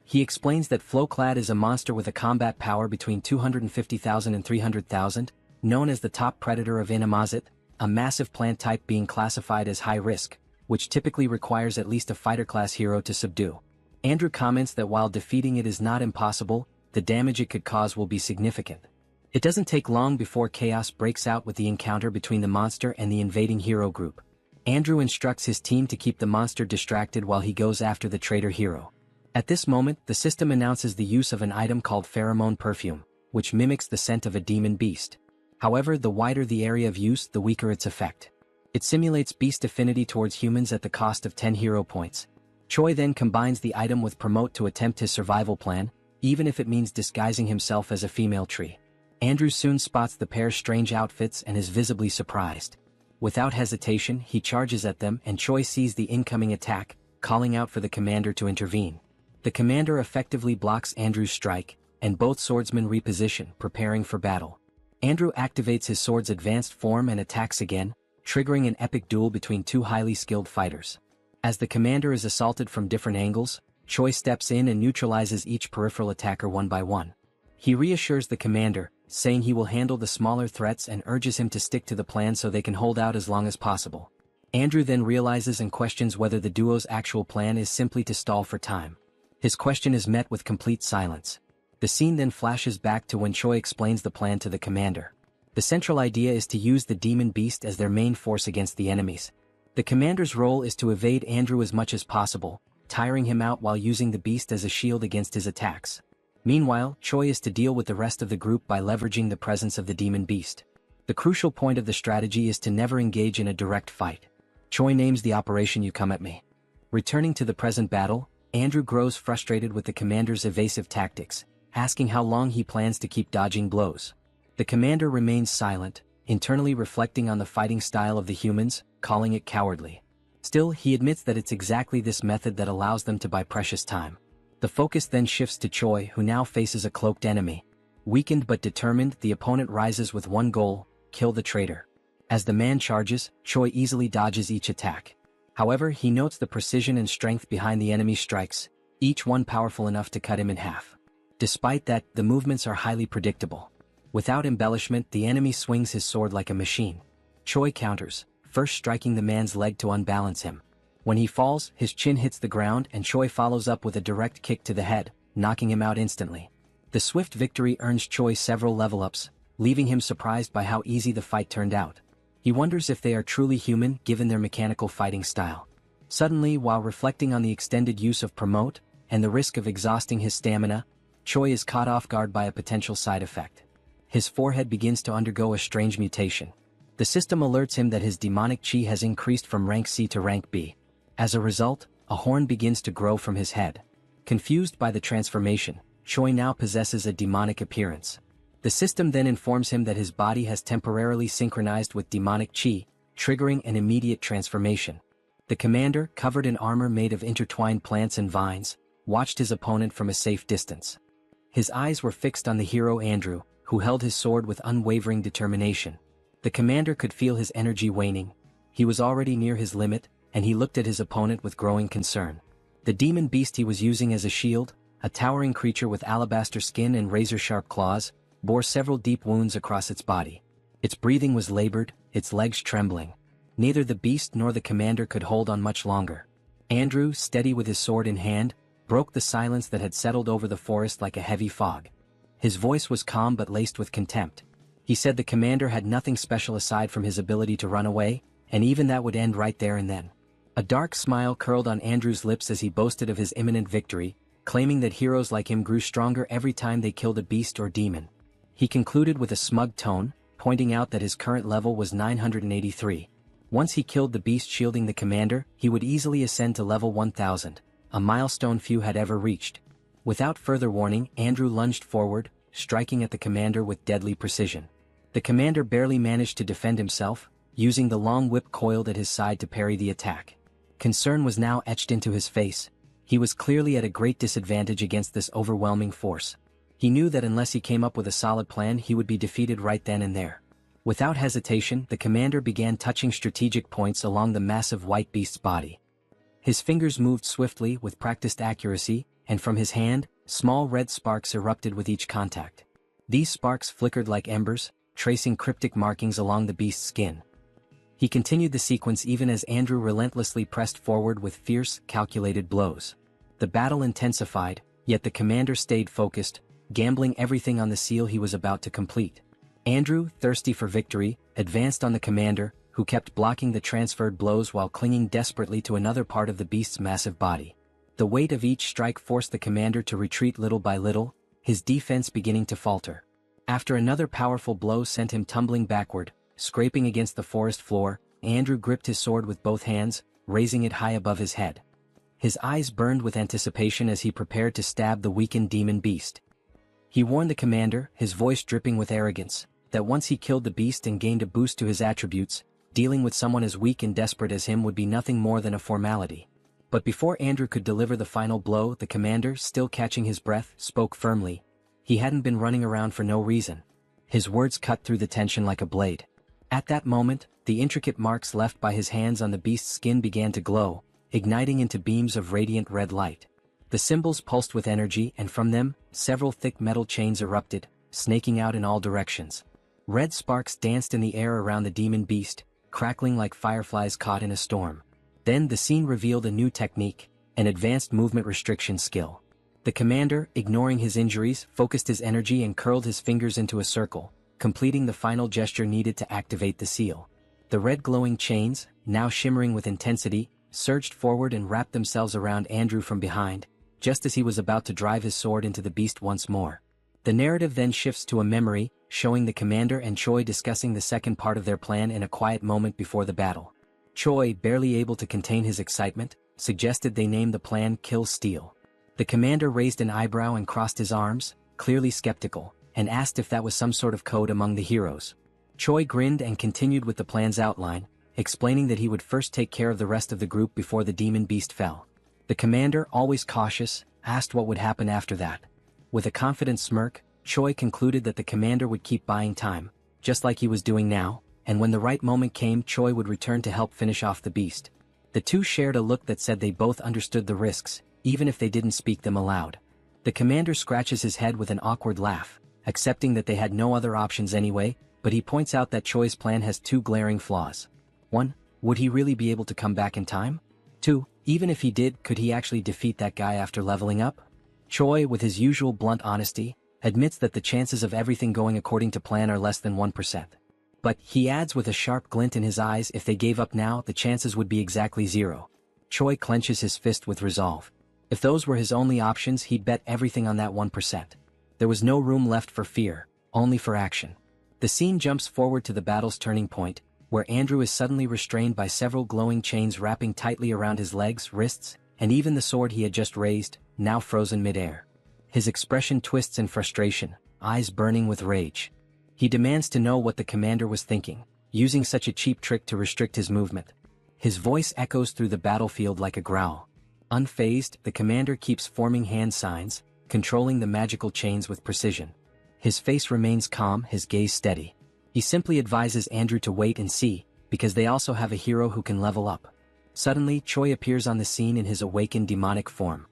He explains that Flowclad is a monster with a combat power between 250,000 and 300,000, known as the top predator of Inamazet, a massive plant type being classified as high risk, which typically requires at least a fighter-class hero to subdue. Andrew comments that while defeating it is not impossible, the damage it could cause will be significant. It doesn't take long before chaos breaks out with the encounter between the monster and the invading hero group. Andrew instructs his team to keep the monster distracted while he goes after the traitor hero. At this moment, the system announces the use of an item called pheromone perfume, which mimics the scent of a demon beast. However, the wider the area of use, the weaker its effect. It simulates beast affinity towards humans at the cost of 10 hero points. Choi then combines the item with Promote to attempt his survival plan, even if it means disguising himself as a female tree. Andrew soon spots the pair's strange outfits and is visibly surprised. Without hesitation, he charges at them and Choi sees the incoming attack, calling out for the commander to intervene. The commander effectively blocks Andrew's strike, and both swordsmen reposition, preparing for battle. Andrew activates his sword's advanced form and attacks again, triggering an epic duel between 2 highly skilled fighters. As the commander is assaulted from different angles, Choi steps in and neutralizes each peripheral attacker one by one. He reassures the commander, saying he will handle the smaller threats and urges him to stick to the plan so they can hold out as long as possible. Andrew then realizes and questions whether the duo's actual plan is simply to stall for time. His question is met with complete silence. The scene then flashes back to when Choi explains the plan to the commander. The central idea is to use the demon beast as their main force against the enemies. The commander's role is to evade Andrew as much as possible, tiring him out while using the beast as a shield against his attacks. Meanwhile, Choi is to deal with the rest of the group by leveraging the presence of the demon beast. The crucial point of the strategy is to never engage in a direct fight. Choi names the operation "You Come At Me." Returning to the present battle, Andrew grows frustrated with the commander's evasive tactics, asking how long he plans to keep dodging blows. The commander remains silent, internally reflecting on the fighting style of the humans, calling it cowardly. Still, he admits that it's exactly this method that allows them to buy precious time. The focus then shifts to Choi, who now faces a cloaked enemy. Weakened but determined, the opponent rises with one goal: kill the traitor. As the man charges, Choi easily dodges each attack. However, he notes the precision and strength behind the enemy's strikes, each one powerful enough to cut him in half. Despite that, the movements are highly predictable. Without embellishment, the enemy swings his sword like a machine. Choi counters, first striking the man's leg to unbalance him. When he falls, his chin hits the ground and Choi follows up with a direct kick to the head, knocking him out instantly. The swift victory earns Choi several level-ups, leaving him surprised by how easy the fight turned out. He wonders if they are truly human given their mechanical fighting style. Suddenly, while reflecting on the extended use of promote and the risk of exhausting his stamina, Choi is caught off guard by a potential side effect. His forehead begins to undergo a strange mutation. The system alerts him that his demonic chi has increased from rank C to rank B. As a result, a horn begins to grow from his head. Confused by the transformation, Choi now possesses a demonic appearance. The system then informs him that his body has temporarily synchronized with demonic chi, triggering an immediate transformation. The commander, covered in armor made of intertwined plants and vines, watched his opponent from a safe distance. His eyes were fixed on the hero Andrew, who held his sword with unwavering determination. The commander could feel his energy waning. He was already near his limit, and he looked at his opponent with growing concern. The demon beast he was using as a shield, a towering creature with alabaster skin and razor-sharp claws, bore several deep wounds across its body. Its breathing was labored, its legs trembling. Neither the beast nor the commander could hold on much longer. Andrew, steady with his sword in hand, broke the silence that had settled over the forest like a heavy fog. His voice was calm but laced with contempt. He said the commander had nothing special aside from his ability to run away, and even that would end right there and then. A dark smile curled on Andrew's lips as he boasted of his imminent victory, claiming that heroes like him grew stronger every time they killed a beast or demon. He concluded with a smug tone, pointing out that his current level was 983. Once he killed the beast shielding the commander, he would easily ascend to level 1000, a milestone few had ever reached. Without further warning, Andrew lunged forward, striking at the commander with deadly precision. The commander barely managed to defend himself, using the long whip coiled at his side to parry the attack. Concern was now etched into his face. He was clearly at a great disadvantage against this overwhelming force. He knew that unless he came up with a solid plan, he would be defeated right then and there. Without hesitation, the commander began touching strategic points along the massive white beast's body. His fingers moved swiftly with practiced accuracy, and from his hand, small red sparks erupted with each contact. These sparks flickered like embers, tracing cryptic markings along the beast's skin. He continued the sequence even as Andrew relentlessly pressed forward with fierce, calculated blows. The battle intensified, yet the commander stayed focused, gambling everything on the seal he was about to complete. Andrew, thirsty for victory, advanced on the commander, who kept blocking the transferred blows while clinging desperately to another part of the beast's massive body. The weight of each strike forced the commander to retreat little by little, his defense beginning to falter. After another powerful blow sent him tumbling backward, scraping against the forest floor, Andrew gripped his sword with both hands, raising it high above his head. His eyes burned with anticipation as he prepared to stab the weakened demon beast. He warned the commander, his voice dripping with arrogance, that once he killed the beast and gained a boost to his attributes, dealing with someone as weak and desperate as him would be nothing more than a formality. But before Andrew could deliver the final blow, the commander, still catching his breath, spoke firmly. He hadn't been running around for no reason. His words cut through the tension like a blade. At that moment, the intricate marks left by his hands on the beast's skin began to glow, igniting into beams of radiant red light. The symbols pulsed with energy, and from them, several thick metal chains erupted, snaking out in all directions. Red sparks danced in the air around the demon beast, crackling like fireflies caught in a storm. Then the scene revealed a new technique, an advanced movement restriction skill. The commander, ignoring his injuries, focused his energy and curled his fingers into a circle, completing the final gesture needed to activate the seal. The red glowing chains, now shimmering with intensity, surged forward and wrapped themselves around Andrew from behind, just as he was about to drive his sword into the beast once more. The narrative then shifts to a memory, showing the commander and Choi discussing the second part of their plan in a quiet moment before the battle. Choi, barely able to contain his excitement, suggested they name the plan Kill Steel. The commander raised an eyebrow and crossed his arms, clearly skeptical, and asked if that was some sort of code among the heroes. Choi grinned and continued with the plan's outline, explaining that he would first take care of the rest of the group before the demon beast fell. The commander, always cautious, asked what would happen after that. With a confident smirk, Choi concluded that the commander would keep buying time, just like he was doing now, and when the right moment came, Choi would return to help finish off the beast. The two shared a look that said they both understood the risks, even if they didn't speak them aloud. The commander scratches his head with an awkward laugh, accepting that they had no other options anyway, but he points out that Choi's plan has two glaring flaws. 1. Would he really be able to come back in time? 2. Even if he did, could he actually defeat that guy after leveling up? Choi, with his usual blunt honesty, admits that the chances of everything going according to plan are less than 1%. But, he adds with a sharp glint in his eyes, if they gave up now, the chances would be exactly 0. Choi clenches his fist with resolve. If those were his only options, he'd bet everything on that 1%. There was no room left for fear, only for action. The scene jumps forward to the battle's turning point, where Andrew is suddenly restrained by several glowing chains wrapping tightly around his legs, wrists, and even the sword he had just raised, now frozen mid-air. His expression twists in frustration, eyes burning with rage. He demands to know what the commander was thinking, using such a cheap trick to restrict his movement. His voice echoes through the battlefield like a growl. Unfazed, the commander keeps forming hand signs, controlling the magical chains with precision. His face remains calm, his gaze steady. He simply advises Andrew to wait and see, because they also have a hero who can level up. Suddenly, Choi appears on the scene in his awakened demonic form.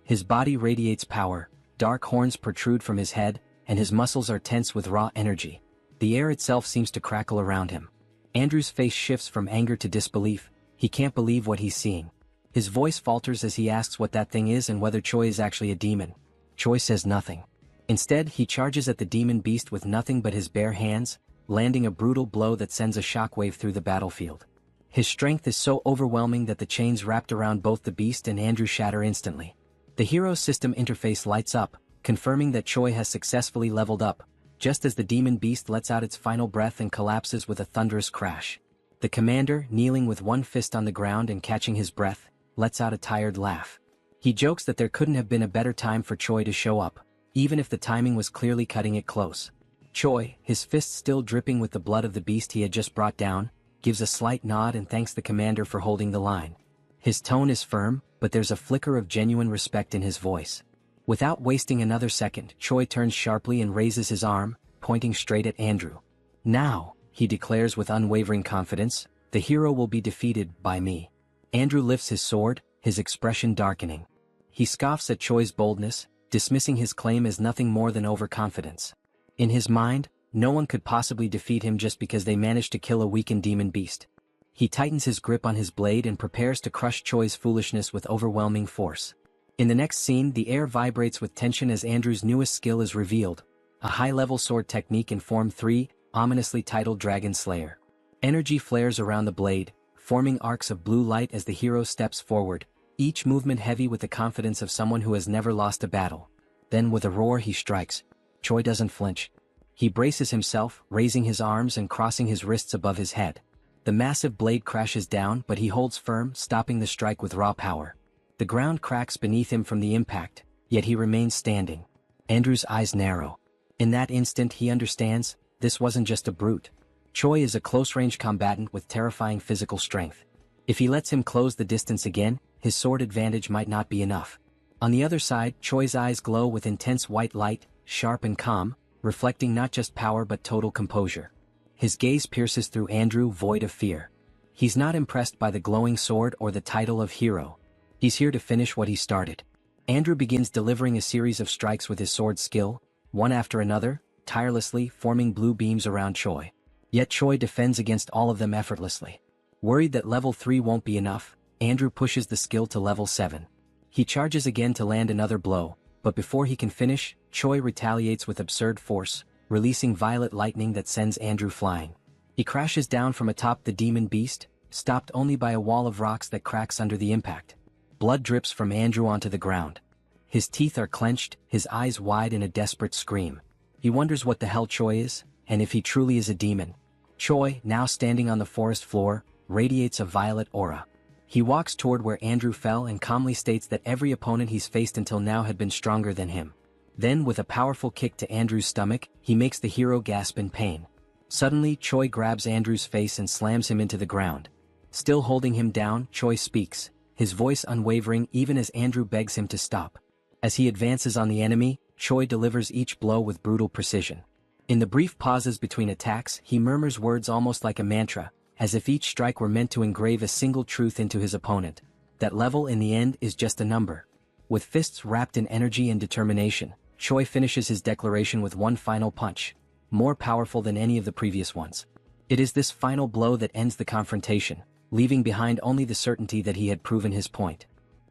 His body radiates power, dark horns protrude from his head, and his muscles are tense with raw energy. The air itself seems to crackle around him. Andrew's face shifts from anger to disbelief. He can't believe what he's seeing. His voice falters as he asks what that thing is and whether Choi is actually a demon. Choi says nothing. Instead, he charges at the demon beast with nothing but his bare hands, landing a brutal blow that sends a shockwave through the battlefield. His strength is so overwhelming that the chains wrapped around both the beast and Andrew shatter instantly. The hero's system interface lights up, confirming that Choi has successfully leveled up, just as the demon beast lets out its final breath and collapses with a thunderous crash. The commander, kneeling with one fist on the ground and catching his breath, lets out a tired laugh. He jokes that there couldn't have been a better time for Choi to show up, even if the timing was clearly cutting it close. Choi, his fist still dripping with the blood of the beast he had just brought down, gives a slight nod and thanks the commander for holding the line. His tone is firm, but there's a flicker of genuine respect in his voice. Without wasting another second, Choi turns sharply and raises his arm, pointing straight at Andrew. Now, he declares with unwavering confidence, the hero will be defeated by me. Andrew lifts his sword, his expression darkening. He scoffs at Choi's boldness, dismissing his claim as nothing more than overconfidence. In his mind, no one could possibly defeat him just because they managed to kill a weakened demon beast. He tightens his grip on his blade and prepares to crush Choi's foolishness with overwhelming force. In the next scene, the air vibrates with tension as Andrew's newest skill is revealed, a high-level sword technique in Form 3, ominously titled Dragon Slayer. Energy flares around the blade, forming arcs of blue light as the hero steps forward, each movement heavy with the confidence of someone who has never lost a battle. Then with a roar he strikes. Choi doesn't flinch. He braces himself, raising his arms and crossing his wrists above his head. The massive blade crashes down, but he holds firm, stopping the strike with raw power. The ground cracks beneath him from the impact, yet he remains standing. Andrew's eyes narrow. In that instant he understands, this wasn't just a brute. Choi is a close-range combatant with terrifying physical strength. If he lets him close the distance again, his sword advantage might not be enough. On the other side, Choi's eyes glow with intense white light, sharp and calm, reflecting not just power but total composure. His gaze pierces through Andrew, void of fear. He's not impressed by the glowing sword or the title of hero. He's here to finish what he started. Andrew begins delivering a series of strikes with his sword skill, one after another, tirelessly, forming blue beams around Choi. Yet Choi defends against all of them effortlessly. Worried that level 3 won't be enough, Andrew pushes the skill to level 7. He charges again to land another blow, but before he can finish, Choi retaliates with absurd force, releasing violet lightning that sends Andrew flying. He crashes down from atop the demon beast, stopped only by a wall of rocks that cracks under the impact. Blood drips from Andrew onto the ground. His teeth are clenched, his eyes wide in a desperate scream. He wonders what the hell Choi is, and if he truly is a demon. Choi, now standing on the forest floor, radiates a violet aura. He walks toward where Andrew fell and calmly states that every opponent he's faced until now had been stronger than him. Then, with a powerful kick to Andrew's stomach, he makes the hero gasp in pain. Suddenly, Choi grabs Andrew's face and slams him into the ground. Still holding him down, Choi speaks, his voice unwavering even as Andrew begs him to stop. As he advances on the enemy, Choi delivers each blow with brutal precision. In the brief pauses between attacks, he murmurs words almost like a mantra, as if each strike were meant to engrave a single truth into his opponent. That level in the end is just a number. With fists wrapped in energy and determination, Choi finishes his declaration with one final punch, more powerful than any of the previous ones. It is this final blow that ends the confrontation, leaving behind only the certainty that he had proven his point.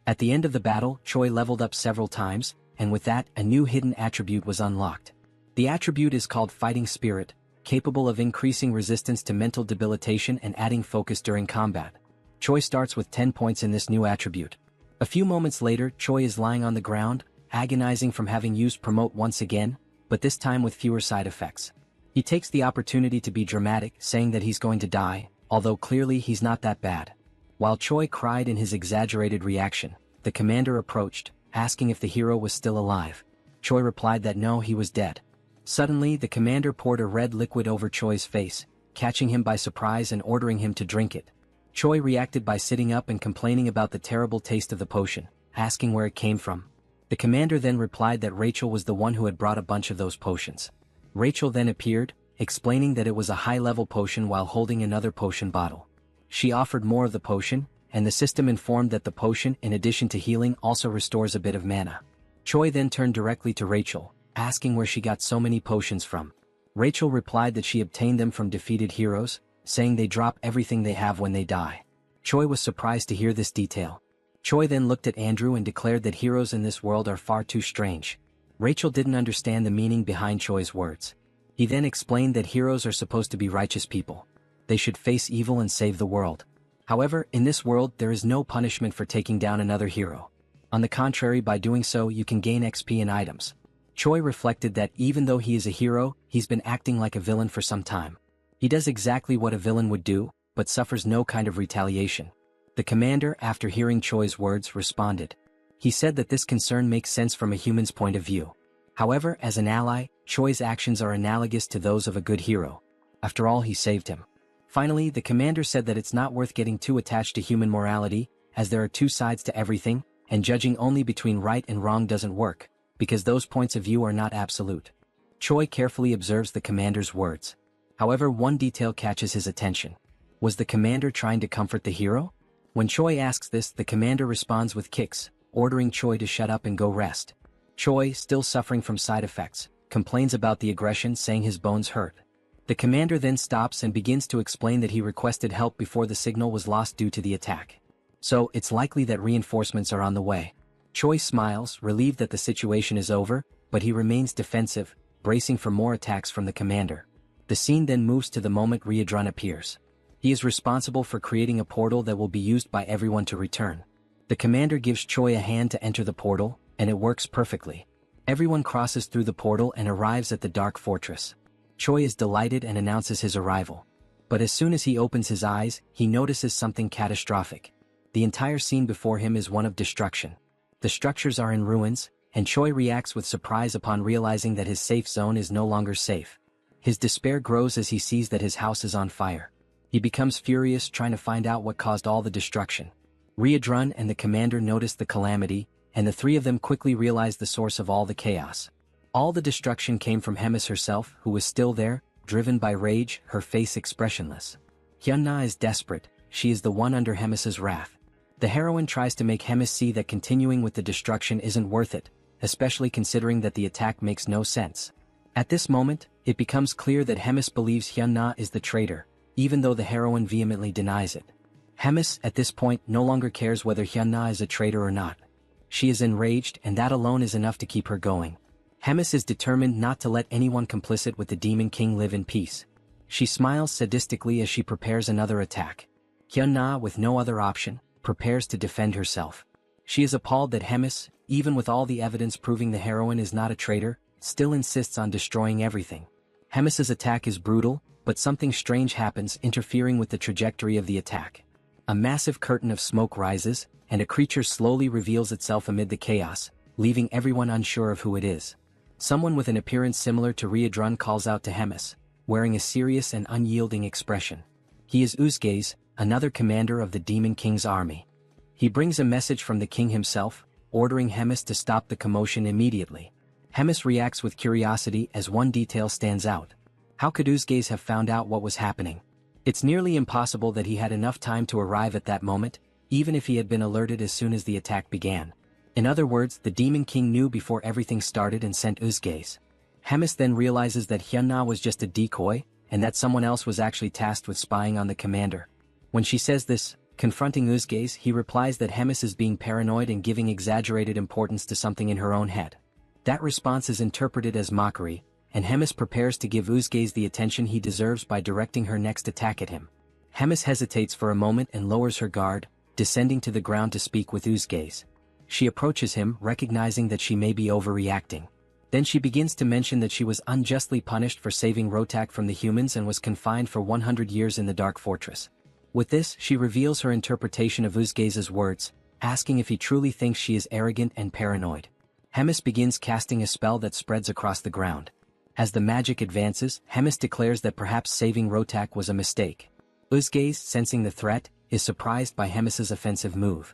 At the end of the battle, Choi leveled up several times, and with that, a new hidden attribute was unlocked. The attribute is called Fighting Spirit, capable of increasing resistance to mental debilitation and adding focus during combat. Choi starts with 10 points in this new attribute. A few moments later, Choi is lying on the ground, agonizing from having used Promote once again, but this time with fewer side effects. He takes the opportunity to be dramatic, saying that he's going to die, although clearly he's not that bad. While Choi cried in his exaggerated reaction, the commander approached, asking if the hero was still alive. Choi replied that no, he was dead. Suddenly, the commander poured a red liquid over Choi's face, catching him by surprise and ordering him to drink it. Choi reacted by sitting up and complaining about the terrible taste of the potion, asking where it came from. The commander then replied that Rachel was the one who had brought a bunch of those potions. Rachel then appeared, explaining that it was a high-level potion while holding another potion bottle. She offered more of the potion, and the system informed that the potion, in addition to healing, also restores a bit of mana. Choi then turned directly to Rachel, asking where she got so many potions from. Rachel replied that she obtained them from defeated heroes, saying they drop everything they have when they die. Choi was surprised to hear this detail. Choi then looked at Andrew and declared that heroes in this world are far too strange. Rachel didn't understand the meaning behind Choi's words. He then explained that heroes are supposed to be righteous people. They should face evil and save the world. However, in this world there is no punishment for taking down another hero. On the contrary, by doing so you can gain XP and items. Choi reflected that even though he is a hero, he's been acting like a villain for some time. He does exactly what a villain would do, but suffers no kind of retaliation. The commander, after hearing Choi's words, responded. He said that this concern makes sense from a human's point of view. However, as an ally, Choi's actions are analogous to those of a good hero. After all, he saved him. Finally, the commander said that it's not worth getting too attached to human morality, as there are two sides to everything, and judging only between right and wrong doesn't work, because those points of view are not absolute. Choi carefully observes the commander's words. However, one detail catches his attention. Was the commander trying to comfort the hero? When Choi asks this, the commander responds with kicks, ordering Choi to shut up and go rest. Choi, still suffering from side effects, complains about the aggression, saying his bones hurt. The commander then stops and begins to explain that he requested help before the signal was lost due to the attack. So, it's likely that reinforcements are on the way. Choi smiles, relieved that the situation is over, but he remains defensive, bracing for more attacks from the commander. The scene then moves to the moment Reborn appears. He is responsible for creating a portal that will be used by everyone to return. The commander gives Choi a hand to enter the portal, and it works perfectly. Everyone crosses through the portal and arrives at the Dark Fortress. Choi is delighted and announces his arrival. But as soon as he opens his eyes, he notices something catastrophic. The entire scene before him is one of destruction. The structures are in ruins, and Choi reacts with surprise upon realizing that his safe zone is no longer safe. His despair grows as he sees that his house is on fire. He becomes furious, trying to find out what caused all the destruction. Reborn and the commander notice the calamity, and the three of them quickly realize the source of all the chaos. All the destruction came from Hemis herself, who was still there, driven by rage, her face expressionless. Hyunna is desperate, she is the one under Hemis's wrath. The heroine tries to make Hemis see that continuing with the destruction isn't worth it, especially considering that the attack makes no sense. At this moment, it becomes clear that Hemis believes Hyun-na is the traitor, even though the heroine vehemently denies it. Hemis, at this point, no longer cares whether Hyun-na is a traitor or not. She is enraged, and that alone is enough to keep her going. Hemis is determined not to let anyone complicit with the Demon King live in peace. She smiles sadistically as she prepares another attack. Hyun-na, with no other option, prepares to defend herself. She is appalled that Hemis, even with all the evidence proving the heroine is not a traitor, still insists on destroying everything. Hemis's attack is brutal, but something strange happens, interfering with the trajectory of the attack. A massive curtain of smoke rises, and a creature slowly reveals itself amid the chaos, leaving everyone unsure of who it is. Someone with an appearance similar to Reborn calls out to Hemis, wearing a serious and unyielding expression. He is Uzgaze, another commander of the Demon King's army. He brings a message from the king himself, ordering Hemis to stop the commotion immediately. Hemis reacts with curiosity as one detail stands out. How could Uzgaze have found out what was happening? It's nearly impossible that he had enough time to arrive at that moment, even if he had been alerted as soon as the attack began. In other words, the Demon King knew before everything started and sent Uzgaze. Hemis then realizes that Hyun-na was just a decoy, and that someone else was actually tasked with spying on the commander. When she says this, confronting Uzgaze, he replies that Hemis is being paranoid and giving exaggerated importance to something in her own head. That response is interpreted as mockery, and Hemis prepares to give Uzgaze the attention he deserves by directing her next attack at him. Hemis hesitates for a moment and lowers her guard, descending to the ground to speak with Uzgaze. She approaches him, recognizing that she may be overreacting. Then she begins to mention that she was unjustly punished for saving Rotak from the humans and was confined for 100 years in the Dark Fortress. With this, she reveals her interpretation of Uzgaze's words, asking if he truly thinks she is arrogant and paranoid. Hemis begins casting a spell that spreads across the ground. As the magic advances, Hemis declares that perhaps saving Rotak was a mistake. Uzgaze, sensing the threat, is surprised by Hemis's offensive move.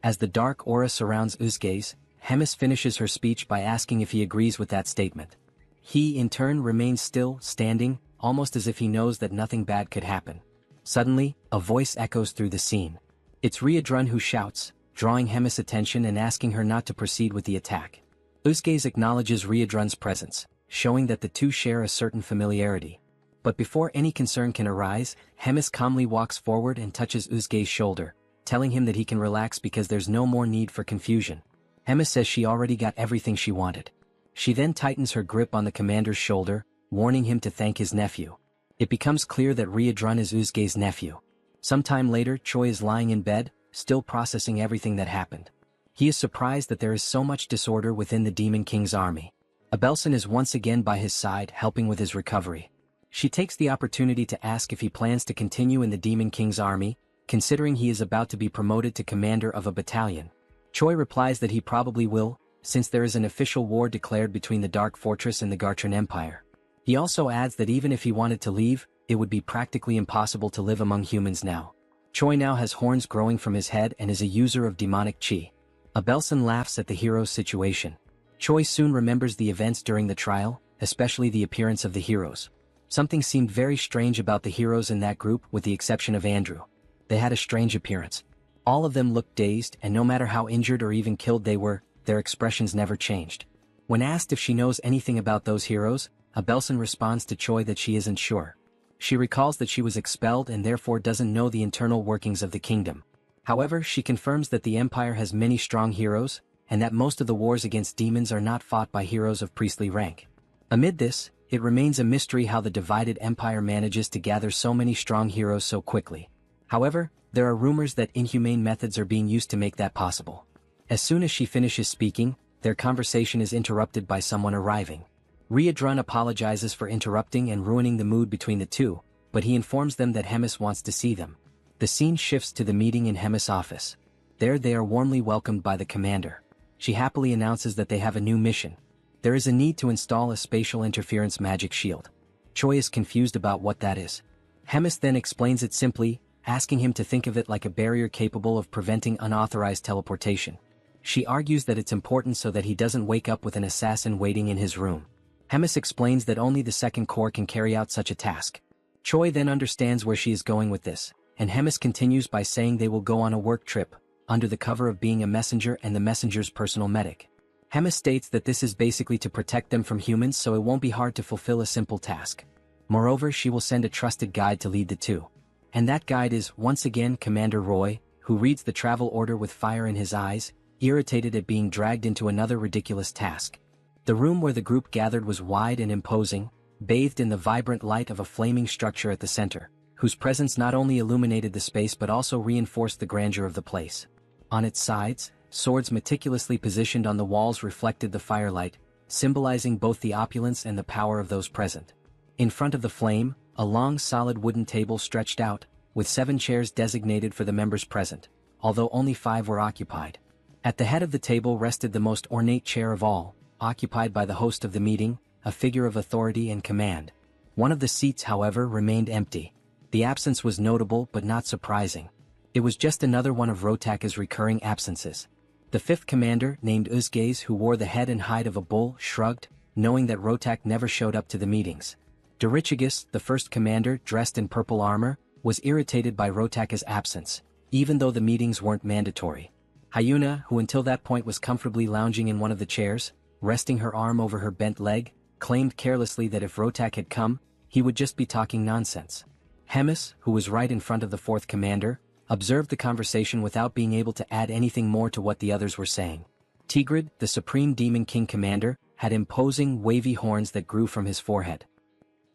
As the dark aura surrounds Uzgaze, Hemis finishes her speech by asking if he agrees with that statement. He, in turn, remains still, standing, almost as if he knows that nothing bad could happen. Suddenly, a voice echoes through the scene. It's Reborn who shouts, drawing Hemis' attention and asking her not to proceed with the attack. Uzgaze acknowledges Reborn's presence, showing that the two share a certain familiarity. But before any concern can arise, Hemis calmly walks forward and touches Uzgaze's shoulder, telling him that he can relax because there's no more need for confusion. Hemis says she already got everything she wanted. She then tightens her grip on the commander's shoulder, warning him to thank his nephew. It becomes clear that Reborn is Uzgaze's nephew. Sometime later, Choi is lying in bed, still processing everything that happened. He is surprised that there is so much disorder within the Demon King's army. Abelson is once again by his side, helping with his recovery. She takes the opportunity to ask if he plans to continue in the Demon King's army, considering he is about to be promoted to commander of a battalion. Choi replies that he probably will, since there is an official war declared between the Dark Fortress and the Gartran Empire. He also adds that even if he wanted to leave, it would be practically impossible to live among humans now. Choi now has horns growing from his head and is a user of demonic chi. Abelson laughs at the hero's situation. Choi soon remembers the events during the trial, especially the appearance of the heroes. Something seemed very strange about the heroes in that group, with the exception of Andrew. They had a strange appearance. All of them looked dazed, and no matter how injured or even killed they were, their expressions never changed. When asked if she knows anything about those heroes, Abelson responds to Choi that she isn't sure. She recalls that she was expelled and therefore doesn't know the internal workings of the kingdom. However, she confirms that the Empire has many strong heroes, and that most of the wars against demons are not fought by heroes of priestly rank. Amid this, it remains a mystery how the divided Empire manages to gather so many strong heroes so quickly. However, there are rumors that inhumane methods are being used to make that possible. As soon as she finishes speaking, their conversation is interrupted by someone arriving. Reborn apologizes for interrupting and ruining the mood between the two, but he informs them that Hemis wants to see them. The scene shifts to the meeting in Hemis' office. There they are warmly welcomed by the commander. She happily announces that they have a new mission. There is a need to install a spatial interference magic shield. Choi is confused about what that is. Hemis then explains it simply, asking him to think of it like a barrier capable of preventing unauthorized teleportation. She argues that it's important so that he doesn't wake up with an assassin waiting in his room. Hemis explains that only the Second Corps can carry out such a task. Choi then understands where she is going with this, and Hemis continues by saying they will go on a work trip, under the cover of being a messenger and the messenger's personal medic. Hema states that this is basically to protect them from humans so it won't be hard to fulfill a simple task. Moreover, she will send a trusted guide to lead the two. And that guide is, once again, Commander Roy, who reads the travel order with fire in his eyes, irritated at being dragged into another ridiculous task. The room where the group gathered was wide and imposing, bathed in the vibrant light of a flaming structure at the center, whose presence not only illuminated the space but also reinforced the grandeur of the place. On its sides, swords meticulously positioned on the walls reflected the firelight, symbolizing both the opulence and the power of those present. In front of the flame, a long solid wooden table stretched out, with 7 chairs designated for the members present, although only 5 were occupied. At the head of the table rested the most ornate chair of all, occupied by the host of the meeting, a figure of authority and command. One of the seats, however, remained empty. The absence was notable but not surprising. It was just another one of Rotaka's recurring absences. The 5th commander, named Uzgaze, who wore the head and hide of a bull, shrugged, knowing that Rotak never showed up to the meetings. Dorichigus, the 1st commander, dressed in purple armor, was irritated by Rotaka's absence, even though the meetings weren't mandatory. Hyuna, who until that point was comfortably lounging in one of the chairs, resting her arm over her bent leg, claimed carelessly that if Rotak had come, he would just be talking nonsense. Hemis, who was right in front of the 4th commander, observed the conversation without being able to add anything more to what the others were saying. Tigrid, the Supreme Demon King commander, had imposing, wavy horns that grew from his forehead.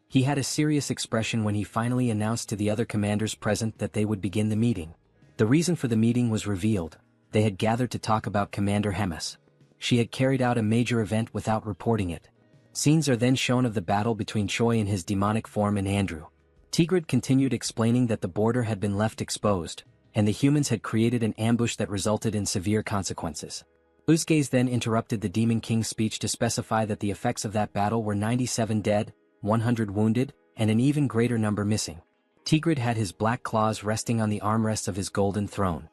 He had a serious expression when he finally announced to the other commanders present that they would begin the meeting. The reason for the meeting was revealed. They had gathered to talk about Commander Hemis. She had carried out a major event without reporting it. Scenes are then shown of the battle between Choi in his demonic form and Andrew. Tigrid continued explaining that the border had been left exposed, and the humans had created an ambush that resulted in severe consequences. Uzgaze then interrupted the Demon King's speech to specify that the effects of that battle were 97 dead, 100 wounded, and an even greater number missing. Tigrid had his black claws resting on the armrests of his golden throne.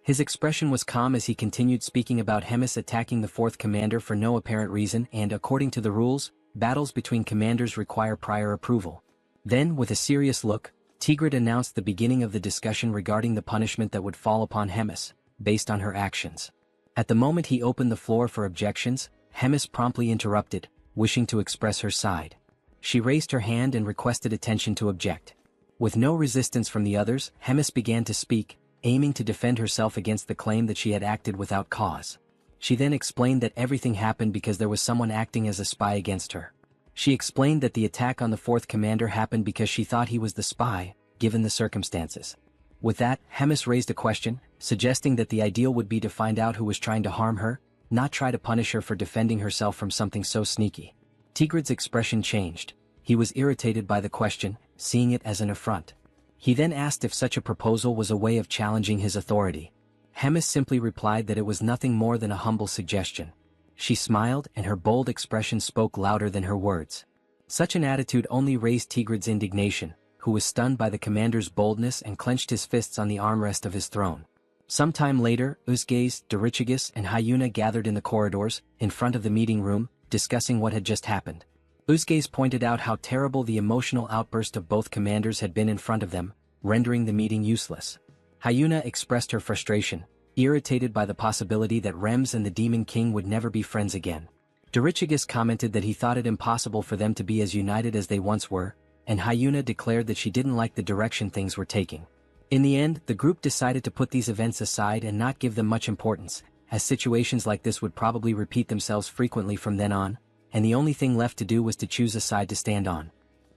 His expression was calm as he continued speaking about Hemis attacking the 4th commander for no apparent reason and, according to the rules, battles between commanders require prior approval. Then, with a serious look, Tigrid announced the beginning of the discussion regarding the punishment that would fall upon Hemis, based on her actions. At the moment he opened the floor for objections, Hemis promptly interrupted, wishing to express her side. She raised her hand and requested attention to object. With no resistance from the others, Hemis began to speak, aiming to defend herself against the claim that she had acted without cause. She then explained that everything happened because there was someone acting as a spy against her. She explained that the attack on the 4th commander happened because she thought he was the spy, given the circumstances. With that, Hemis raised a question, suggesting that the ideal would be to find out who was trying to harm her, not try to punish her for defending herself from something so sneaky. Tigrid's expression changed. He was irritated by the question, seeing it as an affront. He then asked if such a proposal was a way of challenging his authority. Hemis simply replied that it was nothing more than a humble suggestion. She smiled, and her bold expression spoke louder than her words. Such an attitude only raised Tigrid's indignation, who was stunned by the commander's boldness and clenched his fists on the armrest of his throne. Some time later, Uzgaze, Dorichigus, and Hyuna gathered in the corridors, in front of the meeting room, discussing what had just happened. Uzgaze pointed out how terrible the emotional outburst of both commanders had been in front of them, rendering the meeting useless. Hyuna expressed her frustration, irritated by the possibility that Rems and the Demon King would never be friends again. Dorichigus commented that he thought it impossible for them to be as united as they once were, and Hyuna declared that she didn't like the direction things were taking. In the end, the group decided to put these events aside and not give them much importance, as situations like this would probably repeat themselves frequently from then on, and the only thing left to do was to choose a side to stand on.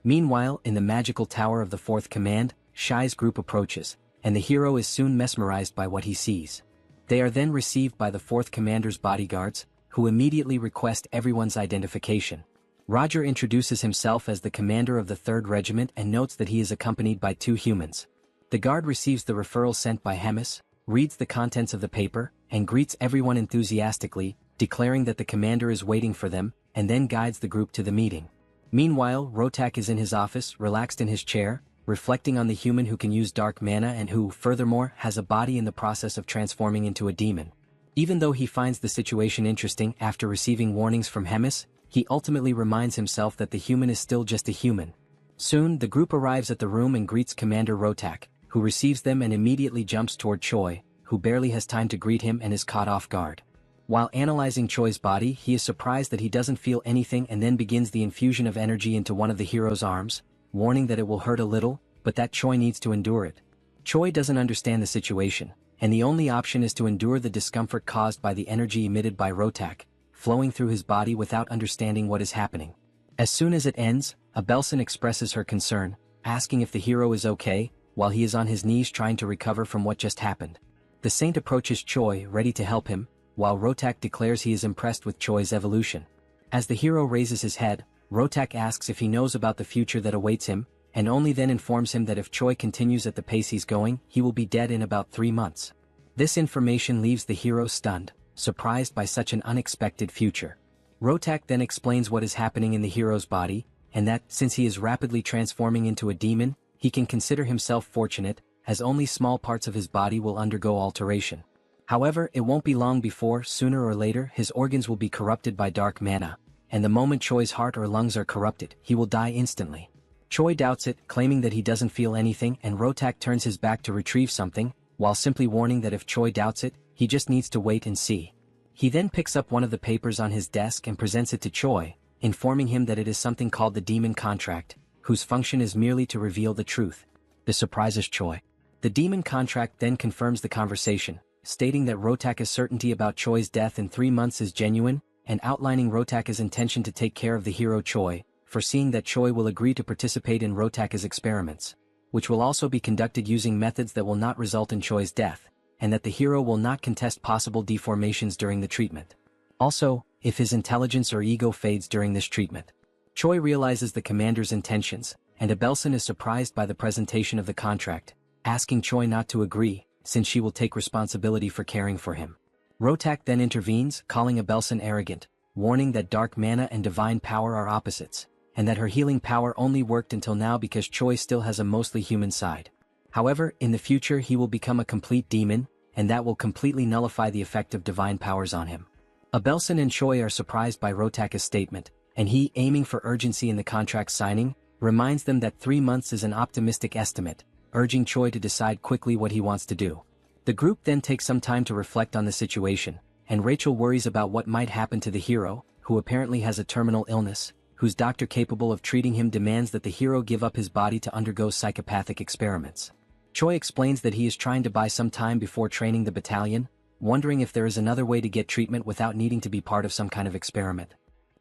Meanwhile, in the magical tower of the 4th command, Shai's group approaches, and the hero is soon mesmerized by what he sees. They are then received by the 4th commander's bodyguards, who immediately request everyone's identification. Roger introduces himself as the commander of the 3rd Regiment and notes that he is accompanied by 2 humans. The guard receives the referral sent by Hemis, reads the contents of the paper, and greets everyone enthusiastically, declaring that the commander is waiting for them, and then guides the group to the meeting. Meanwhile, Rotak is in his office, relaxed in his chair, reflecting on the human who can use dark mana and who, furthermore, has a body in the process of transforming into a demon. Even though he finds the situation interesting after receiving warnings from Hemis, he ultimately reminds himself that the human is still just a human. Soon, the group arrives at the room and greets Commander Rotak, who receives them and immediately jumps toward Choi, who barely has time to greet him and is caught off guard. While analyzing Choi's body, he is surprised that he doesn't feel anything and then begins the infusion of energy into one of the hero's arms, warning that it will hurt a little, but that Choi needs to endure it. Choi doesn't understand the situation, and the only option is to endure the discomfort caused by the energy emitted by Rotak, flowing through his body without understanding what is happening. As soon as it ends, Abelson expresses her concern, asking if the hero is okay, while he is on his knees trying to recover from what just happened. The saint approaches Choi, ready to help him, while Rotak declares he is impressed with Choi's evolution. As the hero raises his head, Rotak asks if he knows about the future that awaits him, and only then informs him that if Choi continues at the pace he's going, he will be dead in about 3 months. This information leaves the hero stunned, surprised by such an unexpected future. Rotak then explains what is happening in the hero's body, and that, since he is rapidly transforming into a demon, he can consider himself fortunate, as only small parts of his body will undergo alteration. However, it won't be long before, sooner or later, his organs will be corrupted by dark mana, and the moment Choi's heart or lungs are corrupted, he will die instantly. Choi doubts it, claiming that he doesn't feel anything, and Rotak turns his back to retrieve something, while simply warning that if Choi doubts it, he just needs to wait and see. He then picks up one of the papers on his desk and presents it to Choi, informing him that it is something called the Demon Contract, whose function is merely to reveal the truth. This surprises Choi. The Demon Contract then confirms the conversation, stating that Rotak's certainty about Choi's death in 3 months is genuine, and outlining Rotak's intention to take care of the hero Choi, foreseeing that Choi will agree to participate in Rotak's experiments, which will also be conducted using methods that will not result in Choi's death, and that the hero will not contest possible deformations during the treatment. Also, if his intelligence or ego fades during this treatment. Choi realizes the commander's intentions, and Abelson is surprised by the presentation of the contract, asking Choi not to agree, since she will take responsibility for caring for him. Rotak then intervenes, calling Abelson arrogant, warning that dark mana and divine power are opposites, and that her healing power only worked until now because Choi still has a mostly human side. However, in the future he will become a complete demon, and that will completely nullify the effect of divine powers on him. Abelson and Choi are surprised by Rotak's statement, and he, aiming for urgency in the contract signing, reminds them that 3 months is an optimistic estimate, urging Choi to decide quickly what he wants to do. The group then takes some time to reflect on the situation, and Rachel worries about what might happen to the hero, who apparently has a terminal illness, whose doctor capable of treating him demands that the hero give up his body to undergo psychopathic experiments. Choi explains that he is trying to buy some time before training the battalion, wondering if there is another way to get treatment without needing to be part of some kind of experiment.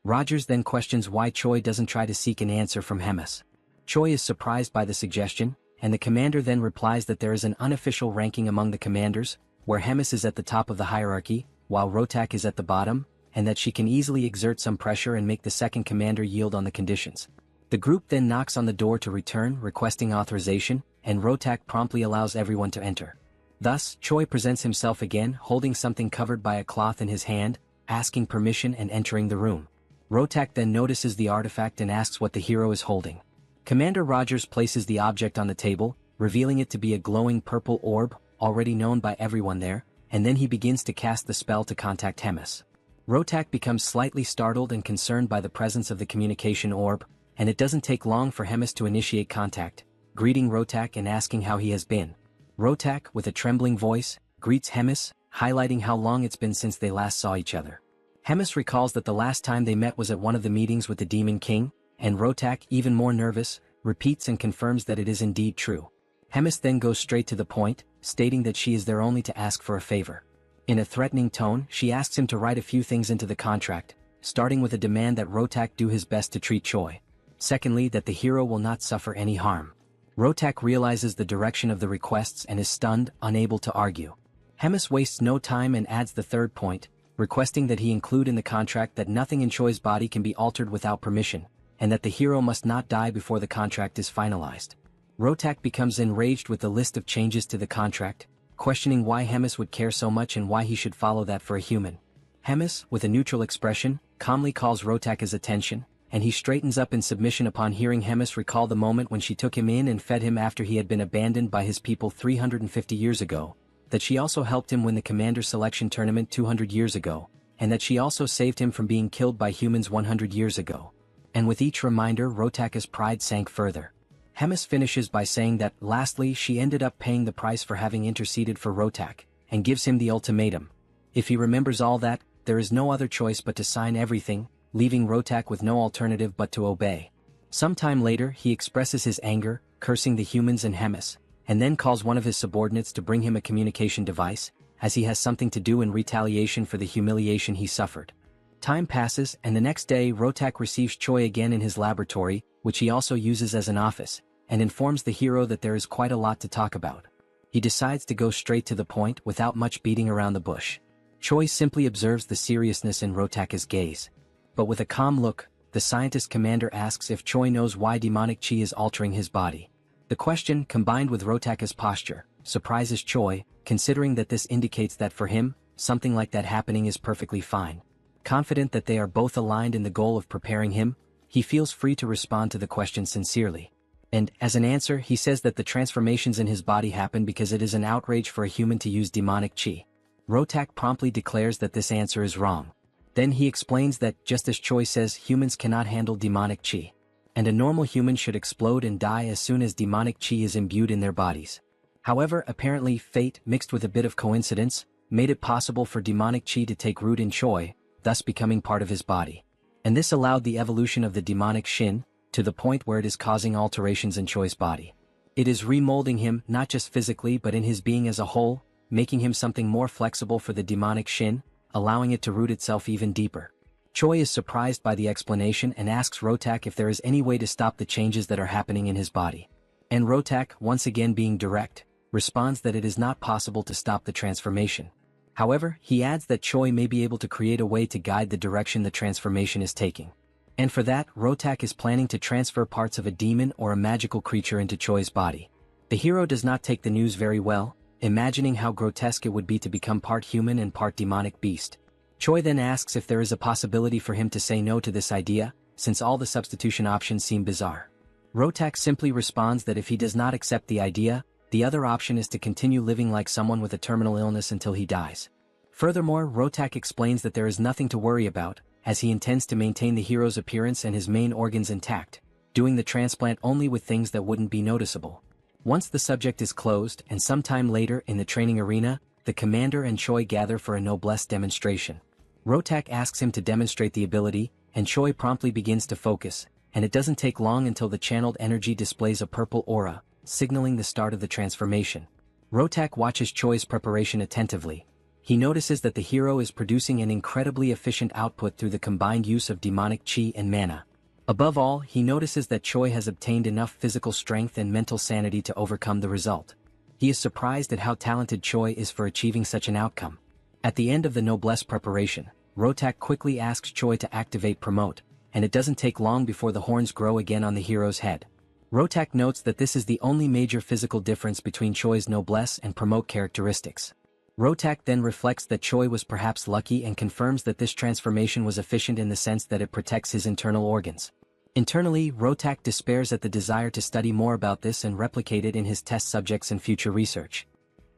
Rogers then questions why Choi doesn't try to seek an answer from Hemis. Choi is surprised by the suggestion, and the commander then replies that there is an unofficial ranking among the commanders, where Hemis is at the top of the hierarchy, while Rotak is at the bottom, and that she can easily exert some pressure and make the second commander yield on the conditions. The group then knocks on the door to return, requesting authorization, and Rotak promptly allows everyone to enter. Thus, Choi presents himself again, holding something covered by a cloth in his hand, asking permission and entering the room. Rotak then notices the artifact and asks what the hero is holding. Commander Rogers places the object on the table, revealing it to be a glowing purple orb, already known by everyone there, and then he begins to cast the spell to contact Hemis. Rotak becomes slightly startled and concerned by the presence of the communication orb, and it doesn't take long for Hemis to initiate contact, greeting Rotak and asking how he has been. Rotak, with a trembling voice, greets Hemis, highlighting how long it's been since they last saw each other. Hemis recalls that the last time they met was at one of the meetings with the Demon King, and Rotak, even more nervous, repeats and confirms that it is indeed true. Hemis then goes straight to the point, stating that she is there only to ask for a favor. In a threatening tone, she asks him to write a few things into the contract, starting with a demand that Rotak do his best to treat Choi. Secondly, that the hero will not suffer any harm. Rotak realizes the direction of the requests and is stunned, unable to argue. Hemis wastes no time and adds the third point, requesting that he include in the contract that nothing in Choi's body can be altered without permission, and that the hero must not die before the contract is finalized. Rotak becomes enraged with the list of changes to the contract, questioning why Hemis would care so much and why he should follow that for a human. Hemis, with a neutral expression, calmly calls Rotak's attention, and he straightens up in submission upon hearing Hemis recall the moment when she took him in and fed him after he had been abandoned by his people 350 years ago, that she also helped him win the commander selection tournament 200 years ago, and that she also saved him from being killed by humans 100 years ago. And with each reminder, Rotak's pride sank further. Hemis finishes by saying that, lastly, she ended up paying the price for having interceded for Rotak, and gives him the ultimatum. If he remembers all that, there is no other choice but to sign everything, leaving Rotak with no alternative but to obey. Sometime later he expresses his anger, cursing the humans and Hemis, and then calls one of his subordinates to bring him a communication device, as he has something to do in retaliation for the humiliation he suffered. Time passes, and the next day Rotak receives Choi again in his laboratory, which he also uses as an office, and informs the hero that there is quite a lot to talk about. He decides to go straight to the point without much beating around the bush. Choi simply observes the seriousness in Rotak's gaze. But with a calm look, the scientist commander asks if Choi knows why demonic chi is altering his body. The question, combined with Rotak's posture, surprises Choi, considering that this indicates that for him, something like that happening is perfectly fine. Confident that they are both aligned in the goal of preparing him, he feels free to respond to the question sincerely. And, as an answer, he says that the transformations in his body happen because it is an outrage for a human to use demonic chi. Rotak promptly declares that this answer is wrong. Then he explains that, just as Choi says, humans cannot handle demonic chi, and a normal human should explode and die as soon as demonic chi is imbued in their bodies. However, apparently fate, mixed with a bit of coincidence, made it possible for demonic chi to take root in Choi, thus becoming part of his body. And this allowed the evolution of the demonic Shin, to the point where it is causing alterations in Choi's body. It is remolding him not just physically but in his being as a whole, making him something more flexible for the demonic Shin, allowing it to root itself even deeper. Choi is surprised by the explanation and asks Rotak if there is any way to stop the changes that are happening in his body. And Rotak, once again being direct, responds that it is not possible to stop the transformation. However, he adds that Choi may be able to create a way to guide the direction the transformation is taking. And for that, Rotak is planning to transfer parts of a demon or a magical creature into Choi's body. The hero does not take the news very well, imagining how grotesque it would be to become part human and part demonic beast. Choi then asks if there is a possibility for him to say no to this idea, since all the substitution options seem bizarre. Rotak simply responds that if he does not accept the idea, the other option is to continue living like someone with a terminal illness until he dies. Furthermore, Rotak explains that there is nothing to worry about, as he intends to maintain the hero's appearance and his main organs intact, doing the transplant only with things that wouldn't be noticeable. Once the subject is closed, and sometime later in the training arena, the commander and Choi gather for a noblesse demonstration. Rotak asks him to demonstrate the ability, and Choi promptly begins to focus, and it doesn't take long until the channeled energy displays a purple aura, signaling the start of the transformation. Rotak watches Choi's preparation attentively. He notices that the hero is producing an incredibly efficient output through the combined use of demonic chi and mana. Above all, he notices that Choi has obtained enough physical strength and mental sanity to overcome the result. He is surprised at how talented Choi is for achieving such an outcome. At the end of the noblesse preparation, Rotak quickly asks Choi to activate Promote, and it doesn't take long before the horns grow again on the hero's head. Rotak notes that this is the only major physical difference between Choi's noblesse and Promote characteristics. Rotak then reflects that Choi was perhaps lucky and confirms that this transformation was efficient in the sense that it protects his internal organs. Internally, Rotak despairs at the desire to study more about this and replicate it in his test subjects and future research.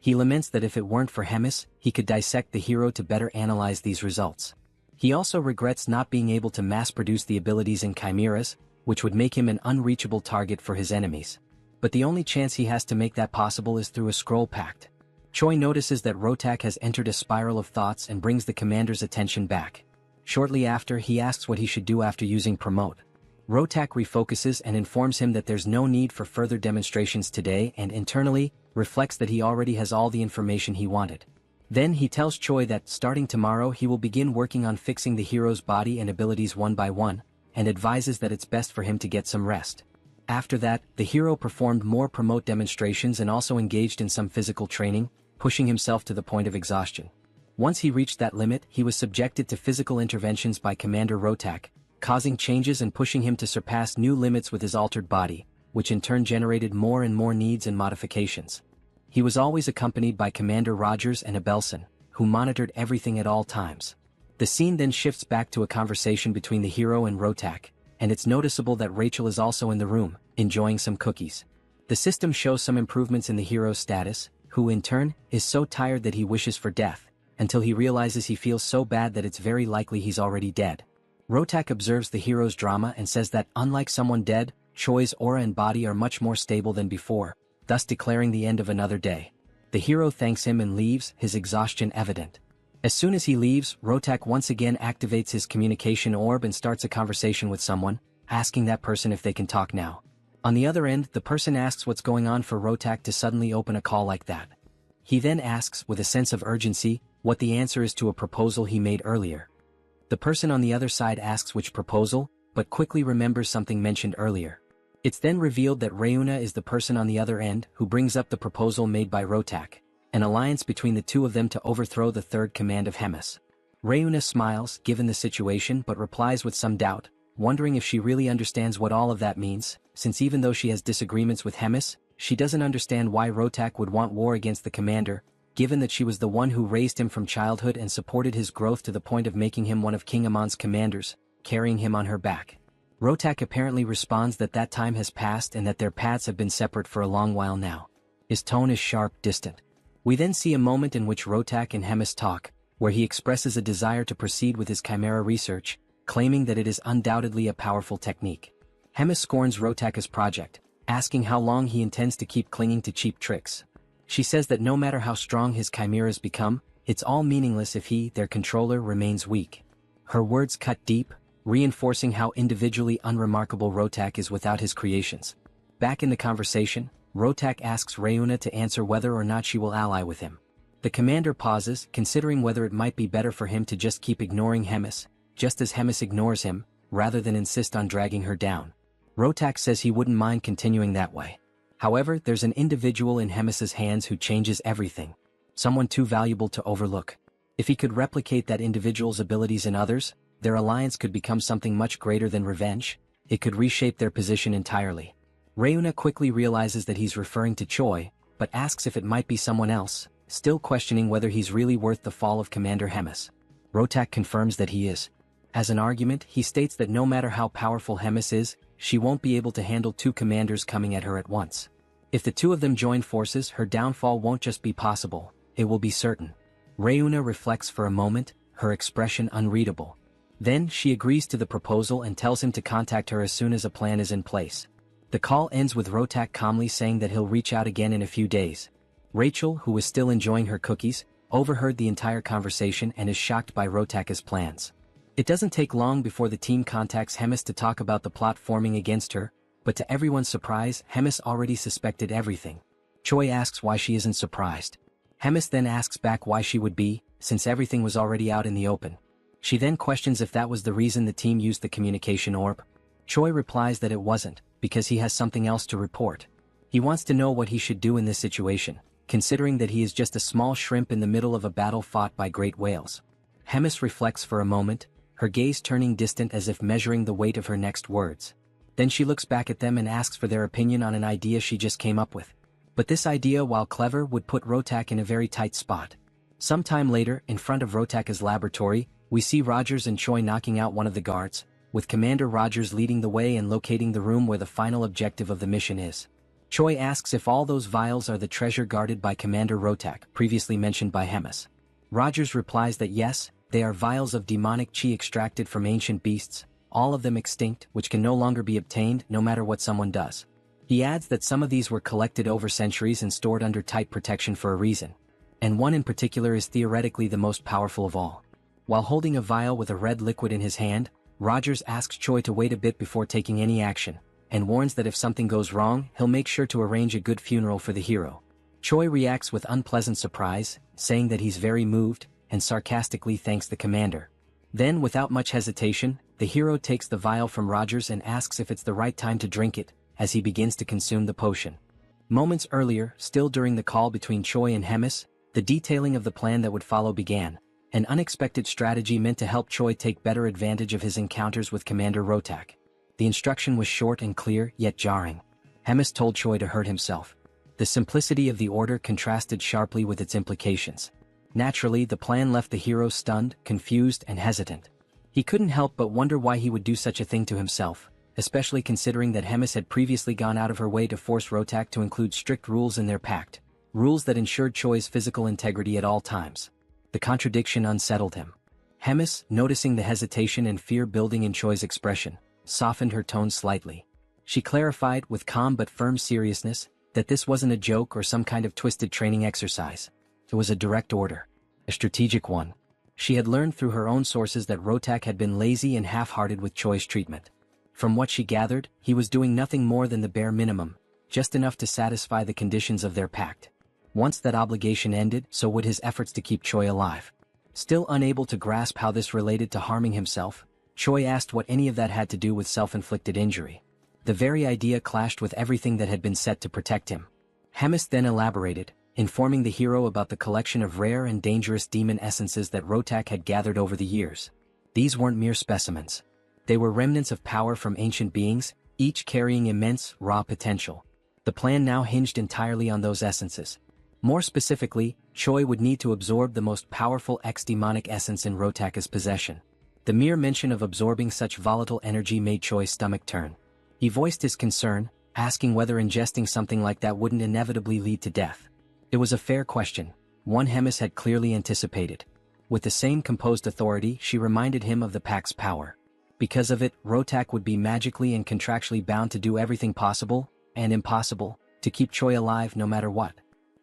He laments that if it weren't for Hemis, he could dissect the hero to better analyze these results. He also regrets not being able to mass-produce the abilities in chimeras, which would make him an unreachable target for his enemies. But the only chance he has to make that possible is through a scroll pact. Choi notices that Rotak has entered a spiral of thoughts and brings the commander's attention back. Shortly after, he asks what he should do after using Promote. Rotak refocuses and informs him that there's no need for further demonstrations today and internally, reflects that he already has all the information he wanted. Then he tells Choi that starting tomorrow he will begin working on fixing the hero's body and abilities one by one, and advises that it's best for him to get some rest. After that, the hero performed more Promote demonstrations and also engaged in some physical training, pushing himself to the point of exhaustion. Once he reached that limit, he was subjected to physical interventions by Commander Rotak, causing changes and pushing him to surpass new limits with his altered body, which in turn generated more and more needs and modifications. He was always accompanied by Commander Rogers and Abelson, who monitored everything at all times. The scene then shifts back to a conversation between the hero and Rotak, and it's noticeable that Rachel is also in the room, enjoying some cookies. The system shows some improvements in the hero's status, who in turn, is so tired that he wishes for death, until he realizes he feels so bad that it's very likely he's already dead. Rotak observes the hero's drama and says that, unlike someone dead, Choi's aura and body are much more stable than before, thus declaring the end of another day. The hero thanks him and leaves, his exhaustion evident. As soon as he leaves, Rotak once again activates his communication orb and starts a conversation with someone, asking that person if they can talk now. On the other end, the person asks what's going on for Rotak to suddenly open a call like that. He then asks, with a sense of urgency, what the answer is to a proposal he made earlier. The person on the other side asks which proposal, but quickly remembers something mentioned earlier. It's then revealed that Reuna is the person on the other end who brings up the proposal made by Rotak, an alliance between the two of them to overthrow the third command of Hemis. Reuna smiles, given the situation, but replies with some doubt, wondering if she really understands what all of that means, since even though she has disagreements with Hemis, she doesn't understand why Rotak would want war against the commander, given that she was the one who raised him from childhood and supported his growth to the point of making him one of King Amon's commanders, carrying him on her back. Rotak apparently responds that that time has passed and that their paths have been separate for a long while now. His tone is sharp, distant. We then see a moment in which Rotak and Hemis talk, where he expresses a desire to proceed with his chimera research, claiming that it is undoubtedly a powerful technique. Hemis scorns Rotak's project, asking how long he intends to keep clinging to cheap tricks. She says that no matter how strong his chimeras become, it's all meaningless if he, their controller, remains weak. Her words cut deep, reinforcing how individually unremarkable Rotak is without his creations. Back in the conversation, Rotak asks Reuna to answer whether or not she will ally with him. The commander pauses, considering whether it might be better for him to just keep ignoring Hemis, just as Hemis ignores him, rather than insist on dragging her down. Rotak says he wouldn't mind continuing that way. However, there's an individual in Hemis's hands who changes everything. Someone too valuable to overlook. If he could replicate that individual's abilities in others, their alliance could become something much greater than revenge. It could reshape their position entirely. Reuna quickly realizes that he's referring to Choi, but asks if it might be someone else, still questioning whether he's really worth the fall of Commander Hemis. Rotak confirms that he is. As an argument, he states that no matter how powerful Hemis is, she won't be able to handle two commanders coming at her at once. If the two of them join forces, her downfall won't just be possible, it will be certain. Reuna reflects for a moment, her expression unreadable. Then, she agrees to the proposal and tells him to contact her as soon as a plan is in place. The call ends with Rotak calmly saying that he'll reach out again in a few days. Rachel, who was still enjoying her cookies, overheard the entire conversation and is shocked by Rotak's plans. It doesn't take long before the team contacts Hemis to talk about the plot forming against her, but to everyone's surprise, Hemis already suspected everything. Choi asks why she isn't surprised. Hemis then asks back why she would be, since everything was already out in the open. She then questions if that was the reason the team used the communication orb. Choi replies that it wasn't, because he has something else to report. He wants to know what he should do in this situation, considering that he is just a small shrimp in the middle of a battle fought by great whales. Hemis reflects for a moment, her gaze turning distant as if measuring the weight of her next words. Then she looks back at them and asks for their opinion on an idea she just came up with. But this idea, while clever, would put Rotak in a very tight spot. Sometime later, in front of Rotak's laboratory, we see Rogers and Choi knocking out one of the guards, with Commander Rogers leading the way and locating the room where the final objective of the mission is. Choi asks if all those vials are the treasure guarded by Commander Rotak, previously mentioned by Hemis. Rogers replies that yes, they are vials of demonic chi extracted from ancient beasts, all of them extinct, which can no longer be obtained no matter what someone does. He adds that some of these were collected over centuries and stored under tight protection for a reason. And one in particular is theoretically the most powerful of all. While holding a vial with a red liquid in his hand, Rogers asks Choi to wait a bit before taking any action, and warns that if something goes wrong, he'll make sure to arrange a good funeral for the hero. Choi reacts with unpleasant surprise, saying that he's very moved, and sarcastically thanks the commander. Then, without much hesitation, the hero takes the vial from Rogers and asks if it's the right time to drink it, as he begins to consume the potion. Moments earlier, still during the call between Choi and Hemis, the detailing of the plan that would follow began, an unexpected strategy meant to help Choi take better advantage of his encounters with Commander Rotak. The instruction was short and clear, yet jarring. Hemis told Choi to hurt himself. The simplicity of the order contrasted sharply with its implications. Naturally, the plan left the hero stunned, confused, and hesitant. He couldn't help but wonder why he would do such a thing to himself, especially considering that Hemis had previously gone out of her way to force Rotak to include strict rules in their pact, rules that ensured Choi's physical integrity at all times. The contradiction unsettled him. Hemis, noticing the hesitation and fear building in Choi's expression, softened her tone slightly. She clarified, with calm but firm seriousness, that this wasn't a joke or some kind of twisted training exercise. It was a direct order. A strategic one. She had learned through her own sources that Rotak had been lazy and half-hearted with Choi's treatment. From what she gathered, he was doing nothing more than the bare minimum, just enough to satisfy the conditions of their pact. Once that obligation ended, so would his efforts to keep Choi alive. Still unable to grasp how this related to harming himself, Choi asked what any of that had to do with self-inflicted injury. The very idea clashed with everything that had been set to protect him. Hemis then elaborated, informing the hero about the collection of rare and dangerous demon essences that Rotak had gathered over the years. These weren't mere specimens. They were remnants of power from ancient beings, each carrying immense, raw potential. The plan now hinged entirely on those essences. More specifically, Choi would need to absorb the most powerful X-demonic essence in Rotaka's possession. The mere mention of absorbing such volatile energy made Choi's stomach turn. He voiced his concern, asking whether ingesting something like that wouldn't inevitably lead to death. It was a fair question, one Hemis had clearly anticipated. With the same composed authority, she reminded him of the Pact's power. Because of it, Rotak would be magically and contractually bound to do everything possible, and impossible, to keep Choi alive no matter what.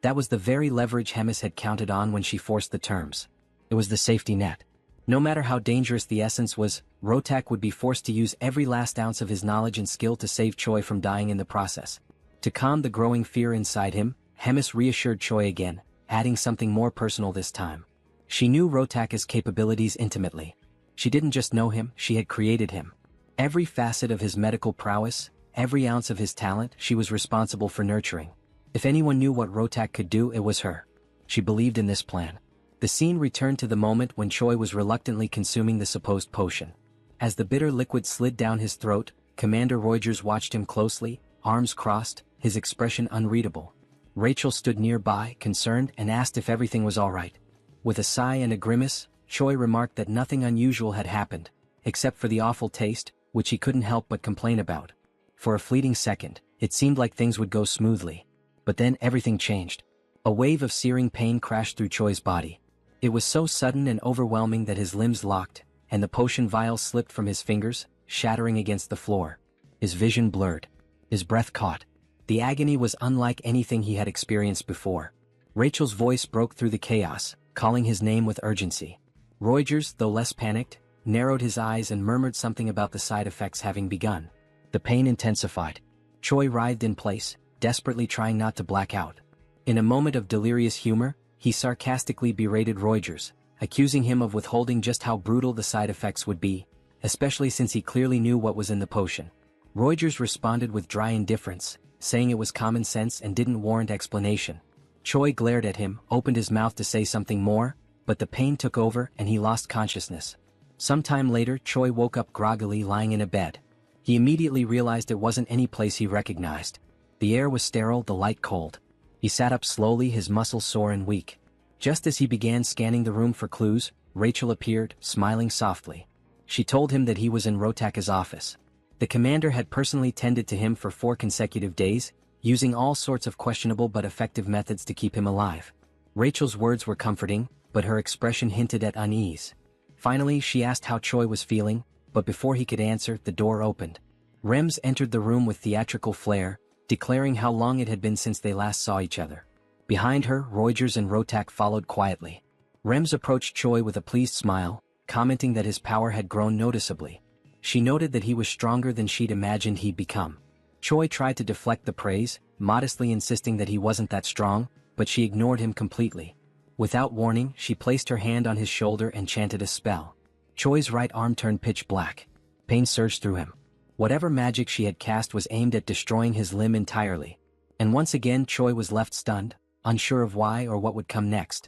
That was the very leverage Hemis had counted on when she forced the terms. It was the safety net. No matter how dangerous the essence was, Rotak would be forced to use every last ounce of his knowledge and skill to save Choi from dying in the process. To calm the growing fear inside him, Hemis reassured Choi again, adding something more personal this time. She knew Rotaka's capabilities intimately. She didn't just know him, she had created him. Every facet of his medical prowess, every ounce of his talent, she was responsible for nurturing. If anyone knew what Rotak could do, it was her. She believed in this plan. The scene returned to the moment when Choi was reluctantly consuming the supposed potion. As the bitter liquid slid down his throat, Commander Reuters watched him closely, arms crossed, his expression unreadable. Rachel stood nearby, concerned, and asked if everything was all right. With a sigh and a grimace, Choi remarked that nothing unusual had happened, except for the awful taste, which he couldn't help but complain about. For a fleeting second, it seemed like things would go smoothly. But then everything changed. A wave of searing pain crashed through Choi's body. It was so sudden and overwhelming that his limbs locked, and the potion vial slipped from his fingers, shattering against the floor. His vision blurred. His breath caught. The agony was unlike anything he had experienced before. Rachel's voice broke through the chaos, calling his name with urgency. Reuters, though less panicked, narrowed his eyes and murmured something about the side effects having begun. The pain intensified. Choi writhed in place, desperately trying not to black out. In a moment of delirious humor, he sarcastically berated Reuters, accusing him of withholding just how brutal the side effects would be, especially since he clearly knew what was in the potion. Reuters responded with dry indifference, saying it was common sense and didn't warrant explanation. Choi glared at him, opened his mouth to say something more, but the pain took over and he lost consciousness. Sometime later, Choi woke up groggily lying in a bed. He immediately realized it wasn't any place he recognized. The air was sterile, the light cold. He sat up slowly, his muscles sore and weak. Just as he began scanning the room for clues, Rachel appeared, smiling softly. She told him that he was in Rotaka's office. The commander had personally tended to him for 4 consecutive days, using all sorts of questionable but effective methods to keep him alive. Rachel's words were comforting, but her expression hinted at unease. Finally, she asked how Choi was feeling, but before he could answer, the door opened. Rems entered the room with theatrical flair, declaring how long it had been since they last saw each other. Behind her, Reuters and Rotak followed quietly. Rems approached Choi with a pleased smile, commenting that his power had grown noticeably. She noted that he was stronger than she'd imagined he'd become. Choi tried to deflect the praise, modestly insisting that he wasn't that strong, but she ignored him completely. Without warning, she placed her hand on his shoulder and chanted a spell. Choi's right arm turned pitch black. Pain surged through him. Whatever magic she had cast was aimed at destroying his limb entirely. And once again Choi was left stunned, unsure of why or what would come next.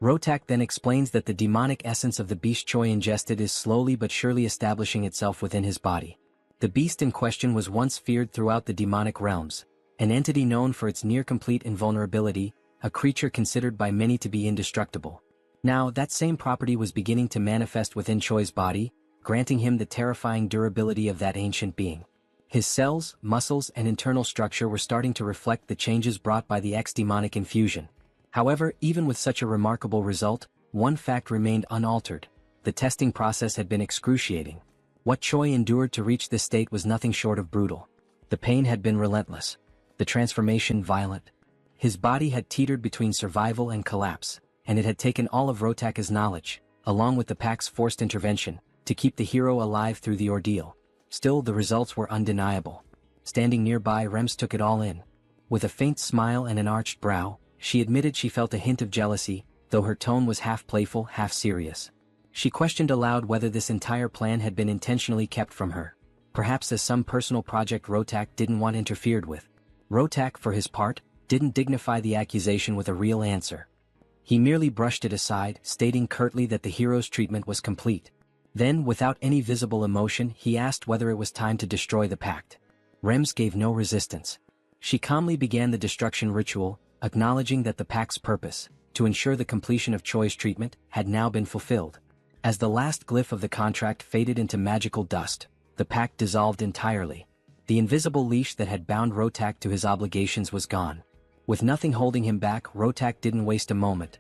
Rotak then explains that the demonic essence of the beast Choi ingested is slowly but surely establishing itself within his body. The beast in question was once feared throughout the demonic realms, an entity known for its near-complete invulnerability, a creature considered by many to be indestructible. Now, that same property was beginning to manifest within Choi's body, granting him the terrifying durability of that ancient being. His cells, muscles, and internal structure were starting to reflect the changes brought by the X-demonic infusion. However, even with such a remarkable result, one fact remained unaltered. The testing process had been excruciating. What Choi endured to reach this state was nothing short of brutal. The pain had been relentless. The transformation violent. His body had teetered between survival and collapse, and it had taken all of Rotaka's knowledge, along with the pack's forced intervention, to keep the hero alive through the ordeal. Still, the results were undeniable. Standing nearby, Rems took it all in. With a faint smile and an arched brow, she admitted she felt a hint of jealousy, though her tone was half playful, half serious. She questioned aloud whether this entire plan had been intentionally kept from her. Perhaps as some personal project Rotak didn't want interfered with. Rotak, for his part, didn't dignify the accusation with a real answer. He merely brushed it aside, stating curtly that the hero's treatment was complete. Then, without any visible emotion, he asked whether it was time to destroy the pact. Rems gave no resistance. She calmly began the destruction ritual, acknowledging that the pact's purpose, to ensure the completion of Choi's treatment, had now been fulfilled. As the last glyph of the contract faded into magical dust, the pact dissolved entirely. The invisible leash that had bound Rotak to his obligations was gone. With nothing holding him back, Rotak didn't waste a moment.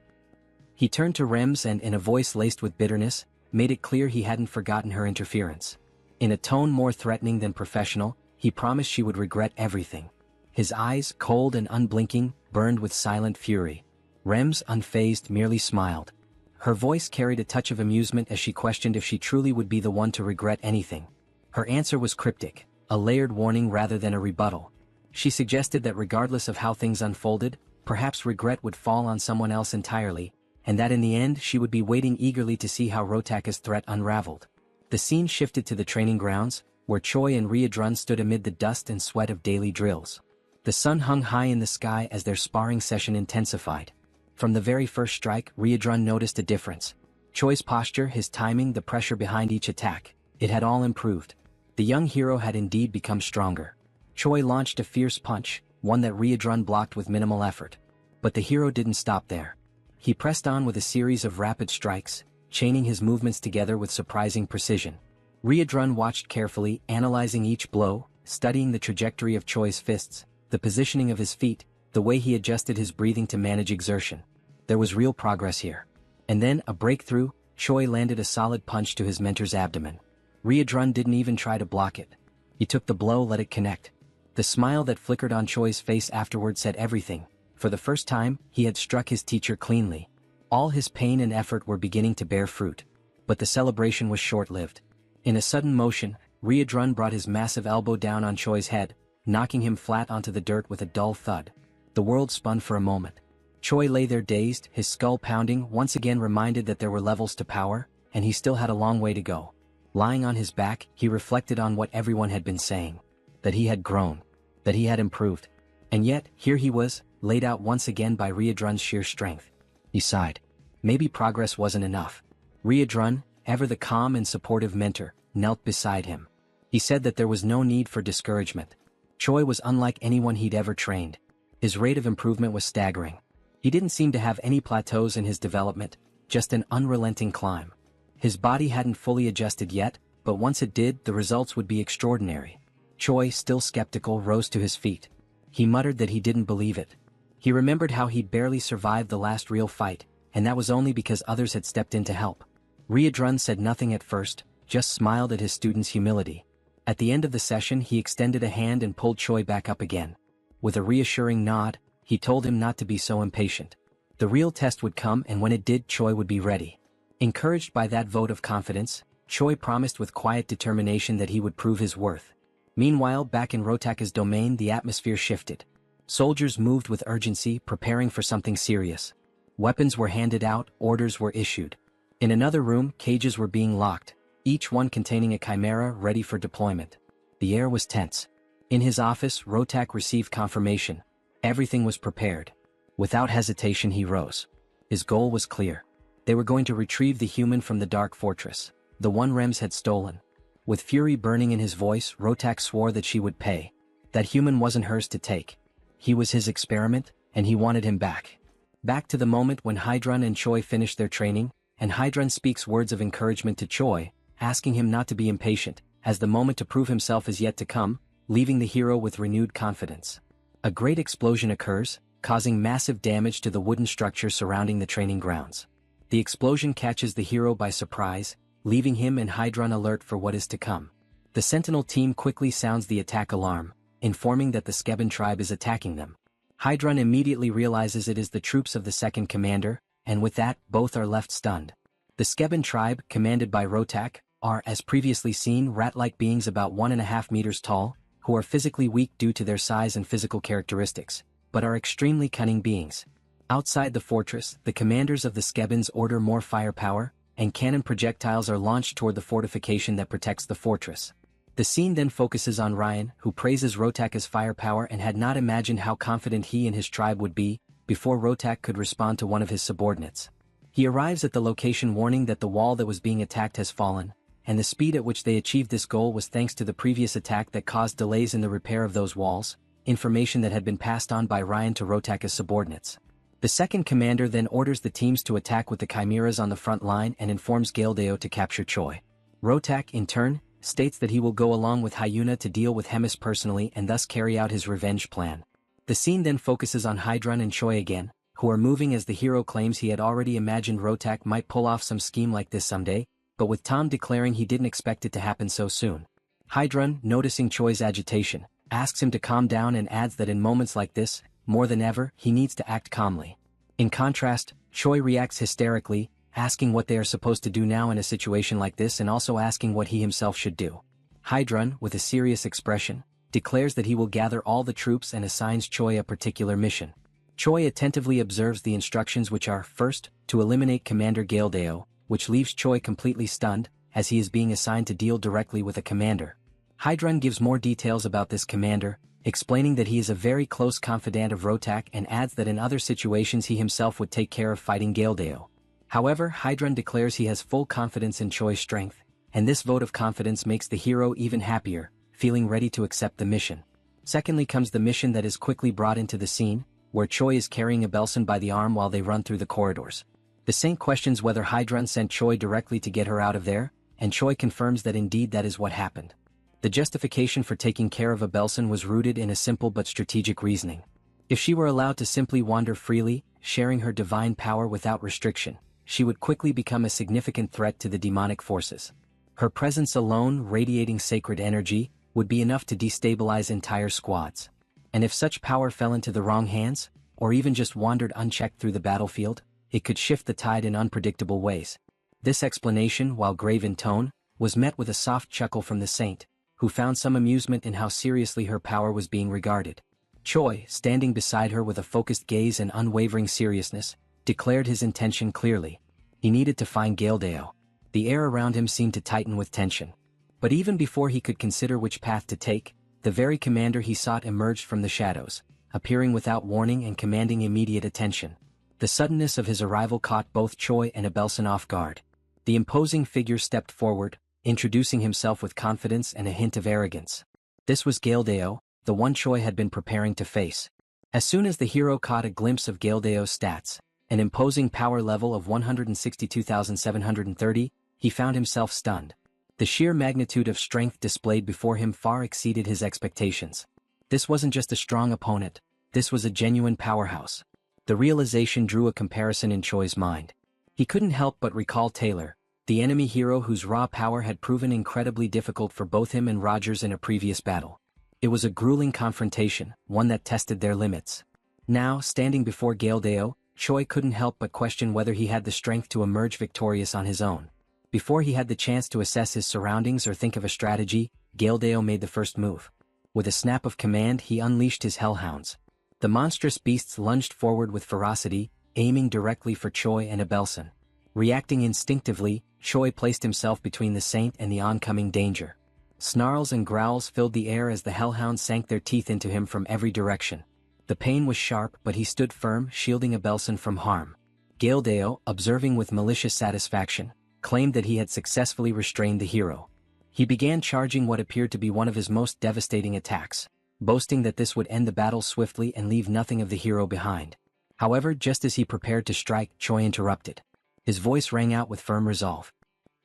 He turned to Rems and, in a voice laced with bitterness, made it clear he hadn't forgotten her interference. In a tone more threatening than professional, he promised she would regret everything. His eyes, cold and unblinking, burned with silent fury. Rems, unfazed, merely smiled. Her voice carried a touch of amusement as she questioned if she truly would be the one to regret anything. Her answer was cryptic, a layered warning rather than a rebuttal. She suggested that regardless of how things unfolded, perhaps regret would fall on someone else entirely, and that in the end she would be waiting eagerly to see how Rotaka's threat unraveled. The scene shifted to the training grounds, where Choi and Riadrun stood amid the dust and sweat of daily drills. The sun hung high in the sky as their sparring session intensified. From the very first strike, Riadrun noticed a difference. Choi's posture, his timing, the pressure behind each attack, it had all improved. The young hero had indeed become stronger. Choi launched a fierce punch, one that Riadrun blocked with minimal effort. But the hero didn't stop there. He pressed on with a series of rapid strikes, chaining his movements together with surprising precision. Riadrun watched carefully, analyzing each blow, studying the trajectory of Choi's fists, the positioning of his feet, the way he adjusted his breathing to manage exertion. There was real progress here. And then, a breakthrough, Choi landed a solid punch to his mentor's abdomen. Riadrun didn't even try to block it. He took the blow, let it connect. The smile that flickered on Choi's face afterward said everything. For the first time, he had struck his teacher cleanly. All his pain and effort were beginning to bear fruit. But the celebration was short-lived. In a sudden motion, Riadrun brought his massive elbow down on Choi's head, knocking him flat onto the dirt with a dull thud. The world spun for a moment. Choi lay there dazed, his skull pounding, once again reminded that there were levels to power, and he still had a long way to go. Lying on his back, he reflected on what everyone had been saying. That he had grown. That he had improved. And yet, here he was, laid out once again by Riadrun's sheer strength. He sighed. Maybe progress wasn't enough. Riadrun, ever the calm and supportive mentor, knelt beside him. He said that there was no need for discouragement. Choi was unlike anyone he'd ever trained. His rate of improvement was staggering. He didn't seem to have any plateaus in his development, just an unrelenting climb. His body hadn't fully adjusted yet, but once it did, the results would be extraordinary. Choi, still skeptical, rose to his feet. He muttered that he didn't believe it. He remembered how he'd barely survived the last real fight, and that was only because others had stepped in to help. Riadrun said nothing at first, just smiled at his student's humility. At the end of the session, he extended a hand and pulled Choi back up again. With a reassuring nod, he told him not to be so impatient. The real test would come, and when it did, Choi would be ready. Encouraged by that vote of confidence, Choi promised with quiet determination that he would prove his worth. Meanwhile, back in Rotaka's domain, the atmosphere shifted. Soldiers moved with urgency, preparing for something serious. Weapons were handed out, orders were issued. In another room, cages were being locked, each one containing a chimera ready for deployment. The air was tense. In his office, Rotak received confirmation. Everything was prepared. Without hesitation, he rose. His goal was clear. They were going to retrieve the human from the dark fortress, the one Rems had stolen. With fury burning in his voice, Rotak swore that she would pay. That human wasn't hers to take. He was his experiment, and he wanted him back. Back to the moment when Hydrun and Choi finished their training, and Hydrun speaks words of encouragement to Choi, asking him not to be impatient, as the moment to prove himself is yet to come, leaving the hero with renewed confidence. A great explosion occurs, causing massive damage to the wooden structure surrounding the training grounds. The explosion catches the hero by surprise, leaving him and Hydrun alert for what is to come. The Sentinel team quickly sounds the attack alarm, informing that the Skeban tribe is attacking them. Hydrun immediately realizes it is the troops of the second commander, and with that, both are left stunned. The Skeben tribe, commanded by Rotak, are, as previously seen, rat-like beings about 1.5 meters tall, who are physically weak due to their size and physical characteristics, but are extremely cunning beings. Outside the fortress, the commanders of the Skebens order more firepower, and cannon projectiles are launched toward the fortification that protects the fortress. The scene then focuses on Ryan, who praises Rotak's firepower and had not imagined how confident he and his tribe would be, before Rotak could respond to one of his subordinates. He arrives at the location warning that the wall that was being attacked has fallen, and the speed at which they achieved this goal was thanks to the previous attack that caused delays in the repair of those walls, information that had been passed on by Ryan to Rotak's subordinates. The second commander then orders the teams to attack with the chimeras on the front line and informs Galdeo to capture Choi. Rotak, in turn, states that he will go along with Hyuna to deal with Hemis personally and thus carry out his revenge plan. The scene then focuses on Hydrun and Choi again, who are moving as the hero claims he had already imagined Rotak might pull off some scheme like this someday, but with Tom declaring he didn't expect it to happen so soon. Hydrun, noticing Choi's agitation, asks him to calm down and adds that in moments like this, more than ever, he needs to act calmly. In contrast, Choi reacts hysterically, asking what they are supposed to do now in a situation like this and also asking what he himself should do. Hydrun, with a serious expression, declares that he will gather all the troops and assigns Choi a particular mission. Choi attentively observes the instructions, which are, first, to eliminate Commander Galdeo, which leaves Choi completely stunned, as he is being assigned to deal directly with a commander. Hydrun gives more details about this commander, explaining that he is a very close confidant of Rotak and adds that in other situations he himself would take care of fighting Galdeo. However, Hydrun declares he has full confidence in Choi's strength, and this vote of confidence makes the hero even happier, feeling ready to accept the mission. Secondly comes the mission that is quickly brought into the scene, where Choi is carrying Abelson by the arm while they run through the corridors. The Saint questions whether Hydrun sent Choi directly to get her out of there, and Choi confirms that indeed that is what happened. The justification for taking care of Abelson was rooted in a simple but strategic reasoning. If she were allowed to simply wander freely, sharing her divine power without restriction, she would quickly become a significant threat to the demonic forces. Her presence alone, radiating sacred energy, would be enough to destabilize entire squads. And if such power fell into the wrong hands, or even just wandered unchecked through the battlefield, it could shift the tide in unpredictable ways. This explanation, while grave in tone, was met with a soft chuckle from the Saint, who found some amusement in how seriously her power was being regarded. Choi, standing beside her with a focused gaze and unwavering seriousness, declared his intention clearly. He needed to find Galdeo. The air around him seemed to tighten with tension. But even before he could consider which path to take, the very commander he sought emerged from the shadows, appearing without warning and commanding immediate attention. The suddenness of his arrival caught both Choi and Abelson off guard. The imposing figure stepped forward, introducing himself with confidence and a hint of arrogance. This was Galdeo, the one Choi had been preparing to face. As soon as the hero caught a glimpse of Galdeo's stats, an imposing power level of 162,730, he found himself stunned. The sheer magnitude of strength displayed before him far exceeded his expectations. This wasn't just a strong opponent, this was a genuine powerhouse. The realization drew a comparison in Choi's mind. He couldn't help but recall Taylor, the enemy hero whose raw power had proven incredibly difficult for both him and Rogers in a previous battle. It was a grueling confrontation, one that tested their limits. Now, standing before Galdeo, Choi couldn't help but question whether he had the strength to emerge victorious on his own. Before he had the chance to assess his surroundings or think of a strategy, Galdeo made the first move. With a snap of command, he unleashed his hellhounds. The monstrous beasts lunged forward with ferocity, aiming directly for Choi and Abelson. Reacting instinctively, Choi placed himself between the Saint and the oncoming danger. Snarls and growls filled the air as the hellhounds sank their teeth into him from every direction. The pain was sharp, but he stood firm, shielding Abelson from harm. Galdeo, observing with malicious satisfaction, claimed that he had successfully restrained the hero. He began charging what appeared to be one of his most devastating attacks, boasting that this would end the battle swiftly and leave nothing of the hero behind. However, just as he prepared to strike, Choi interrupted. His voice rang out with firm resolve.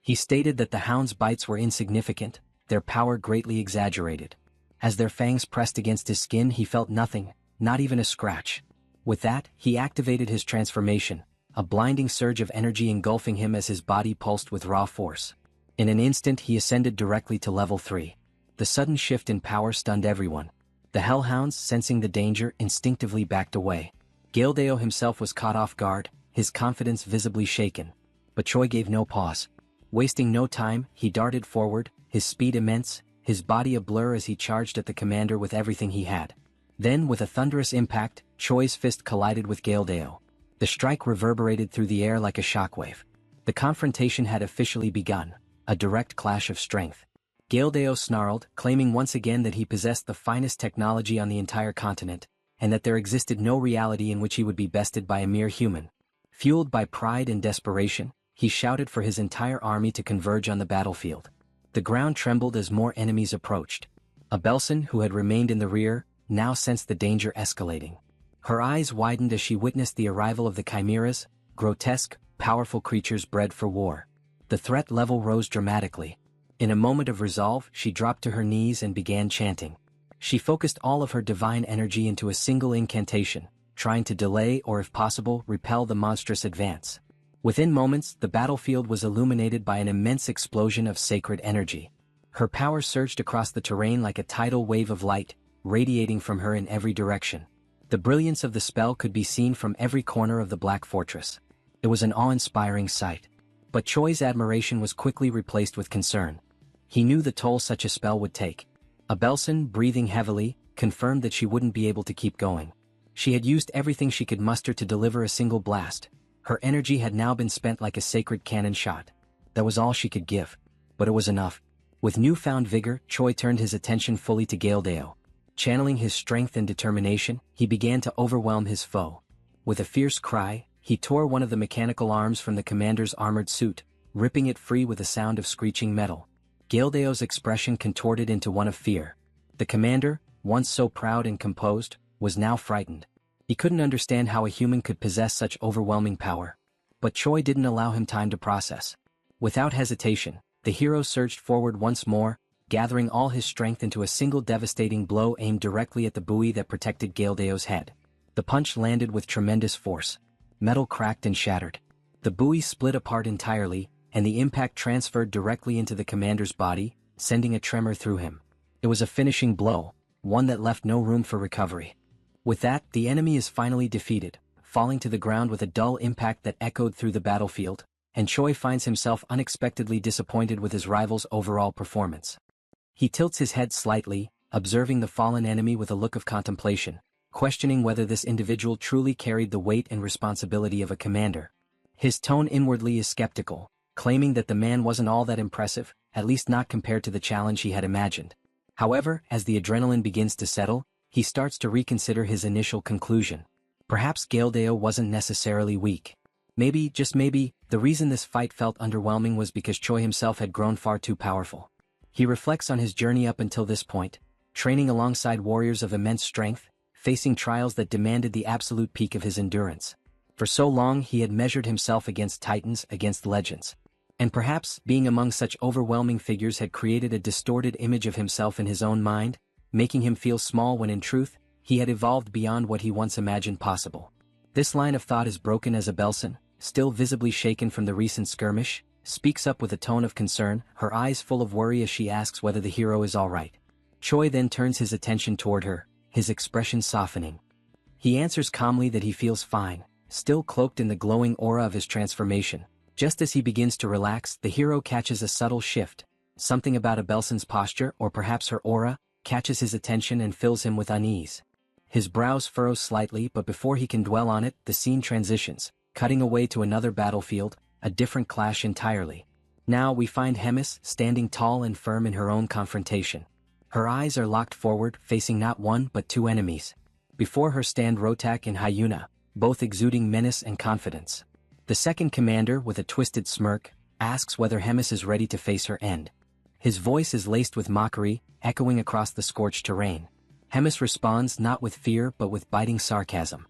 He stated that the hound's bites were insignificant, their power greatly exaggerated. As their fangs pressed against his skin, he felt nothing, not even a scratch. With that, he activated his transformation, a blinding surge of energy engulfing him as his body pulsed with raw force. In an instant he ascended directly to level 3. The sudden shift in power stunned everyone. The hellhounds, sensing the danger, instinctively backed away. Galdeo himself was caught off guard, his confidence visibly shaken. But Choi gave no pause. Wasting no time, he darted forward, his speed immense, his body a blur as he charged at the commander with everything he had. Then, with a thunderous impact, Choi's fist collided with Galdeo. The strike reverberated through the air like a shockwave. The confrontation had officially begun, a direct clash of strength. Galdeo snarled, claiming once again that he possessed the finest technology on the entire continent, and that there existed no reality in which he would be bested by a mere human. Fueled by pride and desperation, he shouted for his entire army to converge on the battlefield. The ground trembled as more enemies approached. Abelson, who had remained in the rear, now sensed the danger escalating. Her eyes widened as she witnessed the arrival of the chimeras, grotesque, powerful creatures bred for war. The threat level rose dramatically. In a moment of resolve, she dropped to her knees and began chanting. She focused all of her divine energy into a single incantation, trying to delay or, if possible, repel the monstrous advance. Within moments, the battlefield was illuminated by an immense explosion of sacred energy. Her power surged across the terrain like a tidal wave of light, radiating from her in every direction. The brilliance of the spell could be seen from every corner of the Black Fortress. It was an awe-inspiring sight. But Choi's admiration was quickly replaced with concern. He knew the toll such a spell would take. Abelson, breathing heavily, confirmed that she wouldn't be able to keep going. She had used everything she could muster to deliver a single blast. Her energy had now been spent like a sacred cannon shot. That was all she could give. But it was enough. With newfound vigor, Choi turned his attention fully to Galdeo. Channeling his strength and determination, he began to overwhelm his foe. With a fierce cry, he tore one of the mechanical arms from the commander's armored suit, ripping it free with a sound of screeching metal. Galdeo's expression contorted into one of fear. The commander, once so proud and composed, was now frightened. He couldn't understand how a human could possess such overwhelming power. But Choi didn't allow him time to process. Without hesitation, the hero surged forward once more, gathering all his strength into a single devastating blow aimed directly at the buoy that protected Galdeo's head. The punch landed with tremendous force. Metal cracked and shattered. The buoy split apart entirely, and the impact transferred directly into the commander's body, sending a tremor through him. It was a finishing blow, one that left no room for recovery. With that, the enemy is finally defeated, falling to the ground with a dull impact that echoed through the battlefield, and Choi finds himself unexpectedly disappointed with his rival's overall performance. He tilts his head slightly, observing the fallen enemy with a look of contemplation, questioning whether this individual truly carried the weight and responsibility of a commander. His tone inwardly is skeptical, claiming that the man wasn't all that impressive, at least not compared to the challenge he had imagined. However, as the adrenaline begins to settle, he starts to reconsider his initial conclusion. Perhaps Galdeo wasn't necessarily weak. Maybe, just maybe, the reason this fight felt underwhelming was because Choi himself had grown far too powerful. He reflects on his journey up until this point, training alongside warriors of immense strength, facing trials that demanded the absolute peak of his endurance. For so long he had measured himself against titans, against legends. And perhaps, being among such overwhelming figures had created a distorted image of himself in his own mind, making him feel small when in truth, he had evolved beyond what he once imagined possible. This line of thought is broken as Abelson, still visibly shaken from the recent skirmish, speaks up with a tone of concern, her eyes full of worry as she asks whether the hero is all right. Choi then turns his attention toward her, his expression softening. He answers calmly that he feels fine, still cloaked in the glowing aura of his transformation. Just as he begins to relax, the hero catches a subtle shift. Something about Abelson's posture, or perhaps her aura, catches his attention and fills him with unease. His brows furrow slightly, but before he can dwell on it, the scene transitions, cutting away to another battlefield, a different clash entirely. Now we find Hemis standing tall and firm in her own confrontation. Her eyes are locked forward, facing not one but two enemies. Before her stand Rotak and Hyuna, both exuding menace and confidence. The second commander, with a twisted smirk, asks whether Hemis is ready to face her end. His voice is laced with mockery, echoing across the scorched terrain. Hemis responds not with fear but with biting sarcasm.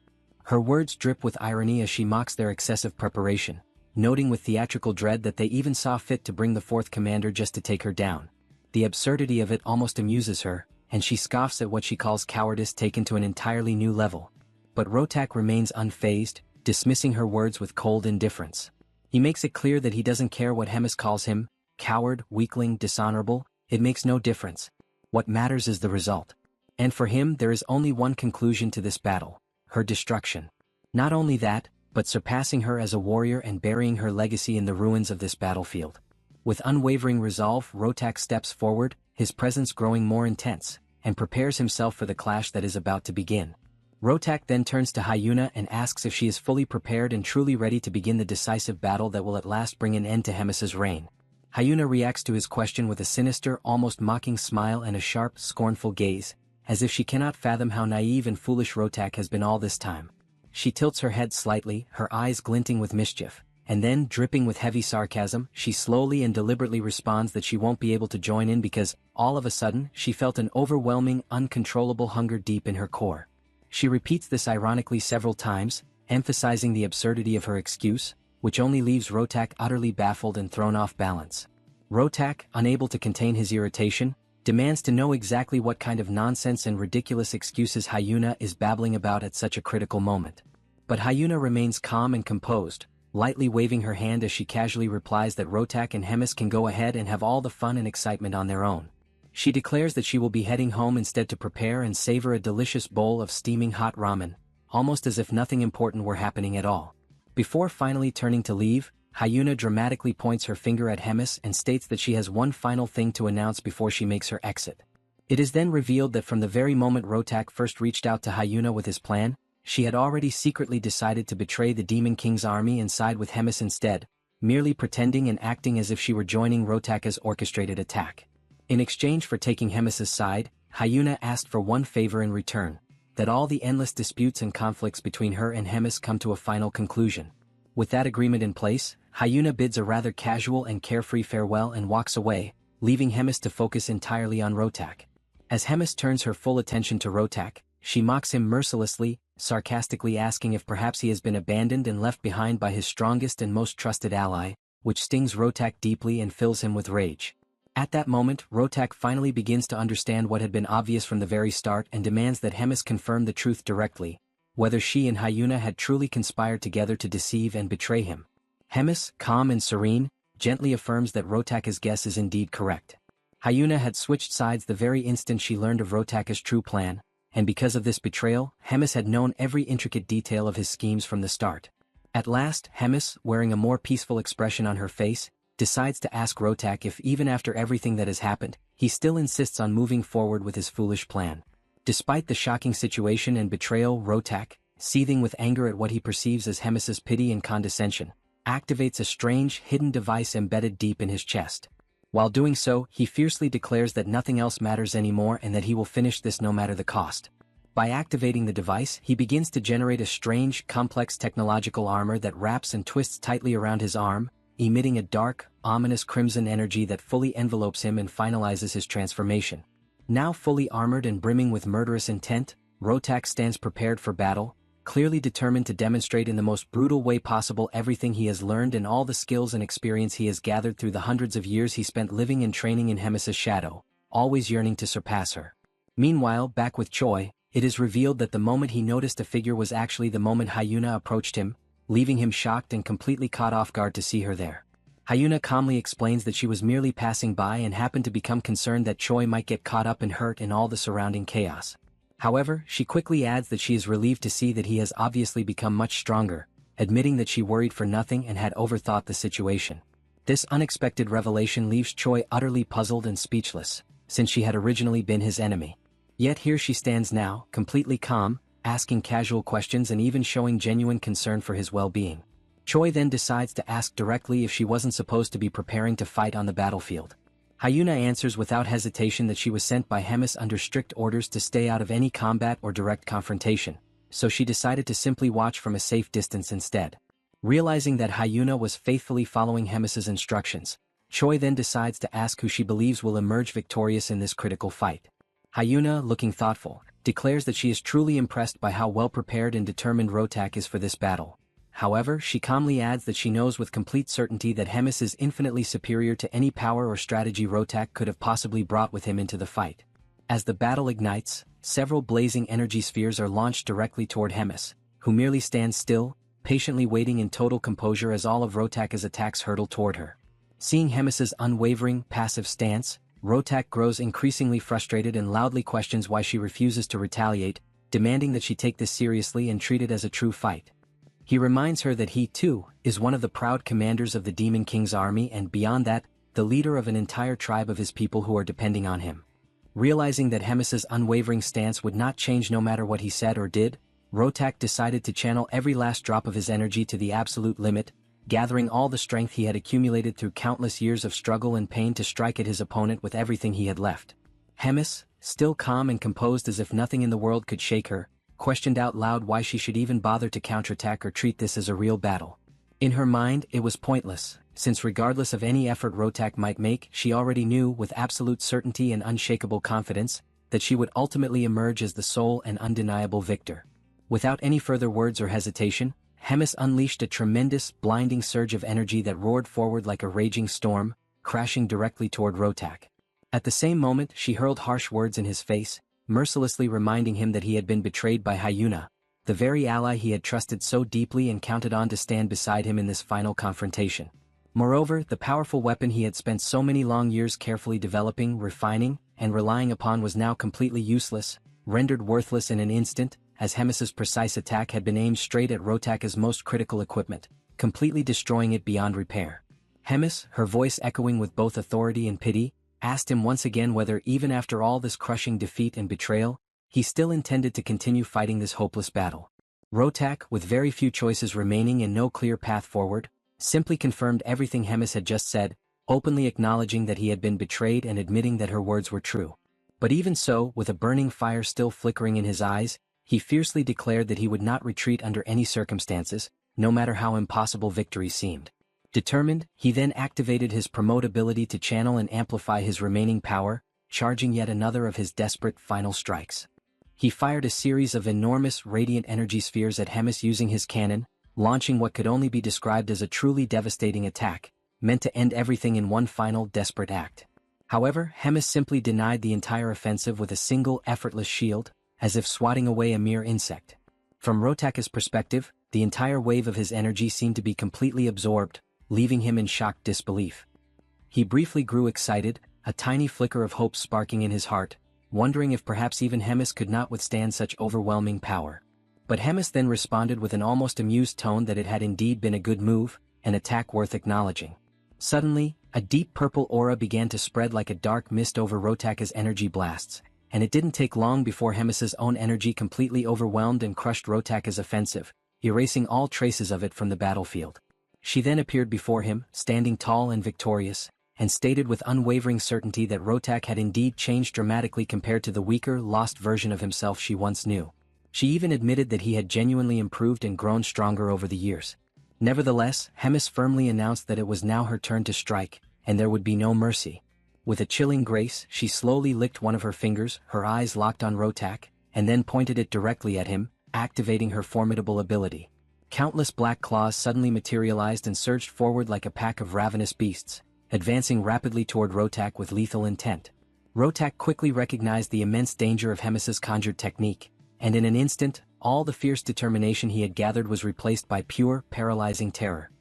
Her words drip with irony as she mocks their excessive preparation, noting with theatrical dread that they even saw fit to bring the fourth commander just to take her down. The absurdity of it almost amuses her, and she scoffs at what she calls cowardice taken to an entirely new level. But Rotak remains unfazed, dismissing her words with cold indifference. He makes it clear that he doesn't care what Hemis calls him, coward, weakling, dishonorable, it makes no difference. What matters is the result. And for him there is only one conclusion to this battle, her destruction. Not only that, but surpassing her as a warrior and burying her legacy in the ruins of this battlefield. With unwavering resolve, Rotak steps forward, his presence growing more intense, and prepares himself for the clash that is about to begin. Rotak then turns to Hyuna and asks if she is fully prepared and truly ready to begin the decisive battle that will at last bring an end to Hemis's reign. Hyuna reacts to his question with a sinister, almost mocking smile and a sharp, scornful gaze, as if she cannot fathom how naive and foolish Rotak has been all this time. She tilts her head slightly, her eyes glinting with mischief, and then, dripping with heavy sarcasm, she slowly and deliberately responds that she won't be able to join in because, all of a sudden, she felt an overwhelming, uncontrollable hunger deep in her core. She repeats this ironically several times, emphasizing the absurdity of her excuse, which only leaves Rotak utterly baffled and thrown off balance. Rotak, unable to contain his irritation, demands to know exactly what kind of nonsense and ridiculous excuses Hyuna is babbling about at such a critical moment. But Hyuna remains calm and composed, lightly waving her hand as she casually replies that Rotak and Hemis can go ahead and have all the fun and excitement on their own. She declares that she will be heading home instead to prepare and savor a delicious bowl of steaming hot ramen, almost as if nothing important were happening at all. Before finally turning to leave, Hyuna dramatically points her finger at Hemis and states that she has one final thing to announce before she makes her exit. It is then revealed that from the very moment Rotak first reached out to Hyuna with his plan, she had already secretly decided to betray the Demon King's army and side with Hemis instead, merely pretending and acting as if she were joining Rotaka's orchestrated attack. In exchange for taking Hemis's side, Hyuna asked for one favor in return, that all the endless disputes and conflicts between her and Hemis come to a final conclusion. With that agreement in place, Hyuna bids a rather casual and carefree farewell and walks away, leaving Hemis to focus entirely on Rotak. As Hemis turns her full attention to Rotak, she mocks him mercilessly, sarcastically asking if perhaps he has been abandoned and left behind by his strongest and most trusted ally, which stings Rotak deeply and fills him with rage. At that moment, Rotak finally begins to understand what had been obvious from the very start and demands that Hemis confirm the truth directly, whether she and Hyuna had truly conspired together to deceive and betray him. Hemis, calm and serene, gently affirms that Rotaka's guess is indeed correct. Hyuna had switched sides the very instant she learned of Rotaka's true plan, and because of this betrayal, Hemis had known every intricate detail of his schemes from the start. At last, Hemis, wearing a more peaceful expression on her face, decides to ask Rotak if even after everything that has happened, he still insists on moving forward with his foolish plan. Despite the shocking situation and betrayal, Rotak, seething with anger at what he perceives as Hemis's pity and condescension, activates a strange, hidden device embedded deep in his chest. While doing so, he fiercely declares that nothing else matters anymore and that he will finish this no matter the cost. By activating the device, he begins to generate a strange, complex technological armor that wraps and twists tightly around his arm, emitting a dark, ominous crimson energy that fully envelopes him and finalizes his transformation. Now fully armored and brimming with murderous intent, Rotak stands prepared for battle, clearly determined to demonstrate in the most brutal way possible everything he has learned and all the skills and experience he has gathered through the hundreds of years he spent living and training in Hemis's shadow, always yearning to surpass her. Meanwhile, back with Choi, it is revealed that the moment he noticed a figure was actually the moment Hyuna approached him, leaving him shocked and completely caught off guard to see her there. Hyuna calmly explains that she was merely passing by and happened to become concerned that Choi might get caught up and hurt in all the surrounding chaos. However, she quickly adds that she is relieved to see that he has obviously become much stronger, admitting that she worried for nothing and had overthought the situation. This unexpected revelation leaves Choi utterly puzzled and speechless, since she had originally been his enemy. Yet here she stands now, completely calm, asking casual questions and even showing genuine concern for his well-being. Choi then decides to ask directly if she wasn't supposed to be preparing to fight on the battlefield. Hyuna answers without hesitation that she was sent by Hemis under strict orders to stay out of any combat or direct confrontation, so she decided to simply watch from a safe distance instead. Realizing that Hyuna was faithfully following Hemis's instructions, Choi then decides to ask who she believes will emerge victorious in this critical fight. Hyuna, looking thoughtful, declares that she is truly impressed by how well prepared and determined Rotak is for this battle. However, she calmly adds that she knows with complete certainty that Hemis is infinitely superior to any power or strategy Rotak could have possibly brought with him into the fight. As the battle ignites, several blazing energy spheres are launched directly toward Hemis, who merely stands still, patiently waiting in total composure as all of Rotak's attacks hurtle toward her. Seeing Hemis's unwavering, passive stance, Rotak grows increasingly frustrated and loudly questions why she refuses to retaliate, demanding that she take this seriously and treat it as a true fight. He reminds her that he, too, is one of the proud commanders of the Demon King's army and beyond that, the leader of an entire tribe of his people who are depending on him. Realizing that Hemis's unwavering stance would not change no matter what he said or did, Rotak decided to channel every last drop of his energy to the absolute limit, gathering all the strength he had accumulated through countless years of struggle and pain to strike at his opponent with everything he had left. Hemis, still calm and composed as if nothing in the world could shake her, questioned out loud why she should even bother to counterattack or treat this as a real battle. In her mind, it was pointless, since regardless of any effort Rotak might make, she already knew with absolute certainty and unshakable confidence that she would ultimately emerge as the sole and undeniable victor. Without any further words or hesitation, Hemis unleashed a tremendous, blinding surge of energy that roared forward like a raging storm, crashing directly toward Rotak. At the same moment, she hurled harsh words in his face, mercilessly reminding him that he had been betrayed by Hyuna, the very ally he had trusted so deeply and counted on to stand beside him in this final confrontation. Moreover, the powerful weapon he had spent so many long years carefully developing, refining, and relying upon was now completely useless, rendered worthless in an instant, as Hemis's precise attack had been aimed straight at Rotak's most critical equipment, completely destroying it beyond repair. Hemis, her voice echoing with both authority and pity, asked him once again whether even after all this crushing defeat and betrayal, he still intended to continue fighting this hopeless battle. Rotak, with very few choices remaining and no clear path forward, simply confirmed everything Hemis had just said, openly acknowledging that he had been betrayed and admitting that her words were true. But even so, with a burning fire still flickering in his eyes, he fiercely declared that he would not retreat under any circumstances, no matter how impossible victory seemed. Determined, he then activated his promote ability to channel and amplify his remaining power, charging yet another of his desperate final strikes. He fired a series of enormous radiant energy spheres at Hemis using his cannon, launching what could only be described as a truly devastating attack, meant to end everything in one final desperate act. However, Hemis simply denied the entire offensive with a single effortless shield, as if swatting away a mere insect. From Rotak's perspective, the entire wave of his energy seemed to be completely absorbed, leaving him in shocked disbelief. He briefly grew excited, a tiny flicker of hope sparking in his heart, wondering if perhaps even Hemis could not withstand such overwhelming power. But Hemis then responded with an almost amused tone that it had indeed been a good move, an attack worth acknowledging. Suddenly, a deep purple aura began to spread like a dark mist over Rotak's energy blasts, and it didn't take long before Hemis's own energy completely overwhelmed and crushed Rotak's offensive, erasing all traces of it from the battlefield. She then appeared before him, standing tall and victorious, and stated with unwavering certainty that Rotak had indeed changed dramatically compared to the weaker, lost version of himself she once knew. She even admitted that he had genuinely improved and grown stronger over the years. Nevertheless, Hemis firmly announced that it was now her turn to strike, and there would be no mercy. With a chilling grace, she slowly licked one of her fingers, her eyes locked on Rotak, and then pointed it directly at him, activating her formidable ability. Countless black claws suddenly materialized and surged forward like a pack of ravenous beasts, advancing rapidly toward Rotak with lethal intent. Rotak quickly recognized the immense danger of Hemis's conjured technique, and in an instant, all the fierce determination he had gathered was replaced by pure, paralyzing terror.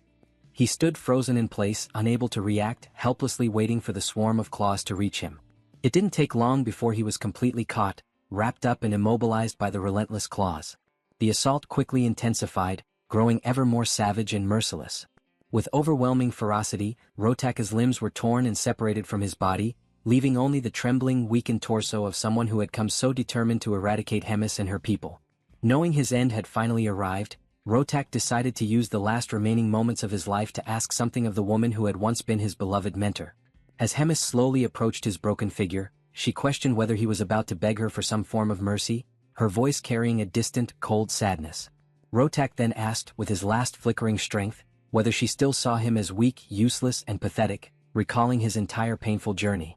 He stood frozen in place, unable to react, helplessly waiting for the swarm of claws to reach him. It didn't take long before he was completely caught, wrapped up and immobilized by the relentless claws. The assault quickly intensified, growing ever more savage and merciless. With overwhelming ferocity, Rotak's limbs were torn and separated from his body, leaving only the trembling, weakened torso of someone who had come so determined to eradicate Hemis and her people. Knowing his end had finally arrived, Rotak decided to use the last remaining moments of his life to ask something of the woman who had once been his beloved mentor. As Hemis slowly approached his broken figure, she questioned whether he was about to beg her for some form of mercy, her voice carrying a distant, cold sadness. Rotak then asked, with his last flickering strength, whether she still saw him as weak, useless, and pathetic, recalling his entire painful journey.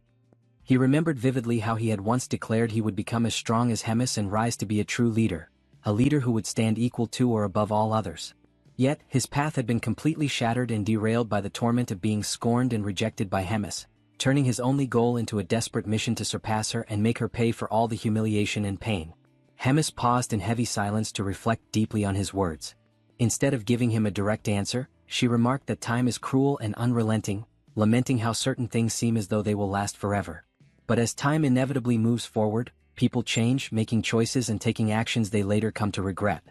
He remembered vividly how he had once declared he would become as strong as Hemis and rise to be a true leader, a leader who would stand equal to or above all others. Yet, his path had been completely shattered and derailed by the torment of being scorned and rejected by Hemis, turning his only goal into a desperate mission to surpass her and make her pay for all the humiliation and pain. Hemis paused in heavy silence to reflect deeply on his words. Instead of giving him a direct answer, she remarked that time is cruel and unrelenting, lamenting how certain things seem as though they will last forever. But as time inevitably moves forward, people change, making choices and taking actions they later come to regret.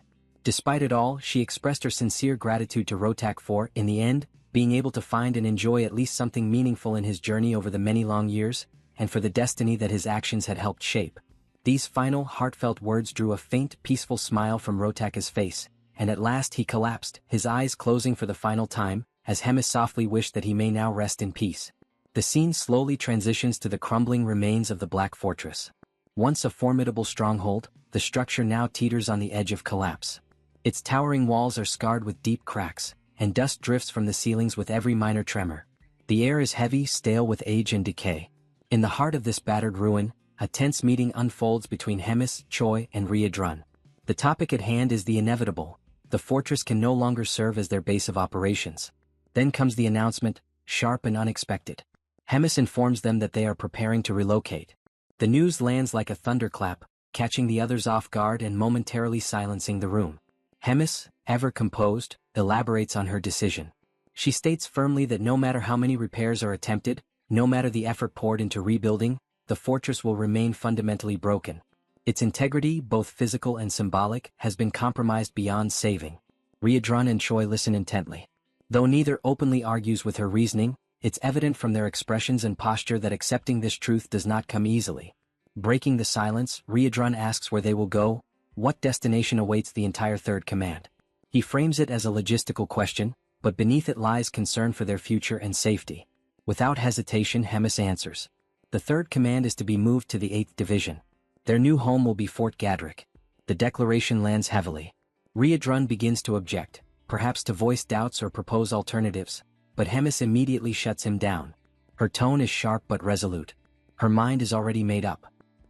Despite it all, she expressed her sincere gratitude to Rotak for, in the end, being able to find and enjoy at least something meaningful in his journey over the many long years, and for the destiny that his actions had helped shape. These final, heartfelt words drew a faint, peaceful smile from Rotaka's face, and at last he collapsed, his eyes closing for the final time, as Hemis softly wished that he may now rest in peace. The scene slowly transitions to the crumbling remains of the Black Fortress. Once a formidable stronghold, the structure now teeters on the edge of collapse. Its towering walls are scarred with deep cracks, and dust drifts from the ceilings with every minor tremor. The air is heavy, stale with age and decay. In the heart of this battered ruin, a tense meeting unfolds between Hemis, Choi, and Riadrun. The topic at hand is the inevitable. The fortress can no longer serve as their base of operations. Then comes the announcement, sharp and unexpected. Hemis informs them that they are preparing to relocate. The news lands like a thunderclap, catching the others off guard and momentarily silencing the room. Hemis, ever composed, elaborates on her decision. She states firmly that no matter how many repairs are attempted, no matter the effort poured into rebuilding, the fortress will remain fundamentally broken. Its integrity, both physical and symbolic, has been compromised beyond saving. Riadrun and Choi listen intently. Though neither openly argues with her reasoning, it's evident from their expressions and posture that accepting this truth does not come easily. Breaking the silence, Riadrun asks where they will go, what destination awaits the entire Third Command. He frames it as a logistical question, but beneath it lies concern for their future and safety. Without hesitation, Hemis answers. The Third Command is to be moved to the 8th Division. Their new home will be Fort Gadrick. The declaration lands heavily. Riadrun begins to object, perhaps to voice doubts or propose alternatives, but Hemis immediately shuts him down. Her tone is sharp but resolute. Her mind is already made up.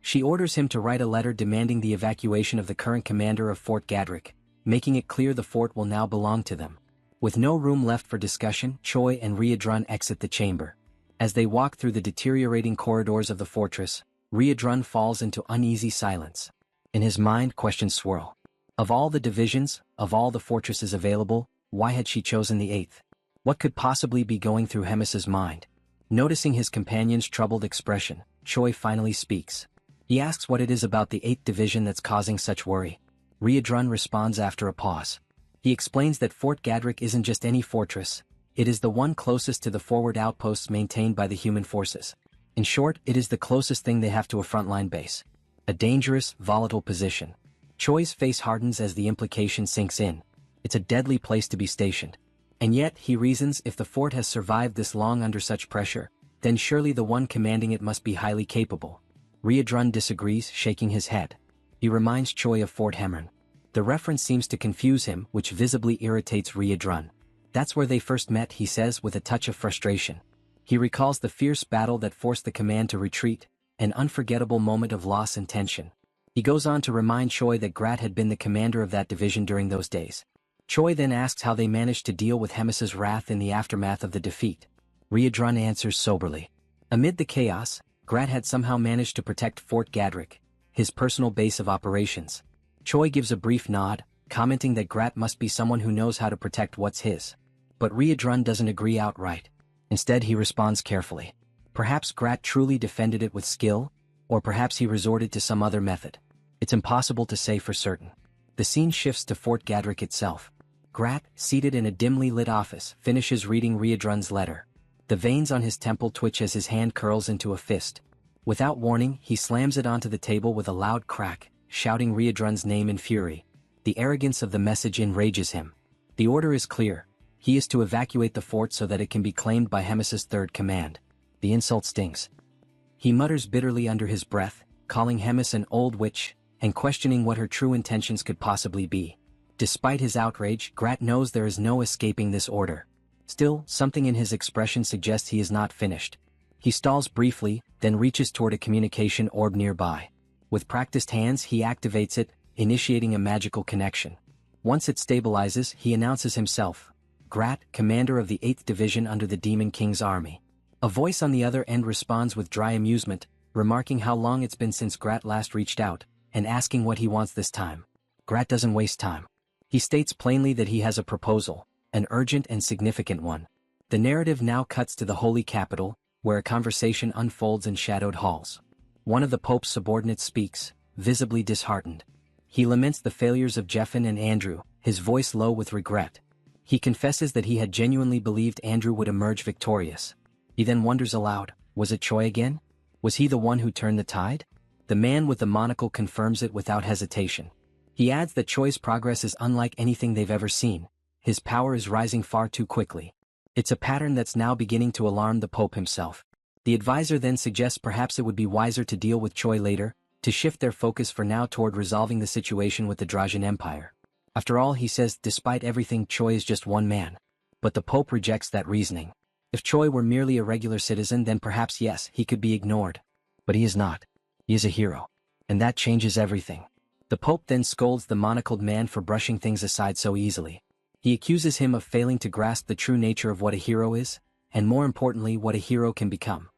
She orders him to write a letter demanding the evacuation of the current commander of Fort Gadrick, making it clear the fort will now belong to them. With no room left for discussion, Choi and Riadrun exit the chamber. As they walk through the deteriorating corridors of the fortress, Riadrun falls into uneasy silence. In his mind, questions swirl. Of all the divisions, of all the fortresses available, why had she chosen the 8th? What could possibly be going through Hemis's mind? Noticing his companion's troubled expression, Choi finally speaks. He asks what it is about the 8th Division that's causing such worry. Riadrun responds after a pause. He explains that Fort Gadrick isn't just any fortress, it is the one closest to the forward outposts maintained by the human forces. In short, it is the closest thing they have to a frontline base. A dangerous, volatile position. Choi's face hardens as the implication sinks in. It's a deadly place to be stationed. And yet, he reasons, if the fort has survived this long under such pressure, then surely the one commanding it must be highly capable. Riadrun disagrees, shaking his head. He reminds Choi of Fort Hemern. The reference seems to confuse him, which visibly irritates Riadrun. That's where they first met, he says with a touch of frustration. He recalls the fierce battle that forced the command to retreat, an unforgettable moment of loss and tension. He goes on to remind Choi that Grat had been the commander of that division during those days. Choi then asks how they managed to deal with Hemis's wrath in the aftermath of the defeat. Riadrun answers soberly. Amid the chaos, Grat had somehow managed to protect Fort Gadrick, his personal base of operations. Choi gives a brief nod, commenting that Grat must be someone who knows how to protect what's his. But Riadrun doesn't agree outright. Instead, he responds carefully. Perhaps Grat truly defended it with skill, or perhaps he resorted to some other method. It's impossible to say for certain. The scene shifts to Fort Gadrick itself. Grat, seated in a dimly lit office, finishes reading Riadrun's letter. The veins on his temple twitch as his hand curls into a fist. Without warning, he slams it onto the table with a loud crack, shouting Riadrun's name in fury. The arrogance of the message enrages him. The order is clear. He is to evacuate the fort so that it can be claimed by Hemis's Third Command. The insult stings. He mutters bitterly under his breath, calling Hemis an old witch, and questioning what her true intentions could possibly be. Despite his outrage, Grat knows there is no escaping this order. Still, something in his expression suggests he is not finished. He stalls briefly, then reaches toward a communication orb nearby. With practiced hands, he activates it, initiating a magical connection. Once it stabilizes, he announces himself. Grat, commander of the 8th Division under the Demon King's army. A voice on the other end responds with dry amusement, remarking how long it's been since Grat last reached out, and asking what he wants this time. Grat doesn't waste time. He states plainly that he has a proposal, an urgent and significant one. The narrative now cuts to the Holy Capital, where a conversation unfolds in shadowed halls. One of the Pope's subordinates speaks, visibly disheartened. He laments the failures of Jeffen and Andrew, his voice low with regret. He confesses that he had genuinely believed Andrew would emerge victorious. He then wonders aloud, was it Choi again? Was he the one who turned the tide? The man with the monocle confirms it without hesitation. He adds that Choi's progress is unlike anything they've ever seen. His power is rising far too quickly. It's a pattern that's now beginning to alarm the Pope himself. The advisor then suggests perhaps it would be wiser to deal with Choi later, to shift their focus for now toward resolving the situation with the Drajan Empire. After all, he says, despite everything, Choi is just one man. But the Pope rejects that reasoning. If Choi were merely a regular citizen, then perhaps yes, he could be ignored. But he is not. He is a hero. And that changes everything. The Pope then scolds the monocled man for brushing things aside so easily. He accuses him of failing to grasp the true nature of what a hero is, and more importantly, what a hero can become.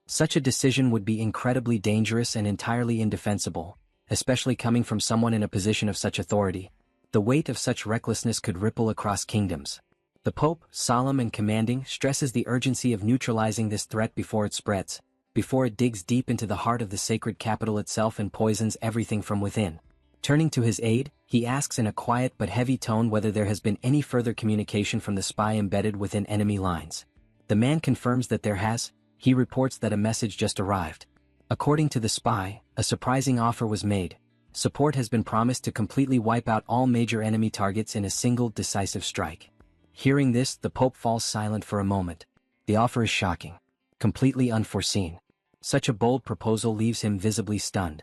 Such a decision would be incredibly dangerous and entirely indefensible, especially coming from someone in a position of such authority. The weight of such recklessness could ripple across kingdoms. The Pope, solemn and commanding, stresses the urgency of neutralizing this threat before it spreads, before it digs deep into the heart of the sacred capital itself and poisons everything from within. Turning to his aide, he asks in a quiet but heavy tone whether there has been any further communication from the spy embedded within enemy lines. The man confirms that there has. He reports that a message just arrived. According to the spy, a surprising offer was made. Support has been promised to completely wipe out all major enemy targets in a single decisive strike. Hearing this, the Pope falls silent for a moment. The offer is shocking. Completely unforeseen. Such a bold proposal leaves him visibly stunned.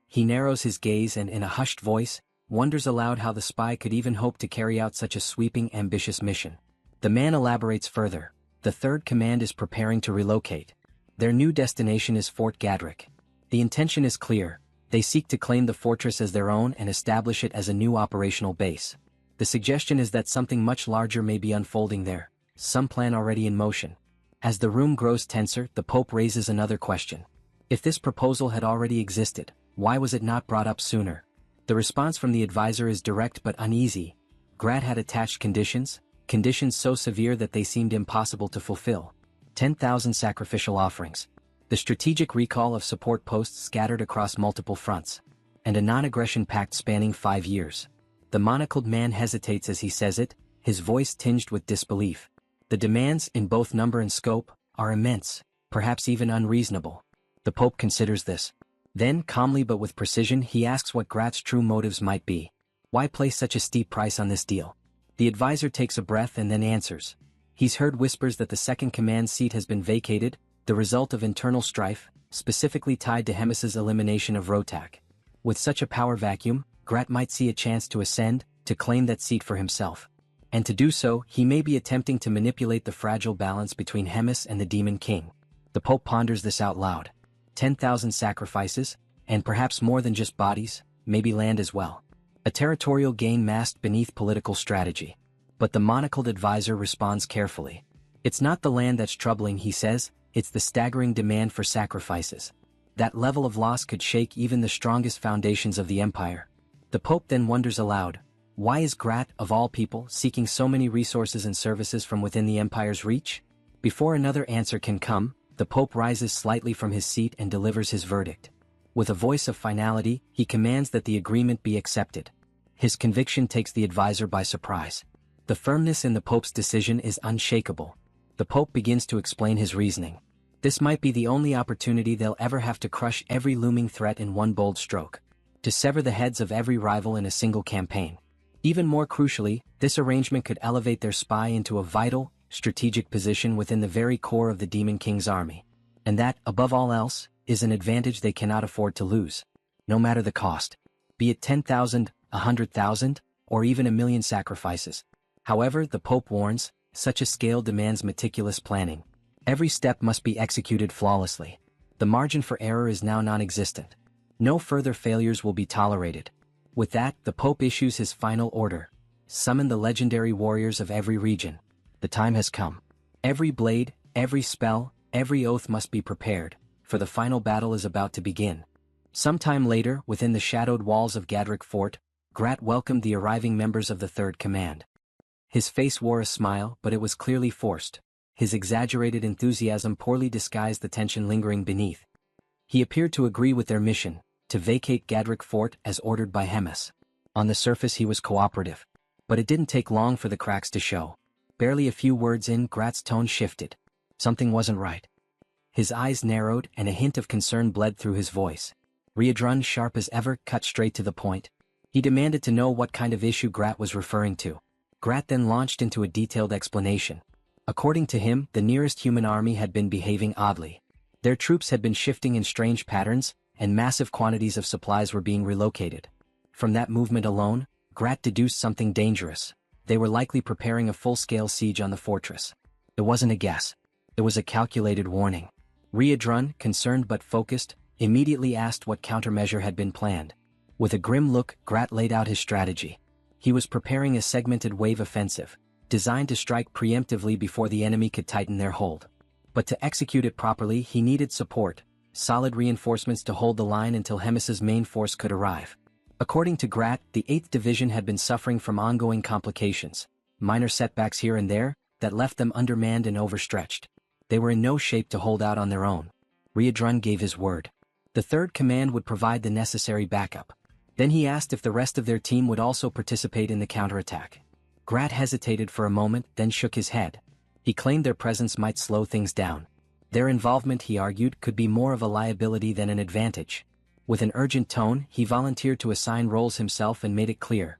He narrows his gaze and in a hushed voice, wonders aloud how the spy could even hope to carry out such a sweeping, ambitious mission. The man elaborates further. The Third Command is preparing to relocate. Their new destination is Fort Gadrick. The intention is clear. They seek to claim the fortress as their own and establish it as a new operational base. The suggestion is that something much larger may be unfolding there, some plan already in motion. As the room grows tenser, the Pope raises another question. If this proposal had already existed, why was it not brought up sooner? The response from the advisor is direct but uneasy. Grad had attached conditions so severe that they seemed impossible to fulfill. 10,000 sacrificial offerings. The strategic recall of support posts scattered across multiple fronts. And a non-aggression pact spanning 5 years. The monocled man hesitates as he says it, his voice tinged with disbelief. The demands, in both number and scope, are immense, perhaps even unreasonable. The Pope considers this. Then, calmly but with precision, he asks what Grat's true motives might be. Why place such a steep price on this deal? The advisor takes a breath and then answers. He's heard whispers that the second command seat has been vacated, the result of internal strife, specifically tied to Hemis's elimination of Rotak. With such a power vacuum, Grat might see a chance to ascend, to claim that seat for himself. And to do so, he may be attempting to manipulate the fragile balance between Hemis and the Demon King. The Pope ponders this out loud. 10,000 sacrifices, and perhaps more than just bodies, maybe land as well. A territorial gain masked beneath political strategy. But the monocled advisor responds carefully. It's not the land that's troubling, he says, it's the staggering demand for sacrifices. That level of loss could shake even the strongest foundations of the empire. The Pope then wonders aloud, why is Grat, of all people, seeking so many resources and services from within the empire's reach? Before another answer can come, the Pope rises slightly from his seat and delivers his verdict. With a voice of finality, he commands that the agreement be accepted. His conviction takes the advisor by surprise. The firmness in the Pope's decision is unshakable. The Pope begins to explain his reasoning. This might be the only opportunity they'll ever have to crush every looming threat in one bold stroke. To sever the heads of every rival in a single campaign. Even more crucially, this arrangement could elevate their spy into a vital, strategic position within the very core of the Demon King's army. And that, above all else, is an advantage they cannot afford to lose. No matter the cost. Be it 10,000, 100,000, or even 1,000,000 sacrifices. However, the Pope warns, such a scale demands meticulous planning. Every step must be executed flawlessly. The margin for error is now non-existent. No further failures will be tolerated. With that, the Pope issues his final order. Summon the legendary warriors of every region. The time has come. Every blade, every spell, every oath must be prepared, for the final battle is about to begin. Sometime later, within the shadowed walls of Gadrick Fort, Grat welcomed the arriving members of the Third Command. His face wore a smile, but it was clearly forced. His exaggerated enthusiasm poorly disguised the tension lingering beneath. He appeared to agree with their mission, to vacate Gadrick Fort as ordered by Hemis. On the surface he was cooperative. But it didn't take long for the cracks to show. Barely a few words in, Grat's tone shifted. Something wasn't right. His eyes narrowed and a hint of concern bled through his voice. Reborn, sharp as ever, cut straight to the point. He demanded to know what kind of issue Grat was referring to. Grat then launched into a detailed explanation. According to him, the nearest human army had been behaving oddly. Their troops had been shifting in strange patterns, and massive quantities of supplies were being relocated. From that movement alone, Grat deduced something dangerous. They were likely preparing a full-scale siege on the fortress. It wasn't a guess. It was a calculated warning. Reborn, concerned but focused, immediately asked what countermeasure had been planned. With a grim look, Grat laid out his strategy. He was preparing a segmented wave offensive, designed to strike preemptively before the enemy could tighten their hold. But to execute it properly, he needed support, solid reinforcements to hold the line until Hemis's main force could arrive. According to Grat, the 8th Division had been suffering from ongoing complications, minor setbacks here and there, that left them undermanned and overstretched. They were in no shape to hold out on their own. Reborn gave his word. The 3rd Command would provide the necessary backup. Then he asked if the rest of their team would also participate in the counterattack. Grat hesitated for a moment, then shook his head. He claimed their presence might slow things down. Their involvement, he argued, could be more of a liability than an advantage. With an urgent tone, he volunteered to assign roles himself and made it clear.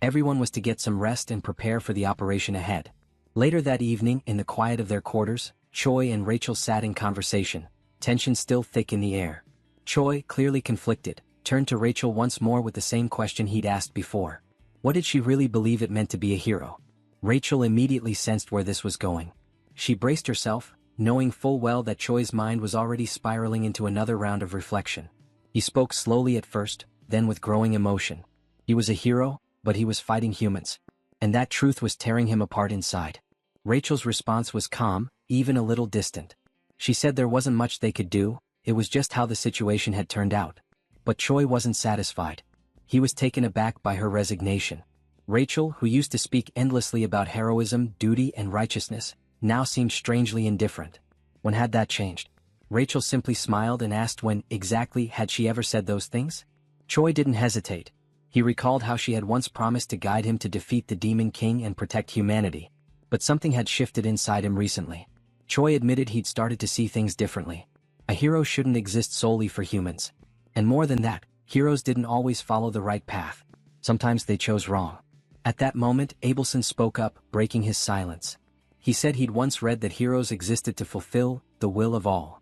Everyone was to get some rest and prepare for the operation ahead. Later that evening, in the quiet of their quarters, Choi and Rachel sat in conversation, tension still thick in the air. Choi, clearly conflicted, turned to Rachel once more with the same question he'd asked before. What did she really believe it meant to be a hero? Rachel immediately sensed where this was going. She braced herself, knowing full well that Choi's mind was already spiraling into another round of reflection. He spoke slowly at first, then with growing emotion. He was a hero, but he was fighting humans. And that truth was tearing him apart inside. Rachel's response was calm, even a little distant. She said there wasn't much they could do, it was just how the situation had turned out. But Choi wasn't satisfied. He was taken aback by her resignation. Rachel, who used to speak endlessly about heroism, duty, and righteousness, now seemed strangely indifferent. When had that changed? Rachel simply smiled and asked when, exactly, had she ever said those things? Choi didn't hesitate. He recalled how she had once promised to guide him to defeat the Demon King and protect humanity. But something had shifted inside him recently. Choi admitted he'd started to see things differently. A hero shouldn't exist solely for humans. And more than that, heroes didn't always follow the right path. Sometimes they chose wrong. At that moment, Abelson spoke up, breaking his silence. He said he'd once read that heroes existed to fulfill the will of all.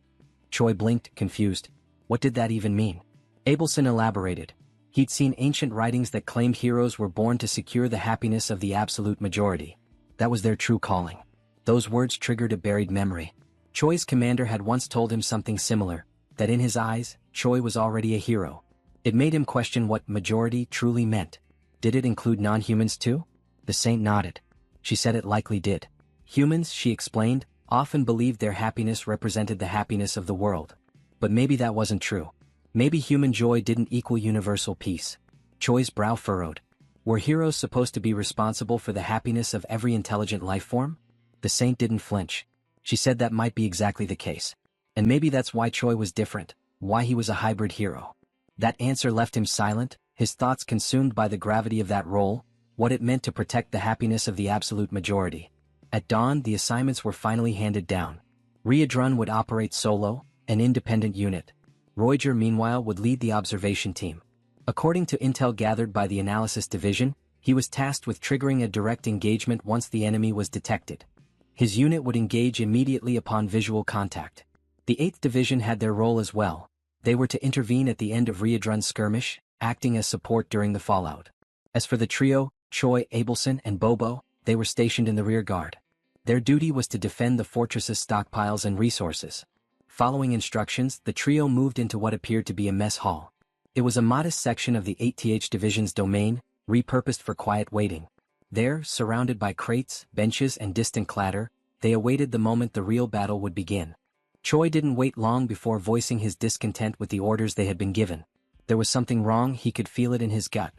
Choi blinked, confused. What did that even mean? Abelson elaborated. He'd seen ancient writings that claimed heroes were born to secure the happiness of the absolute majority. That was their true calling. Those words triggered a buried memory. Choi's commander had once told him something similar, that in his eyes, Choi was already a hero. It made him question what majority truly meant. Did it include non-humans too? The saint nodded. She said it likely did. Humans, she explained, often believed their happiness represented the happiness of the world. But maybe that wasn't true. Maybe human joy didn't equal universal peace. Choi's brow furrowed. Were heroes supposed to be responsible for the happiness of every intelligent life form? The saint didn't flinch. She said that might be exactly the case. And maybe that's why Choi was different, why he was a hybrid hero. That answer left him silent, his thoughts consumed by the gravity of that role, what it meant to protect the happiness of the absolute majority. At dawn, the assignments were finally handed down. Reborn would operate solo, an independent unit. Royger, meanwhile, would lead the observation team. According to intel gathered by the Analysis Division, he was tasked with triggering a direct engagement once the enemy was detected. His unit would engage immediately upon visual contact. The 8th Division had their role as well. They were to intervene at the end of Reborn's skirmish, acting as support during the fallout. As for the trio, Choi, Abelson, and Bobo, they were stationed in the rear guard. Their duty was to defend the fortress's stockpiles and resources. Following instructions, the trio moved into what appeared to be a mess hall. It was a modest section of the 8th Division's domain, repurposed for quiet waiting. There, surrounded by crates, benches, and distant clatter, they awaited the moment the real battle would begin. Choi didn't wait long before voicing his discontent with the orders they had been given. There was something wrong, he could feel it in his gut.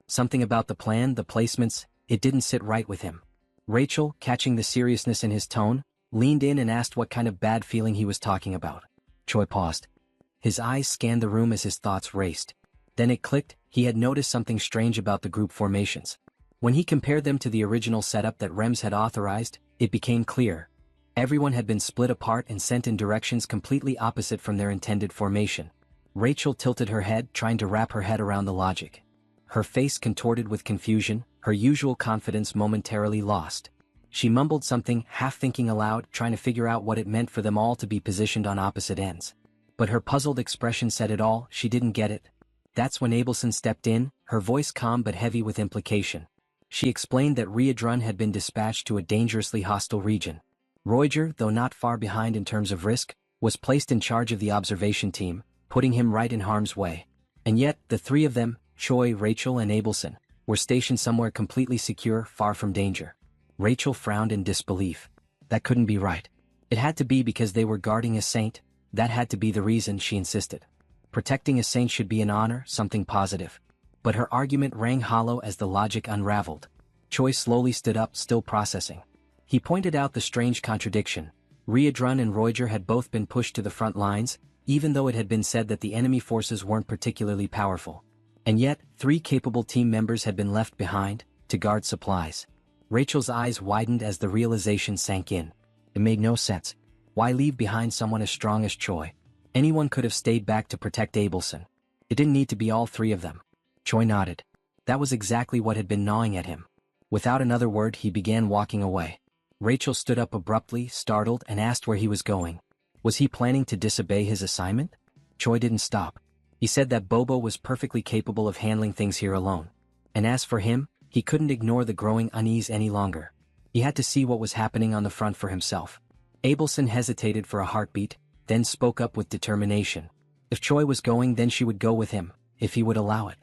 Something about the plan, the placements, it didn't sit right with him. Rachel, catching the seriousness in his tone, leaned in and asked what kind of bad feeling he was talking about. Choi paused. His eyes scanned the room as his thoughts raced. Then it clicked, he had noticed something strange about the group formations. When he compared them to the original setup that Rems had authorized, it became clear. Everyone had been split apart and sent in directions completely opposite from their intended formation. Rachel tilted her head, trying to wrap her head around the logic. Her face contorted with confusion, her usual confidence momentarily lost. She mumbled something, half thinking aloud, trying to figure out what it meant for them all to be positioned on opposite ends. But her puzzled expression said it all, she didn't get it. That's when Abelson stepped in, her voice calm but heavy with implication. She explained that Riedrun had been dispatched to a dangerously hostile region. Roger, though not far behind in terms of risk, was placed in charge of the observation team, putting him right in harm's way. And yet, the three of them, Choi, Rachel and Abelson, were stationed somewhere completely secure, far from danger. Rachel frowned in disbelief. That couldn't be right. It had to be because they were guarding a saint. That had to be the reason, she insisted. Protecting a saint should be an honor, something positive. But her argument rang hollow as the logic unraveled. Choi slowly stood up, still processing. He pointed out the strange contradiction. Riedrun and Roger had both been pushed to the front lines, even though it had been said that the enemy forces weren't particularly powerful. And yet, 3 capable team members had been left behind, to guard supplies. Rachel's eyes widened as the realization sank in. It made no sense. Why leave behind someone as strong as Choi? Anyone could have stayed back to protect Abelson. It didn't need to be all 3 of them. Choi nodded. That was exactly what had been gnawing at him. Without another word, he began walking away. Rachel stood up abruptly, startled, and asked where he was going. Was he planning to disobey his assignment? Choi didn't stop. He said that Bobo was perfectly capable of handling things here alone. And as for him, he couldn't ignore the growing unease any longer. He had to see what was happening on the front for himself. Abelson hesitated for a heartbeat, then spoke up with determination. If Choi was going, then she would go with him, if he would allow it.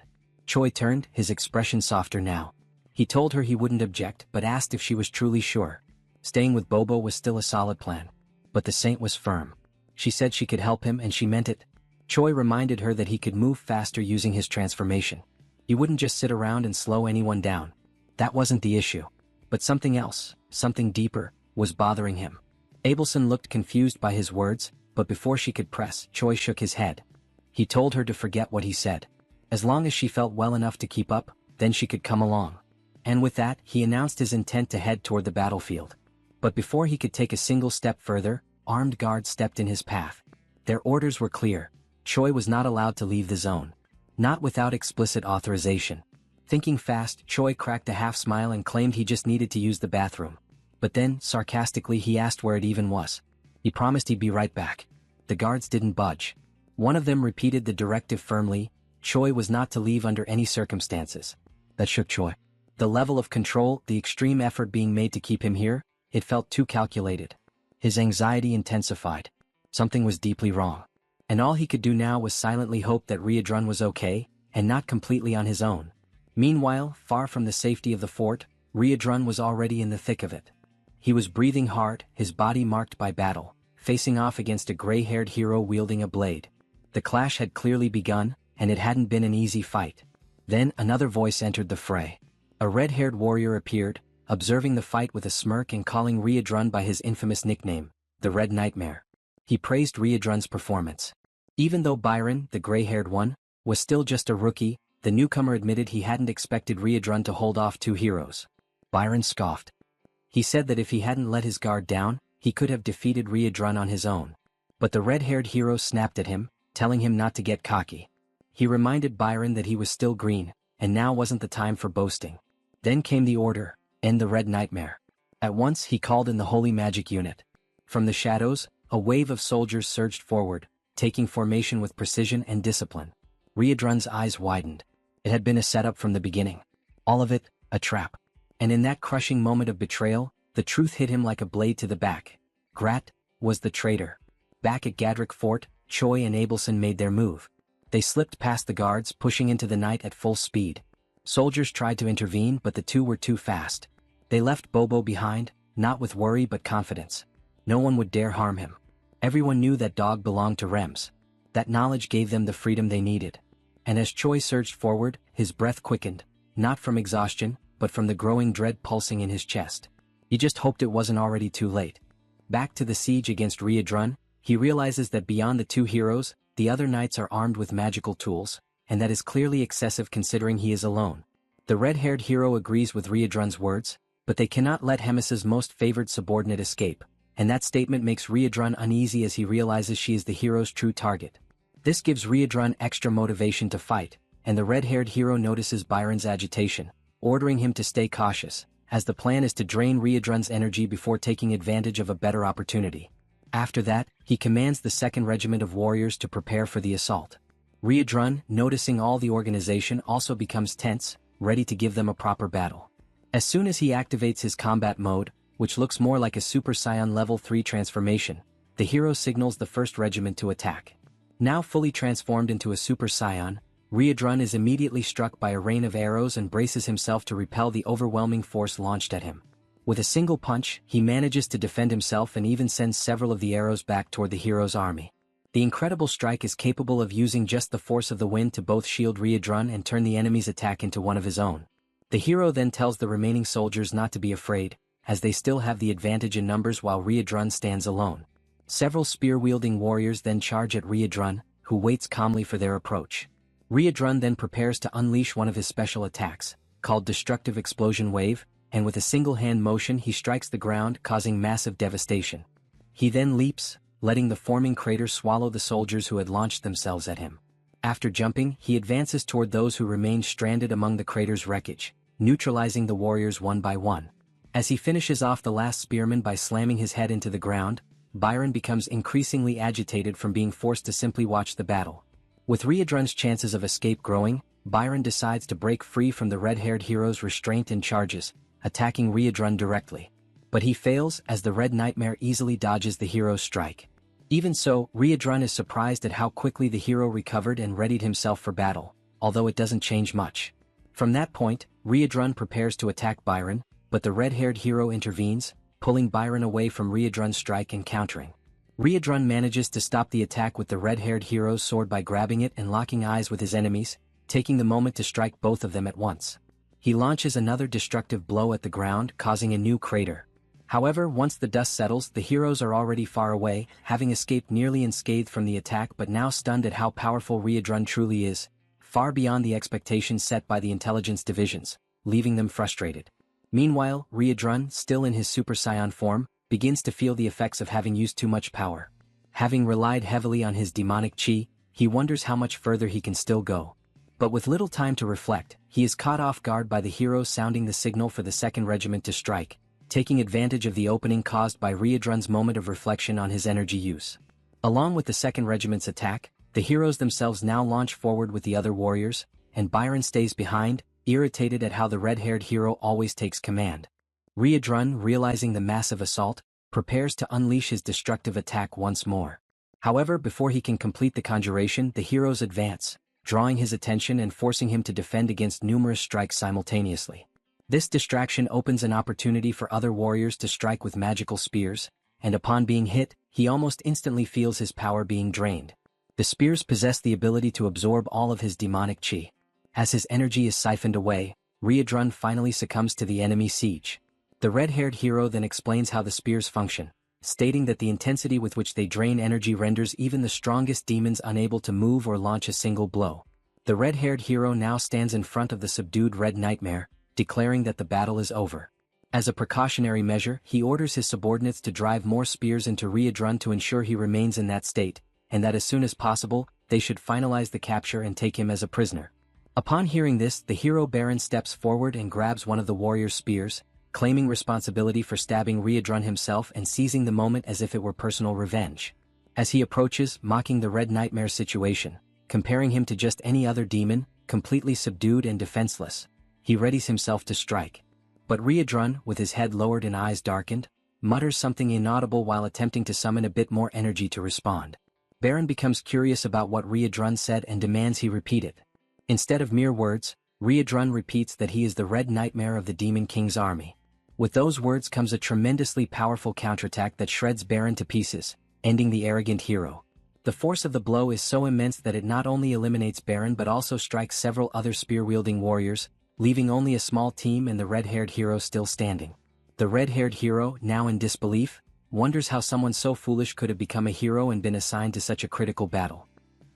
Choi turned, his expression softer now. He told her he wouldn't object, but asked if she was truly sure. Staying with Bobo was still a solid plan. But the saint was firm. She said she could help him and she meant it. Choi reminded her that he could move faster using his transformation. He wouldn't just sit around and slow anyone down. That wasn't the issue. But something else, something deeper, was bothering him. Abelson looked confused by his words, but before she could press, Choi shook his head. He told her to forget what he said. As long as she felt well enough to keep up, then she could come along. And with that, he announced his intent to head toward the battlefield. But before he could take a single step further, armed guards stepped in his path. Their orders were clear. Choi was not allowed to leave the zone. Not without explicit authorization. Thinking fast, Choi cracked a half smile and claimed he just needed to use the bathroom. But then, sarcastically, he asked where it even was. He promised he'd be right back. The guards didn't budge. One of them repeated the directive firmly. Choi was not to leave under any circumstances. That shook Choi. The level of control, the extreme effort being made to keep him here, it felt too calculated. His anxiety intensified. Something was deeply wrong. And all he could do now was silently hope that Riedrun was okay, and not completely on his own. Meanwhile, far from the safety of the fort, Riedrun was already in the thick of it. He was breathing hard, his body marked by battle, facing off against a gray-haired hero wielding a blade. The clash had clearly begun, and it hadn't been an easy fight. Then another voice entered the fray. A red-haired warrior appeared, observing the fight with a smirk and calling Riedrun by his infamous nickname, the Red Nightmare. He praised Riedrun's performance. Even though Byron, the gray-haired one, was still just a rookie, the newcomer admitted he hadn't expected Riedrun to hold off 2 heroes. Byron scoffed. He said that if he hadn't let his guard down, he could have defeated Riedrun on his own. But the red-haired hero snapped at him, telling him not to get cocky. He reminded Byron that he was still green, and now wasn't the time for boasting. Then came the order, end the Red Nightmare. At once he called in the Holy Magic Unit. From the shadows, a wave of soldiers surged forward, taking formation with precision and discipline. Riedrun's eyes widened. It had been a setup from the beginning. All of it, a trap. And in that crushing moment of betrayal, the truth hit him like a blade to the back. Grat was the traitor. Back at Gadrick Fort, Choi and Abelson made their move. They slipped past the guards, pushing into the night at full speed. Soldiers tried to intervene, but the 2 were too fast. They left Bobo behind, not with worry but confidence. No one would dare harm him. Everyone knew that dog belonged to Rems. That knowledge gave them the freedom they needed. And as Choi surged forward, his breath quickened, not from exhaustion, but from the growing dread pulsing in his chest. He just hoped it wasn't already too late. Back to the siege against Riedrun, he realizes that beyond the 2 heroes, the other knights are armed with magical tools, and that is clearly excessive considering he is alone. The red-haired hero agrees with Riadrun's words, but they cannot let Hemis's most favored subordinate escape, and that statement makes Riadrun uneasy as he realizes she is the hero's true target. This gives Riadrun extra motivation to fight, and the red-haired hero notices Byron's agitation, ordering him to stay cautious, as the plan is to drain Riadrun's energy before taking advantage of a better opportunity. After that, he commands the 2nd Regiment of warriors to prepare for the assault. Riadrun, noticing all the organization, also becomes tense, ready to give them a proper battle. As soon as he activates his combat mode, which looks more like a Super Saiyan Level 3 transformation, the hero signals the 1st Regiment to attack. Now fully transformed into a Super Saiyan, Riadrun is immediately struck by a rain of arrows and braces himself to repel the overwhelming force launched at him. With a single punch, he manages to defend himself and even sends several of the arrows back toward the hero's army. The incredible strike is capable of using just the force of the wind to both shield Riadrun and turn the enemy's attack into one of his own. The hero then tells the remaining soldiers not to be afraid, as they still have the advantage in numbers while Riadrun stands alone. Several spear-wielding warriors then charge at Riadrun, who waits calmly for their approach. Riadrun then prepares to unleash one of his special attacks, called Destructive Explosion Wave, and with a single-hand motion he strikes the ground, causing massive devastation. He then leaps, letting the forming crater swallow the soldiers who had launched themselves at him. After jumping, he advances toward those who remained stranded among the crater's wreckage, neutralizing the warriors one by one. As he finishes off the last spearman by slamming his head into the ground, Byron becomes increasingly agitated from being forced to simply watch the battle. With Riadrun's chances of escape growing, Byron decides to break free from the red-haired hero's restraint and charges, attacking Riadrun directly. But he fails as the Red Nightmare easily dodges the hero's strike. Even so, Riadrun is surprised at how quickly the hero recovered and readied himself for battle, although it doesn't change much. From that point, Riadrun prepares to attack Byron, but the red-haired hero intervenes, pulling Byron away from Riadrun's strike and countering. Riadrun manages to stop the attack with the red-haired hero's sword by grabbing it and locking eyes with his enemies, taking the moment to strike both of them at once. He launches another destructive blow at the ground, causing a new crater. However, once the dust settles, the heroes are already far away, having escaped nearly unscathed from the attack but now stunned at how powerful Riadrun truly is, far beyond the expectations set by the intelligence divisions, leaving them frustrated. Meanwhile, Riadrun, still in his Super Saiyan form, begins to feel the effects of having used too much power. Having relied heavily on his demonic chi, he wonders how much further he can still go. But with little time to reflect, he is caught off guard by the hero sounding the signal for the 2nd Regiment to strike, taking advantage of the opening caused by Riadrun's moment of reflection on his energy use. Along with the 2nd Regiment's attack, the heroes themselves now launch forward with the other warriors, and Byron stays behind, irritated at how the red-haired hero always takes command. Riadrun, realizing the massive assault, prepares to unleash his destructive attack once more. However, before he can complete the conjuration, the heroes advance, drawing his attention and forcing him to defend against numerous strikes simultaneously. This distraction opens an opportunity for other warriors to strike with magical spears, and upon being hit, he almost instantly feels his power being drained. The spears possess the ability to absorb all of his demonic chi. As his energy is siphoned away, Riadrun finally succumbs to the enemy siege. The red-haired hero then explains how the spears function, stating that the intensity with which they drain energy renders even the strongest demons unable to move or launch a single blow. The red-haired hero now stands in front of the subdued Red Nightmare, declaring that the battle is over. As a precautionary measure, he orders his subordinates to drive more spears into Riadrun to ensure he remains in that state, and that as soon as possible, they should finalize the capture and take him as a prisoner. Upon hearing this, the hero Baron steps forward and grabs one of the warrior's spears, claiming responsibility for stabbing Riadrun himself and seizing the moment as if it were personal revenge. As he approaches, mocking the Red Nightmare situation, comparing him to just any other demon, completely subdued and defenseless, he readies himself to strike. But Riadrun, with his head lowered and eyes darkened, mutters something inaudible while attempting to summon a bit more energy to respond. Baron becomes curious about what Riadrun said and demands he repeat it. Instead of mere words, Riadrun repeats that he is the Red Nightmare of the Demon King's army. With those words comes a tremendously powerful counterattack that shreds Baron to pieces, ending the arrogant hero. The force of the blow is so immense that it not only eliminates Baron but also strikes several other spear-wielding warriors, leaving only a small team and the red-haired hero still standing. The red-haired hero, now in disbelief, wonders how someone so foolish could have become a hero and been assigned to such a critical battle.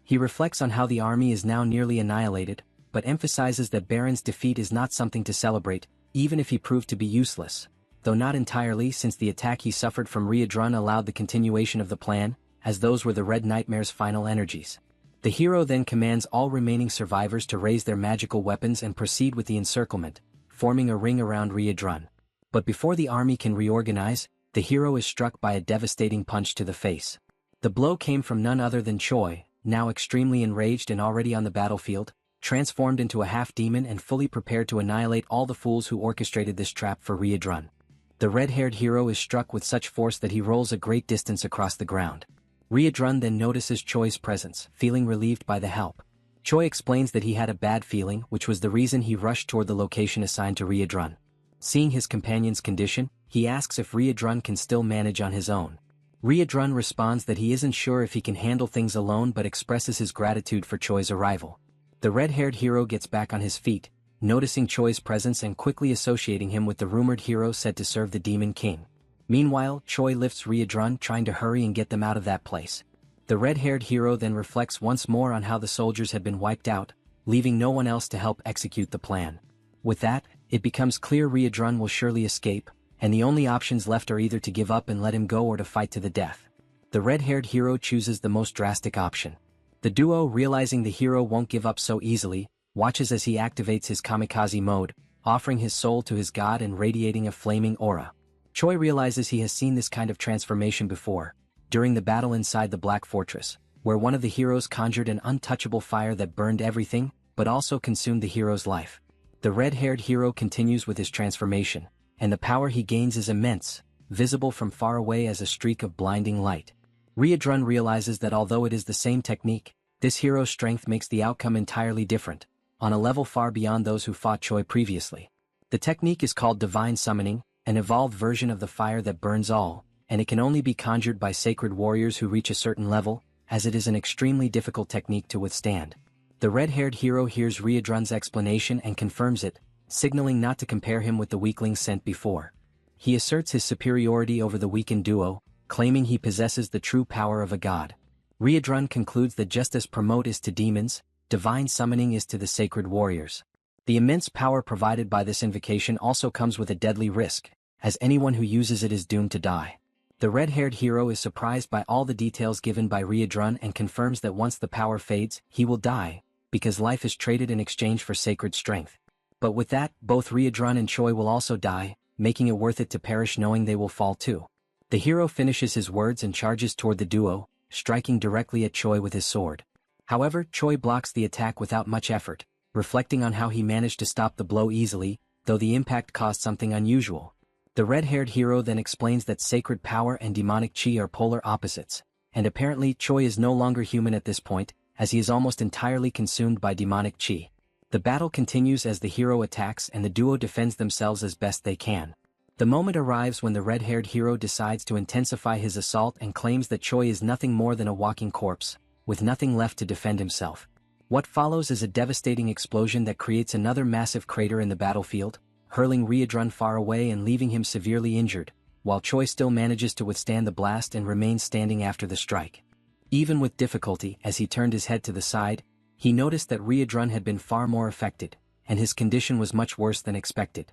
He reflects on how the army is now nearly annihilated, but emphasizes that Baron's defeat is not something to celebrate, even if he proved to be useless. Though not entirely, since the attack he suffered from Reborn allowed the continuation of the plan, as those were the Red Nightmare's final energies. The hero then commands all remaining survivors to raise their magical weapons and proceed with the encirclement, forming a ring around Reborn. But before the army can reorganize, the hero is struck by a devastating punch to the face. The blow came from none other than Choi, now extremely enraged and already on the battlefield, transformed into a half-demon and fully prepared to annihilate all the fools who orchestrated this trap for Reborn. The red-haired hero is struck with such force that he rolls a great distance across the ground. Reborn then notices Choi's presence, feeling relieved by the help. Choi explains that he had a bad feeling, which was the reason he rushed toward the location assigned to Reborn. Seeing his companion's condition, he asks if Reborn can still manage on his own. Reborn responds that he isn't sure if he can handle things alone but expresses his gratitude for Choi's arrival. The red-haired hero gets back on his feet, noticing Choi's presence and quickly associating him with the rumored hero said to serve the Demon King. Meanwhile, Choi lifts Reborn, trying to hurry and get them out of that place. The red-haired hero then reflects once more on how the soldiers had been wiped out, leaving no one else to help execute the plan. With that, it becomes clear Reborn will surely escape, and the only options left are either to give up and let him go or to fight to the death. The red-haired hero chooses the most drastic option. The duo, realizing the hero won't give up so easily, watches as he activates his kamikaze mode, offering his soul to his god and radiating a flaming aura. Choi realizes he has seen this kind of transformation before, during the battle inside the Black Fortress, where one of the heroes conjured an untouchable fire that burned everything, but also consumed the hero's life. The red-haired hero continues with his transformation, and the power he gains is immense, visible from far away as a streak of blinding light. Reborn realizes that although it is the same technique, this hero's strength makes the outcome entirely different, on a level far beyond those who fought Choi previously. The technique is called Divine Summoning, an evolved version of the fire that burns all, and it can only be conjured by sacred warriors who reach a certain level, as it is an extremely difficult technique to withstand. The red-haired hero hears Reborn's explanation and confirms it, signaling not to compare him with the weaklings sent before. He asserts his superiority over the weakened duo, claiming he possesses the true power of a god. Reborn concludes that just as promote is to demons, divine summoning is to the sacred warriors. The immense power provided by this invocation also comes with a deadly risk, as anyone who uses it is doomed to die. The red-haired hero is surprised by all the details given by Reborn and confirms that once the power fades, he will die, because life is traded in exchange for sacred strength. But with that, both Reborn and Choi will also die, making it worth it to perish knowing they will fall too. The hero finishes his words and charges toward the duo, striking directly at Choi with his sword. However, Choi blocks the attack without much effort, reflecting on how he managed to stop the blow easily, though the impact caused something unusual. The red-haired hero then explains that sacred power and demonic chi are polar opposites, and apparently Choi is no longer human at this point, as he is almost entirely consumed by demonic chi. The battle continues as the hero attacks and the duo defends themselves as best they can. The moment arrives when the red-haired hero decides to intensify his assault and claims that Choi is nothing more than a walking corpse, with nothing left to defend himself. What follows is a devastating explosion that creates another massive crater in the battlefield, hurling Reborn far away and leaving him severely injured, while Choi still manages to withstand the blast and remains standing after the strike. Even with difficulty, as he turned his head to the side, he noticed that Reborn had been far more affected, and his condition was much worse than expected.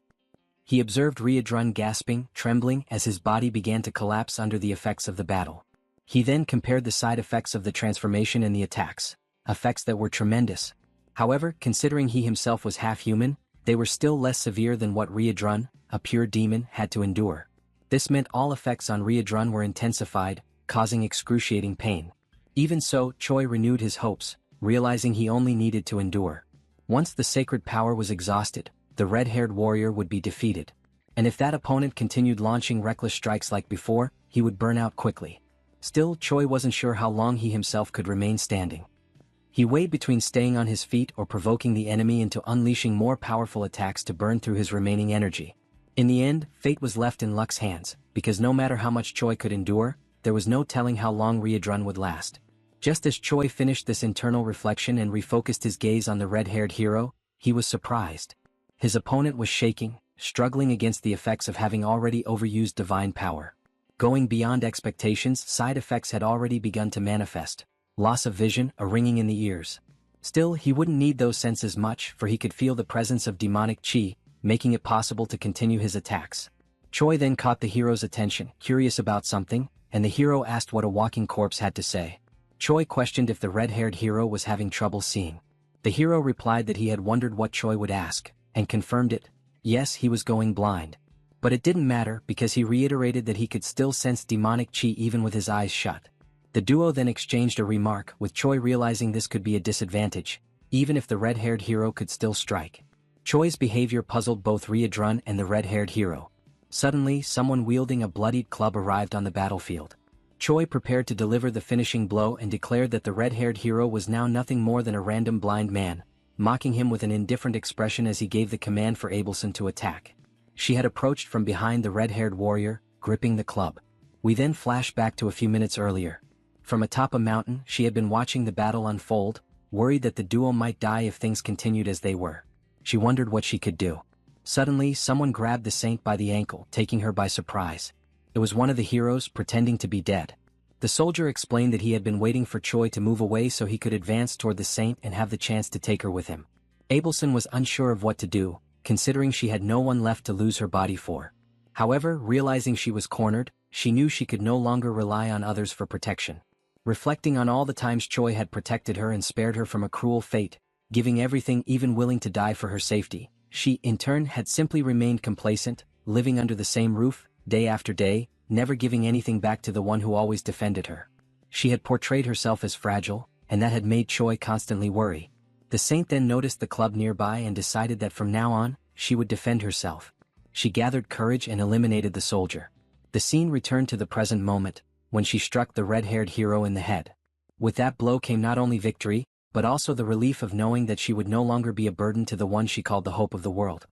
He observed Reborn gasping, trembling as his body began to collapse under the effects of the battle. He then compared the side effects of the transformation and the attacks, effects that were tremendous. However, considering he himself was half-human, they were still less severe than what Reborn, a pure demon, had to endure. This meant all effects on Reborn were intensified, causing excruciating pain. Even so, Choi renewed his hopes, realizing he only needed to endure. Once the sacred power was exhausted, the red-haired warrior would be defeated. And if that opponent continued launching reckless strikes like before, he would burn out quickly. Still, Choi wasn't sure how long he himself could remain standing. He weighed between staying on his feet or provoking the enemy into unleashing more powerful attacks to burn through his remaining energy. In the end, fate was left in luck's hands, because no matter how much Choi could endure, there was no telling how long Reborn would last. Just as Choi finished this internal reflection and refocused his gaze on the red-haired hero, he was surprised. His opponent was shaking, struggling against the effects of having already overused divine power. Going beyond expectations, side effects had already begun to manifest. loss of vision, a ringing in the ears. Still, he wouldn't need those senses much, for he could feel the presence of demonic chi, making it possible to continue his attacks. Choi then caught the hero's attention, curious about something, and the hero asked what a walking corpse had to say. Choi questioned if the red-haired hero was having trouble seeing. The hero replied that he had wondered what Choi would ask, and confirmed it. Yes, he was going blind. But it didn't matter because he reiterated that he could still sense demonic chi even with his eyes shut. The duo then exchanged a remark, with Choi realizing this could be a disadvantage, even if the red-haired hero could still strike. Choi's behavior puzzled both Reborn and the red-haired hero. Suddenly, someone wielding a bloodied club arrived on the battlefield. Choi prepared to deliver the finishing blow and declared that the red-haired hero was now nothing more than a random blind man, mocking him with an indifferent expression as he gave the command for Abelson to attack. She had approached from behind the red-haired warrior, gripping the club. We then flash back to a few minutes earlier. From atop a mountain, she had been watching the battle unfold, worried that the duo might die if things continued as they were. She wondered what she could do. Suddenly, someone grabbed the saint by the ankle, taking her by surprise. It was one of the heroes, pretending to be dead. The soldier explained that he had been waiting for Choi to move away so he could advance toward the saint and have the chance to take her with him. Abelson was unsure of what to do, considering she had no one left to lose her body for. However, realizing she was cornered, she knew she could no longer rely on others for protection. Reflecting on all the times Choi had protected her and spared her from a cruel fate, giving everything, even willing to die for her safety, she, in turn, had simply remained complacent, living under the same roof, day after day, never giving anything back to the one who always defended her. She had portrayed herself as fragile, and that had made Choi constantly worry. The saint then noticed the club nearby and decided that from now on, she would defend herself. She gathered courage and eliminated the soldier. The scene returned to the present moment, when she struck the red-haired hero in the head. With that blow came not only victory, but also the relief of knowing that she would no longer be a burden to the one she called the hope of the world.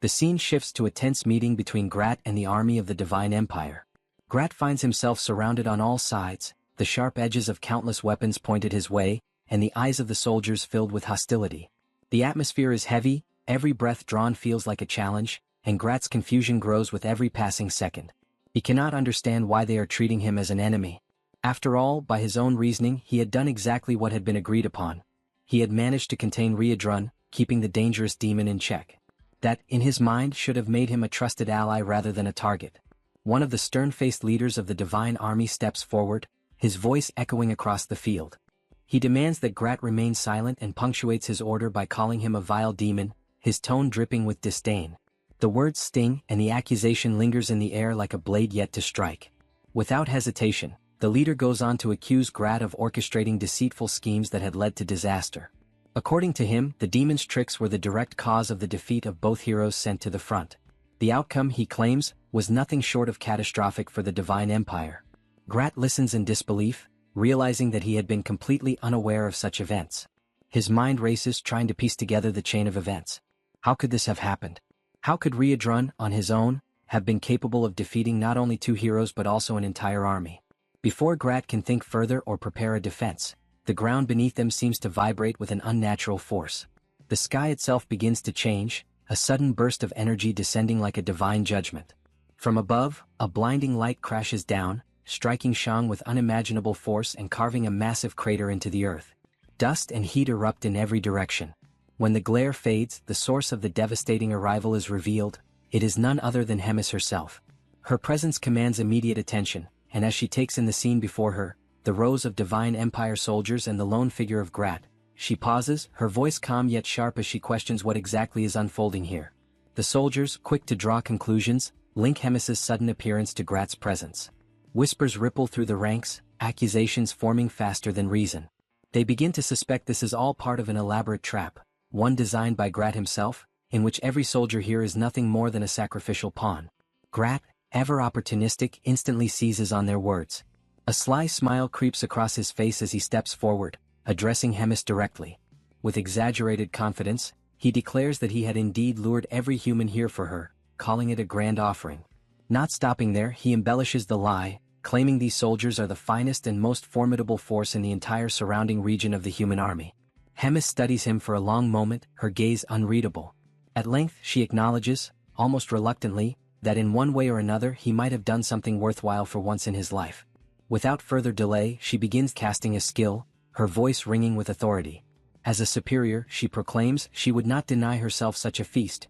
The scene shifts to a tense meeting between Grat and the army of the Divine Empire. Grat finds himself surrounded on all sides, the sharp edges of countless weapons pointed his way, and the eyes of the soldiers filled with hostility. The atmosphere is heavy, every breath drawn feels like a challenge, and Grat's confusion grows with every passing second. He cannot understand why they are treating him as an enemy. After all, by his own reasoning, he had done exactly what had been agreed upon. He had managed to contain Reborn, keeping the dangerous demon in check. That, in his mind, should have made him a trusted ally rather than a target. One of the stern-faced leaders of the Divine Army steps forward, his voice echoing across the field. He demands that Grat remain silent and punctuates his order by calling him a vile demon, his tone dripping with disdain. The words sting, and the accusation lingers in the air like a blade yet to strike. Without hesitation, the leader goes on to accuse Grat of orchestrating deceitful schemes that had led to disaster. According to him, the demon's tricks were the direct cause of the defeat of both heroes sent to the front. The outcome, he claims, was nothing short of catastrophic for the Divine Empire. Grat listens in disbelief, realizing that he had been completely unaware of such events. His mind races, trying to piece together the chain of events. How could this have happened? How could Reborn, on his own, have been capable of defeating not only two heroes but also an entire army? Before Grat can think further or prepare a defense, the ground beneath them seems to vibrate with an unnatural force. The sky itself begins to change, a sudden burst of energy descending like a divine judgment. From above, a blinding light crashes down, striking Shang with unimaginable force and carving a massive crater into the earth. Dust and heat erupt in every direction. When the glare fades, the source of the devastating arrival is revealed. It is none other than Hemis herself. Her presence commands immediate attention, and as she takes in the scene before her, the rows of Divine Empire soldiers and the lone figure of Grat, she pauses, her voice calm yet sharp as she questions what exactly is unfolding here. The soldiers, quick to draw conclusions, link Hemis's sudden appearance to Grat's presence. Whispers ripple through the ranks, accusations forming faster than reason. They begin to suspect this is all part of an elaborate trap, one designed by Grat himself, in which every soldier here is nothing more than a sacrificial pawn. Grat, ever opportunistic, instantly seizes on their words. A sly smile creeps across his face as he steps forward, addressing Hemis directly. With exaggerated confidence, he declares that he had indeed lured every human here for her, calling it a grand offering. Not stopping there, he embellishes the lie, claiming these soldiers are the finest and most formidable force in the entire surrounding region of the human army. Hemis studies him for a long moment, her gaze unreadable. At length, she acknowledges, almost reluctantly, that in one way or another he might have done something worthwhile for once in his life. Without further delay, she begins casting a skill, her voice ringing with authority. As a superior, she proclaims she would not deny herself such a feast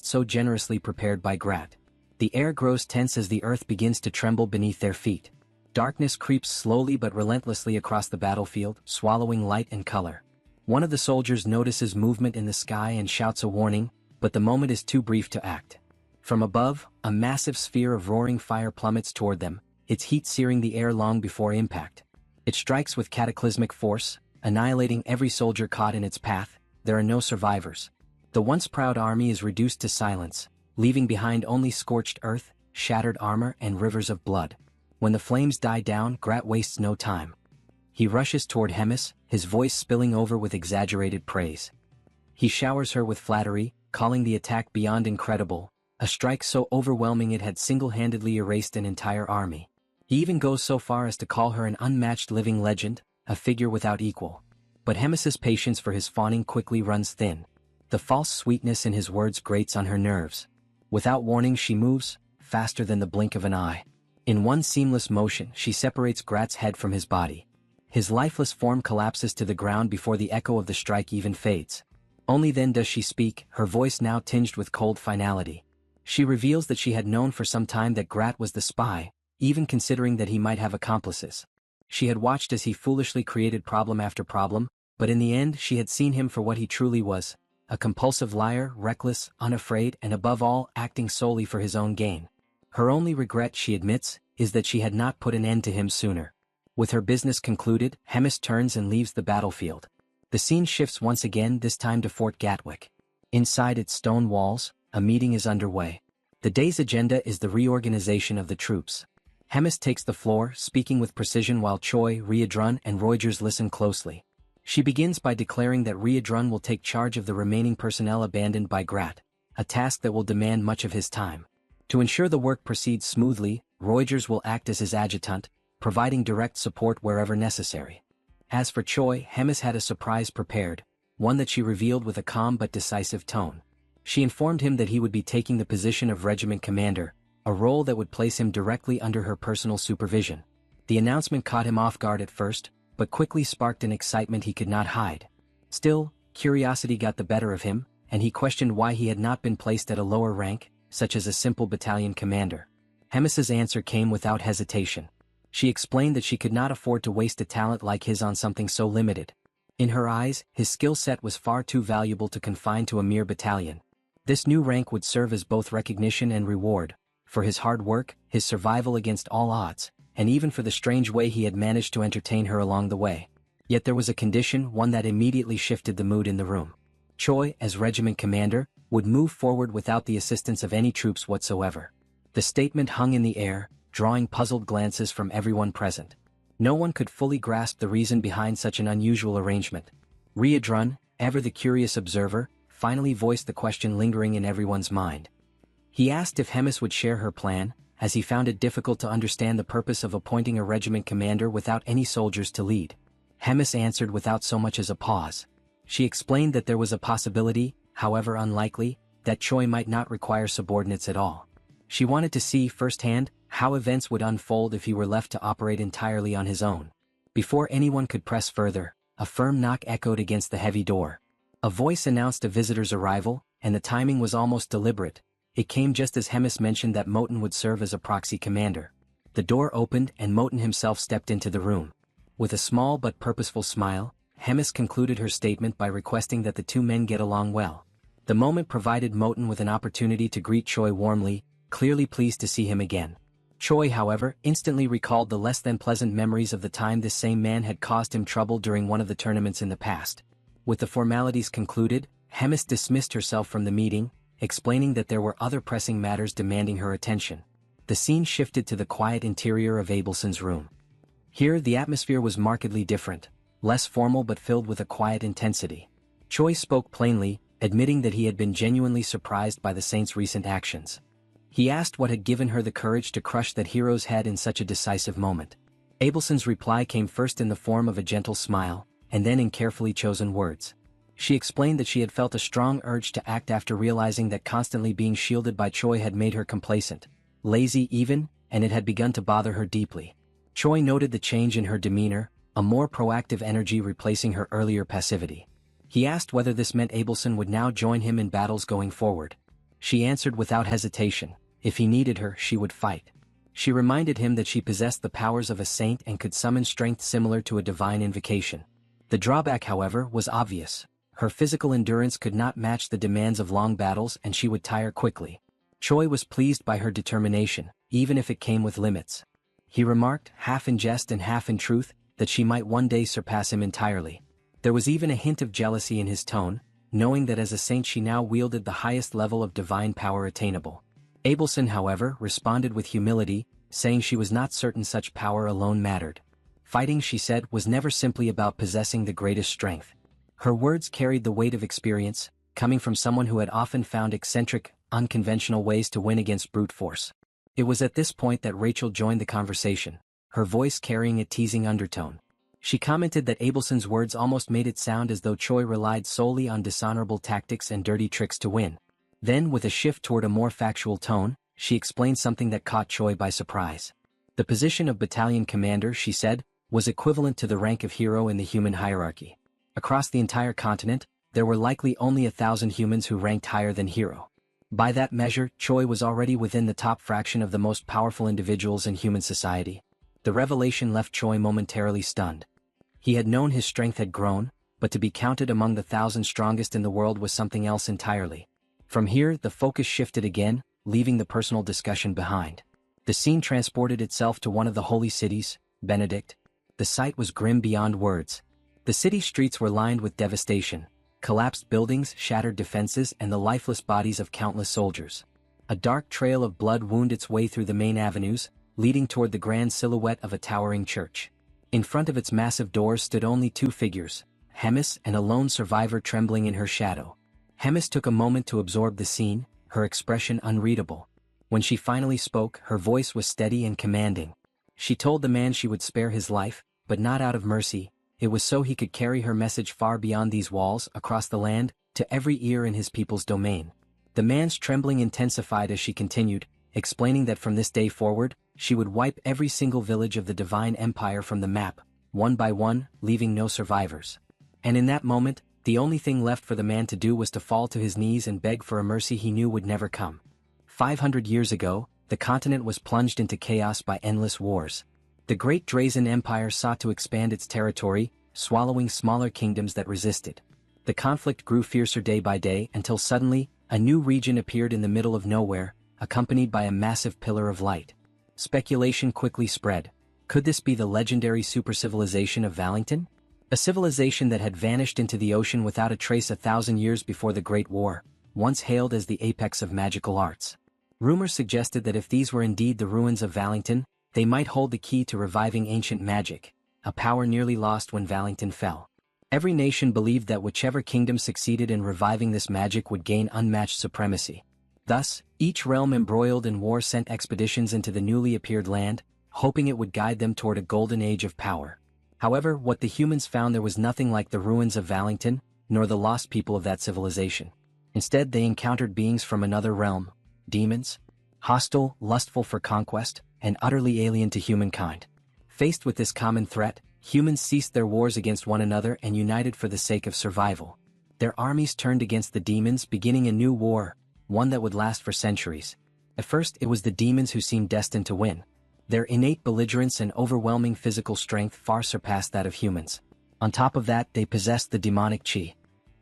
so generously prepared by Grat. The air grows tense as the earth begins to tremble beneath their feet. Darkness creeps slowly but relentlessly across the battlefield, swallowing light and color. One of the soldiers notices movement in the sky and shouts a warning, but the moment is too brief to act. From above, a massive sphere of roaring fire plummets toward them, its heat searing the air long before impact. It strikes with cataclysmic force, annihilating every soldier caught in its path. There are no survivors. The once proud army is reduced to silence, leaving behind only scorched earth, shattered armor and rivers of blood. When the flames die down, Grat wastes no time. He rushes toward Hemis, his voice spilling over with exaggerated praise. He showers her with flattery, calling the attack beyond incredible, a strike so overwhelming it had single-handedly erased an entire army. He even goes so far as to call her an unmatched living legend, a figure without equal. But Hemis's patience for his fawning quickly runs thin. The false sweetness in his words grates on her nerves. Without warning she moves, faster than the blink of an eye. In one seamless motion she separates Grat's head from his body. His lifeless form collapses to the ground before the echo of the strike even fades. Only then does she speak, her voice now tinged with cold finality. She reveals that she had known for some time that Grat was the spy, even considering that he might have accomplices. She had watched as he foolishly created problem after problem, but in the end she had seen him for what he truly was, a compulsive liar, reckless, unafraid, and above all, acting solely for his own gain. Her only regret, she admits, is that she had not put an end to him sooner. With her business concluded, Hemis turns and leaves the battlefield. The scene shifts once again, this time to Fort Gatwick. Inside its stone walls, a meeting is underway. The day's agenda is the reorganization of the troops. Hemis takes the floor, speaking with precision while Choi, Riedrun, and Reuters listen closely. She begins by declaring that Riedrun will take charge of the remaining personnel abandoned by Grat, a task that will demand much of his time. To ensure the work proceeds smoothly, Reuters will act as his adjutant, providing direct support wherever necessary. As for Choi, Hemis had a surprise prepared, one that she revealed with a calm but decisive tone. She informed him that he would be taking the position of regiment commander, a role that would place him directly under her personal supervision. The announcement caught him off guard at first, but quickly sparked an excitement he could not hide. Still, curiosity got the better of him, and he questioned why he had not been placed at a lower rank, such as a simple battalion commander. Hemis's answer came without hesitation. She explained that she could not afford to waste a talent like his on something so limited. In her eyes, his skill set was far too valuable to confine to a mere battalion. This new rank would serve as both recognition and reward, for his hard work, his survival against all odds, and even for the strange way he had managed to entertain her along the way. Yet there was a condition, one that immediately shifted the mood in the room. Choi, as regiment commander, would move forward without the assistance of any troops whatsoever. The statement hung in the air, drawing puzzled glances from everyone present. No one could fully grasp the reason behind such an unusual arrangement. Riedrun, ever the curious observer, finally voiced the question lingering in everyone's mind. He asked if Hemis would share her plan, as he found it difficult to understand the purpose of appointing a regiment commander without any soldiers to lead. Hemis answered without so much as a pause. She explained that there was a possibility, however unlikely, that Choi might not require subordinates at all. She wanted to see firsthand how events would unfold if he were left to operate entirely on his own. Before anyone could press further, a firm knock echoed against the heavy door. A voice announced a visitor's arrival, and the timing was almost deliberate. It came just as Hemis mentioned that Moten would serve as a proxy commander. The door opened and Moten himself stepped into the room. With a small but purposeful smile, Hemis concluded her statement by requesting that the two men get along well. The moment provided Moten with an opportunity to greet Choi warmly, clearly pleased to see him again. Choi, however, instantly recalled the less than pleasant memories of the time this same man had caused him trouble during one of the tournaments in the past. With the formalities concluded, Hemis dismissed herself from the meeting, explaining that there were other pressing matters demanding her attention. The scene shifted to the quiet interior of Abelson's room. Here the atmosphere was markedly different, less formal but filled with a quiet intensity. Choi spoke plainly, admitting that he had been genuinely surprised by the saint's recent actions. He asked what had given her the courage to crush that hero's head in such a decisive moment. Abelson's reply came first in the form of a gentle smile, and then in carefully chosen words. She explained that she had felt a strong urge to act after realizing that constantly being shielded by Choi had made her complacent, lazy even, and it had begun to bother her deeply. Choi noted the change in her demeanor, a more proactive energy replacing her earlier passivity. He asked whether this meant Abelson would now join him in battles going forward. She answered without hesitation. If he needed her, she would fight. She reminded him that she possessed the powers of a saint and could summon strength similar to a divine invocation. The drawback, however, was obvious. Her physical endurance could not match the demands of long battles and she would tire quickly. Choi was pleased by her determination, even if it came with limits. He remarked, half in jest and half in truth, that she might one day surpass him entirely. There was even a hint of jealousy in his tone, knowing that as a saint she now wielded the highest level of divine power attainable. Abelson, however, responded with humility, saying she was not certain such power alone mattered. Fighting, she said, was never simply about possessing the greatest strength. Her words carried the weight of experience, coming from someone who had often found eccentric, unconventional ways to win against brute force. It was at this point that Rachel joined the conversation, her voice carrying a teasing undertone. She commented that Abelson's words almost made it sound as though Choi relied solely on dishonorable tactics and dirty tricks to win. Then, with a shift toward a more factual tone, she explained something that caught Choi by surprise. The position of battalion commander, she said, was equivalent to the rank of hero in the human hierarchy. Across the entire continent, there were likely only 1,000 humans who ranked higher than hero. By that measure, Choi was already within the top fraction of the most powerful individuals in human society. The revelation left Choi momentarily stunned. He had known his strength had grown, but to be counted among the 1,000 strongest in the world was something else entirely. From here, the focus shifted again, leaving the personal discussion behind. The scene transported itself to one of the holy cities, Benedict. The sight was grim beyond words. The city streets were lined with devastation, collapsed buildings, shattered defenses, and the lifeless bodies of countless soldiers. A dark trail of blood wound its way through the main avenues, leading toward the grand silhouette of a towering church. In front of its massive doors stood only two figures, Hemis and a lone survivor trembling in her shadow. Hemis took a moment to absorb the scene, her expression unreadable. When she finally spoke, her voice was steady and commanding. She told the man she would spare his life, but not out of mercy. It was so he could carry her message far beyond these walls, across the land, to every ear in his people's domain. The man's trembling intensified as she continued, explaining that from this day forward, she would wipe every single village of the Divine Empire from the map, one by one, leaving no survivors. And in that moment, the only thing left for the man to do was to fall to his knees and beg for a mercy he knew would never come. 500 years ago, the continent was plunged into chaos by endless wars. The Great Drazen Empire sought to expand its territory, swallowing smaller kingdoms that resisted. The conflict grew fiercer day by day until suddenly, a new region appeared in the middle of nowhere, accompanied by a massive pillar of light. Speculation quickly spread. Could this be the legendary supercivilization of Valington? A civilization that had vanished into the ocean without a trace 1,000 years before the Great War, once hailed as the apex of magical arts. Rumors suggested that if these were indeed the ruins of Valington, they might hold the key to reviving ancient magic, a power nearly lost when Valington fell. Every nation believed that whichever kingdom succeeded in reviving this magic would gain unmatched supremacy. Thus, each realm embroiled in war sent expeditions into the newly appeared land, hoping it would guide them toward a golden age of power. However, what the humans found there was nothing like the ruins of Valington, nor the lost people of that civilization. Instead, they encountered beings from another realm, demons, hostile, lustful for conquest, and utterly alien to humankind. Faced with this common threat, humans ceased their wars against one another and united for the sake of survival. Their armies turned against the demons, beginning a new war, one that would last for centuries. At first, it was the demons who seemed destined to win. Their innate belligerence and overwhelming physical strength far surpassed that of humans. On top of that, they possessed the demonic chi,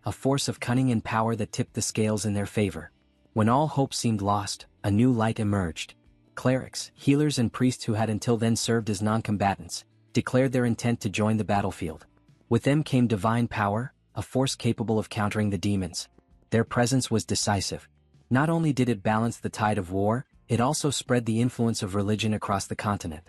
a force of cunning and power that tipped the scales in their favor. When all hope seemed lost, a new light emerged. Clerics, healers and priests who had until then served as non-combatants, declared their intent to join the battlefield. With them came divine power, a force capable of countering the demons. Their presence was decisive. Not only did it balance the tide of war, it also spread the influence of religion across the continent.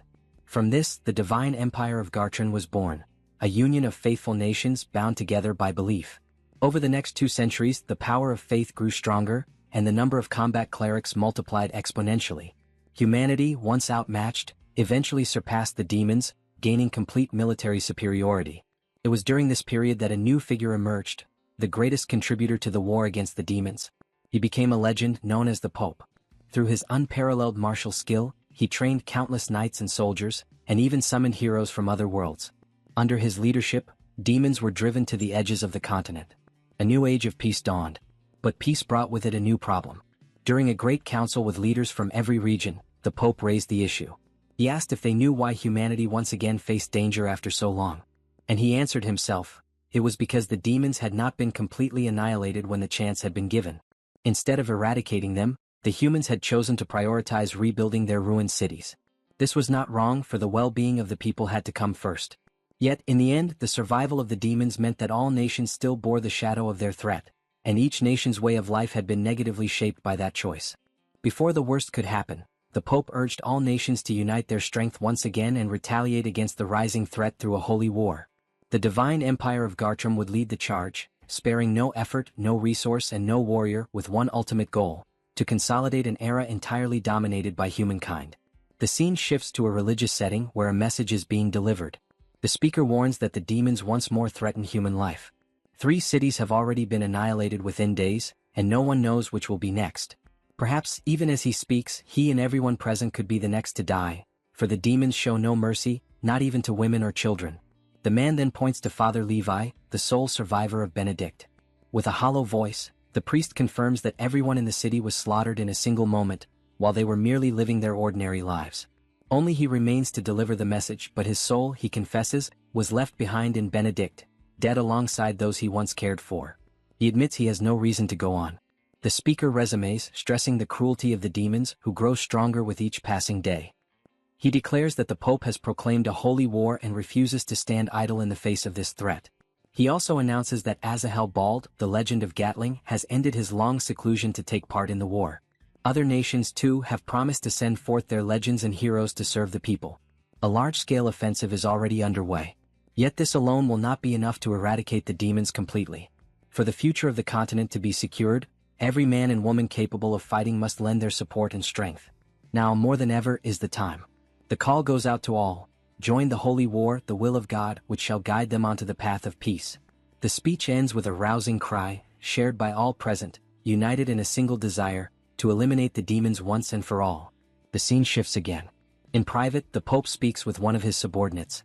From this, the divine empire of Gartran was born, a union of faithful nations bound together by belief. Over the next 2 centuries, the power of faith grew stronger, and the number of combat clerics multiplied exponentially. Humanity, once outmatched, eventually surpassed the demons, gaining complete military superiority. It was during this period that a new figure emerged, the greatest contributor to the war against the demons. He became a legend known as the Pope. Through his unparalleled martial skill, he trained countless knights and soldiers, and even summoned heroes from other worlds. Under his leadership, demons were driven to the edges of the continent. A new age of peace dawned. But peace brought with it a new problem. During a great council with leaders from every region, the Pope raised the issue. He asked if they knew why humanity once again faced danger after so long. And he answered himself, it was because the demons had not been completely annihilated when the chance had been given. Instead of eradicating them, the humans had chosen to prioritize rebuilding their ruined cities. This was not wrong, for the well-being of the people had to come first. Yet, in the end, the survival of the demons meant that all nations still bore the shadow of their threat, and each nation's way of life had been negatively shaped by that choice. Before the worst could happen, the Pope urged all nations to unite their strength once again and retaliate against the rising threat through a holy war. The divine empire of Gartrum would lead the charge, sparing no effort, no resource and no warrior, with one ultimate goal: to consolidate an era entirely dominated by humankind. The scene shifts to a religious setting where a message is being delivered. The speaker warns that the demons once more threaten human life. 3 cities have already been annihilated within days, and no one knows which will be next. Perhaps, even as he speaks, he and everyone present could be the next to die, for the demons show no mercy, not even to women or children. The man then points to Father Levi, the sole survivor of Benedict. With a hollow voice, the priest confirms that everyone in the city was slaughtered in a single moment, while they were merely living their ordinary lives. Only he remains to deliver the message, but his soul, he confesses, was left behind in Benedict, dead alongside those he once cared for. He admits he has no reason to go on. The speaker resumes, stressing the cruelty of the demons, who grow stronger with each passing day. He declares that the Pope has proclaimed a holy war and refuses to stand idle in the face of this threat. He also announces that Azahel Bald, the legend of Gatling, has ended his long seclusion to take part in the war. Other nations too have promised to send forth their legends and heroes to serve the people. A large-scale offensive is already underway. Yet this alone will not be enough to eradicate the demons completely. For the future of the continent to be secured, every man and woman capable of fighting must lend their support and strength. Now more than ever is the time. The call goes out to all: join the holy war, the will of God, which shall guide them onto the path of peace. The speech ends with a rousing cry, shared by all present, united in a single desire: to eliminate the demons once and for all. The scene shifts again. In private, the Pope speaks with one of his subordinates.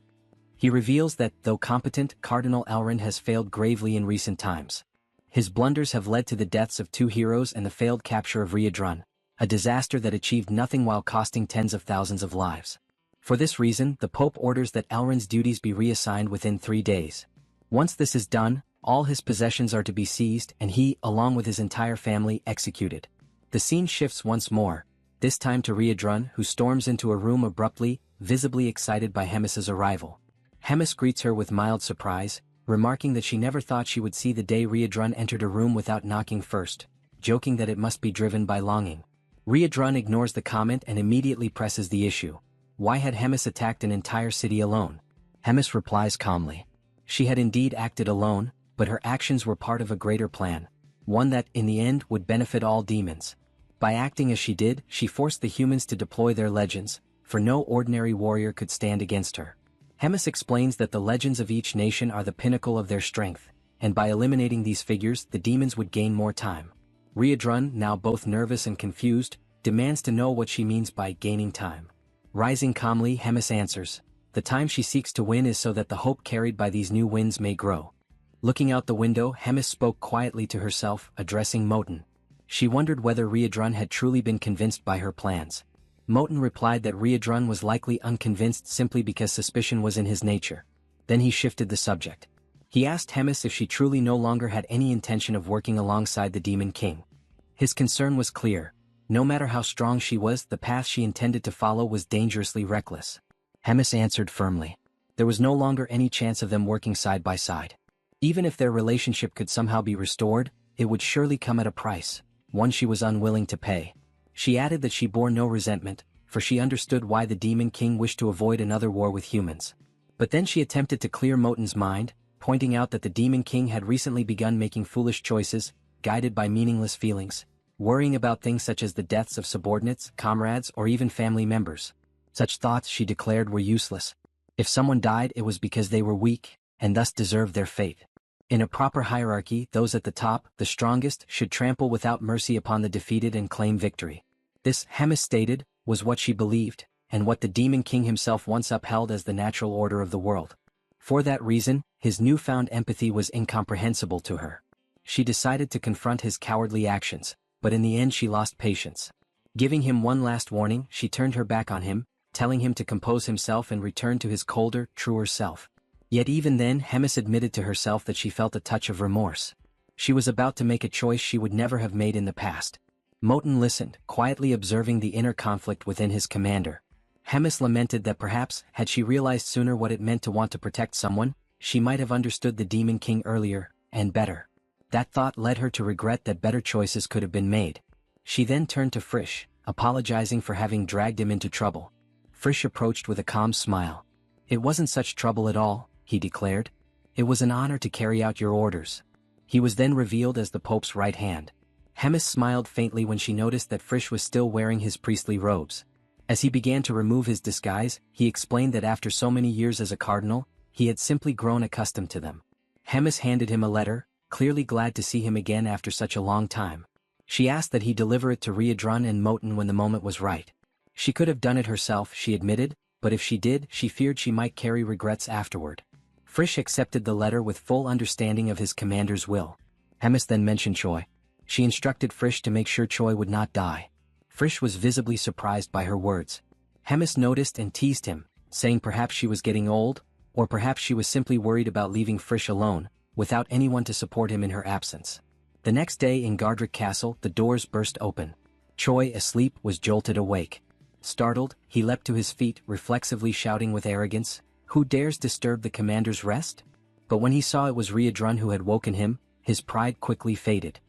He reveals that, though competent, Cardinal Elrond has failed gravely in recent times. His blunders have led to the deaths of 2 heroes and the failed capture of Reborn, a disaster that achieved nothing while costing tens of thousands of lives. For this reason, the Pope orders that Elrond's duties be reassigned within 3 days. Once this is done, all his possessions are to be seized and he, along with his entire family, executed. The scene shifts once more, this time to Reborn, who storms into a room abruptly, visibly excited by Hemis's arrival. Hemis greets her with mild surprise, remarking that she never thought she would see the day Reborn entered a room without knocking first, joking that it must be driven by longing. Reborn ignores the comment and immediately presses the issue. Why had Hemis attacked an entire city alone? Hemis replies calmly. She had indeed acted alone, but her actions were part of a greater plan, one that, in the end, would benefit all demons. By acting as she did, she forced the humans to deploy their legends, for no ordinary warrior could stand against her. Hemis explains that the legends of each nation are the pinnacle of their strength, and by eliminating these figures, the demons would gain more time. Reborn, now both nervous and confused, demands to know what she means by gaining time. Rising calmly, Hemis answers, the time she seeks to win is so that the hope carried by these new winds may grow. Looking out the window, Hemis spoke quietly to herself, addressing Moten. She wondered whether Reborn had truly been convinced by her plans. Moten replied that Reborn was likely unconvinced simply because suspicion was in his nature. Then he shifted the subject. He asked Hemis if she truly no longer had any intention of working alongside the Demon King. His concern was clear. No matter how strong she was, the path she intended to follow was dangerously reckless. Hemis answered firmly. There was no longer any chance of them working side by side. Even if their relationship could somehow be restored, it would surely come at a price, one she was unwilling to pay. She added that she bore no resentment, for she understood why the Demon King wished to avoid another war with humans. But then she attempted to clear Moten's mind, pointing out that the Demon King had recently begun making foolish choices, guided by meaningless feelings, worrying about things such as the deaths of subordinates, comrades, or even family members. Such thoughts, she declared, were useless. If someone died, it was because they were weak, and thus deserved their fate. In a proper hierarchy, those at the top, the strongest, should trample without mercy upon the defeated and claim victory. This, Hemis stated, was what she believed, and what the Demon King himself once upheld as the natural order of the world. For that reason, his newfound empathy was incomprehensible to her. She decided to confront his cowardly actions, but in the end she lost patience. Giving him one last warning, she turned her back on him, telling him to compose himself and return to his colder, truer self. Yet even then Hemis admitted to herself that she felt a touch of remorse. She was about to make a choice she would never have made in the past. Moten listened, quietly observing the inner conflict within his commander. Hemis lamented that perhaps, had she realized sooner what it meant to want to protect someone, she might have understood the Demon King earlier, and better. That thought led her to regret that better choices could have been made. She then turned to Frisch, apologizing for having dragged him into trouble. Frisch approached with a calm smile. "It wasn't such trouble at all," he declared. "It was an honor to carry out your orders." He was then revealed as the Pope's right hand. Hemis smiled faintly when she noticed that Frisch was still wearing his priestly robes. As he began to remove his disguise, he explained that after so many years as a cardinal, he had simply grown accustomed to them. Hemis handed him a letter, clearly glad to see him again after such a long time. She asked that he deliver it to Reborn and Moten when the moment was right. She could have done it herself, she admitted, but if she did, she feared she might carry regrets afterward. Frisch accepted the letter with full understanding of his commander's will. Hemis then mentioned Choi. She instructed Frisch to make sure Choi would not die. Frisch was visibly surprised by her words. Hemis noticed and teased him, saying perhaps she was getting old, or perhaps she was simply worried about leaving Frisch alone, without anyone to support him in her absence. The next day in Gardrick Castle, the doors burst open. Choi, asleep, was jolted awake. Startled, he leapt to his feet, reflexively shouting with arrogance, "Who dares disturb the commander's rest?" But when he saw it was Reborn who had woken him, his pride quickly faded.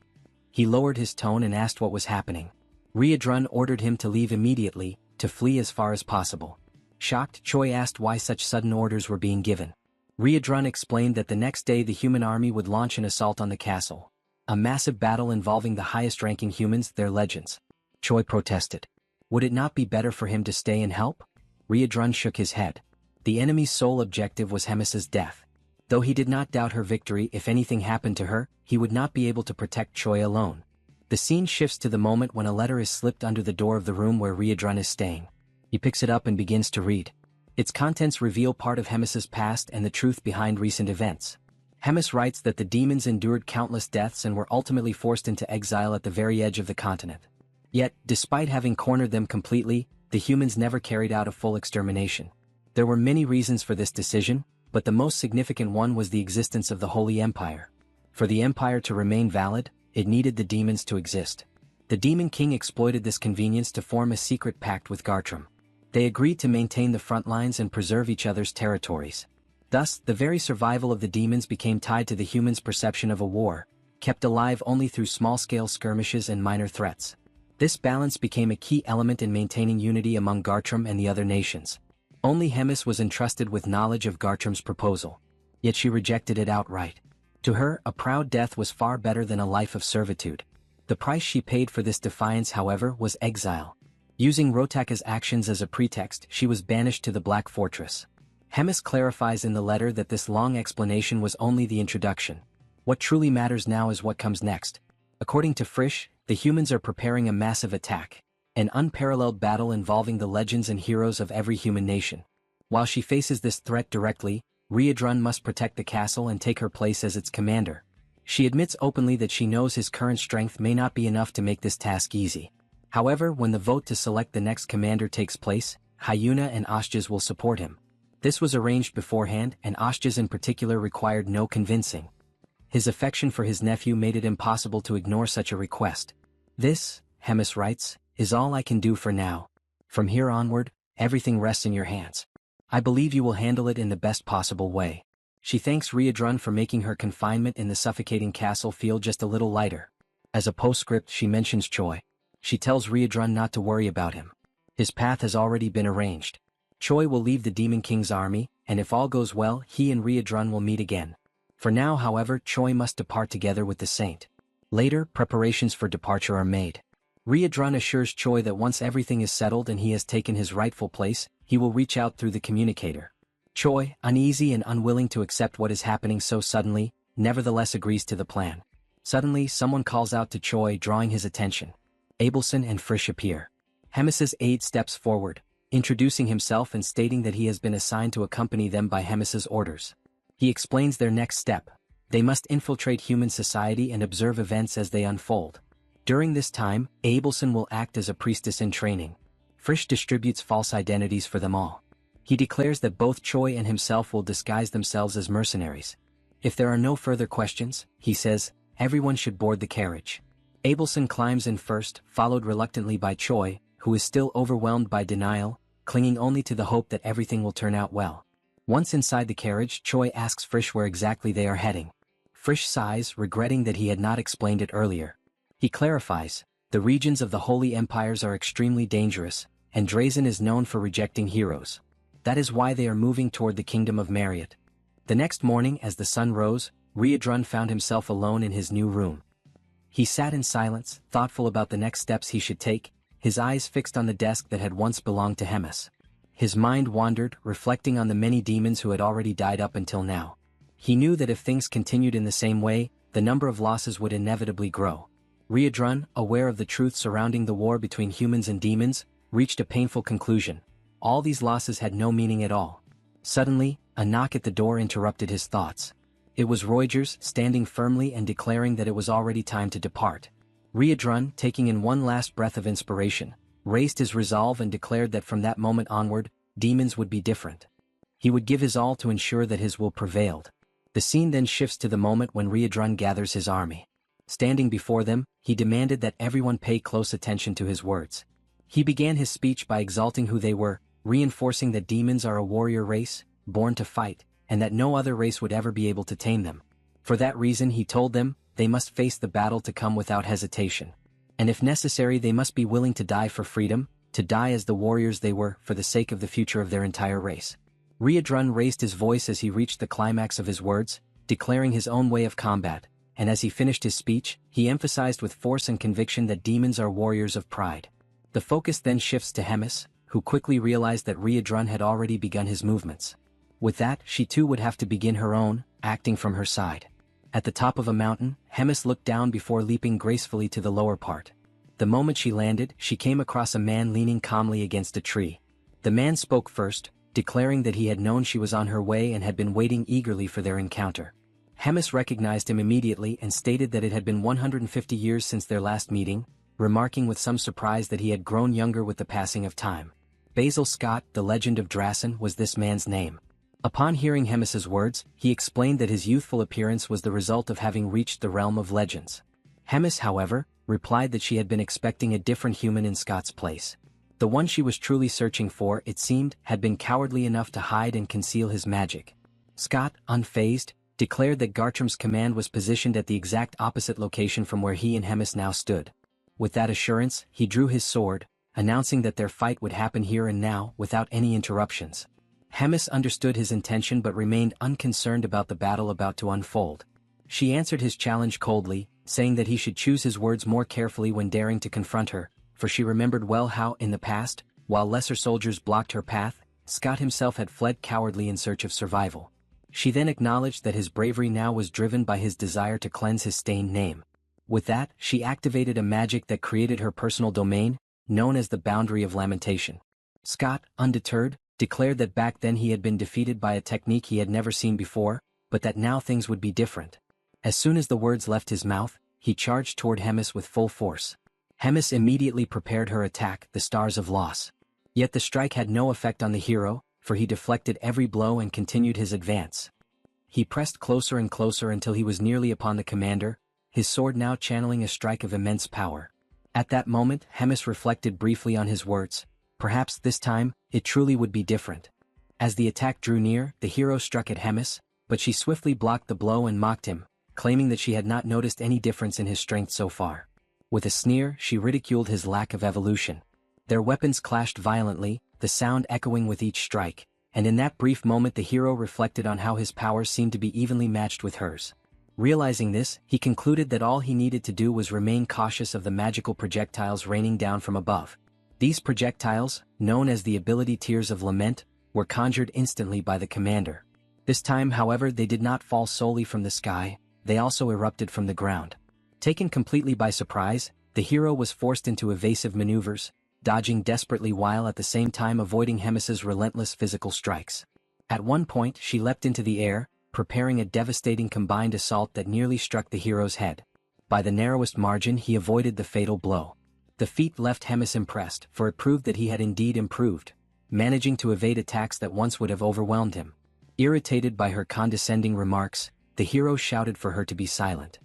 He lowered his tone and asked what was happening. Reborn ordered him to leave immediately, to flee as far as possible. Shocked, Choi asked why such sudden orders were being given. Reborn explained that the next day the human army would launch an assault on the castle. A massive battle involving the highest-ranking humans, their legends. Choi protested. Would it not be better for him to stay and help? Reborn shook his head. The enemy's sole objective was Hemis's death. Though he did not doubt her victory, if anything happened to her, he would not be able to protect Choi alone. The scene shifts to the moment when a letter is slipped under the door of the room where Reborn is staying. He picks it up and begins to read. Its contents reveal part of Hemis's past and the truth behind recent events. Hemis writes that the demons endured countless deaths and were ultimately forced into exile at the very edge of the continent. Yet, despite having cornered them completely, the humans never carried out a full extermination. There were many reasons for this decision, but the most significant one was the existence of the Holy Empire. For the Empire to remain valid, it needed the demons to exist. The Demon King exploited this convenience to form a secret pact with Gartrum. They agreed to maintain the front lines and preserve each other's territories. Thus, the very survival of the demons became tied to the humans' perception of a war, kept alive only through small-scale skirmishes and minor threats. This balance became a key element in maintaining unity among Gartrum and the other nations. Only Hemis was entrusted with knowledge of Gartrum's proposal. Yet she rejected it outright. To her, a proud death was far better than a life of servitude. The price she paid for this defiance, however, was exile. Using Rotaka's actions as a pretext, she was banished to the Black Fortress. Hemis clarifies in the letter that this long explanation was only the introduction. What truly matters now is what comes next. According to Frisch, the humans are preparing a massive attack, an unparalleled battle involving the legends and heroes of every human nation. While she faces this threat directly, Reborn must protect the castle and take her place as its commander. She admits openly that she knows his current strength may not be enough to make this task easy. However, when the vote to select the next commander takes place, Hyuna and Ashjas will support him. This was arranged beforehand, and Ashjas in particular required no convincing. His affection for his nephew made it impossible to ignore such a request. This, Hemis writes, is all I can do for now. From here onward, everything rests in your hands. I believe you will handle it in the best possible way. She thanks Reborn for making her confinement in the suffocating castle feel just a little lighter. As a postscript, she mentions Choi. She tells Reborn not to worry about him. His path has already been arranged. Choi will leave the Demon King's army, and if all goes well, he and Reborn will meet again. For now, however, Choi must depart together with the saint. Later, preparations for departure are made. Reborn assures Choi that once everything is settled and he has taken his rightful place, he will reach out through the communicator. Choi, uneasy and unwilling to accept what is happening so suddenly, nevertheless agrees to the plan. Suddenly, someone calls out to Choi, drawing his attention. Abelson and Frisch appear. Hemis's aide steps forward, introducing himself and stating that he has been assigned to accompany them by Hemis's orders. He explains their next step. They must infiltrate human society and observe events as they unfold. During this time, Abelson will act as a priestess in training. Frisch distributes false identities for them all. He declares that both Choi and himself will disguise themselves as mercenaries. If there are no further questions, he says, everyone should board the carriage. Abelson climbs in first, followed reluctantly by Choi, who is still overwhelmed by denial, clinging only to the hope that everything will turn out well. Once inside the carriage, Choi asks Frisch where exactly they are heading. Frisch sighs, regretting that he had not explained it earlier. He clarifies, the regions of the Holy Empires are extremely dangerous, and Drazen is known for rejecting heroes. That is why they are moving toward the kingdom of Marriott. The next morning as the sun rose, Riedrun found himself alone in his new room. He sat in silence, thoughtful about the next steps he should take, his eyes fixed on the desk that had once belonged to Hemis. His mind wandered, reflecting on the many demons who had already died up until now. He knew that if things continued in the same way, the number of losses would inevitably grow. Riedrun, aware of the truth surrounding the war between humans and demons, reached a painful conclusion. All these losses had no meaning at all. Suddenly, a knock at the door interrupted his thoughts. It was Reuters, standing firmly and declaring that it was already time to depart. Riedrun, taking in one last breath of inspiration, raised his resolve and declared that from that moment onward, demons would be different. He would give his all to ensure that his will prevailed. The scene then shifts to the moment when Riedrun gathers his army. Standing before them, he demanded that everyone pay close attention to his words. He began his speech by exalting who they were, reinforcing that demons are a warrior race, born to fight, and that no other race would ever be able to tame them. For that reason, he told them, they must face the battle to come without hesitation. And if necessary, they must be willing to die for freedom, to die as the warriors they were, for the sake of the future of their entire race. Riedrun raised his voice as he reached the climax of his words, declaring his own way of combat, and as he finished his speech, he emphasized with force and conviction that demons are warriors of pride. The focus then shifts to Hemis, who quickly realized that Riedrun had already begun his movements. With that, she too would have to begin her own, acting from her side. At the top of a mountain, Hemis looked down before leaping gracefully to the lower part. The moment she landed, she came across a man leaning calmly against a tree. The man spoke first, declaring that he had known she was on her way and had been waiting eagerly for their encounter. Hemis recognized him immediately and stated that it had been 150 years since their last meeting, remarking with some surprise that he had grown younger with the passing of time. Basil Scott, the legend of Drazen, was this man's name. Upon hearing Hemis's words, he explained that his youthful appearance was the result of having reached the realm of legends. Hemis, however, replied that she had been expecting a different human in Scott's place. The one she was truly searching for, it seemed, had been cowardly enough to hide and conceal his magic. Scott, unfazed, declared that Gartram's command was positioned at the exact opposite location from where he and Hemis now stood. With that assurance, he drew his sword, announcing that their fight would happen here and now, without any interruptions. Hemis understood his intention but remained unconcerned about the battle about to unfold. She answered his challenge coldly, saying that he should choose his words more carefully when daring to confront her, for she remembered well how, in the past, while lesser soldiers blocked her path, Scott himself had fled cowardly in search of survival. She then acknowledged that his bravery now was driven by his desire to cleanse his stained name. With that, she activated a magic that created her personal domain, known as the Boundary of Lamentation. Scott, undeterred, declared that back then he had been defeated by a technique he had never seen before, but that now things would be different. As soon as the words left his mouth, he charged toward Hemis with full force. Hemis immediately prepared her attack, the Stars of Loss. Yet the strike had no effect on the hero, for he deflected every blow and continued his advance. He pressed closer and closer until he was nearly upon the commander, his sword now channeling a strike of immense power. At that moment, Hemis reflected briefly on his words. Perhaps this time, it truly would be different. As the attack drew near, the hero struck at Hemis, but she swiftly blocked the blow and mocked him, claiming that she had not noticed any difference in his strength so far. With a sneer, she ridiculed his lack of evolution. Their weapons clashed violently, the sound echoing with each strike, and in that brief moment the hero reflected on how his powers seemed to be evenly matched with hers. Realizing this, he concluded that all he needed to do was remain cautious of the magical projectiles raining down from above. These projectiles, known as the ability Tears of Lament, were conjured instantly by the commander. This time, however, they did not fall solely from the sky, they also erupted from the ground. Taken completely by surprise, the hero was forced into evasive maneuvers, dodging desperately while at the same time avoiding Hemis's relentless physical strikes. At one point, she leapt into the air, preparing a devastating combined assault that nearly struck the hero's head. By the narrowest margin he avoided the fatal blow. The feat left Hemis impressed, for it proved that he had indeed improved, managing to evade attacks that once would have overwhelmed him. Irritated by her condescending remarks, the hero shouted for her to be silent.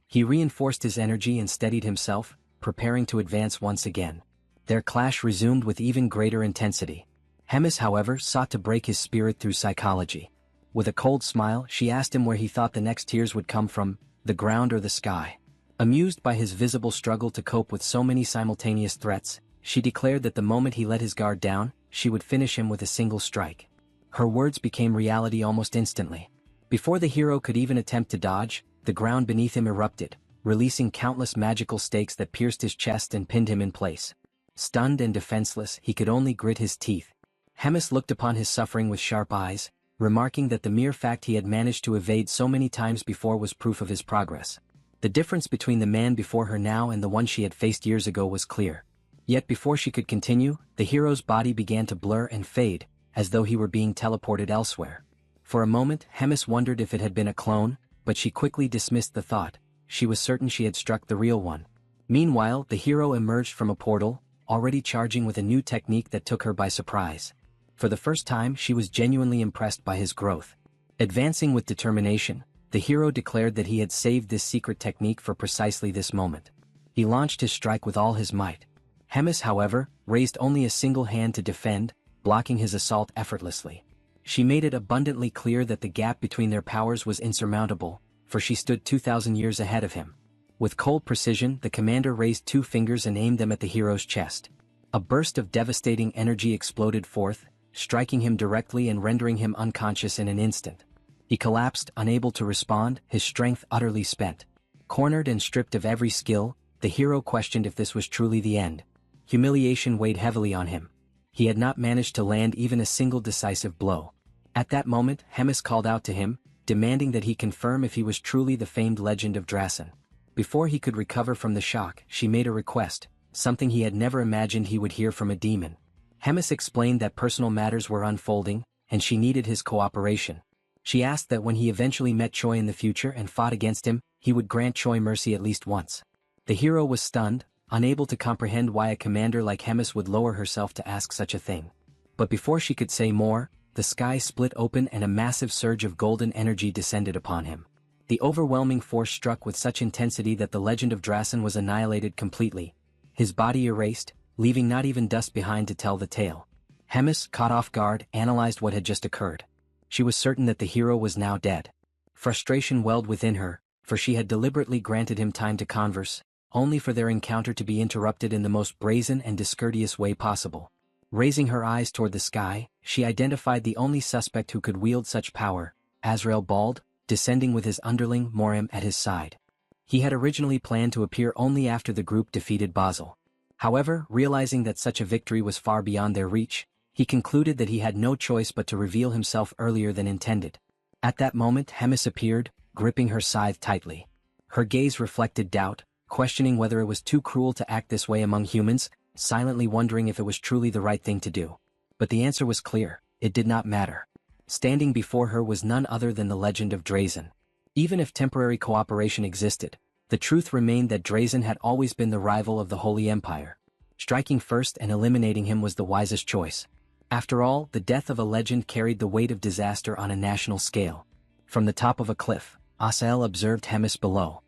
He reinforced his energy and steadied himself, preparing to advance once again. Their clash resumed with even greater intensity. Hemis, however, sought to break his spirit through psychology. With a cold smile, she asked him where he thought the next tears would come from, the ground or the sky. Amused by his visible struggle to cope with so many simultaneous threats, she declared that the moment he let his guard down, she would finish him with a single strike. Her words became reality almost instantly. Before the hero could even attempt to dodge, the ground beneath him erupted, releasing countless magical stakes that pierced his chest and pinned him in place. Stunned and defenseless, he could only grit his teeth. Hemis looked upon his suffering with sharp eyes, remarking that the mere fact he had managed to evade so many times before was proof of his progress. The difference between the man before her now and the one she had faced years ago was clear. Yet before she could continue, the hero's body began to blur and fade, as though he were being teleported elsewhere. For a moment, Hemis wondered if it had been a clone, but she quickly dismissed the thought. She was certain she had struck the real one. Meanwhile, the hero emerged from a portal, already charging with a new technique that took her by surprise. For the first time, she was genuinely impressed by his growth. Advancing with determination, the hero declared that he had saved this secret technique for precisely this moment. He launched his strike with all his might. Hemis, however, raised only a single hand to defend, blocking his assault effortlessly. She made it abundantly clear that the gap between their powers was insurmountable, for she stood 2,000 years ahead of him. With cold precision, the commander raised 2 fingers and aimed them at the hero's chest. A burst of devastating energy exploded forth, striking him directly and rendering him unconscious in an instant. He collapsed, unable to respond, his strength utterly spent. Cornered and stripped of every skill, the hero questioned if this was truly the end. Humiliation weighed heavily on him. He had not managed to land even a single decisive blow. At that moment, Hemis called out to him, demanding that he confirm if he was truly the famed legend of Drasen. Before he could recover from the shock, she made a request, something he had never imagined he would hear from a demon. Hemis explained that personal matters were unfolding, and she needed his cooperation. She asked that when he eventually met Choi in the future and fought against him, he would grant Choi mercy at least once. The hero was stunned, unable to comprehend why a commander like Hemis would lower herself to ask such a thing. But before she could say more, the sky split open and a massive surge of golden energy descended upon him. The overwhelming force struck with such intensity that the legend of Drasen was annihilated completely. His body erased, leaving not even dust behind to tell the tale. Hemis, caught off guard, analyzed what had just occurred. She was certain that the hero was now dead. Frustration welled within her, for she had deliberately granted him time to converse, only for their encounter to be interrupted in the most brazen and discourteous way possible. Raising her eyes toward the sky, she identified the only suspect who could wield such power, Azrael Bald, descending with his underling Morim at his side. He had originally planned to appear only after the group defeated Basel. However, realizing that such a victory was far beyond their reach, he concluded that he had no choice but to reveal himself earlier than intended. At that moment, Hemis appeared, gripping her scythe tightly. Her gaze reflected doubt, questioning whether it was too cruel to act this way among humans, silently wondering if it was truly the right thing to do. But the answer was clear: it did not matter. Standing before her was none other than the legend of Drasen. Even if temporary cooperation existed, the truth remained that Drasen had always been the rival of the Holy Empire. Striking first and eliminating him was the wisest choice. After all, the death of a legend carried the weight of disaster on a national scale. From the top of a cliff, Asael observed Hemis below.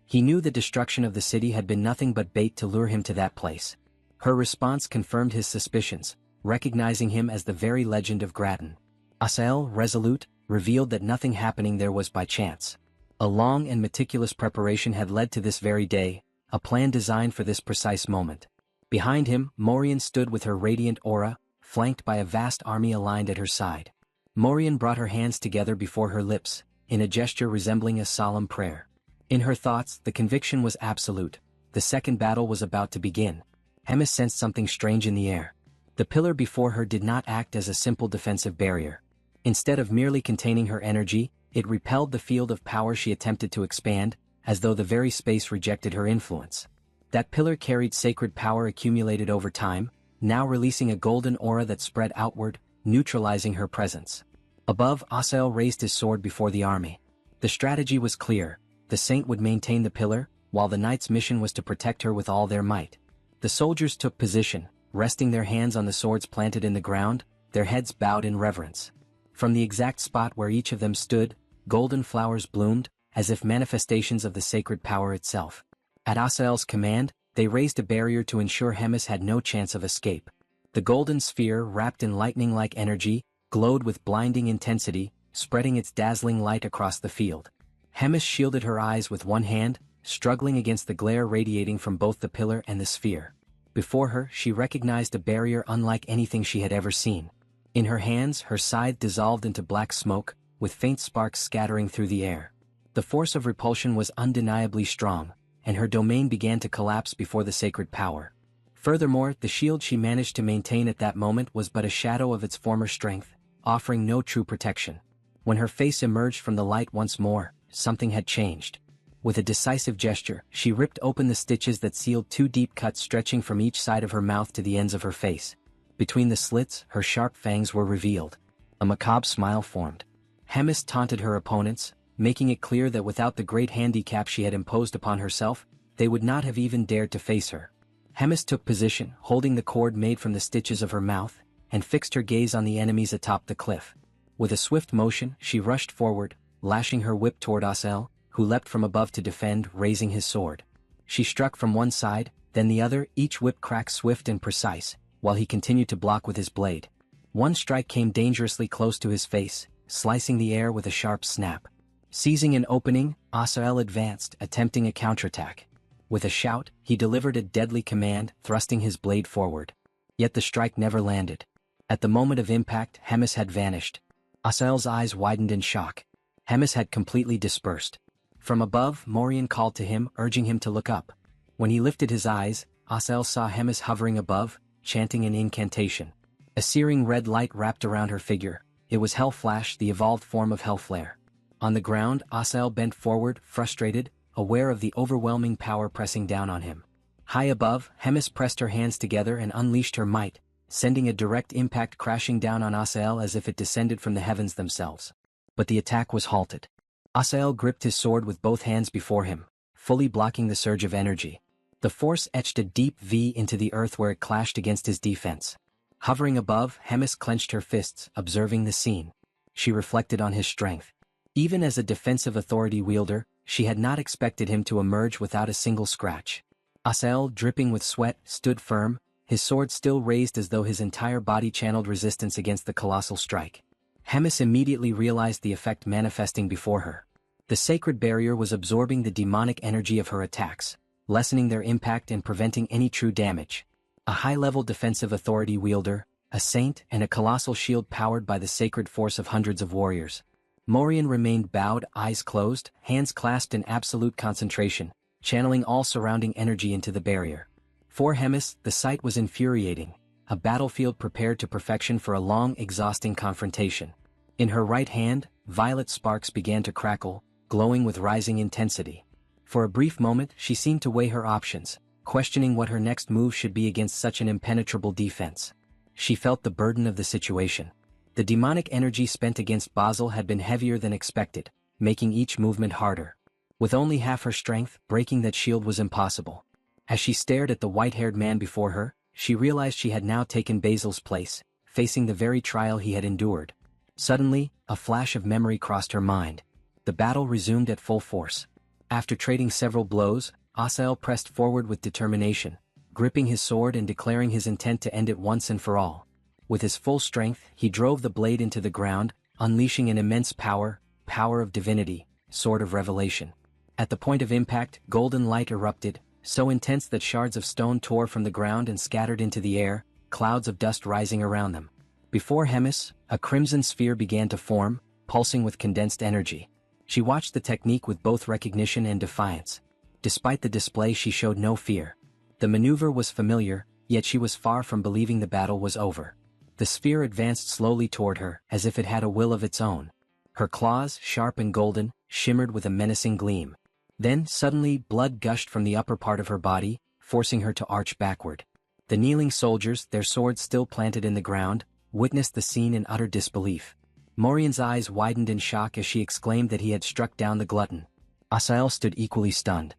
He knew the destruction of the city had been nothing but bait to lure him to that place. Her response confirmed his suspicions, recognizing him as the very legend of Gratin. Asael, resolute, revealed that nothing happening there was by chance. A long and meticulous preparation had led to this very day, a plan designed for this precise moment. Behind him, Morian stood with her radiant aura, flanked by a vast army aligned at her side. Morian brought her hands together before her lips, in a gesture resembling a solemn prayer. In her thoughts, the conviction was absolute. The second battle was about to begin. Hemis sensed something strange in the air. The pillar before her did not act as a simple defensive barrier. Instead of merely containing her energy, it repelled the field of power she attempted to expand, as though the very space rejected her influence. That pillar carried sacred power accumulated over time, now releasing a golden aura that spread outward, neutralizing her presence. Above, Asael raised his sword before the army. The strategy was clear: the saint would maintain the pillar, while the knight's mission was to protect her with all their might. The soldiers took position, resting their hands on the swords planted in the ground, their heads bowed in reverence. From the exact spot where each of them stood, golden flowers bloomed, as if manifestations of the sacred power itself. At Asael's command, they raised a barrier to ensure Hemis had no chance of escape. The golden sphere, wrapped in lightning-like energy, glowed with blinding intensity, spreading its dazzling light across the field. Hemis shielded her eyes with one hand, struggling against the glare radiating from both the pillar and the sphere. Before her, she recognized a barrier unlike anything she had ever seen. In her hands, her scythe dissolved into black smoke, with faint sparks scattering through the air. The force of repulsion was undeniably strong, and her domain began to collapse before the sacred power. Furthermore, the shield she managed to maintain at that moment was but a shadow of its former strength, offering no true protection. When her face emerged from the light once more, something had changed. With a decisive gesture, she ripped open the stitches that sealed two deep cuts stretching from each side of her mouth to the ends of her face. Between the slits, her sharp fangs were revealed. A macabre smile formed. Hemis taunted her opponents, making it clear that without the great handicap she had imposed upon herself, they would not have even dared to face her. Hemis took position, holding the cord made from the stitches of her mouth, and fixed her gaze on the enemies atop the cliff. With a swift motion, she rushed forward, lashing her whip toward Asael, who leapt from above to defend, raising his sword. She struck from one side, then the other, each whip crack swift and precise, while he continued to block with his blade. One strike came dangerously close to his face, slicing the air with a sharp snap. Seizing an opening, Asael advanced, attempting a counterattack. With a shout, he delivered a deadly command, thrusting his blade forward. Yet the strike never landed. At the moment of impact, Hemis had vanished. Asael's eyes widened in shock. Hemis had completely dispersed. From above, Morian called to him, urging him to look up. When he lifted his eyes, Asael saw Hemis hovering above, chanting an incantation. A searing red light wrapped around her figure. It was Hellflash, the evolved form of Hellflare. On the ground, Asael bent forward, frustrated, aware of the overwhelming power pressing down on him. High above, Hemis pressed her hands together and unleashed her might, sending a direct impact crashing down on Asael as if it descended from the heavens themselves. But the attack was halted. Asael gripped his sword with both hands before him, fully blocking the surge of energy. The force etched a deep V into the earth where it clashed against his defense. Hovering above, Hemis clenched her fists, observing the scene. She reflected on his strength. Even as a defensive authority wielder, she had not expected him to emerge without a single scratch. Asael, dripping with sweat, stood firm, his sword still raised as though his entire body channeled resistance against the colossal strike. Hemis immediately realized the effect manifesting before her. The sacred barrier was absorbing the demonic energy of her attacks, lessening their impact and preventing any true damage. A high-level defensive authority wielder, a saint, and a colossal shield powered by the sacred force of hundreds of warriors. Morian remained bowed, eyes closed, hands clasped in absolute concentration, channeling all surrounding energy into the barrier. For Hemis, the sight was infuriating, a battlefield prepared to perfection for a long, exhausting confrontation. In her right hand, violet sparks began to crackle, glowing with rising intensity. For a brief moment, she seemed to weigh her options, questioning what her next move should be against such an impenetrable defense. She felt the burden of the situation. The demonic energy spent against Basel had been heavier than expected, making each movement harder. With only half her strength, breaking that shield was impossible. As she stared at the white-haired man before her, she realized she had now taken Basil's place, facing the very trial he had endured. Suddenly, a flash of memory crossed her mind. The battle resumed at full force. After trading several blows, Asael pressed forward with determination, gripping his sword and declaring his intent to end it once and for all. With his full strength, he drove the blade into the ground, unleashing an immense power of divinity, sword of revelation. At the point of impact, golden light erupted, so intense that shards of stone tore from the ground and scattered into the air, clouds of dust rising around them. Before Hemis, a crimson sphere began to form, pulsing with condensed energy. She watched the technique with both recognition and defiance. Despite the display, she showed no fear. The maneuver was familiar, yet she was far from believing the battle was over. The sphere advanced slowly toward her, as if it had a will of its own. Her claws, sharp and golden, shimmered with a menacing gleam. Then, suddenly, blood gushed from the upper part of her body, forcing her to arch backward. The kneeling soldiers, their swords still planted in the ground, witnessed the scene in utter disbelief. Morian's eyes widened in shock as she exclaimed that he had struck down the glutton. Asael stood equally stunned.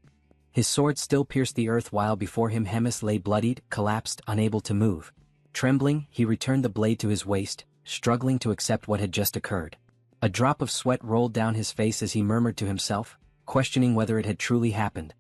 His sword still pierced the earth while before him Hemis lay bloodied, collapsed, unable to move. Trembling, he returned the blade to his waist, struggling to accept what had just occurred. A drop of sweat rolled down his face as he murmured to himself, questioning whether it had truly happened.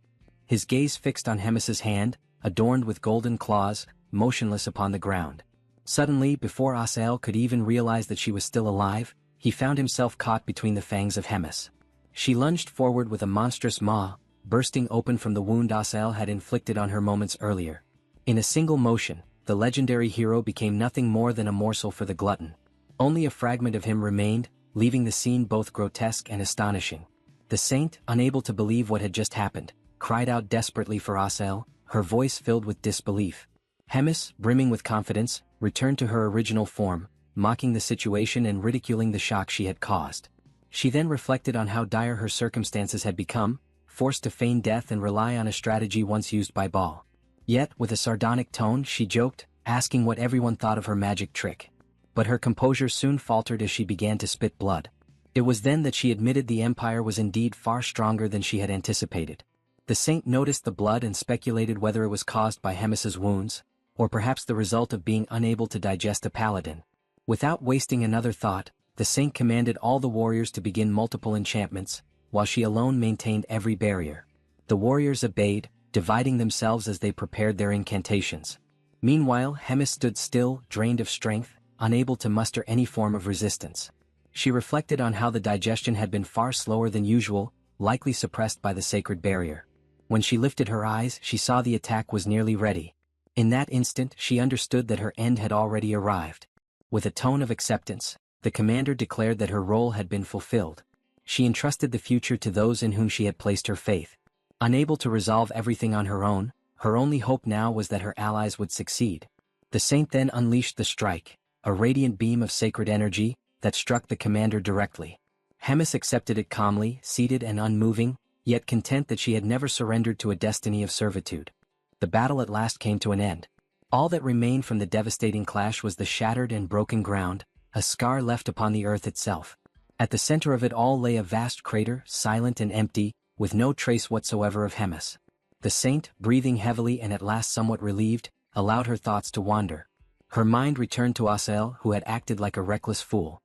His gaze fixed on Hemis's hand, adorned with golden claws, motionless upon the ground. Suddenly, before Asael could even realize that she was still alive, he found himself caught between the fangs of Hemis. She lunged forward with a monstrous maw, bursting open from the wound Asael had inflicted on her moments earlier. In a single motion, the legendary hero became nothing more than a morsel for the glutton. Only a fragment of him remained, leaving the scene both grotesque and astonishing. The saint, unable to believe what had just happened, cried out desperately for Asael, her voice filled with disbelief. Hemis, brimming with confidence, returned to her original form, mocking the situation and ridiculing the shock she had caused. She then reflected on how dire her circumstances had become, forced to feign death and rely on a strategy once used by Baal. Yet, with a sardonic tone, she joked, asking what everyone thought of her magic trick. But her composure soon faltered as she began to spit blood. It was then that she admitted the Empire was indeed far stronger than she had anticipated. The saint noticed the blood and speculated whether it was caused by Hemis's wounds, or perhaps the result of being unable to digest a paladin. Without wasting another thought, the saint commanded all the warriors to begin multiple enchantments, while she alone maintained every barrier. The warriors obeyed, dividing themselves as they prepared their incantations. Meanwhile, Hemis stood still, drained of strength, unable to muster any form of resistance. She reflected on how the digestion had been far slower than usual, likely suppressed by the sacred barrier. When she lifted her eyes, she saw the attack was nearly ready. In that instant, she understood that her end had already arrived. With a tone of acceptance, the commander declared that her role had been fulfilled. She entrusted the future to those in whom she had placed her faith. Unable to resolve everything on her own, her only hope now was that her allies would succeed. The saint then unleashed the strike, a radiant beam of sacred energy, that struck the commander directly. Hemis accepted it calmly, seated and unmoving, yet content that she had never surrendered to a destiny of servitude. The battle at last came to an end. All that remained from the devastating clash was the shattered and broken ground, a scar left upon the earth itself. At the center of it all lay a vast crater, silent and empty, with no trace whatsoever of Hemis. The saint, breathing heavily and at last somewhat relieved, allowed her thoughts to wander. Her mind returned to Asael, who had acted like a reckless fool.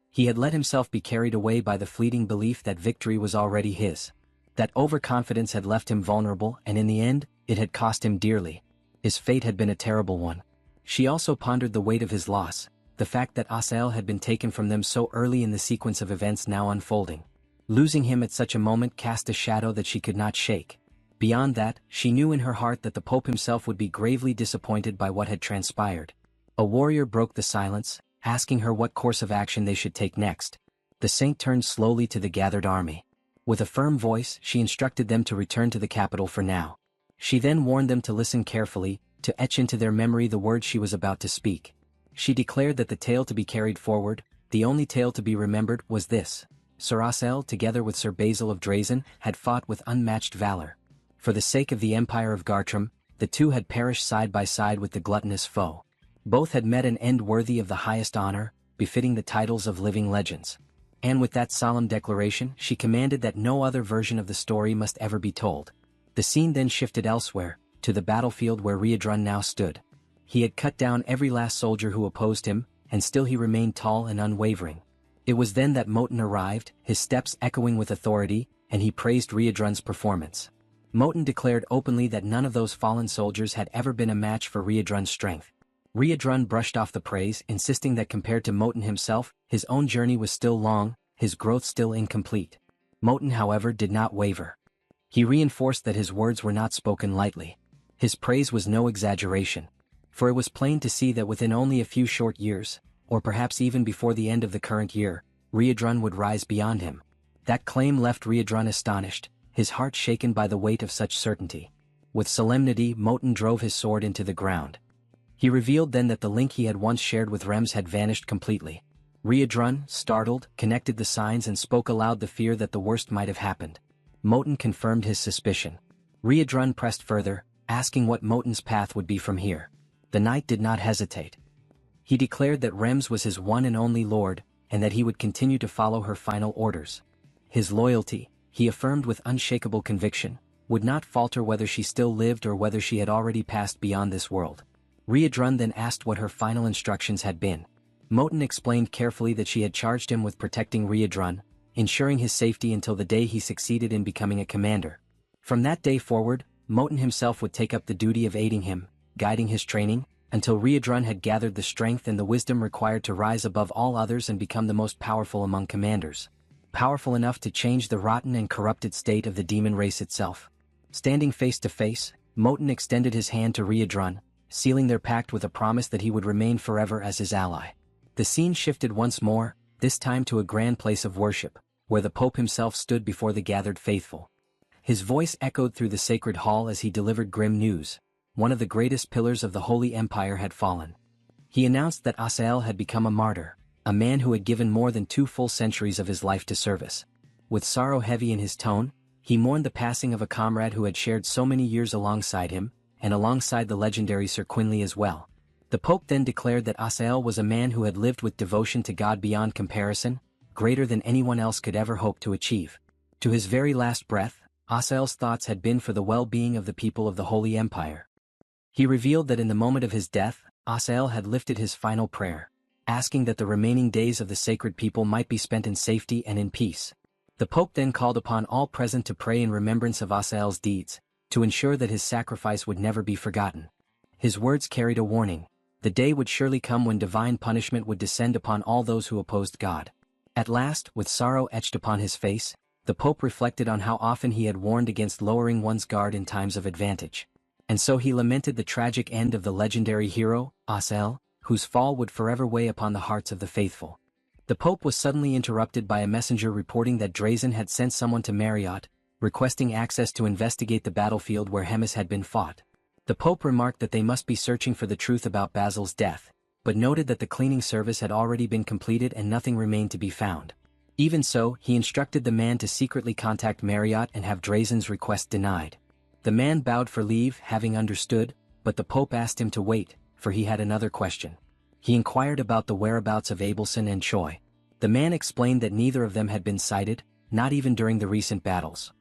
He had let himself be carried away by the fleeting belief that victory was already his. That overconfidence had left him vulnerable, and in the end, it had cost him dearly. His fate had been a terrible one. She also pondered the weight of his loss, the fact that Asael had been taken from them so early in the sequence of events now unfolding. Losing him at such a moment cast a shadow that she could not shake. Beyond that, she knew in her heart that the Pope himself would be gravely disappointed by what had transpired. A warrior broke the silence, asking her what course of action they should take next. The saint turned slowly to the gathered army. With a firm voice, she instructed them to return to the capital for now. She then warned them to listen carefully, to etch into their memory the words she was about to speak. She declared that the tale to be carried forward, the only tale to be remembered, was this. Sir Asael, together with Sir Basil of Drazen, had fought with unmatched valor. For the sake of the Empire of Gartram, the two had perished side by side with the gluttonous foe. Both had met an end worthy of the highest honor, befitting the titles of living legends. And with that solemn declaration, she commanded that no other version of the story must ever be told. The scene then shifted elsewhere, to the battlefield where Reborn now stood. He had cut down every last soldier who opposed him, and still he remained tall and unwavering. It was then that Moten arrived, his steps echoing with authority, and he praised Reborn's performance. Moten declared openly that none of those fallen soldiers had ever been a match for Reborn's strength. Reborn brushed off the praise, insisting that compared to Moten himself, his own journey was still long, his growth still incomplete. Moten, however, did not waver. He reinforced that his words were not spoken lightly. His praise was no exaggeration. For it was plain to see that within only a few short years, or perhaps even before the end of the current year, Reborn would rise beyond him. That claim left Reborn astonished, his heart shaken by the weight of such certainty. With solemnity, Moten drove his sword into the ground. He revealed then that the link he had once shared with Rems had vanished completely. Reborn, startled, connected the signs and spoke aloud the fear that the worst might have happened. Moten confirmed his suspicion. Reborn pressed further, asking what Moten's path would be from here. The knight did not hesitate. He declared that Rems was his one and only lord, and that he would continue to follow her final orders. His loyalty, he affirmed with unshakable conviction, would not falter whether she still lived or whether she had already passed beyond this world. Reborn then asked what her final instructions had been. Moten explained carefully that she had charged him with protecting Reborn, ensuring his safety until the day he succeeded in becoming a commander. From that day forward, Moten himself would take up the duty of aiding him, guiding his training, until Reborn had gathered the strength and the wisdom required to rise above all others and become the most powerful among commanders. Powerful enough to change the rotten and corrupted state of the demon race itself. Standing face to face, Moten extended his hand to Reborn, sealing their pact with a promise that he would remain forever as his ally. The scene shifted once more, this time to a grand place of worship, where the Pope himself stood before the gathered faithful. His voice echoed through the sacred hall as he delivered grim news. One of the greatest pillars of the Holy Empire had fallen. He announced that Asael had become a martyr, a man who had given more than 2 full centuries of his life to service. With sorrow heavy in his tone, he mourned the passing of a comrade who had shared so many years alongside him, and alongside the legendary Sir Quinley as well. The Pope then declared that Asael was a man who had lived with devotion to God beyond comparison, greater than anyone else could ever hope to achieve. To his very last breath, Asael's thoughts had been for the well-being of the people of the Holy Empire. He revealed that in the moment of his death, Asael had lifted his final prayer, asking that the remaining days of the sacred people might be spent in safety and in peace. The Pope then called upon all present to pray in remembrance of Asael's deeds, to ensure that his sacrifice would never be forgotten. His words carried a warning. The day would surely come when divine punishment would descend upon all those who opposed God. At last, with sorrow etched upon his face, the Pope reflected on how often he had warned against lowering one's guard in times of advantage. And so he lamented the tragic end of the legendary hero, Asael, whose fall would forever weigh upon the hearts of the faithful. The Pope was suddenly interrupted by a messenger reporting that Drazen had sent someone to Marriott, requesting access to investigate the battlefield where Hemis had been fought. The Pope remarked that they must be searching for the truth about Basil's death, but noted that the cleaning service had already been completed and nothing remained to be found. Even so, he instructed the man to secretly contact Marriott and have Drazen's request denied. The man bowed for leave, having understood, but the Pope asked him to wait, for he had another question. He inquired about the whereabouts of Abelson and Choi. The man explained that neither of them had been sighted, not even during the recent battles.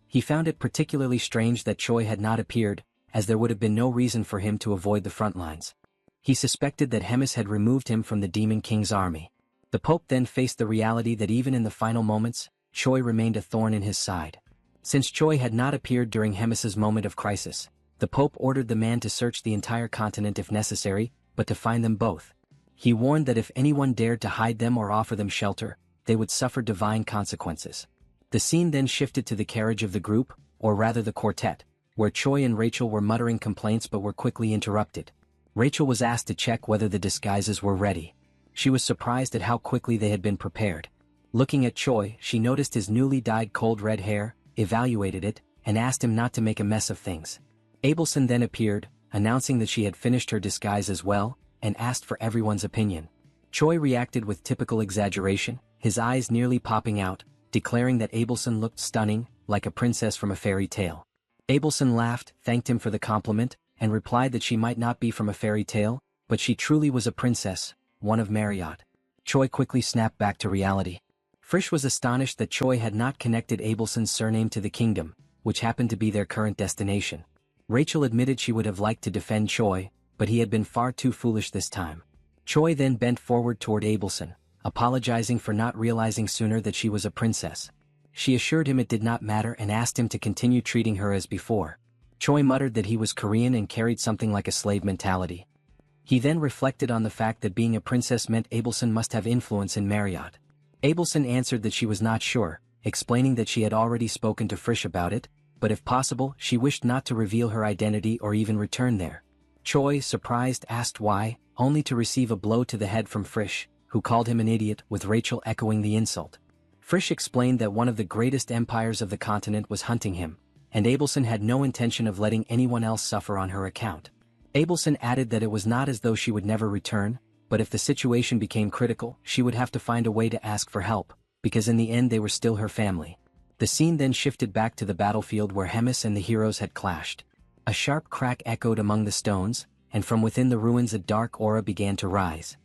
He found it particularly strange that Choi had not appeared, as there would have been no reason for him to avoid the front lines. He suspected that Hemis had removed him from the Demon King's army. The Pope then faced the reality that even in the final moments, Choi remained a thorn in his side. Since Choi had not appeared during Hemis's moment of crisis, the Pope ordered the man to search the entire continent if necessary, but to find them both. He warned that if anyone dared to hide them or offer them shelter, they would suffer divine consequences. The scene then shifted to the carriage of the group, or rather the quartet, where Choi and Rachel were muttering complaints but were quickly interrupted. Rachel was asked to check whether the disguises were ready. She was surprised at how quickly they had been prepared. Looking at Choi, she noticed his newly dyed cold red hair, evaluated it, and asked him not to make a mess of things. Abelson then appeared, announcing that she had finished her disguise as well, and asked for everyone's opinion. Choi reacted with typical exaggeration, his eyes nearly popping out, declaring that Abelson looked stunning, like a princess from a fairy tale. Abelson laughed, thanked him for the compliment, and replied that she might not be from a fairy tale, but she truly was a princess, one of Marriott. Choi quickly snapped back to reality. Frisch was astonished that Choi had not connected Abelson's surname to the kingdom, which happened to be their current destination. Rachel admitted she would have liked to defend Choi, but he had been far too foolish this time. Choi then bent forward toward Abelson, apologizing for not realizing sooner that she was a princess. She assured him it did not matter and asked him to continue treating her as before. Choi muttered that he was Korean and carried something like a slave mentality. He then reflected on the fact that being a princess meant Abelson must have influence in Marriott. Abelson answered that she was not sure, explaining that she had already spoken to Frisch about it, but if possible, she wished not to reveal her identity or even return there. Choi, surprised, asked why, only to receive a blow to the head from Frisch, who called him an idiot, with Rachel echoing the insult. Frisch explained that one of the greatest empires of the continent was hunting him, and Abelson had no intention of letting anyone else suffer on her account. Abelson added that it was not as though she would never return, but if the situation became critical, she would have to find a way to ask for help, because in the end they were still her family. The scene then shifted back to the battlefield where Hemis and the heroes had clashed. A sharp crack echoed among the stones, and from within the ruins a dark aura began to rise.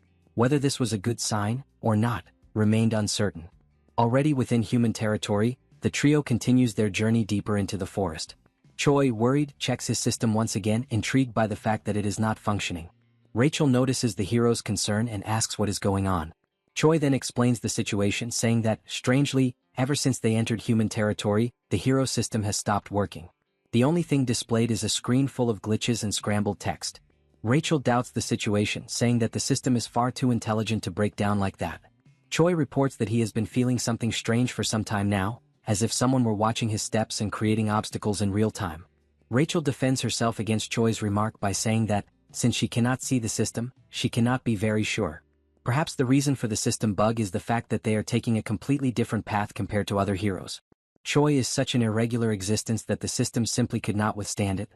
Whether this was a good sign, or not, remained uncertain. Already within human territory, the trio continues their journey deeper into the forest. Choi, worried, checks his system once again, intrigued by the fact that it is not functioning. Rachel notices the hero's concern and asks what is going on. Choi then explains the situation, saying that, strangely, ever since they entered human territory, the hero system has stopped working. The only thing displayed is a screen full of glitches and scrambled text. Rachel doubts the situation, saying that the system is far too intelligent to break down like that. Choi reports that he has been feeling something strange for some time now, as if someone were watching his steps and creating obstacles in real time. Rachel defends herself against Choi's remark by saying that, since she cannot see the system, she cannot be very sure. Perhaps the reason for the system bug is the fact that they are taking a completely different path compared to other heroes. Choi is such an irregular existence that the system simply could not withstand it.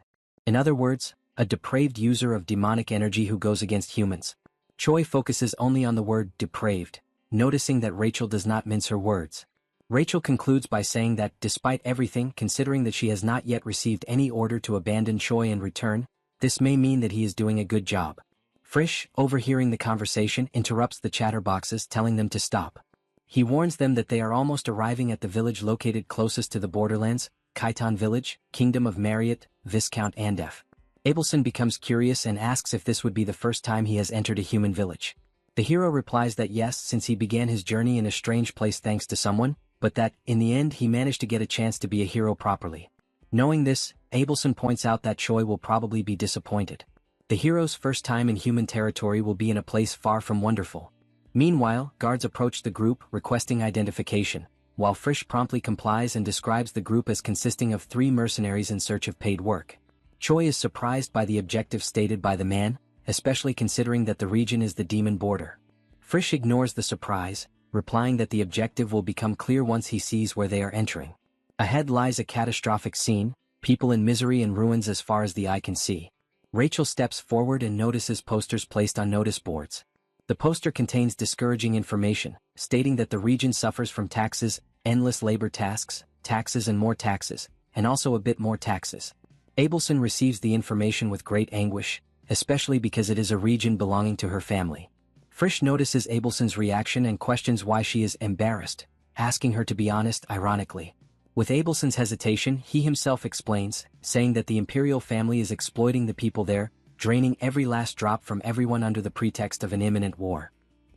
In other words, a depraved user of demonic energy who goes against humans. Choi focuses only on the word depraved, noticing that Rachel does not mince her words. Rachel concludes by saying that, despite everything, considering that she has not yet received any order to abandon Choi and return, this may mean that he is doing a good job. Frisch, overhearing the conversation, interrupts the chatterboxes, telling them to stop. He warns them that they are almost arriving at the village located closest to the borderlands, Khitan Village, Kingdom of Marriott, Viscount Andef. Abelson becomes curious and asks if this would be the first time he has entered a human village. The hero replies that yes, since he began his journey in a strange place thanks to someone, but that, in the end, he managed to get a chance to be a hero properly. Knowing this, Abelson points out that Choi will probably be disappointed. The hero's first time in human territory will be in a place far from wonderful. Meanwhile, guards approach the group, requesting identification, while Frisch promptly complies and describes the group as consisting of 3 mercenaries in search of paid work. Choi is surprised by the objective stated by the man, especially considering that the region is the demon border. Frisch ignores the surprise, replying that the objective will become clear once he sees where they are entering. Ahead lies a catastrophic scene, people in misery and ruins as far as the eye can see. Rachel steps forward and notices posters placed on notice boards. The poster contains discouraging information, stating that the region suffers from taxes, endless labor tasks, taxes and more taxes, and also a bit more taxes. Abelson receives the information with great anguish, especially because it is a region belonging to her family. Frisch notices Abelson's reaction and questions why she is embarrassed, asking her to be honest ironically. With Abelson's hesitation, he himself explains, saying that the imperial family is exploiting the people there, draining every last drop from everyone under the pretext of an imminent war.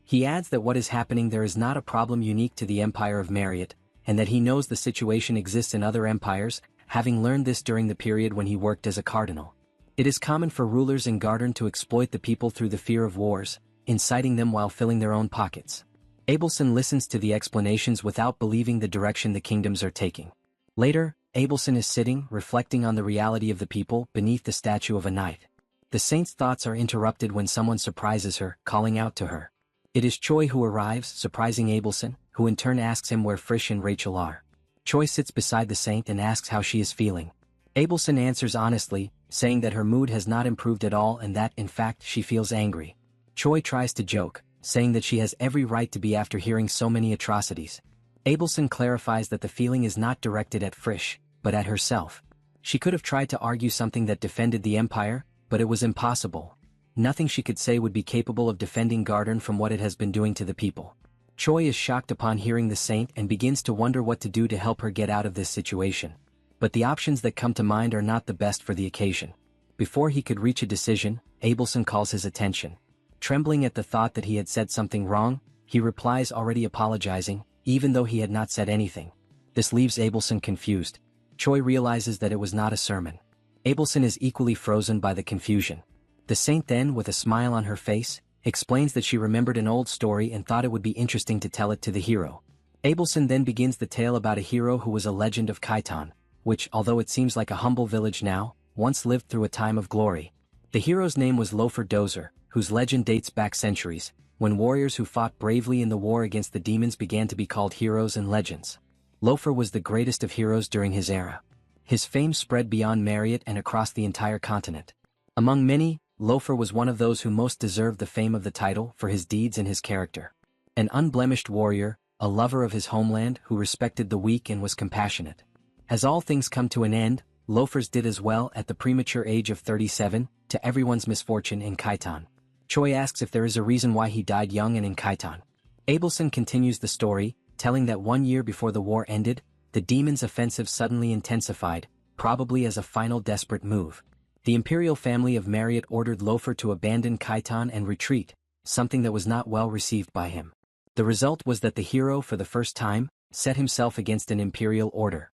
He adds that what is happening there is not a problem unique to the Empire of Marriott, and that he knows the situation exists in other empires, having learned this during the period when he worked as a cardinal. It is common for rulers in Garden to exploit the people through the fear of wars, inciting them while filling their own pockets. Abelson listens to the explanations without believing the direction the kingdoms are taking. Later, Abelson is sitting, reflecting on the reality of the people, beneath the statue of a knight. The saint's thoughts are interrupted when someone surprises her, calling out to her. It is Choi who arrives, surprising Abelson, who in turn asks him where Frisch and Rachel are. Choi sits beside the saint and asks how she is feeling. Abelson answers honestly, saying that her mood has not improved at all and that, in fact, she feels angry. Choi tries to joke, saying that she has every right to be after hearing so many atrocities. Abelson clarifies that the feeling is not directed at Frisch, but at herself. She could have tried to argue something that defended the Empire, but it was impossible. Nothing she could say would be capable of defending Garden from what it has been doing to the people. Choi is shocked upon hearing the saint and begins to wonder what to do to help her get out of this situation. But the options that come to mind are not the best for the occasion. Before he could reach a decision, Abelson calls his attention. Trembling at the thought that he had said something wrong, he replies already apologizing, even though he had not said anything. This leaves Abelson confused. Choi realizes that it was not a sermon. Abelson is equally frozen by the confusion. The saint then, with a smile on her face, explains that she remembered an old story and thought it would be interesting to tell it to the hero. Abelson then begins the tale about a hero who was a legend of Khitan, which, although it seems like a humble village now, once lived through a time of glory. The hero's name was Lofer Dozer, whose legend dates back centuries, when warriors who fought bravely in the war against the demons began to be called heroes and legends. Lofer was the greatest of heroes during his era. His fame spread beyond Marriott and across the entire continent. Among many, Lofer was one of those who most deserved the fame of the title for his deeds and his character. An unblemished warrior, a lover of his homeland who respected the weak and was compassionate. As all things come to an end, Lofer's did as well at the premature age of 37, to everyone's misfortune in Khitan. Choi asks if there is a reason why he died young and in Kaitan. Abelson continues the story, telling that 1 year before the war ended, the demons' offensive suddenly intensified, probably as a final desperate move. The imperial family of Marriott ordered Loafer to abandon Kaitan and retreat, something that was not well received by him. The result was that the hero, for the first time, set himself against an imperial order.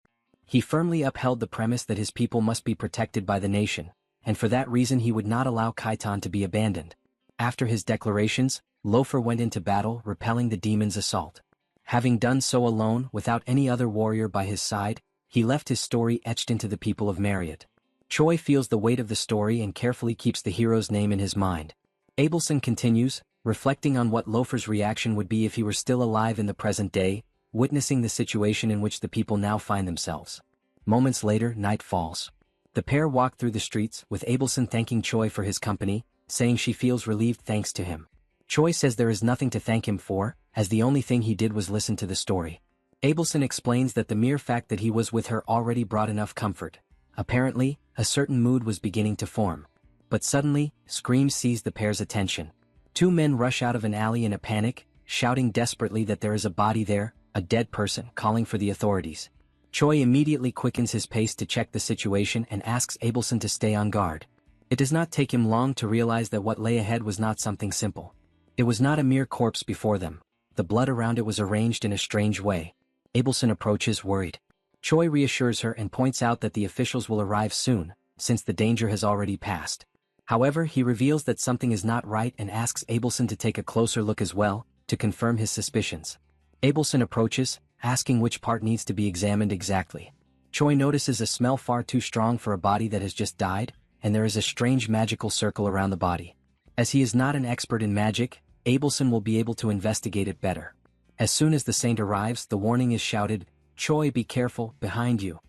He firmly upheld the premise that his people must be protected by the nation, and for that reason he would not allow Kaitan to be abandoned. After his declarations, Loafer went into battle, repelling the demons' assault. Having done so alone, without any other warrior by his side, he left his story etched into the people of Marriott. Choi feels the weight of the story and carefully keeps the hero's name in his mind. Abelson continues, reflecting on what Loafer's reaction would be if he were still alive in the present day, witnessing the situation in which the people now find themselves. Moments later, night falls. The pair walk through the streets, with Abelson thanking Choi for his company, saying she feels relieved thanks to him. Choi says there is nothing to thank him for, as the only thing he did was listen to the story. Abelson explains that the mere fact that he was with her already brought enough comfort. Apparently, a certain mood was beginning to form. But suddenly, screams seize the pair's attention. Two men rush out of an alley in a panic, shouting desperately that there is a body there, a dead person, calling for the authorities. Choi immediately quickens his pace to check the situation and asks Abelson to stay on guard. It does not take him long to realize that what lay ahead was not something simple. It was not a mere corpse before them. The blood around it was arranged in a strange way. Abelson approaches, worried. Choi reassures her and points out that the officials will arrive soon, since the danger has already passed. However, he reveals that something is not right and asks Abelson to take a closer look as well, to confirm his suspicions. Abelson approaches, asking which part needs to be examined exactly. Choi notices a smell far too strong for a body that has just died, and there is a strange magical circle around the body. As he is not an expert in magic, Abelson will be able to investigate it better. As soon as the saint arrives, the warning is shouted, "Choi, be careful, behind you."